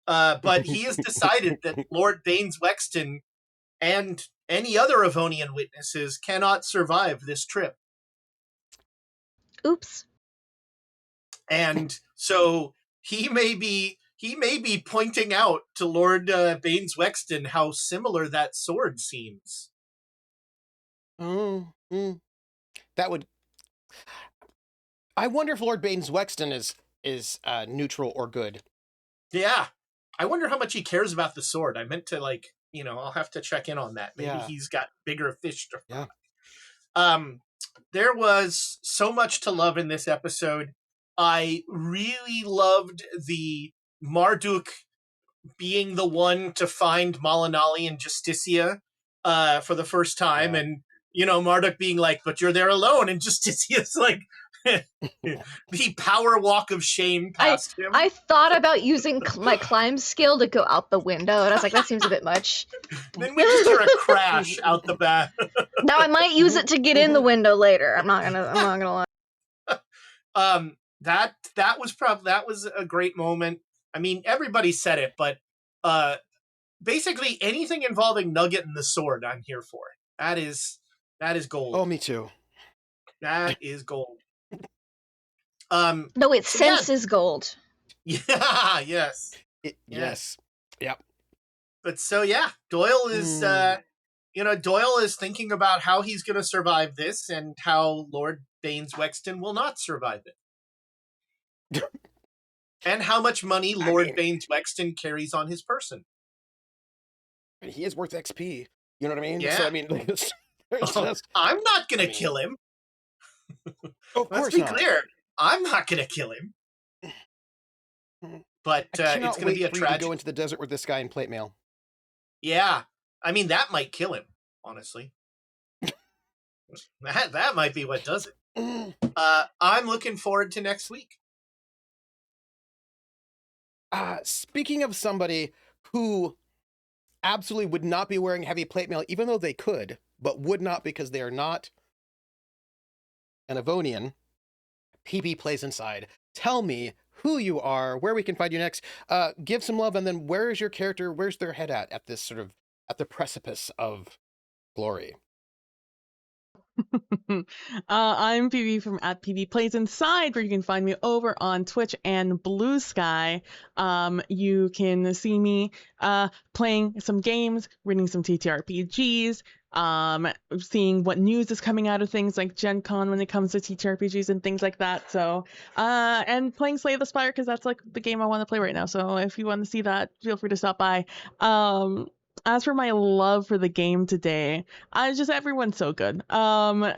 But he has decided that Lord Baines Wexton and any other Avonian witnesses cannot survive this trip. Oops. And so he may be pointing out to Lord Baines Wexton how similar that sword seems. That would. I wonder if Lord Baines Wexton is neutral or good. Yeah, I wonder how much he cares about the sword. I meant to I'll have to check in on that. Maybe he's got bigger fish to fry. Yeah. There was so much to love in this episode. I really loved the Marduk being the one to find Malinali and Justicia for the first time, and Marduk being like, "But you're there alone," and Justicia's like, the power walk of shame past him. I thought about using my climb skill to go out the window, and I was like, that seems a bit much. Then we just hear a crash out the back. Now I might use it to get in the window later. I'm not gonna lie. That was a great moment. I mean, everybody said it, but basically anything involving Nugget and the sword, I'm here for. That is gold. Oh, me too. That is gold. No, it senses gold. Yeah, yes. Yes. Yep. But Doyle is Doyle is thinking about how he's going to survive this and how Lord Baines Wexton will not survive it. And how much money Lord Baines Wexton carries on his person. He is worth XP. You know what I mean? Yeah. So, I mean, I'm not going to kill him. Of course Let's be clear. I'm not going to kill him. But it's going to be a tragedy. To go into the desert with this guy and plate mail. Yeah. I mean, that might kill him, honestly. that might be what does it. I'm looking forward to next week. Speaking of somebody who absolutely would not be wearing heavy plate mail, even though they could, but would not because they are not an Avonian, PBPlaysInside. Tell me who you are, where we can find you next. Give some love, and then where is your character? Where's their head at this sort of at the precipice of glory? I'm PB from @PBPlaysInside, where you can find me over on Twitch and Bluesky. You can see me playing some games, reading some TTRPGs, seeing what news is coming out of things like Gen Con when it comes to TTRPGs and things like that. So, and playing Slay the Spire, because that's like the game I want to play right now. So if you want to see that, feel free to stop by. As for my love for the game today, everyone's so good. My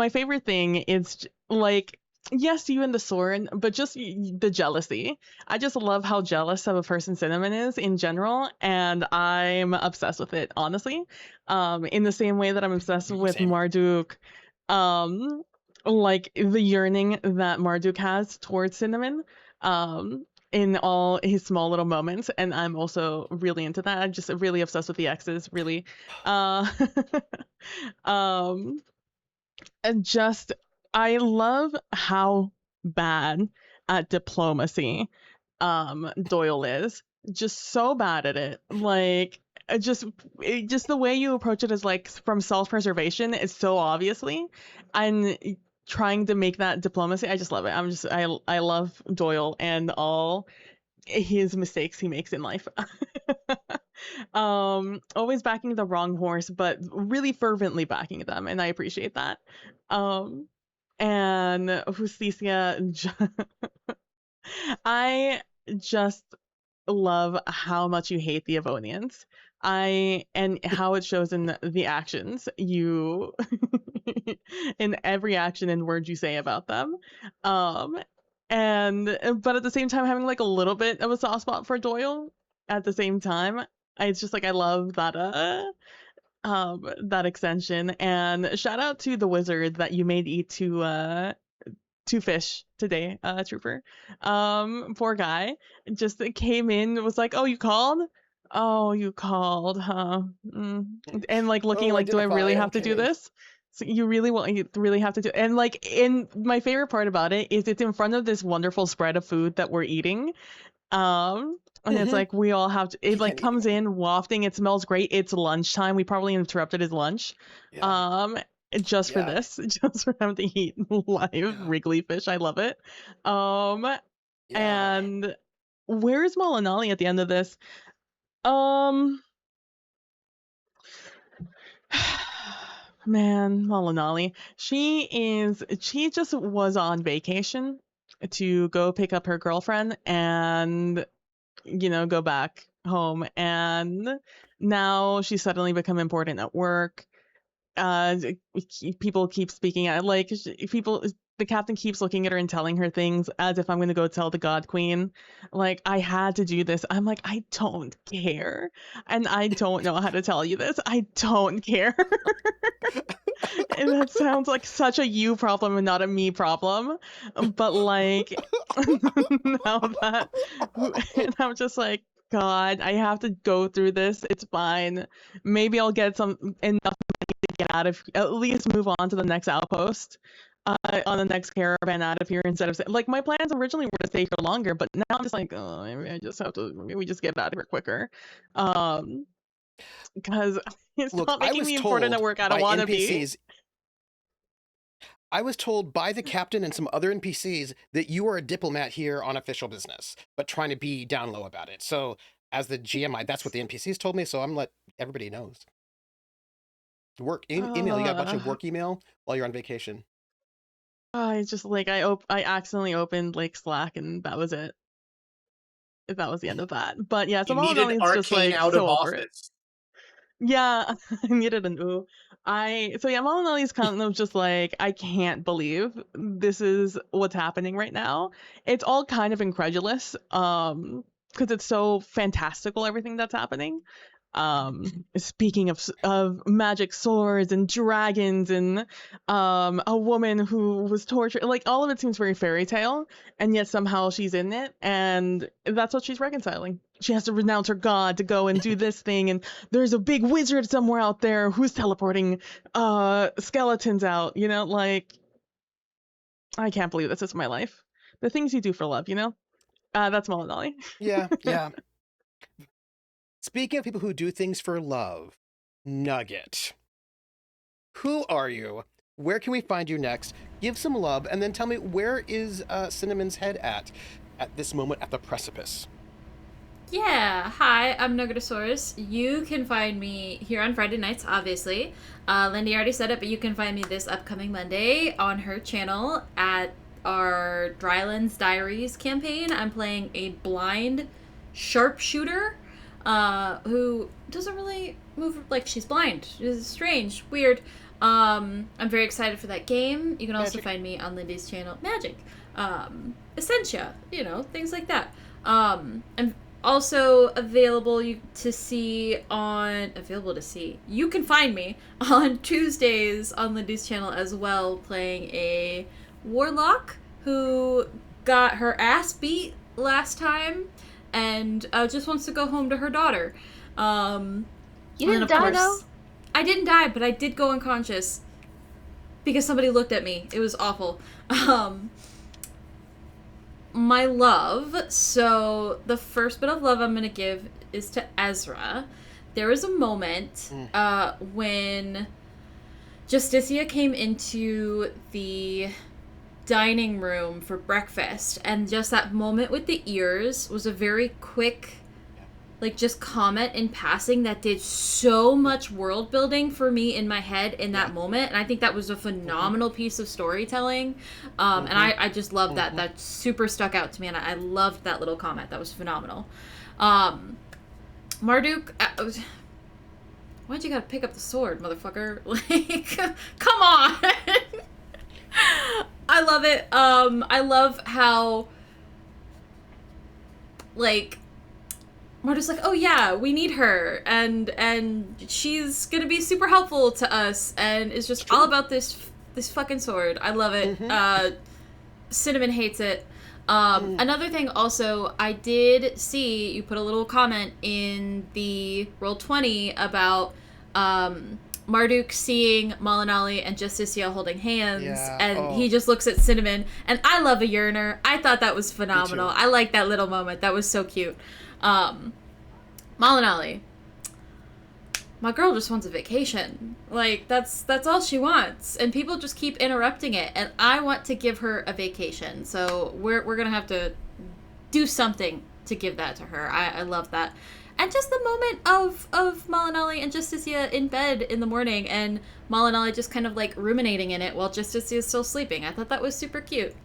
favorite thing is like, yes, you and the Soren, but just the jealousy. I just love how jealous of a person Synnomin is in general, and I'm obsessed with it, honestly. In the same way that I'm obsessed with Marduk, like the yearning that Marduk has towards Synnomin, in all his small little moments, and I'm also really into that. I'm just really obsessed with the X's, really. And just, I love how bad at diplomacy Doyle is. Just so bad at it. Like, just the way you approach it is like from self-preservation is so obviously, and trying to make that diplomacy, I just love it. I love Doyle and all his mistakes he makes in life. Always backing the wrong horse, but really fervently backing them, and I appreciate that. And Justicia, I just love how much you hate the Avonians. And how it shows in the actions you in every action and word you say about them. But at the same time having like a little bit of a soft spot for Doyle at the same time. It's just like I love that that extension. And shout out to the wizard that you made eat two fish today, Trooper. Poor guy just came in, was like, oh, you called, huh? And like looking like, do I really have to do this? So you really have to do, and like, in my favorite part about it is it's in front of this wonderful spread of food that we're eating. And it's like we all have to, it like comes in wafting, it smells great, it's lunchtime, we probably interrupted his lunch. Just for this, just for him to eat live wriggly fish. I love it. And where's Malinali at the end of this? Man, Malinali. She just was on vacation to go pick up her girlfriend and, go back home. And now she's suddenly become important at work. People keep speaking at, like, the captain keeps looking at her and telling her things as if I'm going to go tell the God Queen, like, I had to do this. I'm like, I don't care. And I don't know how to tell you this. I don't care. And that sounds like such a you problem and not a me problem. But like, now that, and I'm just like, God, I have to go through this. It's fine. Maybe I'll get enough money to get out of, at least move on to the next outpost, on the next caravan out of here, instead of, like, my plans originally were to stay here longer, but now I'm just like, oh, maybe we just get out of here quicker. Because it's not making me important at work. I don't want to be. I was told by the captain and some other NPCs that you are a diplomat here on official business, but trying to be down low about it. So as the GM, that's what the NPCs told me, so I'm let everybody knows. Work email, you got a bunch of work email while you're on vacation. I just, like, I accidentally opened, like, Slack, and that was it. That was the end of that. But yeah, so Malinali's just like out so of over office. it. Yeah, I needed an ooh. Malinali's kind of just like, I can't believe this is what's happening right now. It's all kind of incredulous, because it's so fantastical, everything that's happening. Speaking of magic swords and dragons and a woman who was tortured, like, all of it seems very fairy tale, and yet somehow she's in it, and that's what she's reconciling. She has to renounce her god to go and do this thing, and there's a big wizard somewhere out there who's teleporting skeletons out, like, I can't believe this is my life. The things you do for love, that's Malinali. Yeah. Speaking of people who do things for love, Nugget, who are you? Where can we find you next? Give some love, and then tell me, where is Synnomin's head at this moment at the precipice? Yeah, hi, I'm Nuggetasaurus. You can find me here on Friday nights, obviously. Lindy already said it, but you can find me this upcoming Monday on her channel at our Drylands Diaries campaign. I'm playing a blind sharpshooter who doesn't really move like she's blind. It's strange, weird. I'm very excited for that game. You can also find me on Lindy's channel, Magic, Essentia, things like that. I'm also available to see. You can find me on Tuesdays on Lindy's channel as well, playing a warlock who got her ass beat last time and just wants to go home to her daughter. You didn't die, though? I didn't die, but I did go unconscious because somebody looked at me. It was awful. My love. So the first bit of love I'm going to give is to Ezra. There was a moment when Justicia came into the dining room for breakfast, and just that moment with the ears was a very quick, just comment in passing that did so much world building for me in my head in that moment, and I think that was a phenomenal piece of storytelling, and I just loved that. That super stuck out to me, and I loved that little comment. That was phenomenal. Marduk, why'd you gotta pick up the sword, motherfucker? Come on! I love it. I love how, Marduk's like, oh yeah, we need her, and she's gonna be super helpful to us, and is just all about this fucking sword. I love it. Synnomin hates it. Another thing also, I did see you put a little comment in the Roll20 about Marduk seeing Malinali and Justicia holding hands, and he just looks at Synnomin, and I love a yearner. I thought that was phenomenal. I like that little moment. That was so cute. Malinali, my girl just wants a vacation. That's all she wants, and people just keep interrupting it, and I want to give her a vacation, so we're gonna have to do something to give that to her. I love that. And just the moment of Malinali and Justicia in bed in the morning, and Malinali just kind of ruminating in it while Justicia is still sleeping. I thought that was super cute.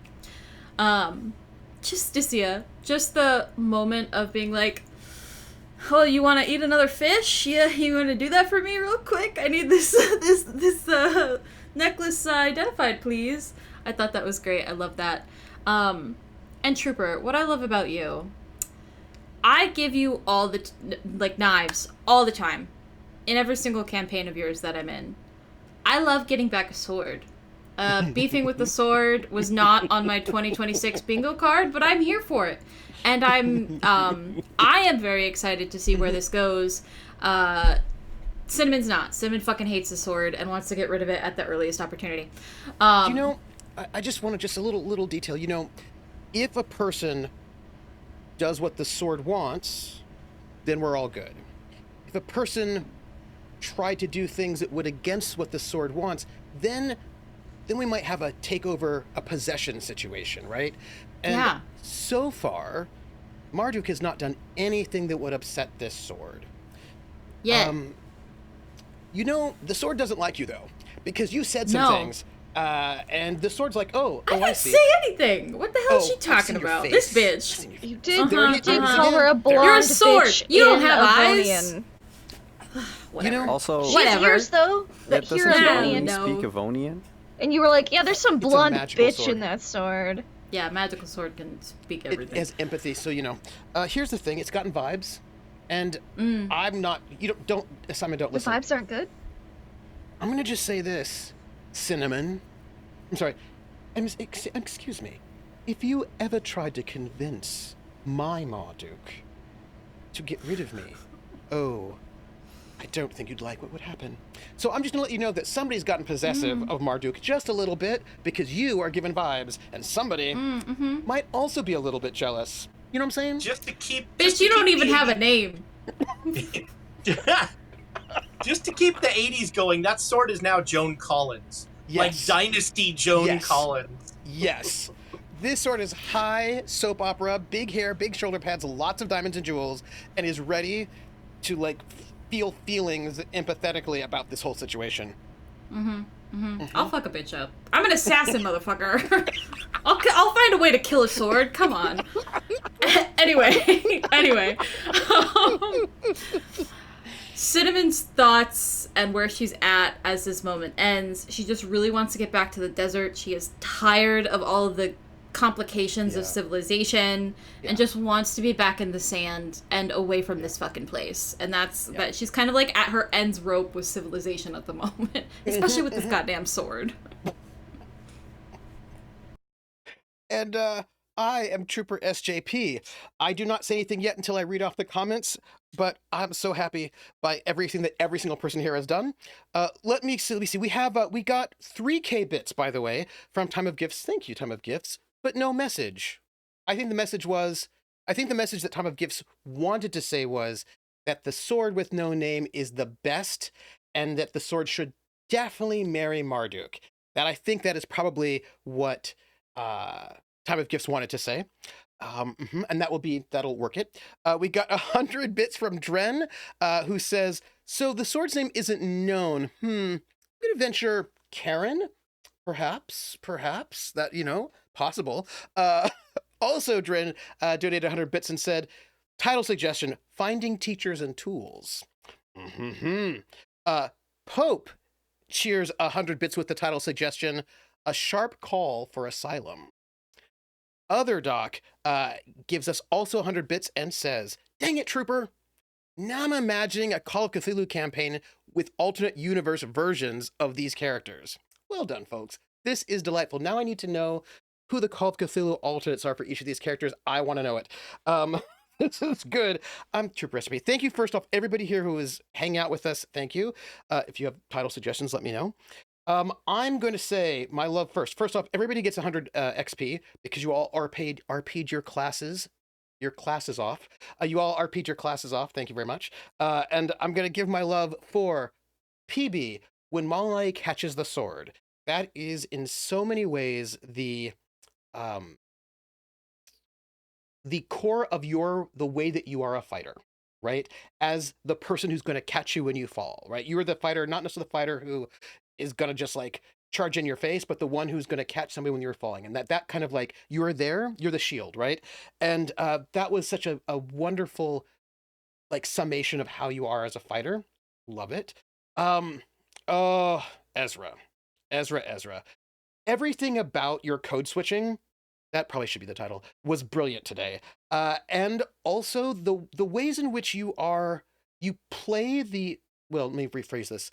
Justicia, just the moment of being like, oh, you want to eat another fish? Yeah, you want to do that for me real quick? I need this necklace identified, please. I thought that was great. I love that. And Trooper, what I love about you, I give you all the knives all the time in every single campaign of yours that I'm in. I love getting back a sword. Beefing with the sword was not on my 2026 bingo card, but I'm here for it. And I am very excited to see where this goes. Synnomin's not. Synnomin fucking hates the sword and wants to get rid of it at the earliest opportunity. I just want a little detail. If a person does what the sword wants, then we're all good. If a person tried to do things that would against what the sword wants, then we might have a takeover, a possession situation, right? And so far, Marduk has not done anything that would upset this sword. Yeah. The sword doesn't like you, though, because you said some things, and the sword's like, I didn't say anything. What the hell is she talking about? This bitch. You did call her a blonde You're a sword. bitch. You don't have Avonian. eyes. Whatever. Also, she has ears, though. That hear Avonian. Speak Avonian? And you were like, yeah, there's some blonde bitch sword. in that sword. Yeah, magical sword can speak everything. It has empathy, so here's the thing: it's gotten vibes, and I'm not. Simon, don't listen. The vibes aren't good. I'm gonna just say this, Synnomin. I'm sorry. Excuse me. If you ever tried to convince my Marduk to get rid of me, I don't think you'd like what would happen. So I'm just gonna let you know that somebody's gotten possessive of Marduk just a little bit because you are giving vibes, and somebody might also be a little bit jealous. You know what I'm saying? Just to keep. Bitch, you don't even have a name. Just to keep the 80s going, that sword is now Joan Collins. Yes. Dynasty Joan Collins. Yes. This sword is high soap opera, big hair, big shoulder pads, lots of diamonds and jewels, and is ready to like feel feelings empathetically about this whole situation. I'll fuck a bitch up. I'm an assassin, motherfucker. I'll find a way to kill a sword. Come on. Anyway. Synnomin's thoughts and where she's at as this moment ends. She just really wants to get back to the desert. She is tired of all of the complications of civilization and just wants to be back in the sand and away from this fucking place. And that she's kind of like at her end's rope with civilization at the moment, especially with this goddamn sword. And I am Trooper SJP. I do not say anything yet until I read off the comments, but I'm so happy by everything that every single person here has done. Let me see. We got 3K bits, by the way, from Time of Gifts. Thank you, Time of Gifts, but no message. I think the message that Time of Gifts wanted to say was that the sword with no name is the best, and that the sword should definitely marry Marduk. I think that is probably what Time of Gifts wanted to say. And that'll work it. We got 100 bits from Dren, who says, so the sword's name isn't known. I'm gonna venture Karen, perhaps, that, possible. Also, Dren donated 100 bits and said, title suggestion, Finding Teachers and Tools. Pope cheers 100 bits with the title suggestion, A Sharp Call for Asylum. Other Doc gives us also 100 bits and says, dang it, Trooper. Now I'm imagining a Call of Cthulhu campaign with alternate universe versions of these characters. Well done, folks. This is delightful. Now I need to know who the Call of Cthulhu alternates are for each of these characters. I want to know it. This is good. I'm Trooper Recipe. Thank you, first off, everybody here who is hanging out with us. Thank you. If you have title suggestions, let me know. I'm going to say my love first. First off, everybody gets 100 XP because you all RP'd your classes off. You all RP'd your classes off. Thank you very much. And I'm going to give my love for PB when Malinali catches the sword. That is in so many ways the core of the way that you are a fighter, right? As the person who's going to catch you when you fall, right? You're the fighter, not necessarily the fighter who is going to just like charge in your face, but the one who's going to catch somebody when you're falling. And that kind of like, you're there, you're the shield, right? And that was such a wonderful like summation of how you are as a fighter. Love it. Oh, Ezra. Everything about your code switching, that probably should be the title, was brilliant today. And also the ways in which you play let me rephrase this.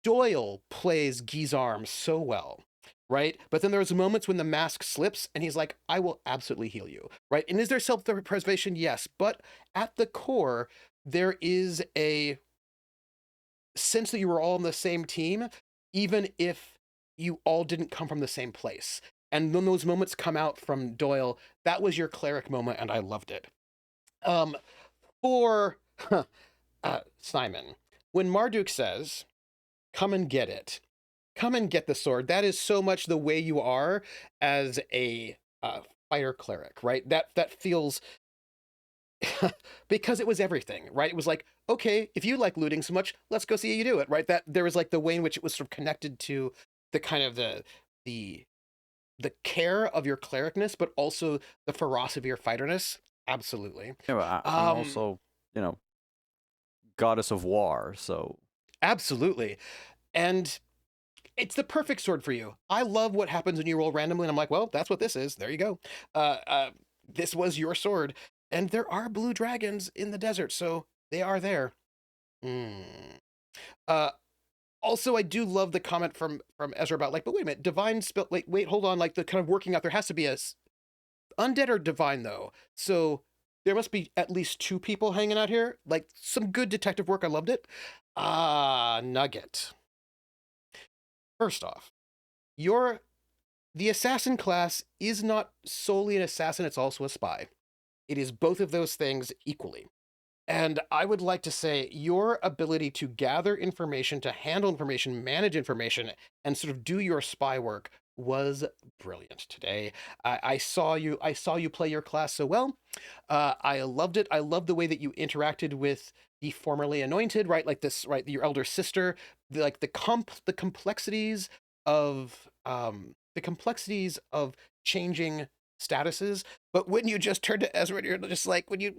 Doyle plays Gizarm so well, right? But then there's moments when the mask slips and he's like, I will absolutely heal you, right? And is there self-preservation? Yes. But at the core, there is a sense that you were all on the same team, even if you all didn't come from the same place. And when those moments come out from Doyle, that was your cleric moment, and I loved it. For Simon, when Marduk says, come and get it, come and get the sword, that is so much the way you are as a fighter cleric, right? That feels... because it was everything, right? It was like, okay, if you like looting so much, let's go see you do it, right? That there was like the way in which it was sort of connected to the kind of the care of your clericness, but also the ferocity of your fighterness. Absolutely. Yeah, I'm also, goddess of war, so. Absolutely. And it's the perfect sword for you. I love what happens when you roll randomly, and I'm like, well, that's what this is. There you go. This was your sword. And there are blue dragons in the desert, so they are there. Also, I do love the comment from Ezra about like, but wait a minute, divine spell. Wait, hold on. Like the kind of working out, there has to be a undead or divine though. So there must be at least two people hanging out here. Like some good detective work. I loved it. Nugget. First off, the assassin class is not solely an assassin. It's also a spy. It is both of those things equally. And I would like to say your ability to gather information, to handle information, manage information, and sort of do your spy work was brilliant today. I saw you play your class so well. I loved it. I loved the way that you interacted with the formerly anointed, right? Like this, right? Your elder sister, the complexities of changing statuses. But when you just turn to Ezra, you're just like when you're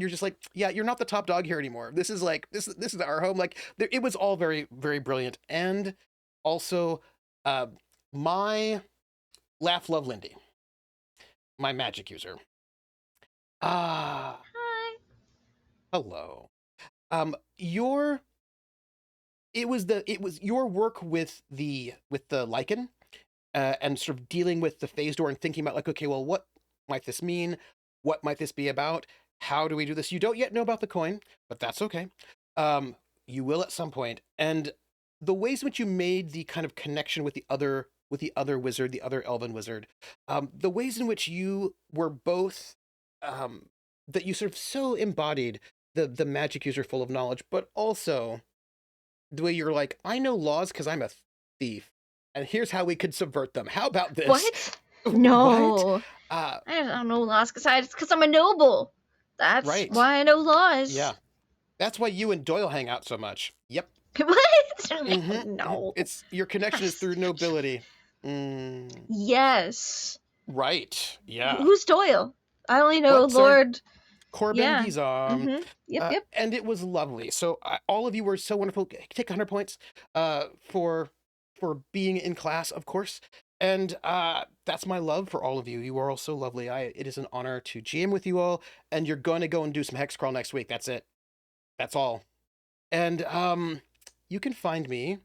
just like, yeah, you're not the top dog here anymore. This is like this is our home. Like it was all very, very brilliant. And also, my laughlovelindy, my magic user. Hi. Hello. It was your work with the lichen, and sort of dealing with the phase door and thinking about like, okay, well, what might this mean? What might this be about? How do we do this? You don't yet know about the coin, but that's okay. You will at some point. And the ways in which you made the kind of connection with the other wizard, the other elven wizard, the ways in which you were both, that you sort of so embodied the magic user full of knowledge, but also the way you're like, I know laws because I'm a thief, and here's how we could subvert them. How about this? What? No. What? I don't know laws because I'm a noble. That's right. why I know laws. Yeah. That's why you and Doyle hang out so much. Yep. What? Mm-hmm. No. It's your connection is through nobility. Yes. Right. Yeah. Who's Doyle? I only know What, sorry? Lord Corbin Yeah. Gizam. Yep. And it was lovely. So all of you were so wonderful. Take 100 points for being in class, of course. And that's my love for all of you. You are all so lovely. It is an honor to GM with you all. And you're going to go and do some hex crawl next week. That's it. That's all. And you can find me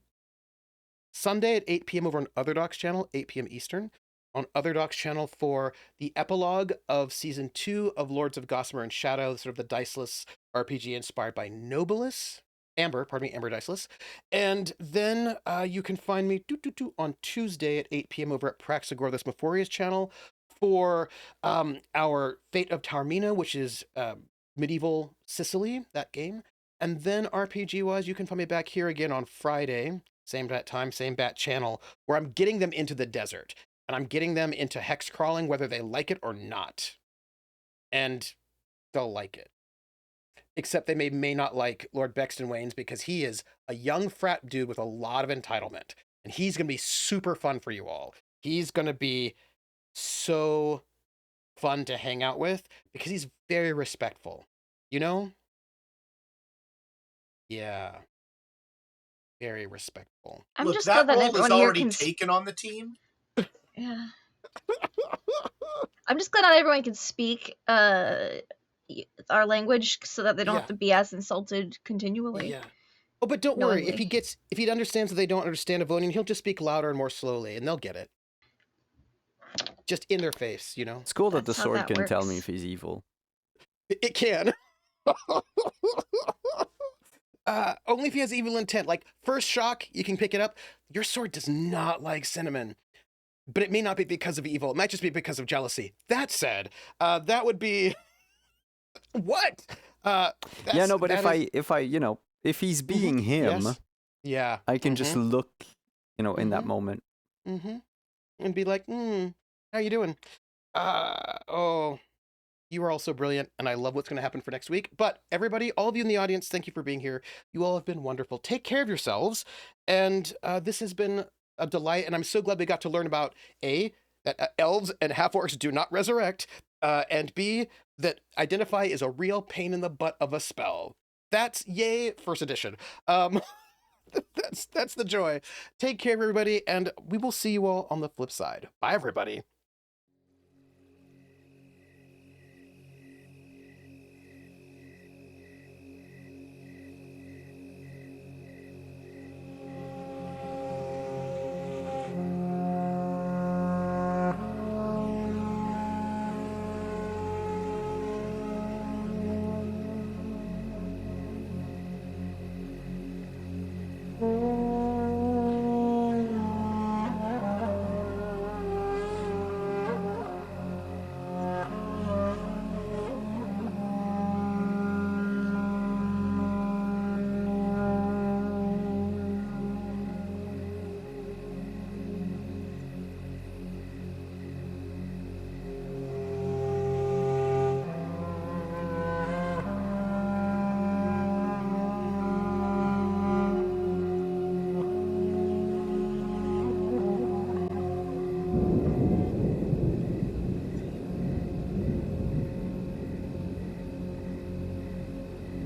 Sunday at 8 p.m. over on Otherdocs channel, 8 p.m. Eastern, on Otherdocs channel for the epilogue of Season 2 of Lords of Gossamer and Shadow, sort of the diceless RPG inspired by Amber Diceless. And then you can find me on Tuesday at 8 p.m. over at Praxagorthos Mephorius channel for our Fate of Taormina, which is medieval Sicily, that game. And then RPG-wise, you can find me back here again on Friday, same bat time, same bat channel, where I'm getting them into the desert. And I'm getting them into hex crawling, whether they like it or not. And they'll like it. Except they may not like Lord Bexton Waynes, because he is a young frat dude with a lot of entitlement. And he's going to be super fun for you all. He's going to be so fun to hang out with, because he's very respectful. You know? Yeah. Very respectful. I'm Look, just that glad that role is everyone here already can taken on the team. Yeah. I'm just glad not everyone can speak our language so that they don't have to be as insulted continually. Yeah. Oh, but don't worry. If he understands that they don't understand Avonian, he'll just speak louder and more slowly, and they'll get it. Just in their face, you know? It's cool that the That's how sword that can tell me works. if he's evil. It can. Only if he has evil intent. Like, first shock, you can pick it up. Your sword does not like cinnamon. But it may not be because of evil. It might just be because of jealousy. That said, that would be... What? Yeah, no, but if he's being him, yes. Yeah, I can just look, in that moment. And be like, how you doing? You are all so brilliant, and I love what's going to happen for next week. But everybody, all of you in the audience, thank you for being here. You all have been wonderful. Take care of yourselves. And this has been a delight, and I'm so glad we got to learn about A, that elves and half-orcs do not resurrect, and B, that identify is a real pain in the butt of a spell. That's yay, first edition. That's the joy. Take care, everybody, and we will see you all on the flip side. Bye, everybody.